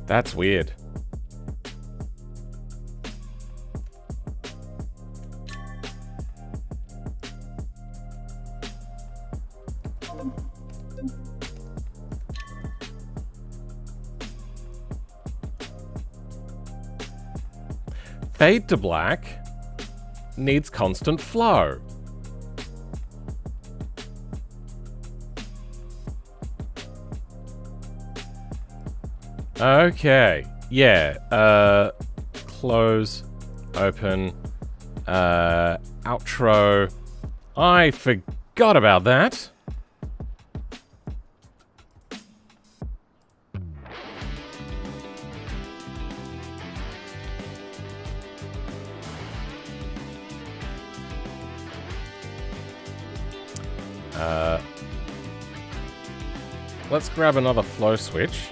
That's weird. Fade to black needs constant flow. Okay, yeah, close, open, outro. I forgot about that. Let's grab another flow switch.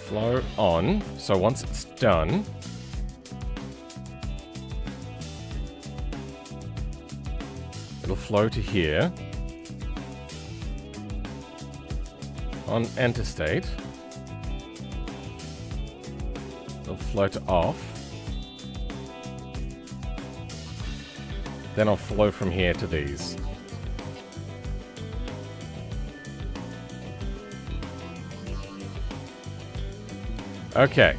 Flow on. So once it's done, it'll flow to here. On enter state, it'll flow to off. Then I'll flow from here to these. Okay.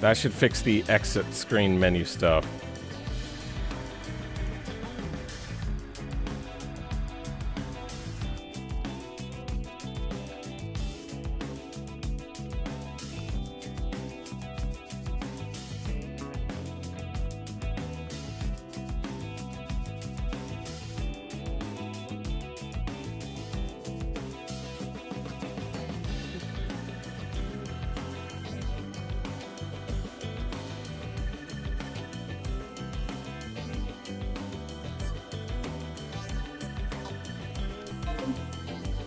That should fix the exit screen menu stuff.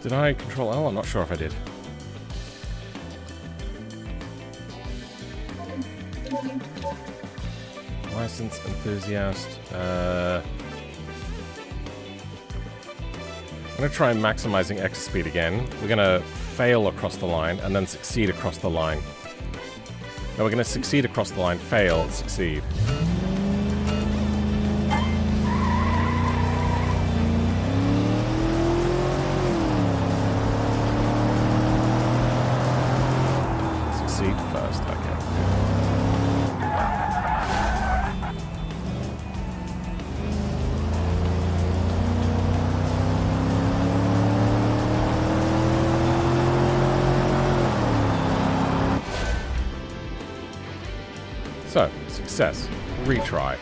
Did I control L? I'm not sure if I did. License enthusiast. I'm going to try maximizing X speed again. We're going to fail across the line and then succeed across the line. No, we're going to succeed across the line, fail, succeed. First, okay. So, success. Retry.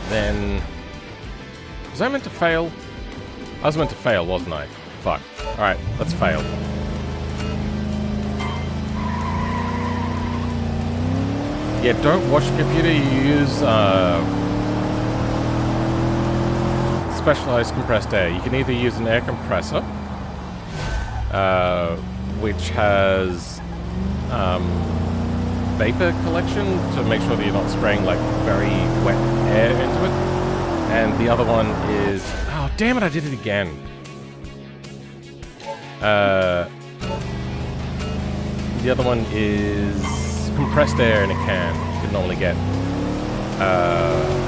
Then... Was I meant to fail? I was meant to fail, wasn't I? Fuck. Alright, let's fail. Yeah, don't wash your computer, you use specialized compressed air. You can either use an air compressor, which has vapor collection to make sure that you're not spraying like very wet air into it. And the other one is... Oh, damn it, I did it again. The other one is compressed air in a can you can normally get.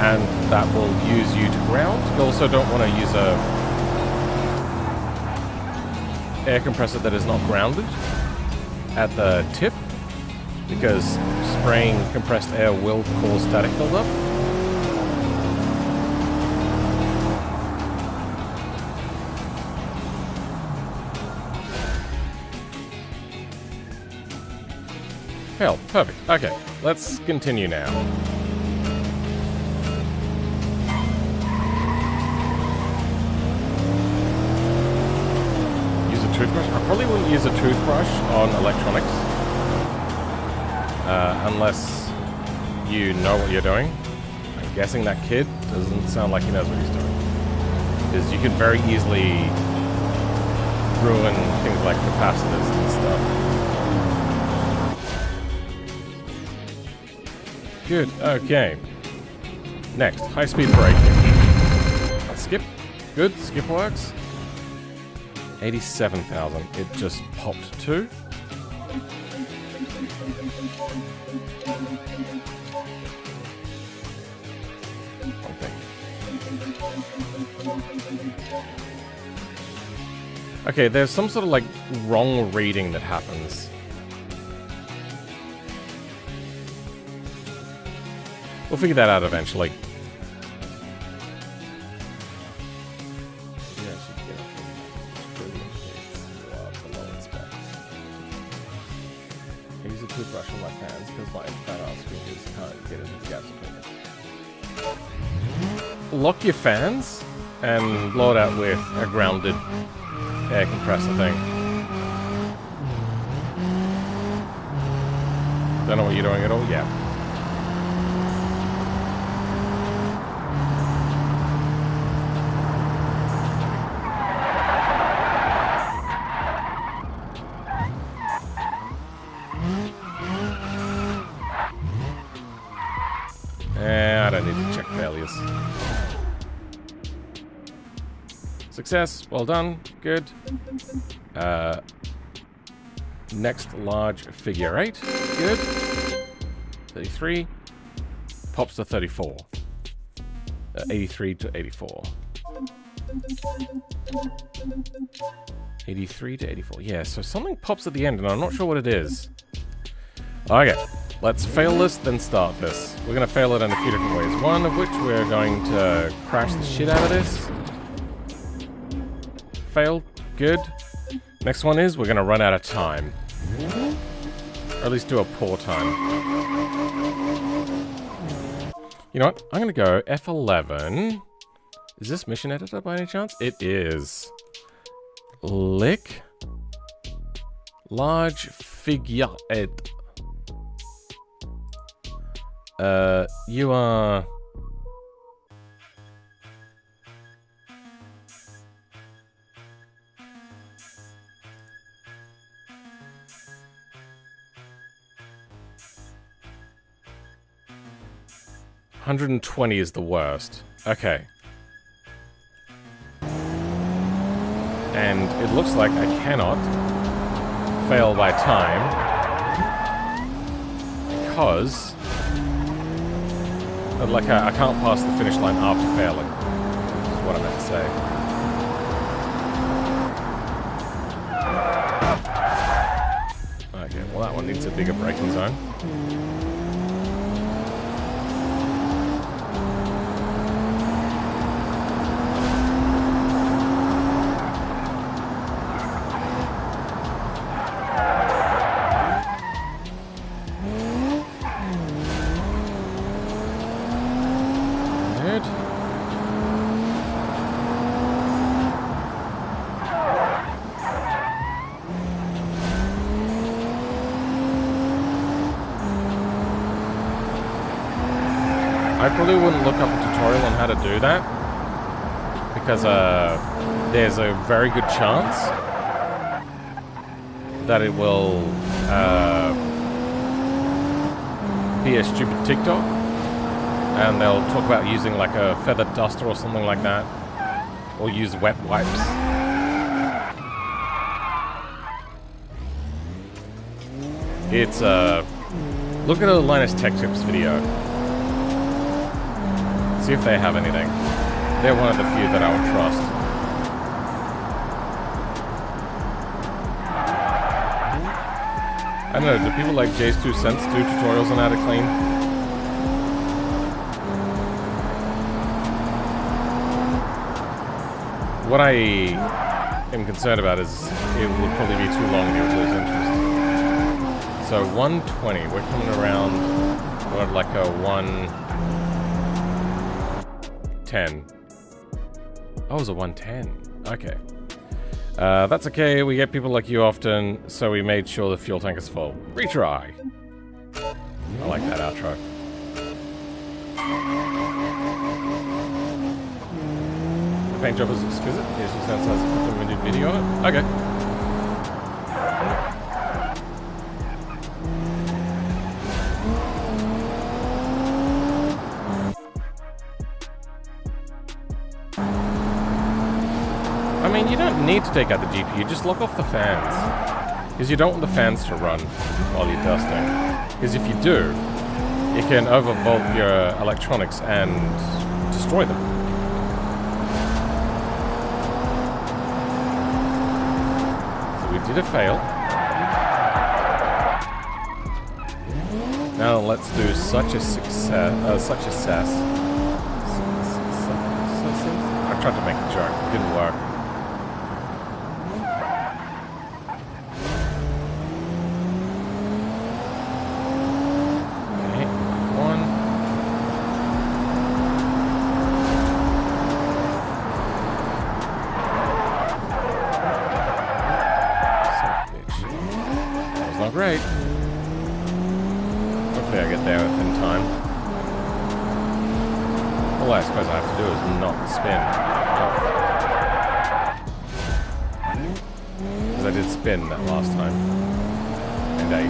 And that will use you to ground. You also don't want to use a air compressor that is not grounded at the tip, because spraying compressed air will cause static buildup. Hell, perfect. Okay, let's continue now. Use a toothbrush? I probably wouldn't use a toothbrush on electronics. Unless you know what you're doing. I'm guessing that kid doesn't sound like he knows what he's doing. Because you can very easily ruin things like capacitors and stuff. Good, okay. Next, high-speed braking. Skip. Good, skip works. 87,000. It just popped to. Okay, there's some sort of like wrong reading that happens. We'll figure that out eventually. I use a toothbrush on my fans because my fan ass fingers can't get into the gaps between them. Lock your fans and blow it out with a grounded air compressor thing. Don't know what you're doing at all? Yeah. I don't need to check failures. Success, well done, good. Next large figure 8, good. 33, pops to 34. 83 to 84. 83 to 84, yeah, so something pops at the end and I'm not sure what it is. Okay, let's fail this, then start this. We're going to fail it in a few different ways. One of which we're going to crash the shit out of this. Failed. Good. Next one is we're going to run out of time. Or at least do a poor time. You know what? I'm going to go F11. Is this mission editor by any chance? It is. Lick. Large figure ed. You are... $120 is the worst. Okay. And it looks like I cannot fail by time because like I can't pass the finish line after failing. Is what I meant to say. Okay, well that one needs a bigger braking zone. I probably wouldn't look up a tutorial on how to do that because there's a very good chance that it will be a stupid TikTok and they'll talk about using like a feather duster or something like that or use wet wipes. It's look at a Linus Tech Tips video. See if they have anything. They're one of the few that I would trust. I don't know, do people like Jay's 2 Cents do tutorials on how to clean? What I am concerned about is it would probably be too long and you would lose interest. So 120, we're coming around, what, like a 110. Oh, it was a 110. Okay. That's okay, we get people like you often, so we made sure the fuel tank is full. Retry! I like that outro. The paint job is exquisite. Here's your sense has a 15-minute video on it. Okay. I mean, you don't need to take out the GPU, just lock off the fans. Because you don't want the fans to run while you're dusting. Because if you do, it can overvolt your electronics and destroy them. Did it fail? Now let's do such a success. I tried to make a joke. It didn't work. Okay, one. That was not great. Hopefully I get there within time. All I suppose I have to do is not spin. Because I did spin that last time. And I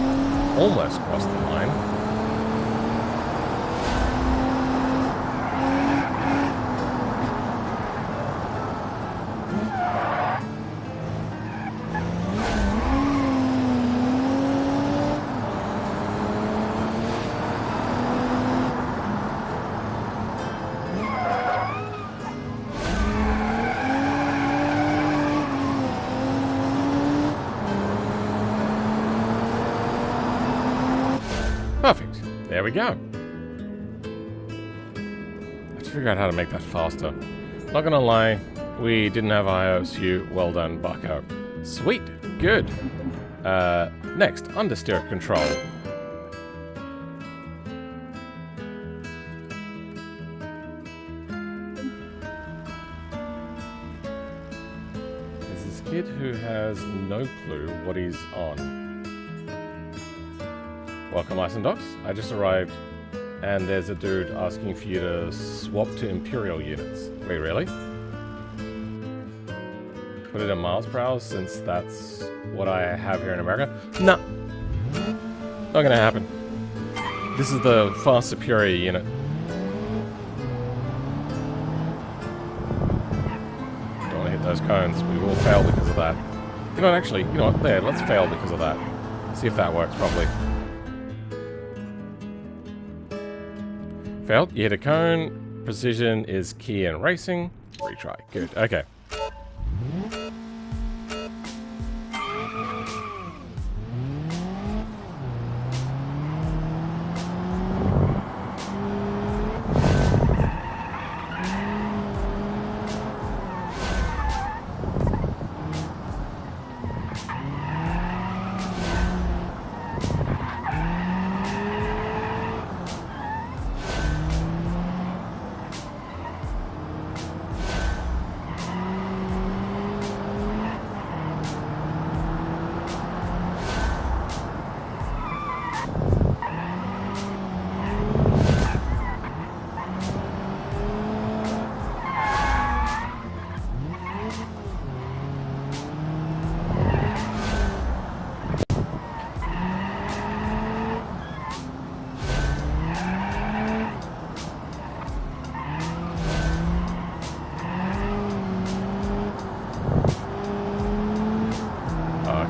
almost crossed the line. Perfect. There we go. Let's figure out how to make that faster. Not gonna lie, we didn't have IOSU. Well done, Bucko. Sweet. Good. Next, understeer control. There's this kid who has no clue what he's on. Welcome, Ice and Docs. I just arrived, and there's a dude asking for you to swap to Imperial units. Wait, really? Put it in miles per hour, since that's what I have here in America? No. Not gonna happen. This is the far superior unit. Don't want to hit those cones. We will fail because of that. You know what, actually, you know what? There, let's fail because of that. See if that works properly. Failed. You hit a cone. Precision is key in racing. Retry. Good. Okay.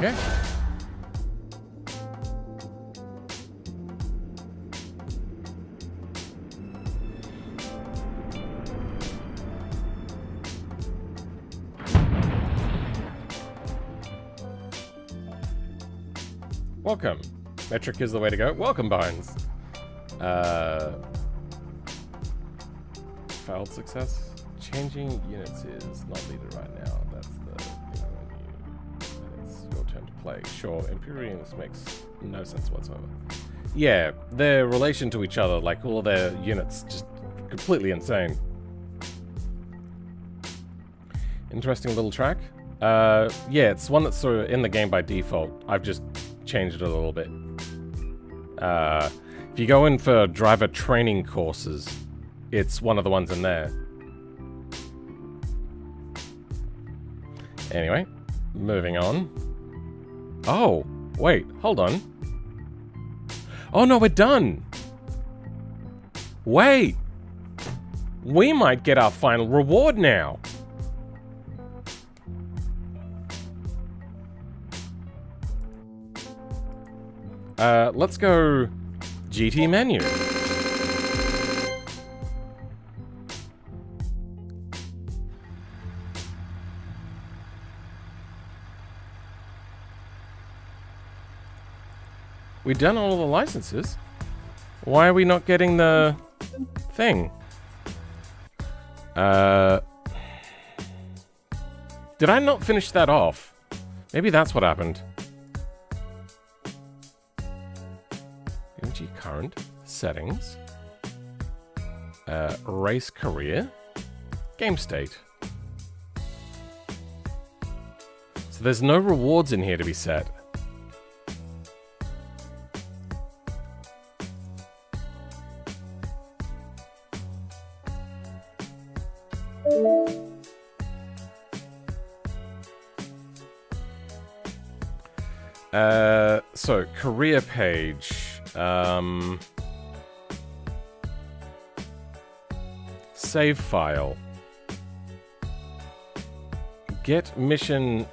Okay. Welcome. Metric is the way to go. Welcome, Bones. Failed success. Changing units is not needed right now. That's the thing when it's your turn to play. Sure, Imperial units makes no sense whatsoever. Yeah, their relation to each other, like all their units, just completely insane. Interesting little track. Yeah, it's one that's sort of in the game by default. I've just changed it a little bit. If you go in for driver training courses, it's one of the ones in there. Anyway, moving on. Oh, wait, hold on. Oh no, we're done. Wait. We might get our final reward now. Let's go GT menu. We've done all the licenses. Why are we not getting the thing? Did I not finish that off? Maybe that's what happened. MG current, settings, race career, game state. So there's no rewards in here to be set. So career page. Save file. Get mission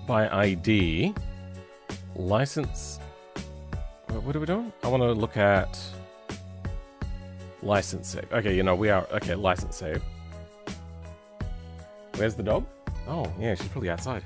by ID. License. What are we doing? I want to look at license save. Okay, you know, we are. Okay, license save. Where's the dog? Oh, yeah, she's probably outside.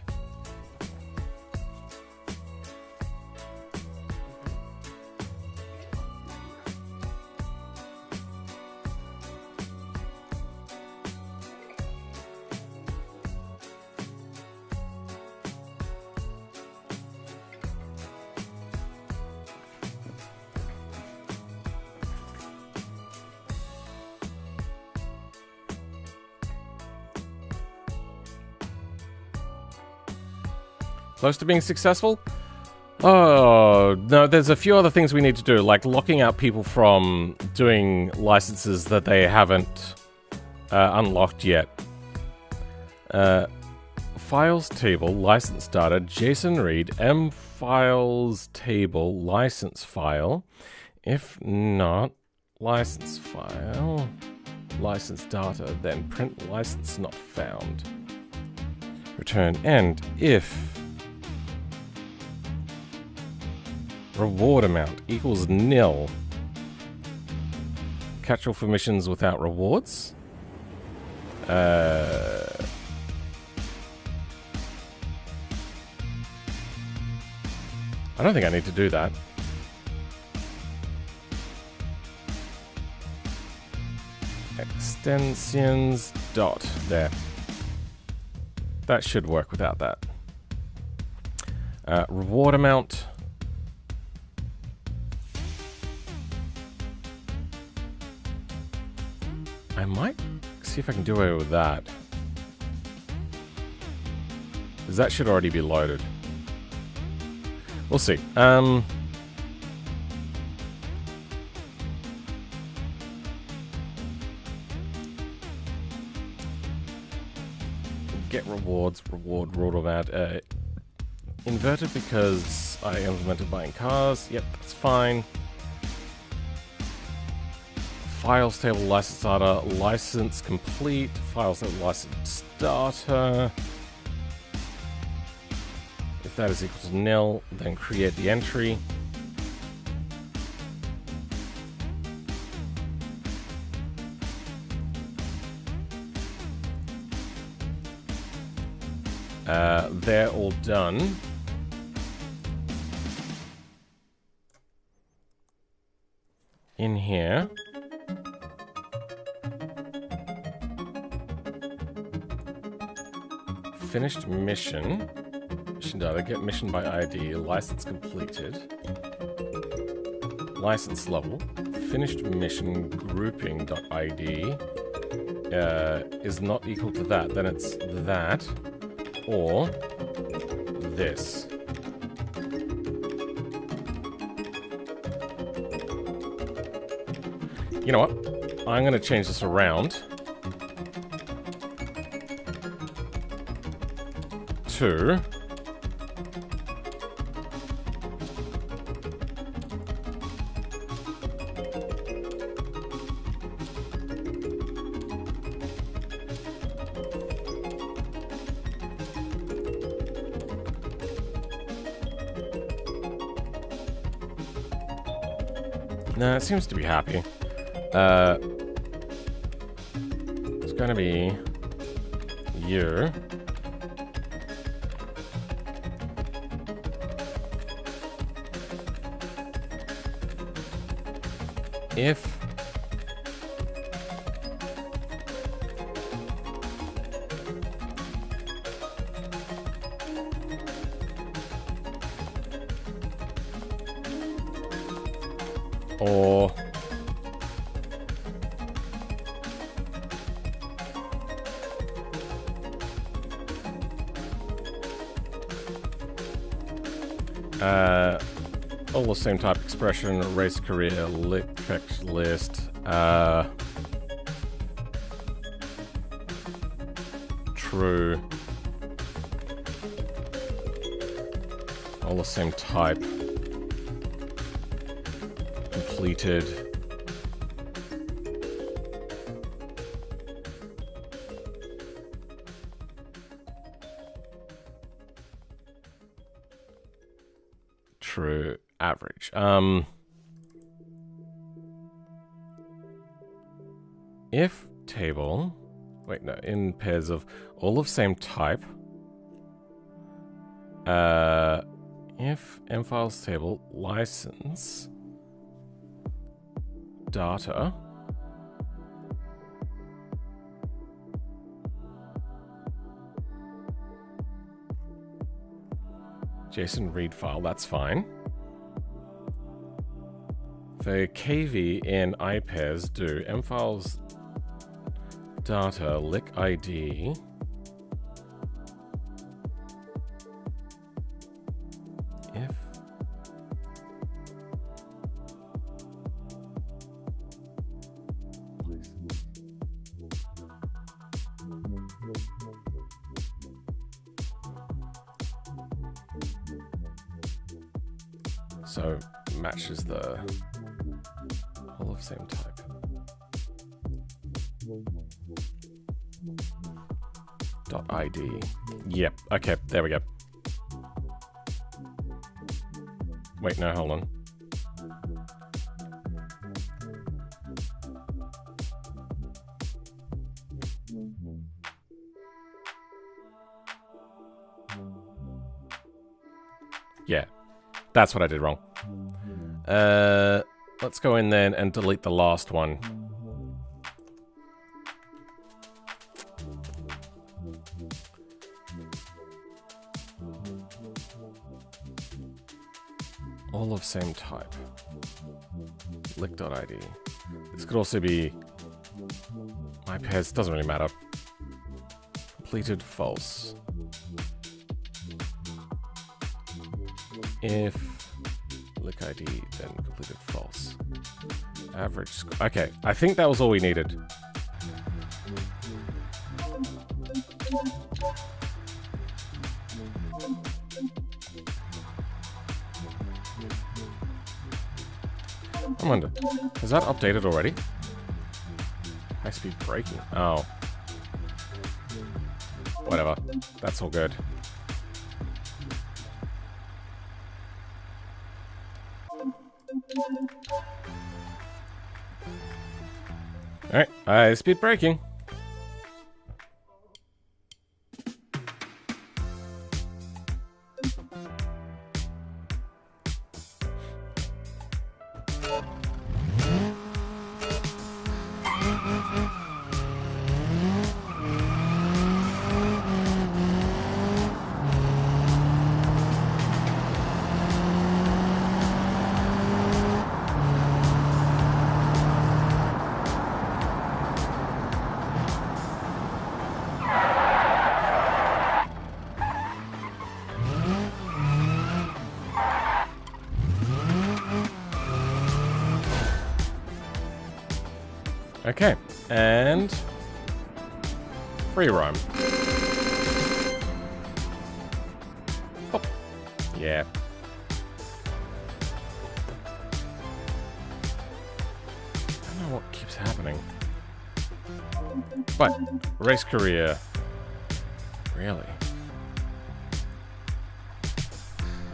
Close to being successful? Oh, no, there's a few other things we need to do, like locking out people from doing licenses that they haven't unlocked yet. Files table, license data, JSON read, M files table, license file. If not, license file, license data, then print license not found. Return end if reward amount equals nil. Catch all for missions without rewards. I don't think I need to do that. Extensions dot there. That should work without that. Reward amount. I might see if I can do away with that. Because that should already be loaded. We'll see. Get rewards, reward about inverted because I implemented buying cars. Yep, that's fine. Files table, license data, license complete. Files table, license data. If that is equal to nil, then create the entry. They're all done. In here. Finished mission. Mission data, get mission by ID, license completed. License level. Finished mission grouping.id is not equal to that. Then it's that or this. You know what? I'm going to change this around to nah, it seems to be happy. It's gonna be you. if or all the same type expression, race, career, fact list, true, all the same type, completed, true, average. If table, wait, no, in pairs of all of same type, if mfiles table license data JSON read file, that's fine. For KV in IPairs, do mfiles data lick ID if so matches the all of same type. .id. Yep. Okay. There we go. Wait. No. Hold on. Yeah. That's what I did wrong. Let's go in then and delete the last one. All of same type. Lick.id. This could also be my pairs, doesn't really matter. Completed false. If lick ID, then completed false. Average score. Okay, I think that was all we needed. I wonder, is that updated already? High speed braking. Oh. Whatever. That's all good. Alright, high speed braking. Okay, and free roam. Oh, yeah. I don't know what keeps happening. But race career, really?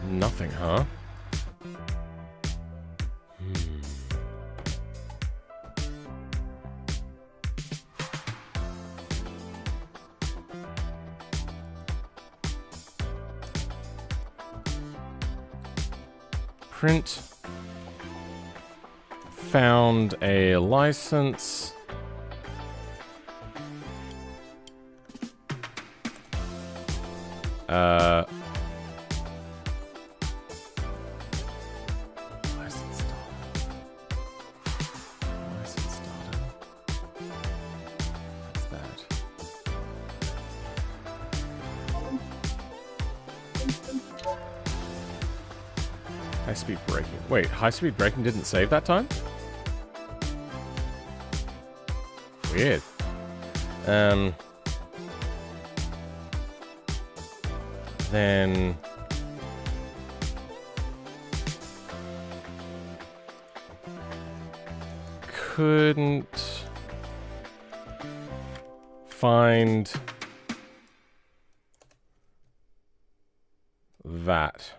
Nothing, huh? Print found a license. License data. License data. What's that? High-speed braking. Wait, high-speed braking didn't save that time? Weird. Then... couldn't find that.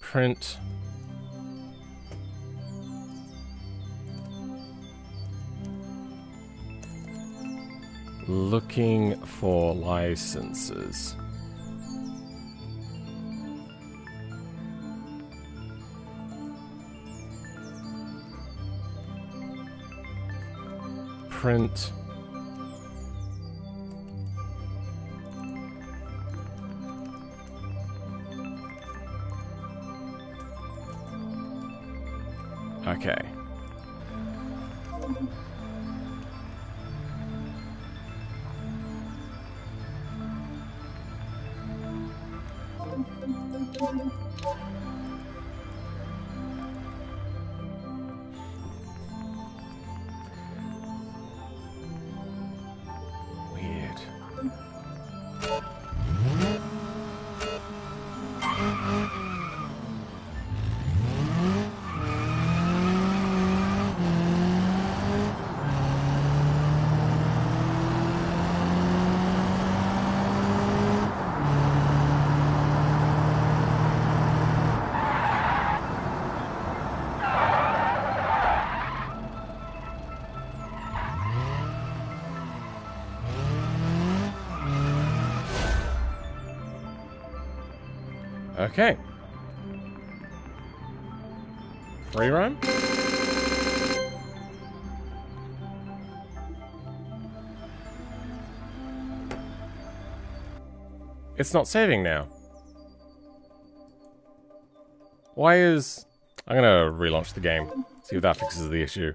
Print. Looking for licenses. Print. Okay. Weird. Okay. Free run? It's not saving now. Why is... I'm gonna relaunch the game. See if that fixes the issue.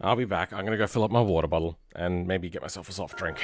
I'll be back. I'm gonna go fill up my water bottle and maybe get myself a soft drink.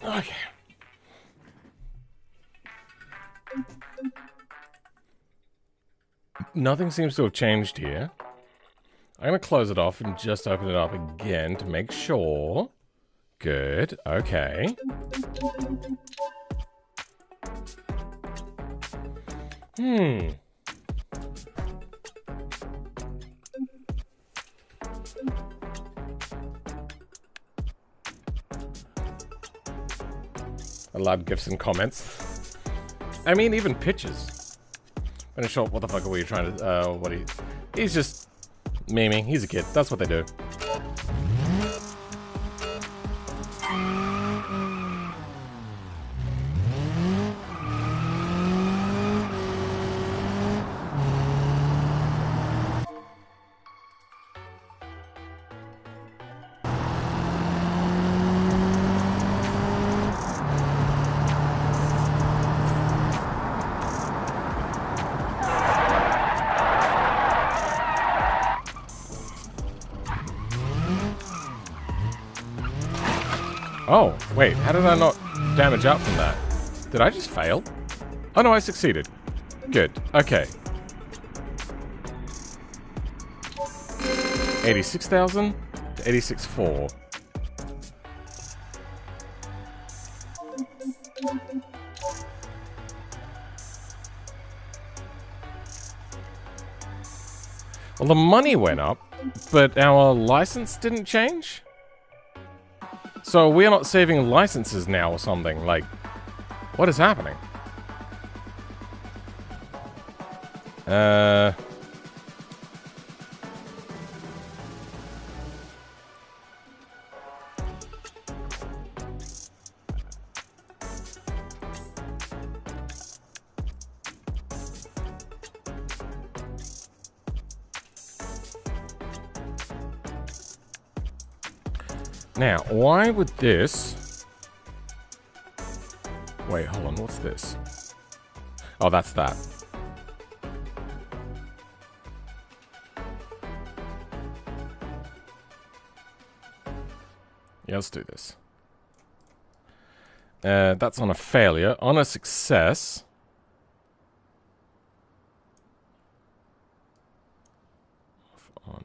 Okay. Nothing seems to have changed here. I'm going to close it off and just open it up again to make sure. Good. Okay. Allowed gifs and comments. I mean, even pictures. I'm not sure what the fuck are we trying to, he's just memeing. He's a kid. That's what they do. Oh, wait, how did I not damage out from that? Did I just fail? Oh no, I succeeded. Good, okay. 86,000 to 86,400. Well, the money went up, but our license didn't change? So we are not saving licenses now or something, like, what is happening? Now, why would this... Wait, hold on, what's this? Oh, that's that. Yeah, let's do this. That's on a failure. On a success... On...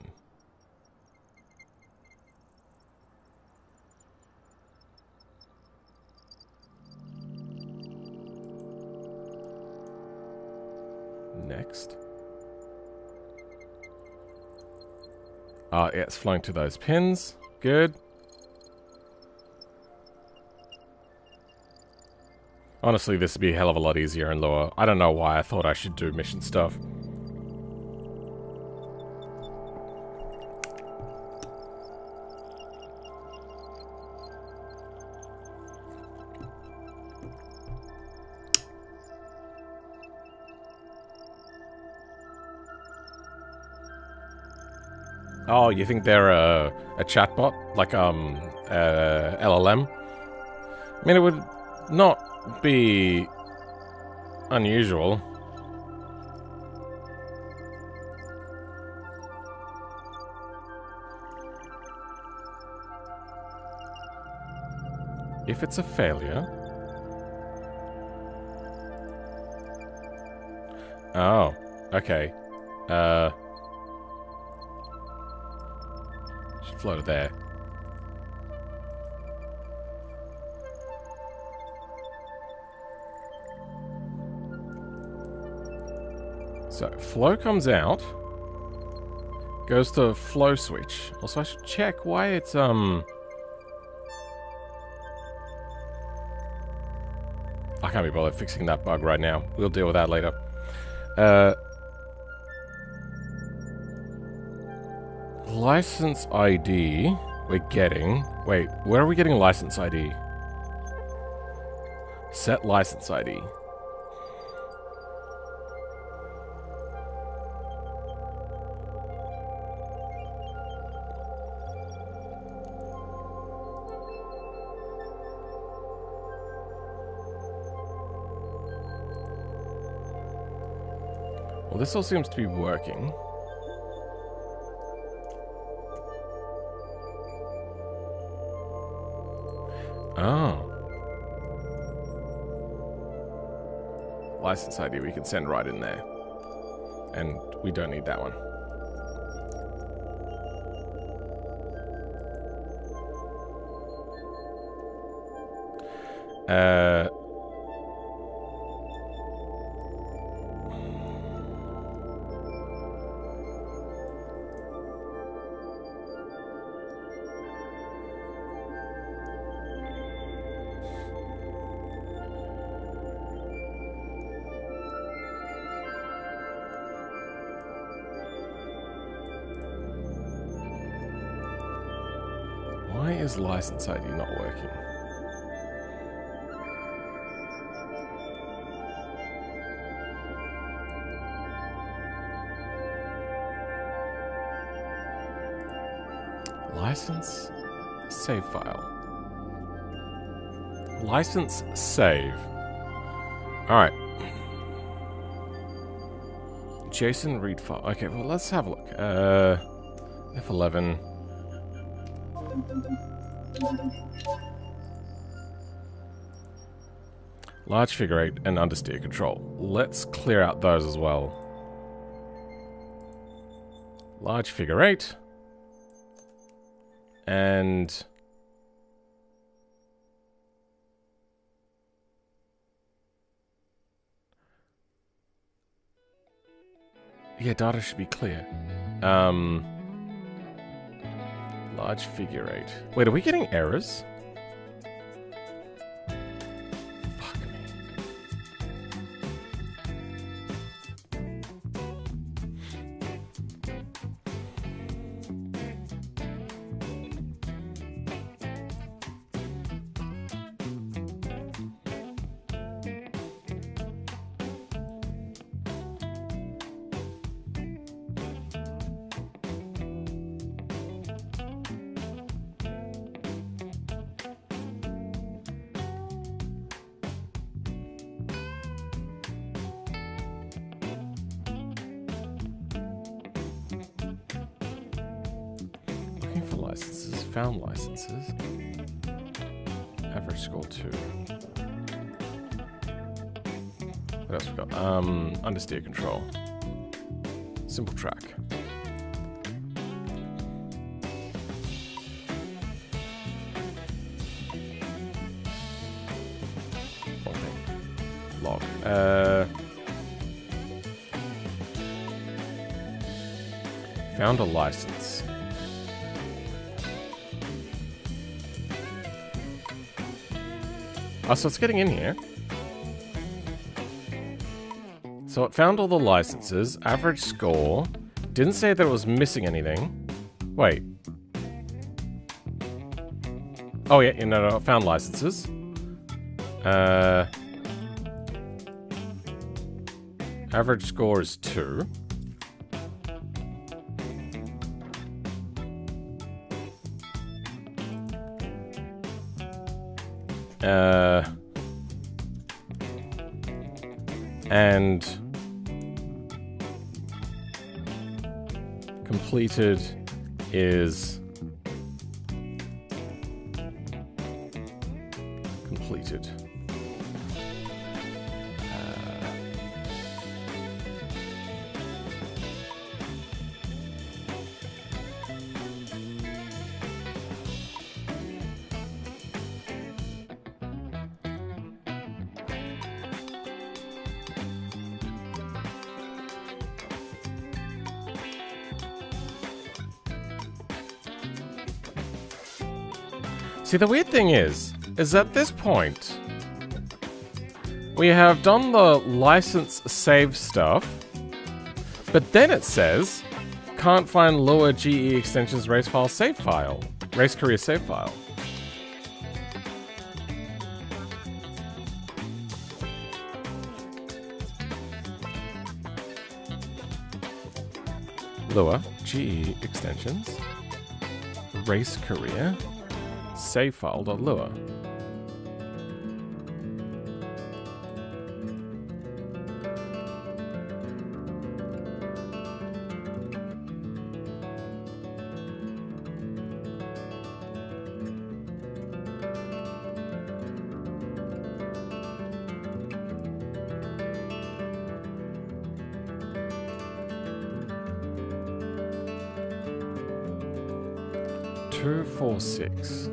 Next. Yeah, it's flowing to those pins. Good. Honestly, this would be a hell of a lot easier and lower. I don't know why I thought I should do mission stuff. Oh, you think they're a chatbot? Like, LLM? I mean, it would not be unusual. If it's a failure... Oh, okay. Should float it there. So, flow comes out. Goes to flow switch. Also, I should check why it's, I can't be bothered fixing that bug right now. We'll deal with that later. License ID we're getting... Wait, where are we getting license ID? Set license ID. Well, this all seems to be working. Oh. license ID we can send right in there. And we don't need that one. Why is license ID not working? License save file. License save. Alright. JSON read file. Okay, well, let's have a look. F11. Large figure 8 and understeer control. Let's clear out those as well. Large figure 8. And yeah, data should be clear. Large figure 8. Wait, are we getting errors? Fuck me. Licenses, found licenses. Average score 2. What else we got? Understeer control. Simple track. Wrong thing. Log. Found a license. Oh, so it's getting in here. So it found all the licenses, average score. Didn't say that it was missing anything. Wait. Oh yeah, no, it found licenses. Average score is 2. And completed is completed. See, the weird thing is at this point, we have done the license save stuff, but then it says, can't find Lua GE extensions race file save file, race career save file. Lua GE extensions, race career, save file.lua. 246.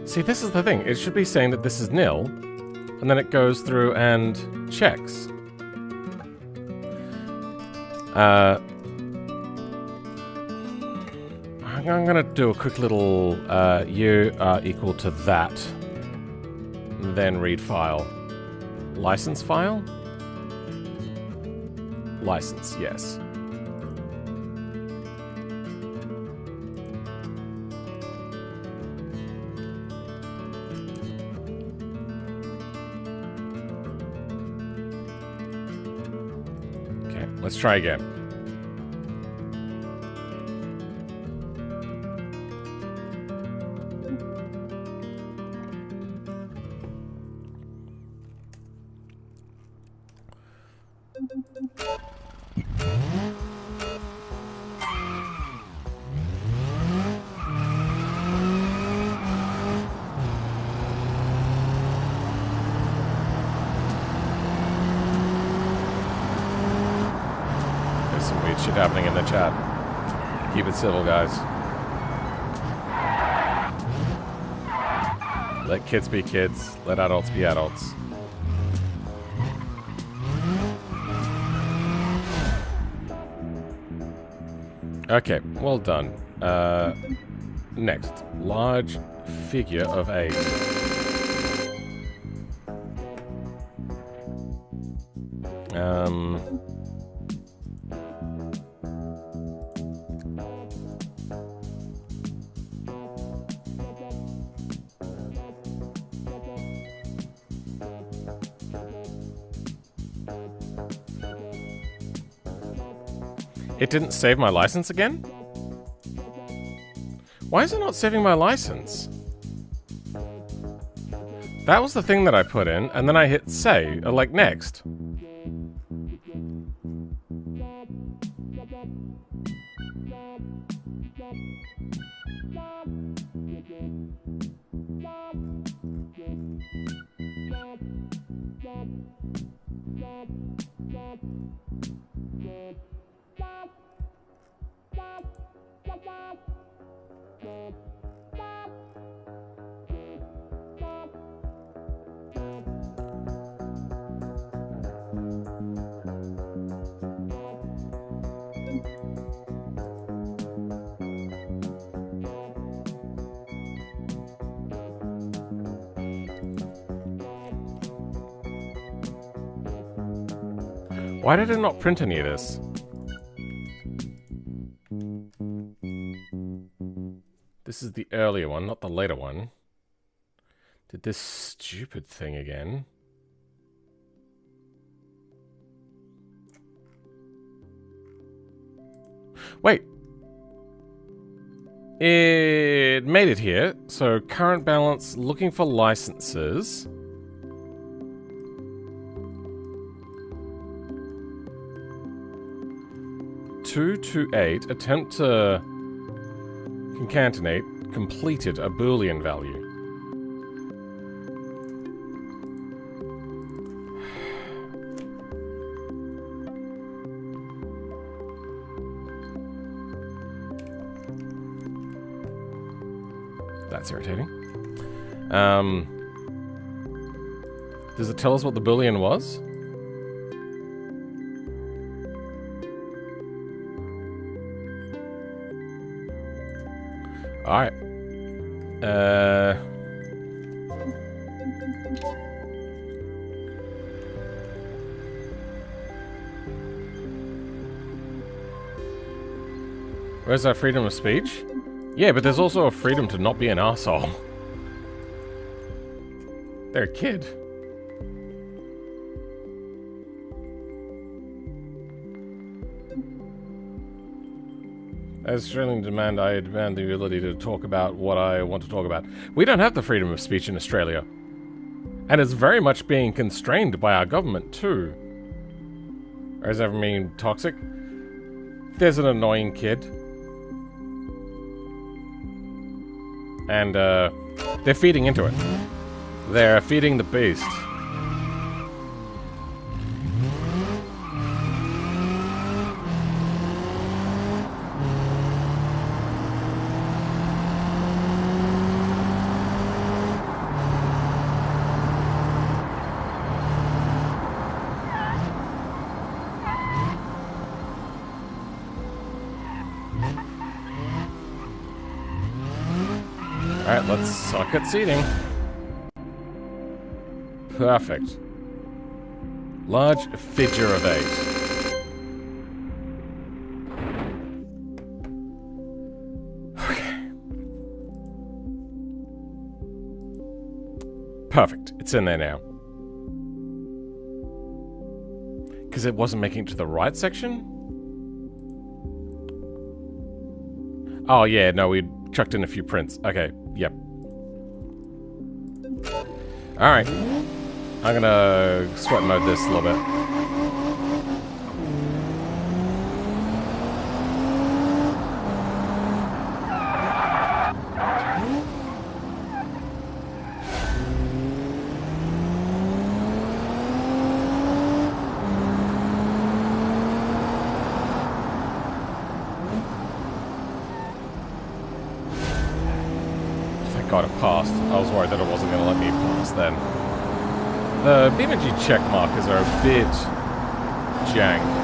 See, this is the thing. It should be saying that this is nil, and then it goes through and checks. I'm gonna do a quick little you are equal to that, then read file. License file? License, yes. Okay, let's try again. There's some weird shit happening in the chat. Keep it civil, guys. Let kids be kids. Let adults be adults. Okay, well done. Next, large figure of 8. It didn't save my license again? Why is it not saving my license? That was the thing that I put in, and then I hit say, like next. Why did it not print any of this? This is the earlier one, not the later one. Did this stupid thing again. Wait. It made it here. So current balance, looking for licenses. Two to 8. Attempt to concatenate. Completed a Boolean value. That's irritating. Does it tell us what the Boolean was? Alright. Where's our freedom of speech? Yeah, but there's also a freedom to not be an arsehole. They're a kid. As Australian demand, I demand the ability to talk about what I want to talk about. We don't have the freedom of speech in Australia. And it's very much being constrained by our government, too. Or is that mean toxic? There's an annoying kid. And, they're feeding into it. They're feeding the beast. Alright, let's suck at seating. Perfect. Large figure of 8. Okay. Perfect. It's in there now. Because it wasn't making it to the right section? Oh yeah, no, we chucked in a few prints. Okay, yep. Alright. I'm gonna sweat mode this a little bit. God, it passed. I was worried that it wasn't going to let me pass then. The BeamNG check markers are a bit jank.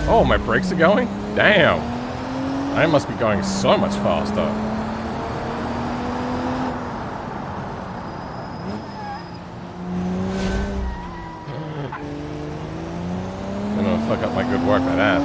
Oh, my brakes are going? Damn. I must be going so much faster. I'm gonna fuck up my good work by that.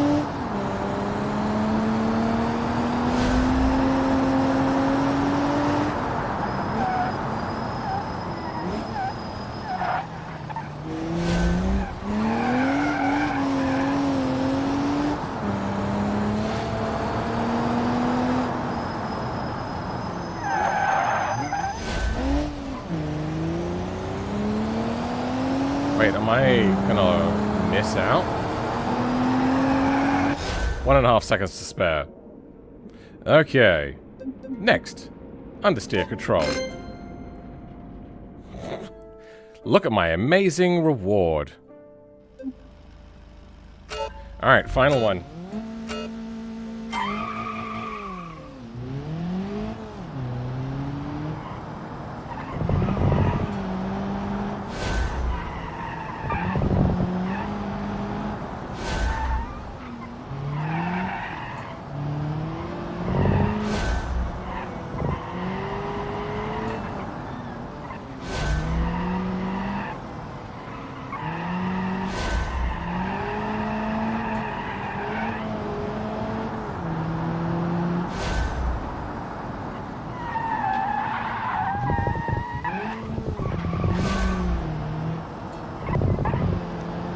Wait, am I gonna miss out? 1.5 seconds to spare. Okay. Next. Understeer control. Look at my amazing reward. Alright, final one.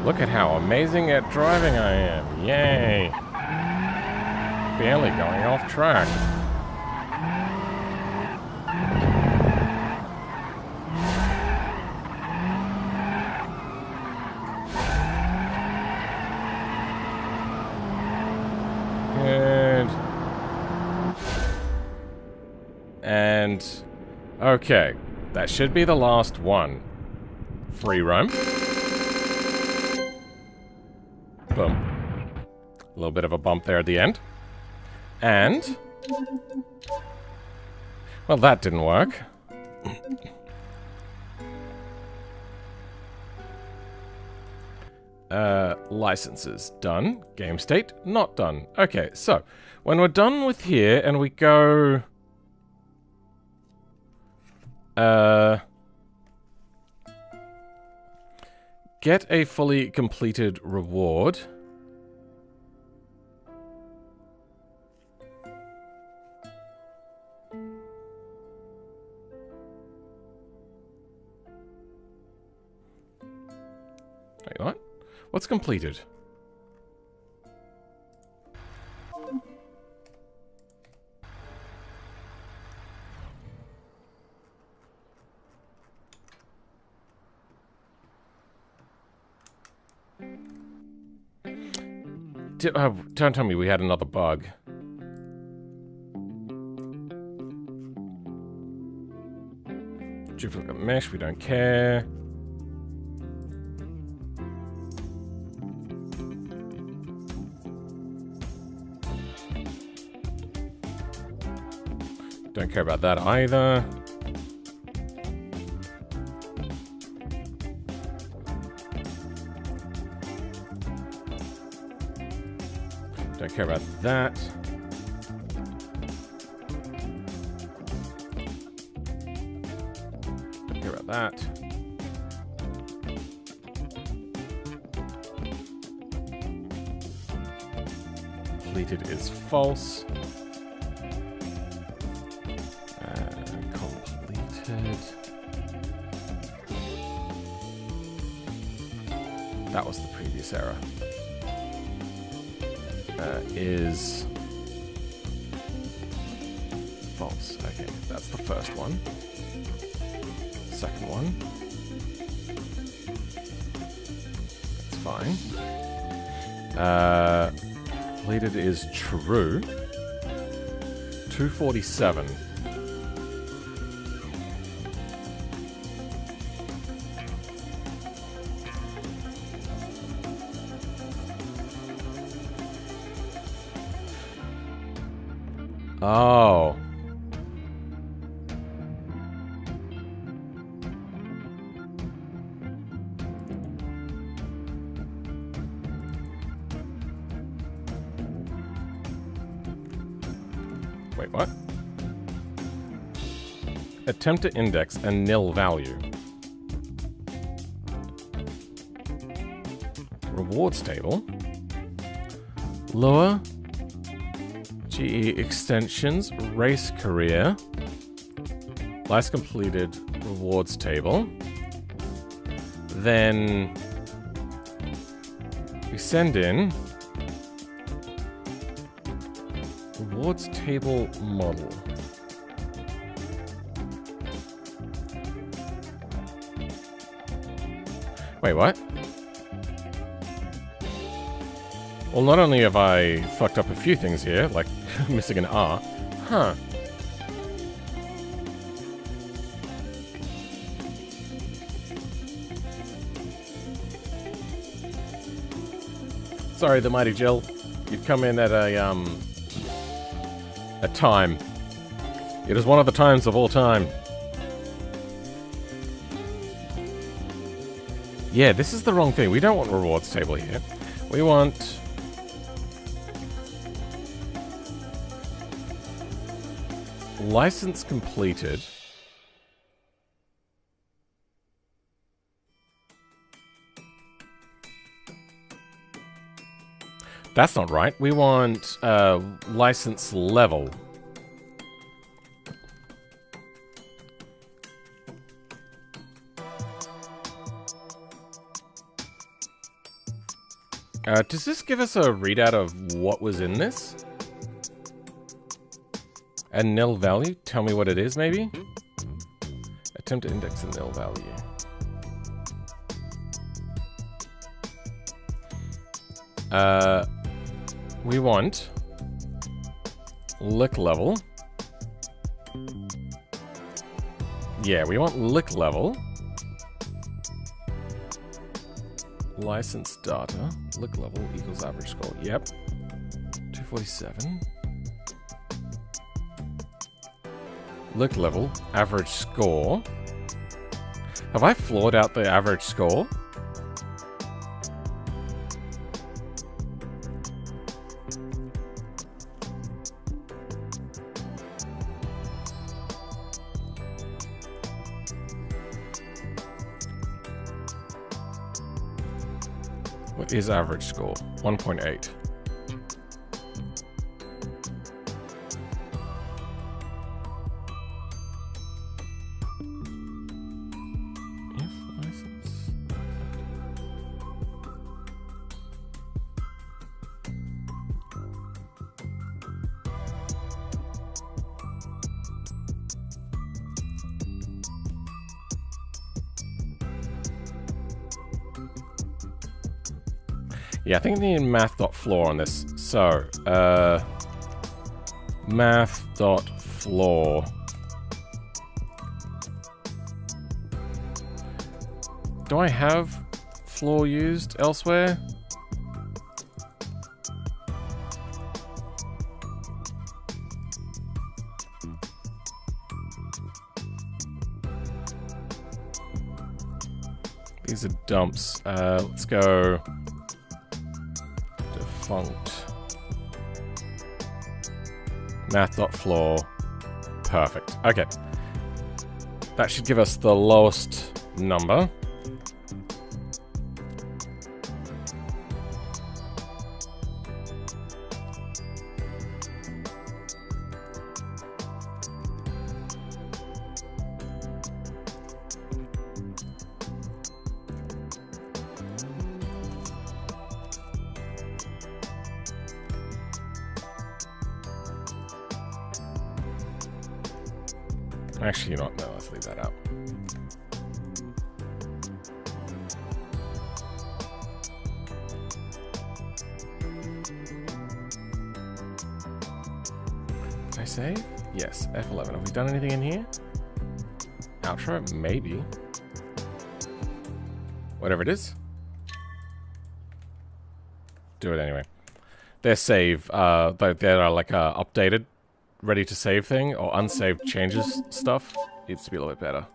Look at how amazing at driving I am. Yay. Barely going off track. Good. And okay. That should be the last one. Free roam. Boom. A little bit of a bump there at the end. And... well, that didn't work. Licenses done. Game state not done. Okay, so when we're done with here and we go... get a fully completed reward. What's completed? Don't tell me we had another bug. Duplicate mesh, we don't care. Don't care about that either. Don't care about that. Don't care about that. Completed is false. Completed. That was the previous error. Is false. Okay, that's the first one. Second one. That's fine. Completed is true. 247. Oh. Wait, what? Attempt to index a nil value. Rewards table. Lower GE extensions, race career, license completed, rewards table. Then we send in rewards table model. Wait, what? Well, not only have I fucked up a few things here, like missing an R. Huh. Sorry, the Mighty Jill. You've come in at a time. It is one of the times of all time. Yeah, this is the wrong thing. We don't want rewards table here. We want... license completed. That's not right. We want license level. Does this give us a readout of what was in this? A nil value? Tell me what it is, maybe? Attempt to index a nil value. We want lick level. Yeah, we want lick level. License data. Lick level equals average score. Yep. 247. Lick level, average score. Have I floored out the average score? What is average score? 1.8. Yeah, I think I need math.floor on this. So, math.floor. Do I have floor used elsewhere? These are dumps. Let's go defunct. Math.floor. Perfect. Okay. That should give us the lowest number. Actually, you know what? No, let's leave that out. Did I save? Yes, F11. Have we done anything in here? Outro? Maybe. Whatever it is. Do it anyway. Their save, they're like updated, ready to save thing, or unsaved changes stuff. Needs to be a little bit better.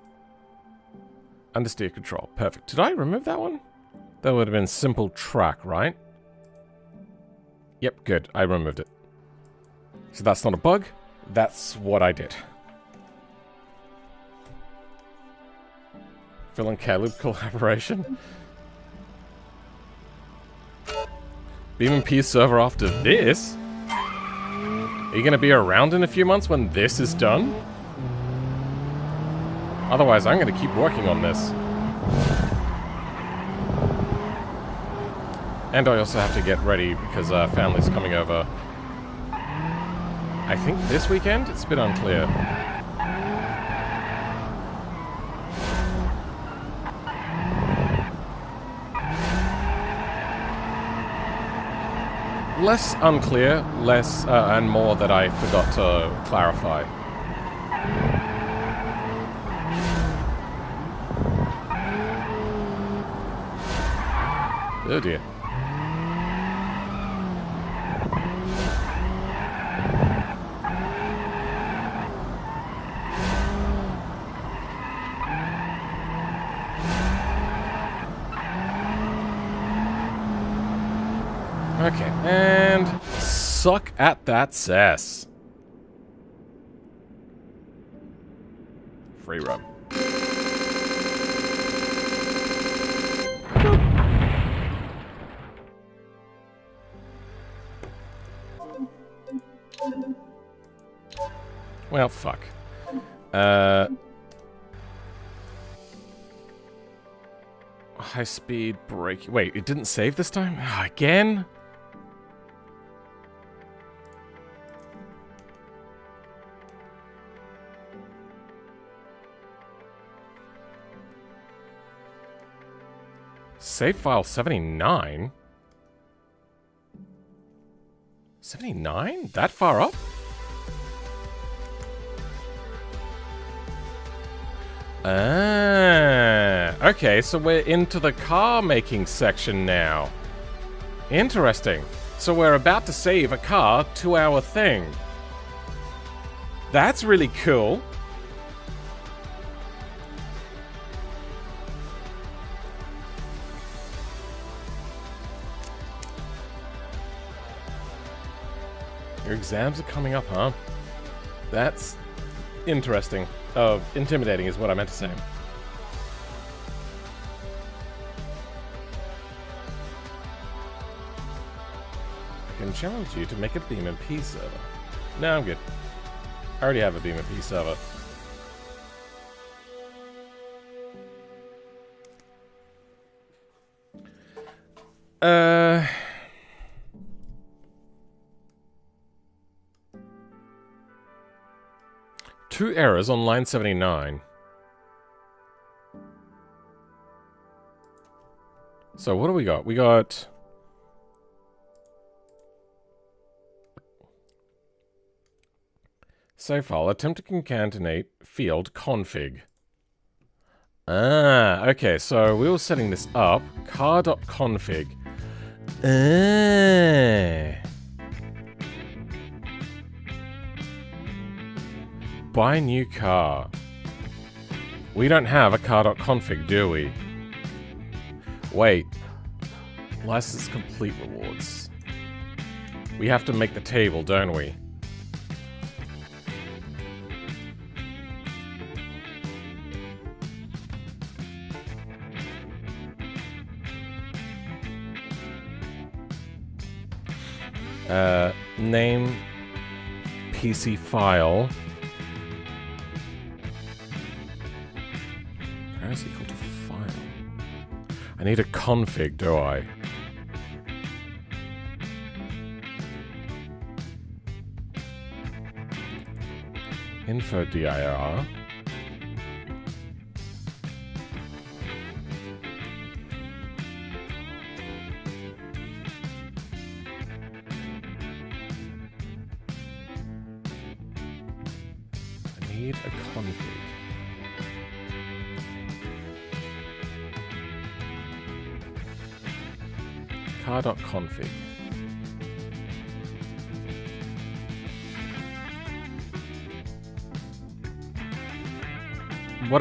Understeer control. Perfect. Did I remove that one? That would have been simple track, right? Yep, good. I removed it. So that's not a bug. That's what I did. Phil and Caleb collaboration. Beam and P server after this? Are you going to be around in a few months when this is done? Otherwise, I'm going to keep working on this. And I also have to get ready because family's coming over. I think this weekend? It's a bit unclear. Less unclear, less and more that I forgot to clarify. Oh dear. Okay, and suck at that cess. Free run. Well, fuck. High speed brake. Wait, it didn't save this time? Again? Save file 79? 79? That far up? Okay, so we're into the car making section now. Interesting. So we're about to save a car 2-hour thing. That's really cool. Your exams are coming up, huh? That's interesting. Oh, intimidating is what I meant to say. I can challenge you to make a Beam and P server. No, I'm good. I already have a Beam and P server. Two errors on line 79. So what do we got? We got Save file. Attempt to concatenate field config. Ah, okay. So we were setting this up. Car.config. Buy new car. We don't have a car.config, do we? Wait. License complete rewards. We have to make the table, don't we? Name PC file. Is equal to file. I need a config, do I? Info dir. I need a config. Car.config. What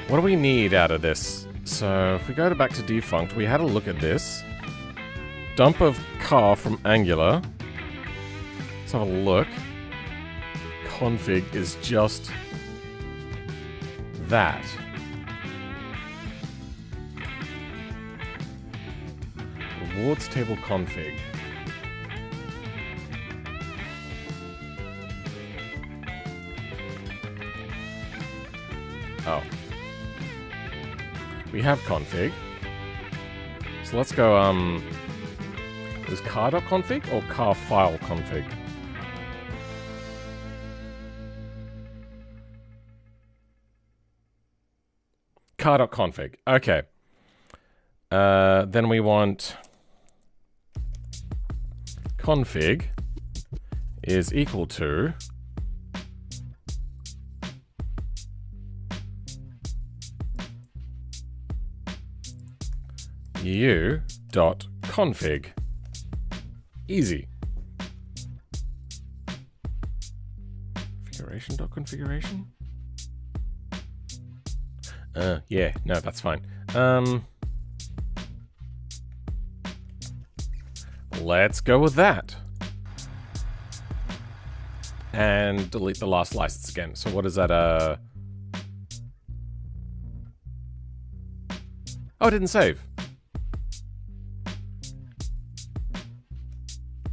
do we need out of this? So if we go back to defunct, we had a look at this. Dump of car from Angular. Let's have a look. Config is just that. Rewards table config. Oh. We have config. So let's go, is car.config or car file config? Car.config. Okay. Then we want config is equal to u.config. Easy. Configuration.configuration? Yeah, no, that's fine. Let's go with that. And delete the last license again. So what is that, Oh, it didn't save.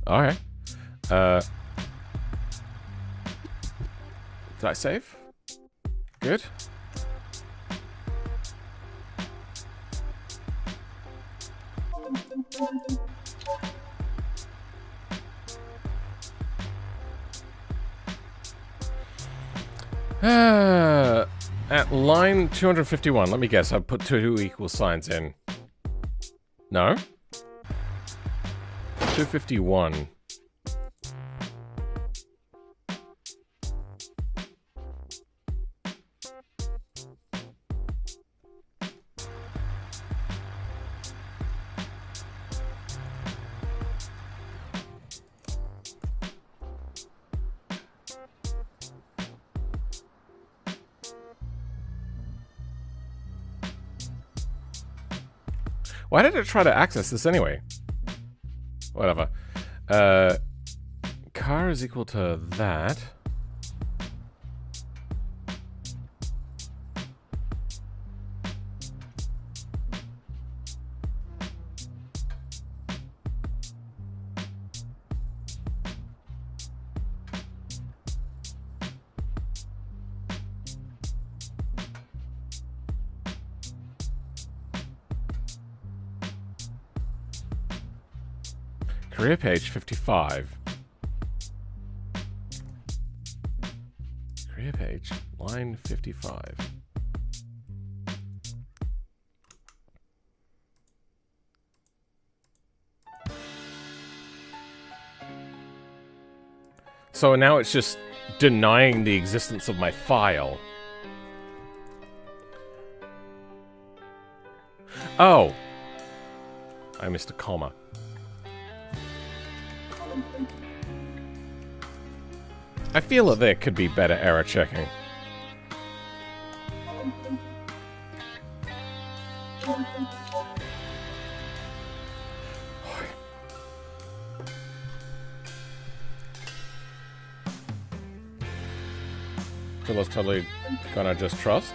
Alright. Did I save? Good. At line 251, let me guess, I put two equal signs in. No? 251. Why did it try to access this anyway? Whatever. Car is equal to that. Career page 55. Career page, line 55. So now it's just denying the existence of my file. Oh. I missed a comma. I feel that there could be better error checking. Phil's totally gonna just trust.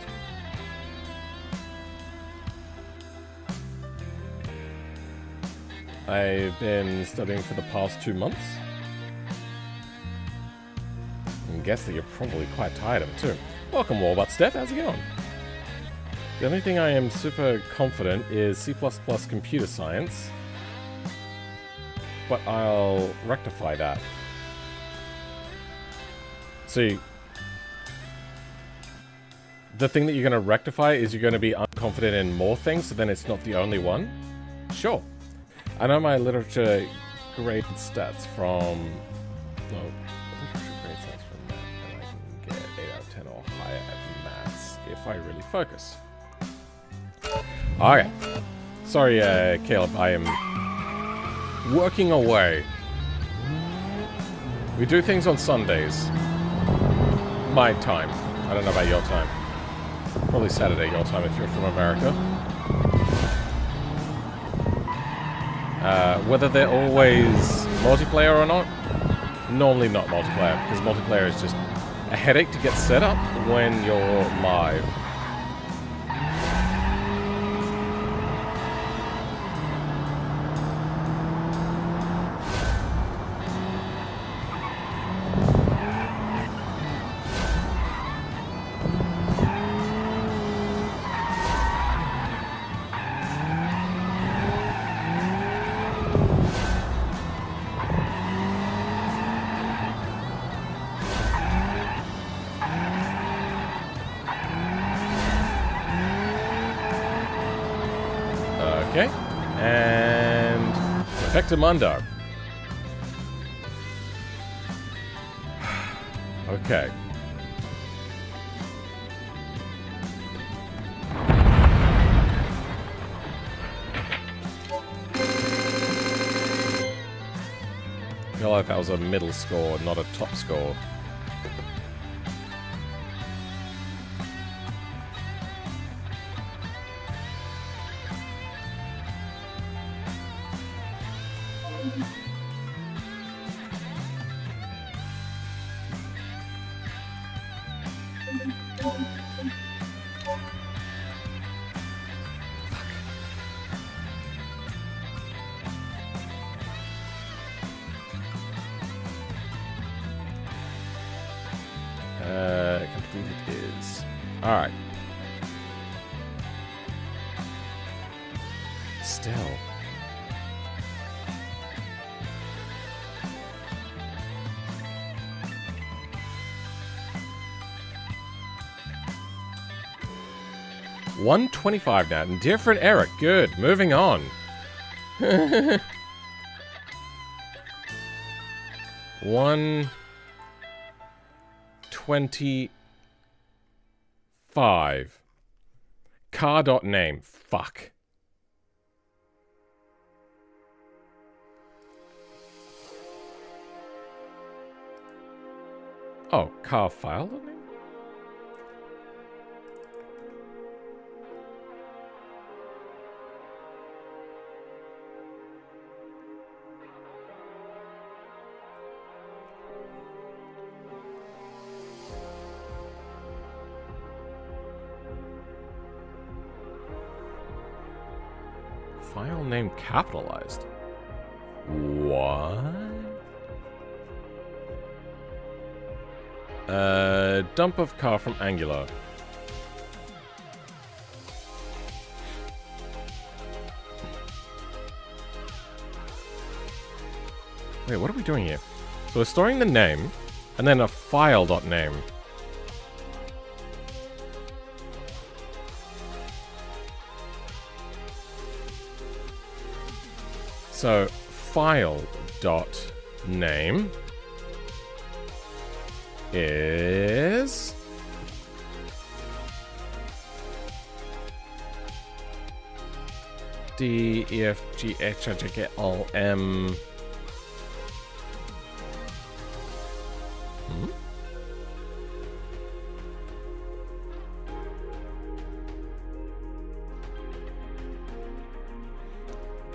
I've been studying for the past 2 months. I guess that you're probably quite tired of it too. Welcome, Wallbutt Steph. How's it going? The only thing I am super confident is C++ computer science, but I'll rectify that. See, the thing that you're going to rectify is you're going to be unconfident in more things, so then it's not the only one. Sure. I know my literature grade stats from... No, literature grade stats from math, and I can get 8 out of 10 or higher at maths if I really focus. Okay. Sorry, Caleb, I am working away. We do things on Sundays. My time. I don't know about your time. Probably Saturday your time if you're from America. Whether they're always multiplayer or not, normally not multiplayer, because multiplayer is just a headache to get set up when you're live. Okay, and Perfectamundo. Okay. I feel like that was a middle score, not a top score. Completed is... Alright. Still. $125 now. Different error. Good. Moving on. $125. Car.name. Fuck. Oh, car file name? File name capitalized. What? Dump of car from Angular. Wait, what are we doing here? So we're storing the name, and then a file.name. So file.name. is... D, E, F, G, H, I, J, K, L, M... Hmm?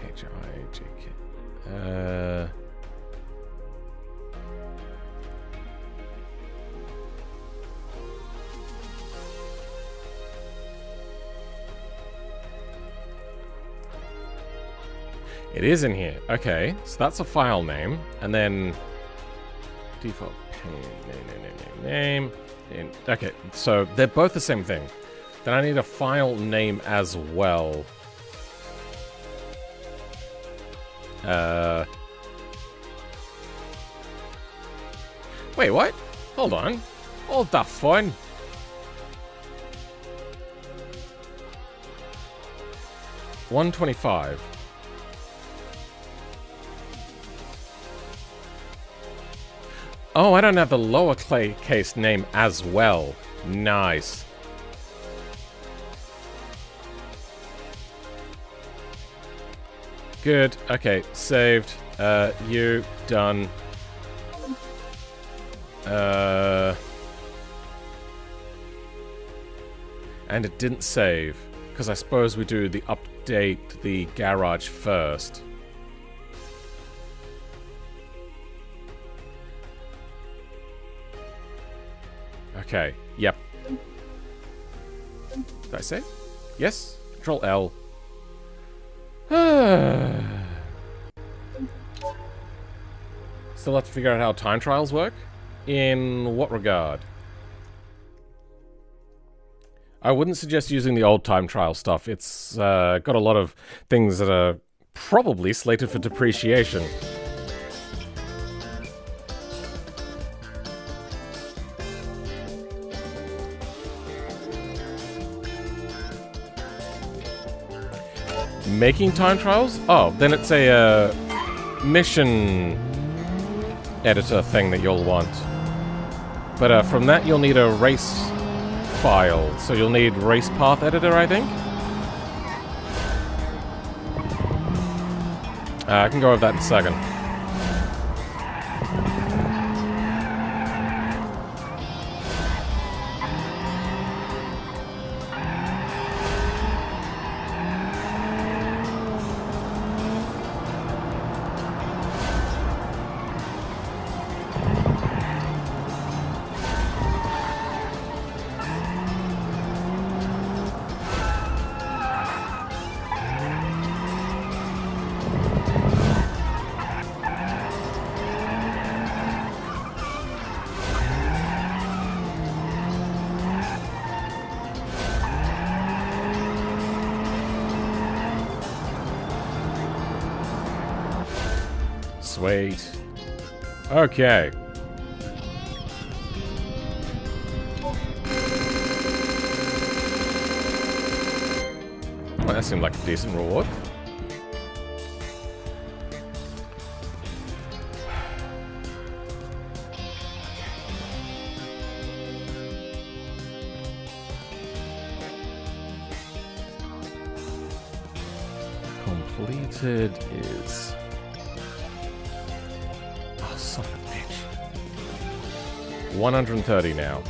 H, I, J, K... It is in here. Okay, so that's a file name, and then default name. Okay, so they're both the same thing. Then I need a file name as well. Wait, what? Hold on. Hold the phone. $125. Oh, I don't have the lowercase name as well. Nice. Good. Okay, saved. You done. And it didn't save, because I suppose we do the update the garage first. Okay, yep. Did I save? Yes? Control L. Still have to figure out how time trials work? In what regard? I wouldn't suggest using the old time trial stuff. It's got a lot of things that are probably slated for depreciation. Making time trials? Oh, then it's a mission editor thing that you'll want. But from that you'll need a race file, so you'll need race path editor, I think? I can go over that in a second. Sweet. Okay. Well, that seemed like a decent reward. Completed is... Oh, son of a bitch. 130 now.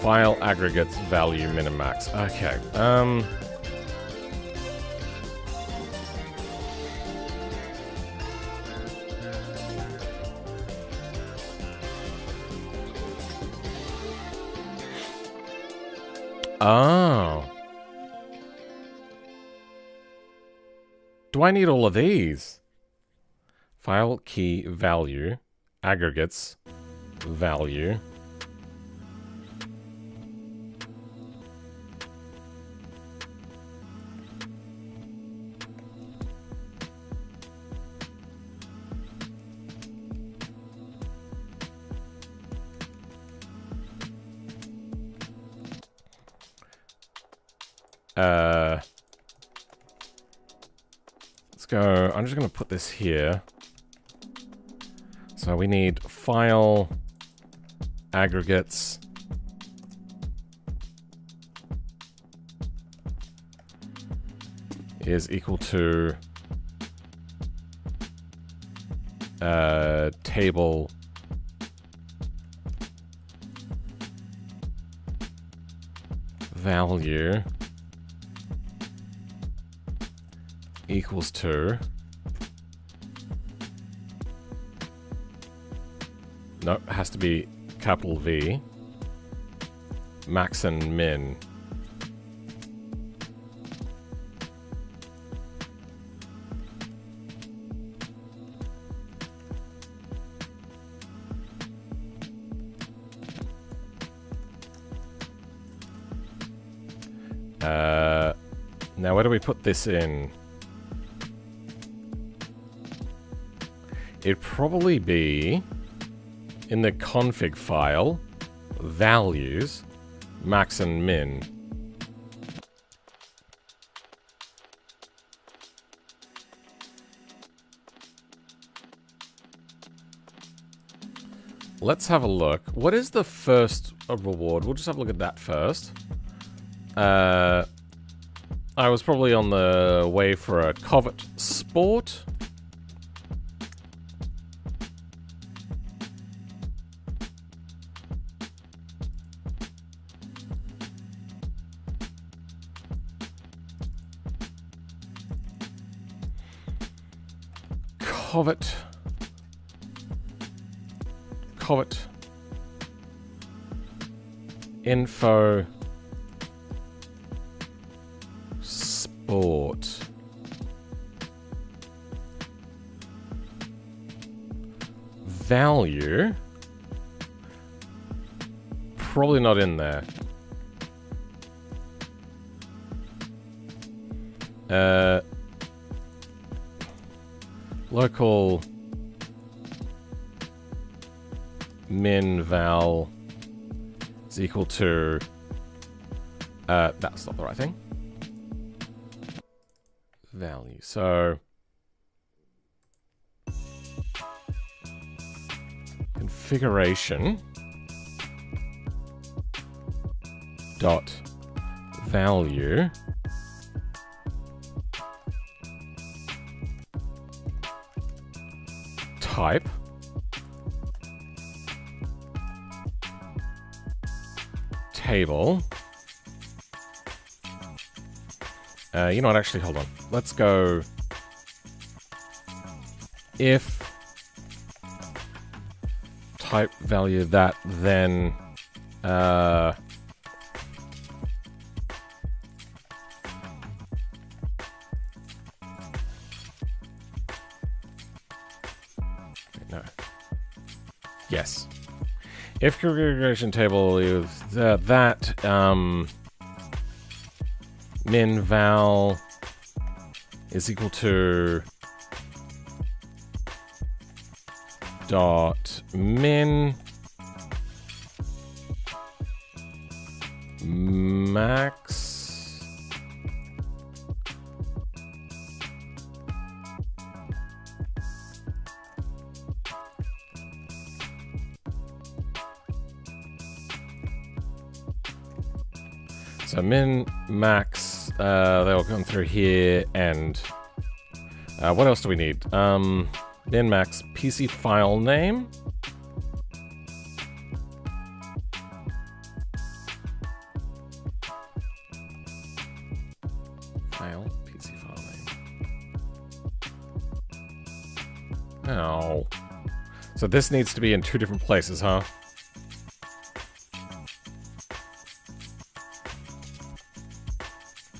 File aggregates value minimax. Okay. Oh. Do I need all of these? File key value, aggregates, value. Let's go... I'm just going to put this here. So we need file aggregates is equal to table value equals to no, it has to be capital V max and min. Now where do we put this in? It'd probably be in the config file, values, max and min. Let's have a look. What is the first reward? We'll just have a look at that first. I was probably on the way for a Covet Sport. Covet info sport value probably not in there. Local min val is equal to that's not the right thing. Value. So configuration dot value type table. You know what, actually, hold on. Let's go if type value that, then no. Yes. If configuration table is that min val is equal to dot min max so min max they'll come through here, and what else do we need? Min max PC file name. PC file name. Oh. So this needs to be in two different places, huh?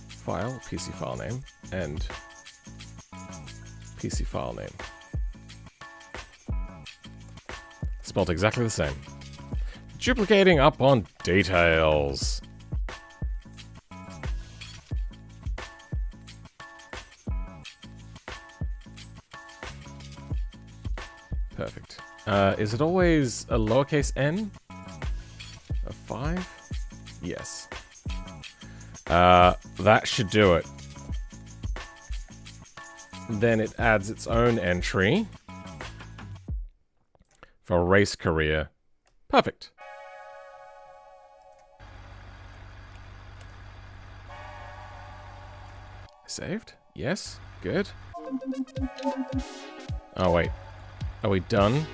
File, PC file name, and PC file name. Spelled exactly the same. Duplicating up on details. Perfect. Is it always a lowercase n? A 5? Yes. That should do it. then it adds its own entry for race career. Perfect. Saved? Yes. Good. Oh, wait. Are we done?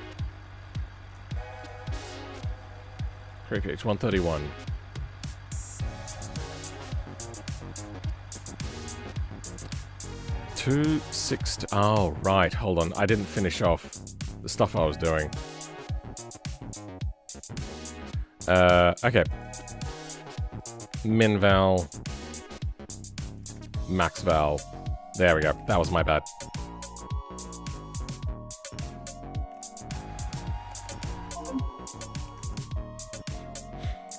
Cricket 131. Oh, right. Hold on. I didn't finish off the stuff I was doing. Okay. Min val. Max val. There we go. That was my bad.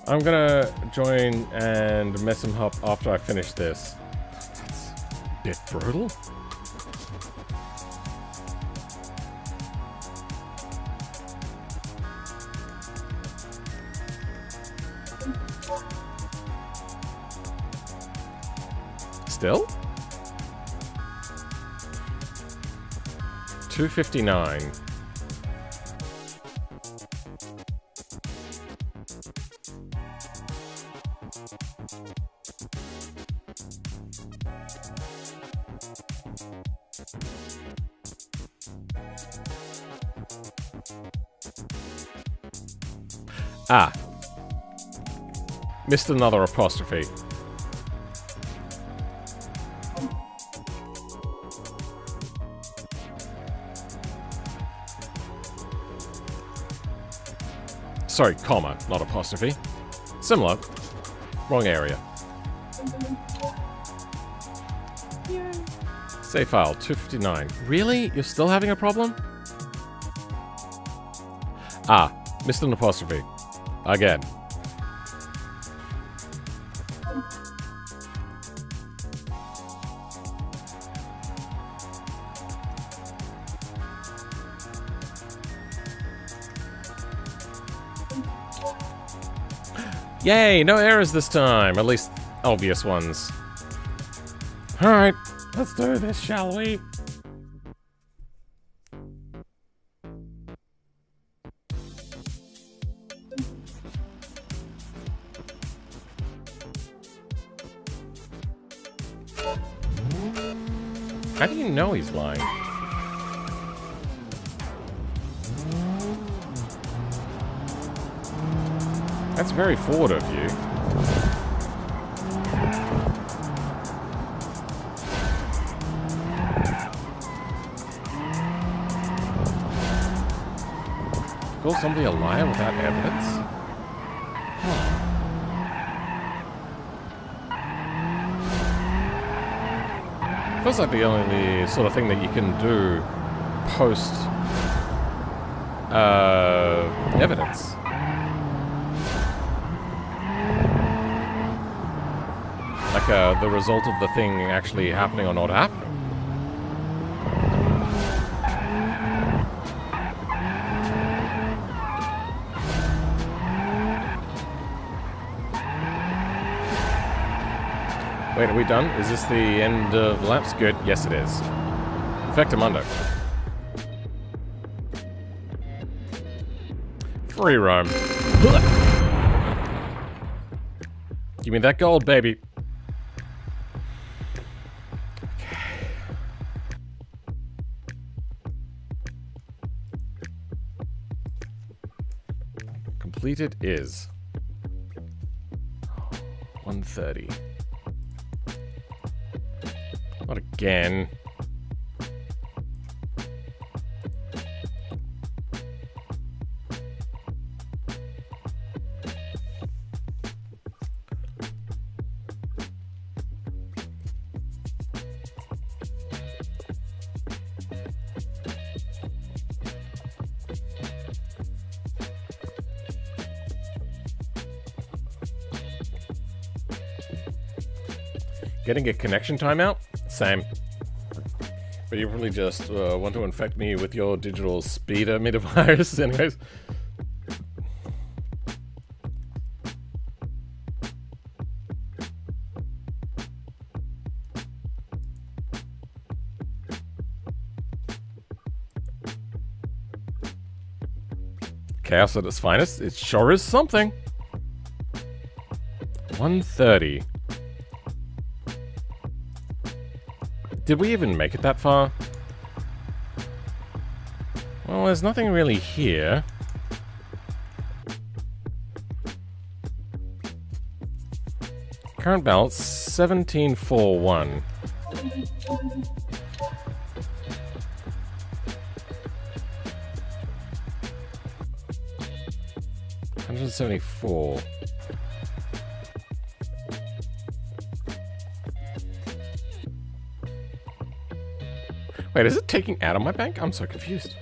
I'm gonna join and mess him up after I finish this. That's a bit brutal. Still? 259. Ah. Missed another apostrophe. Sorry, comma, not apostrophe. Similar. Wrong area. Save file, 259. Really? You're still having a problem? Ah, missed an apostrophe. Again. Yay, no errors this time. At least obvious ones. Alright, let's do this, shall we? How do you know he's lying? That's very forward of you. Call somebody a liar without evidence? Feels like the only sort of thing that you can do post evidence. Like the result of the thing actually happening or not happening. Wait, are we done? Is this the end of laps? Good. Yes, it is. Effectamundo. Free roam. Give me that gold, baby. Completed is 130. Not again. Getting a connection timeout? Same. But you probably just want to infect me with your digital speedometer virus anyways. Chaos at its finest. It sure is something. 130. Did we even make it that far? Well, there's nothing really here. Current balance, 1741. $174. Wait, is it taking out of my bank? I'm so confused.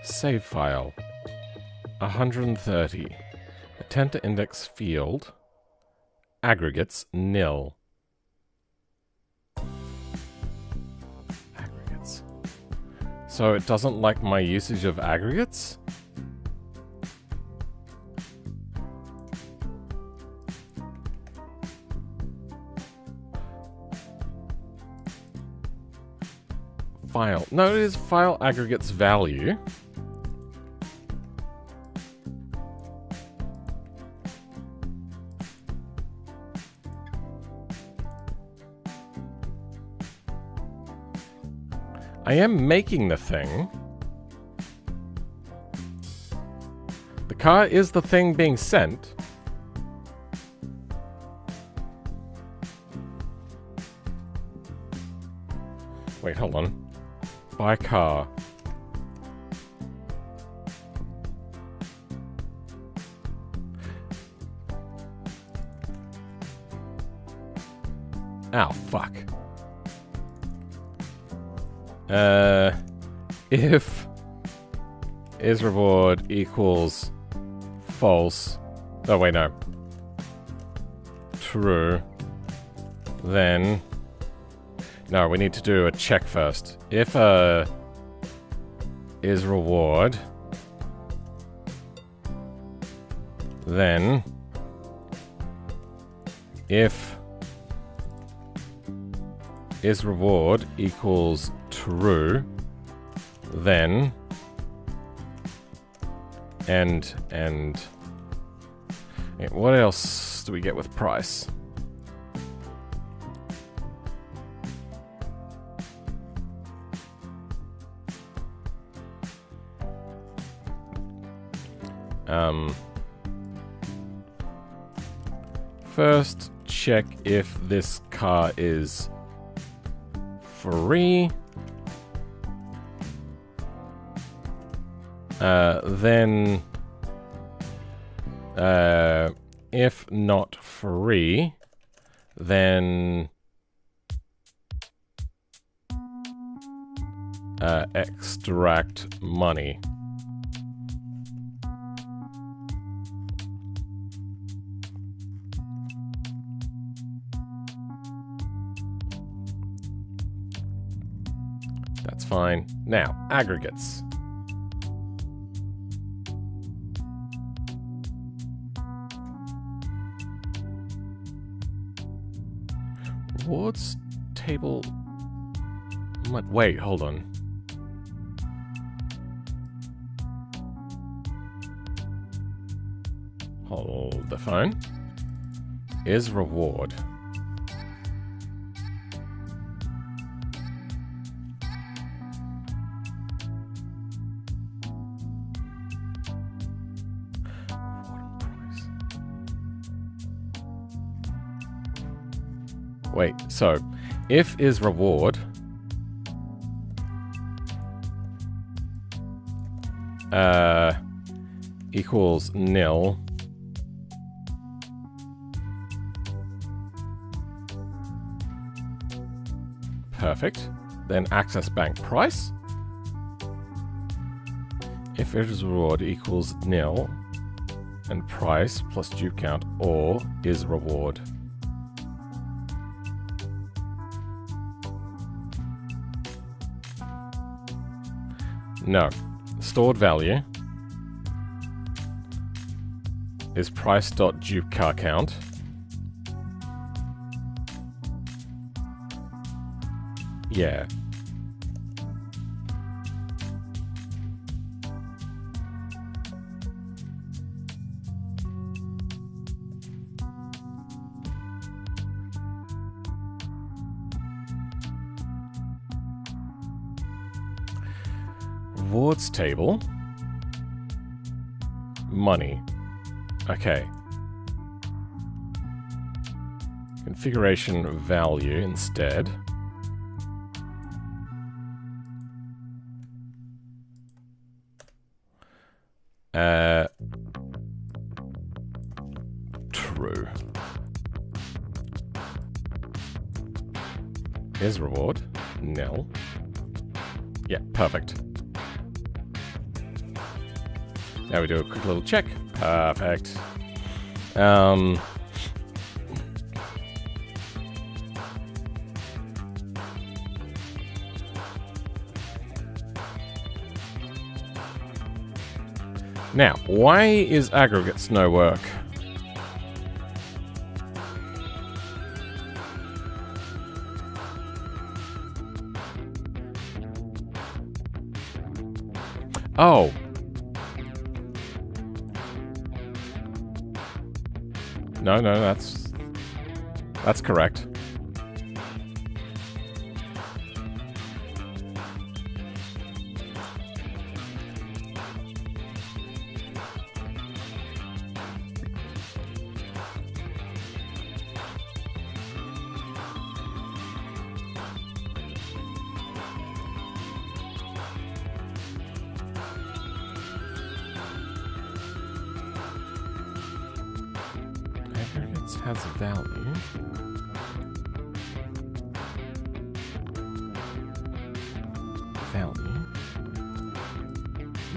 Save file. 130. Attempt to index field. Aggregates, nil. Aggregates. So it doesn't like my usage of aggregates? File. No, it is file aggregates value. I am making the thing. The car is the thing being sent. Wait, hold on. Buy car. Ow, fuck. If is reward equals false. Oh, wait, no. True. Then... No, we need to do a check first. If, is reward, then if is reward equals true, then and what else do we get with price? First, check if this car is free. Then, if not free, then extract money. That's fine. Now, aggregates. Rewards table. Wait, hold on. Hold the phone. Is reward. Wait, so if is reward equals nil, perfect. Then access bank price. If is reward equals nil and price plus due count or is reward. No. Stored value is price.dupeCarCount. Yeah. Rewards table. Money. Okay. Configuration value instead. True. Here's reward. Nil. Yeah, perfect. Now we do a quick little check. Perfect. Now, why is aggregates no work? Oh. No, that's correct. Aggregates has value. Value.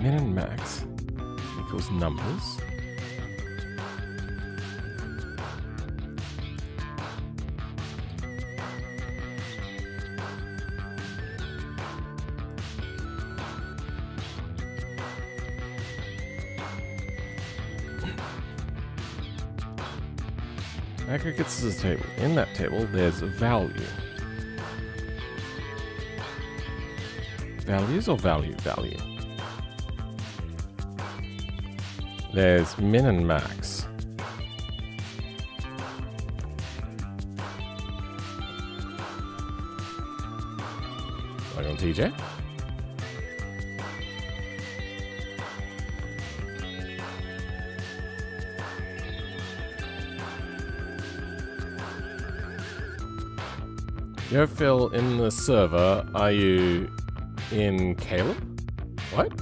Min and max equals numbers. Aggregates is a table. In that table, there's a value. Values or value? Value. There's min and max. Like on TJ? Yo, Phil, in the server, are you in Caleb? What? It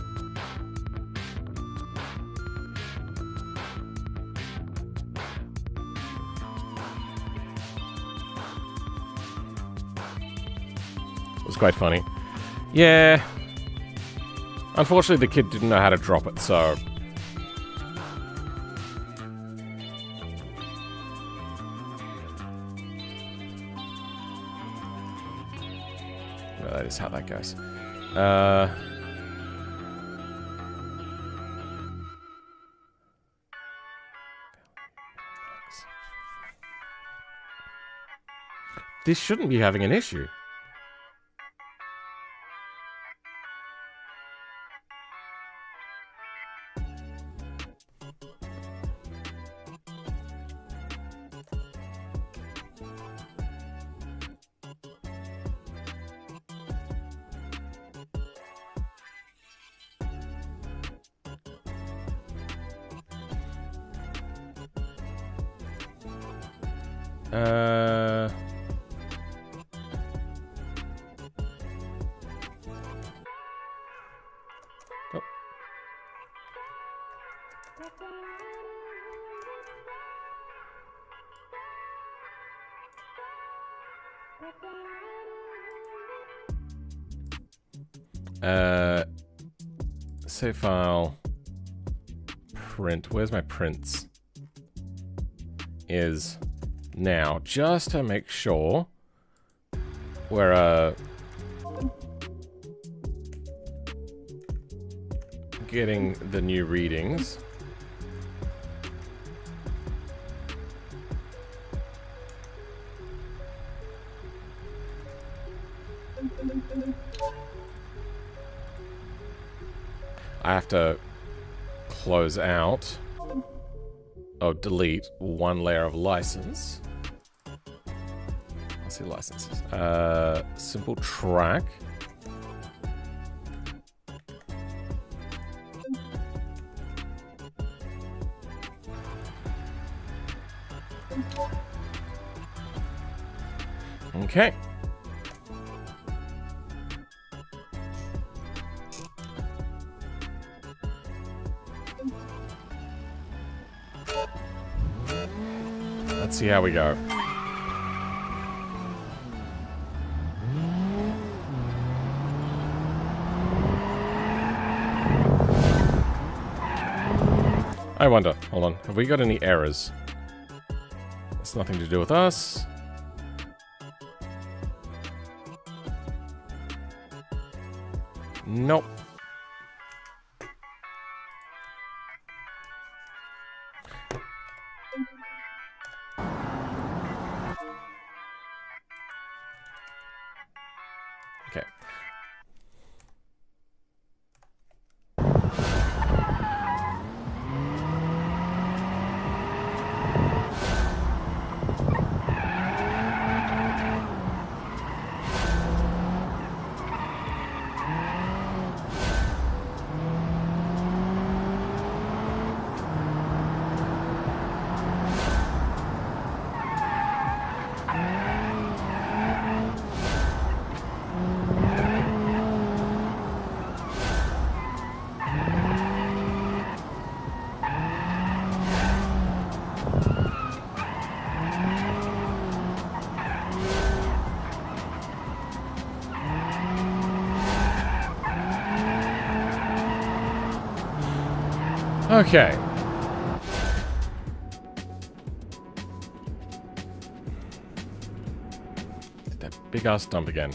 was quite funny. Yeah. Unfortunately, the kid didn't know how to drop it, so... That is how that goes. This shouldn't be having an issue. Save file. Print. Where's my prints? Is now, just to make sure we're getting the new readings. I have to close out. Oh, delete one layer of license. Let's see licenses. Simple track. Okay. Let's see how we go. I wonder, hold on, have we got any errors? It's nothing to do with us. Nope. Okay. Okay. That big ass dump again.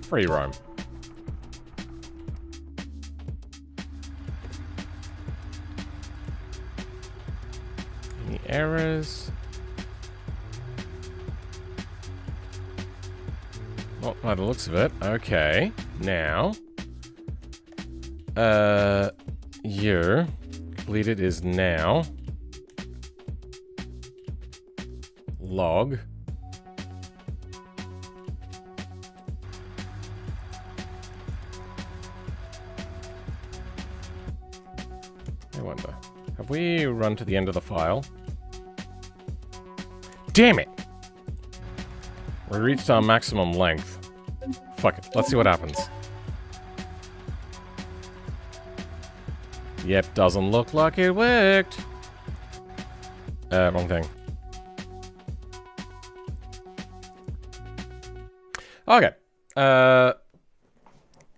Free roam. Any errors? Not by the looks of it. Okay. Now. Year completed is now. Log. I wonder. Have we run to the end of the file? Damn it! We reached our maximum length. Fuck it. Let's see what happens. Yep, doesn't look like it worked. Wrong thing. Okay. I'm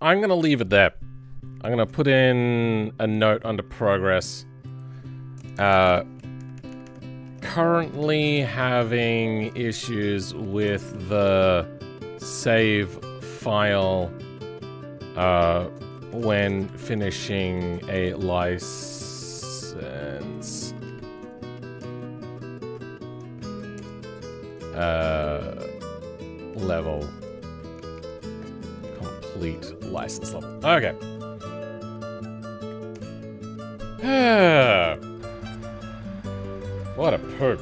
gonna leave it there. I'm gonna put in a note under progress. Currently having issues with the save file when finishing a license level. Complete license level. Okay. What a poop.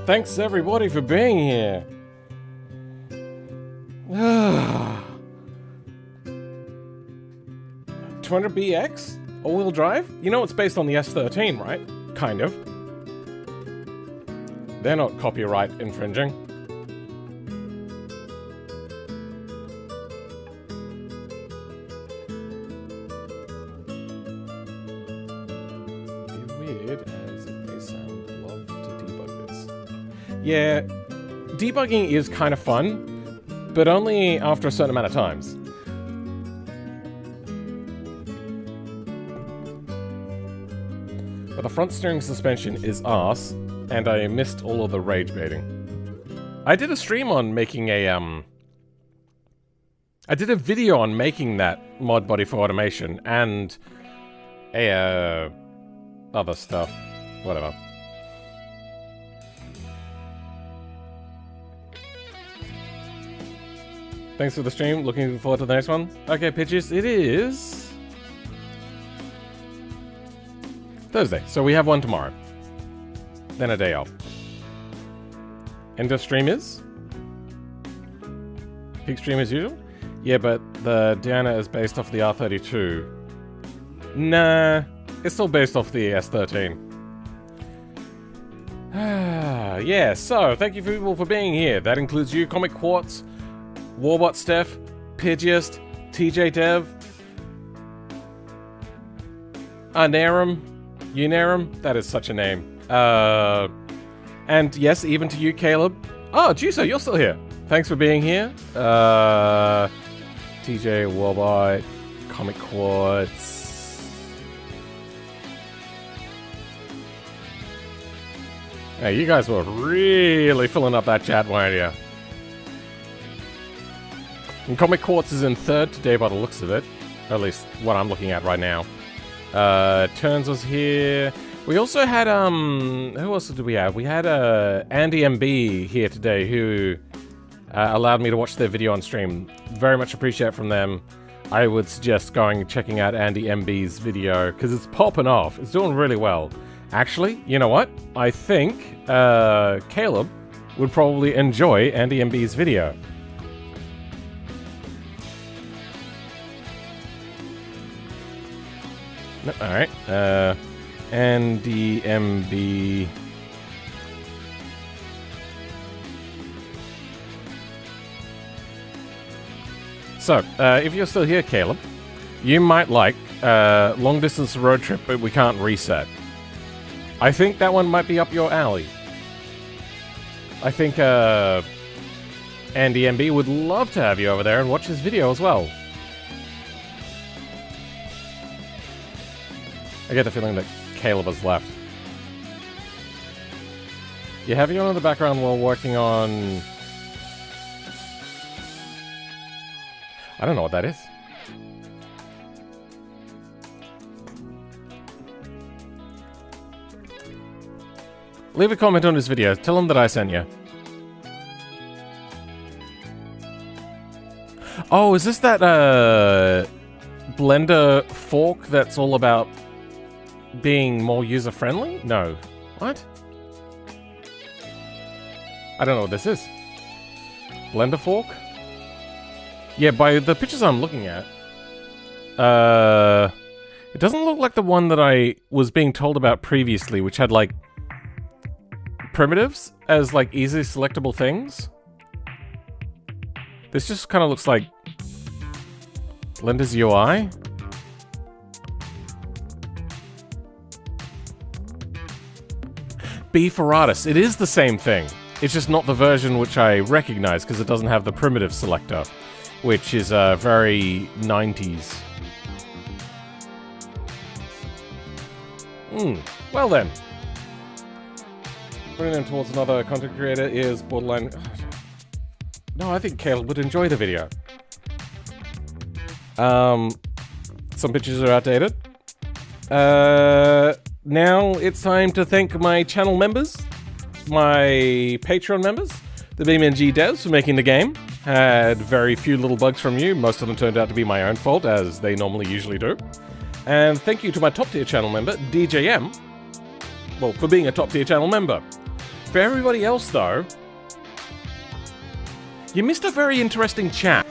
Thanks everybody for being here. 200BX? All-wheel drive? You know it's based on the S13, right? Kind of. They're not copyright infringing. Be weird as it may sound, love to debug this. Yeah, debugging is kind of fun, but only after a certain amount of times. But the front steering suspension is arse, and I missed all of the rage baiting. I did a stream on making a, I did a video on making that mod body for automation and a, other stuff. Whatever. Thanks for the stream. Looking forward to the next one. Okay, pitches. It is Thursday, so we have one tomorrow. Then a day off. End of stream is? Peak stream as usual? Yeah, but the Diana is based off the R32. Nah, it's still based off the S13. Yeah, so thank you people for being here. That includes you, Comic Quartz, Warbot Steph, Pidgeist, TJ Dev, Unarum, that is such a name. And yes, even to you, Caleb. Oh, Juicer, you're still here. Thanks for being here. TJ, Warbot, Comic Quartz. Hey, you guys were really filling up that chat, weren't you? And Comic Quartz is in third today by the looks of it. Or at least what I'm looking at right now. Turns was here. We also had, who else did we have? We had, Andy MB here today who allowed me to watch their video on stream. Very much appreciate it from them. I would suggest going and checking out Andy MB's video because it's popping off. It's doing really well. Actually, you know what? I think, Caleb would probably enjoy Andy MB's video. No, alright, Andy MB. So, if you're still here, Caleb, you might like long distance road trip, but we can't reset. I think that one might be up your alley. I think Andy MB would love to have you over there and watch his video as well. I get the feeling that Caleb has left. You have you on in the background while working on... I don't know what that is. Leave a comment on this video. Tell him that I sent you. Oh, is this that Blender fork that's all about being more user-friendly? No. What? I don't know what this is. Blender fork? Yeah, by the pictures I'm looking at, it doesn't look like the one that I was being told about previously, which had, like, primitives as, like, easily selectable things. This just kind of looks like Blender's UI. B Ferratus. It is the same thing. It's just not the version which I recognize because it doesn't have the primitive selector, which is very 90s. Well then. Putting them towards another content creator is borderline... No, I think Caleb would enjoy the video. Some pictures are outdated. Now it's time to thank my channel members, my Patreon members, the BeamNG devs for making the game. Had very few little bugs from you. Most of them turned out to be my own fault, as they normally usually do. And thank you to my top tier channel member, DJM, well, for being a top tier channel member. For everybody else, though, you missed a very interesting chat.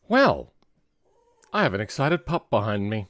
Well, I have an excited pup behind me.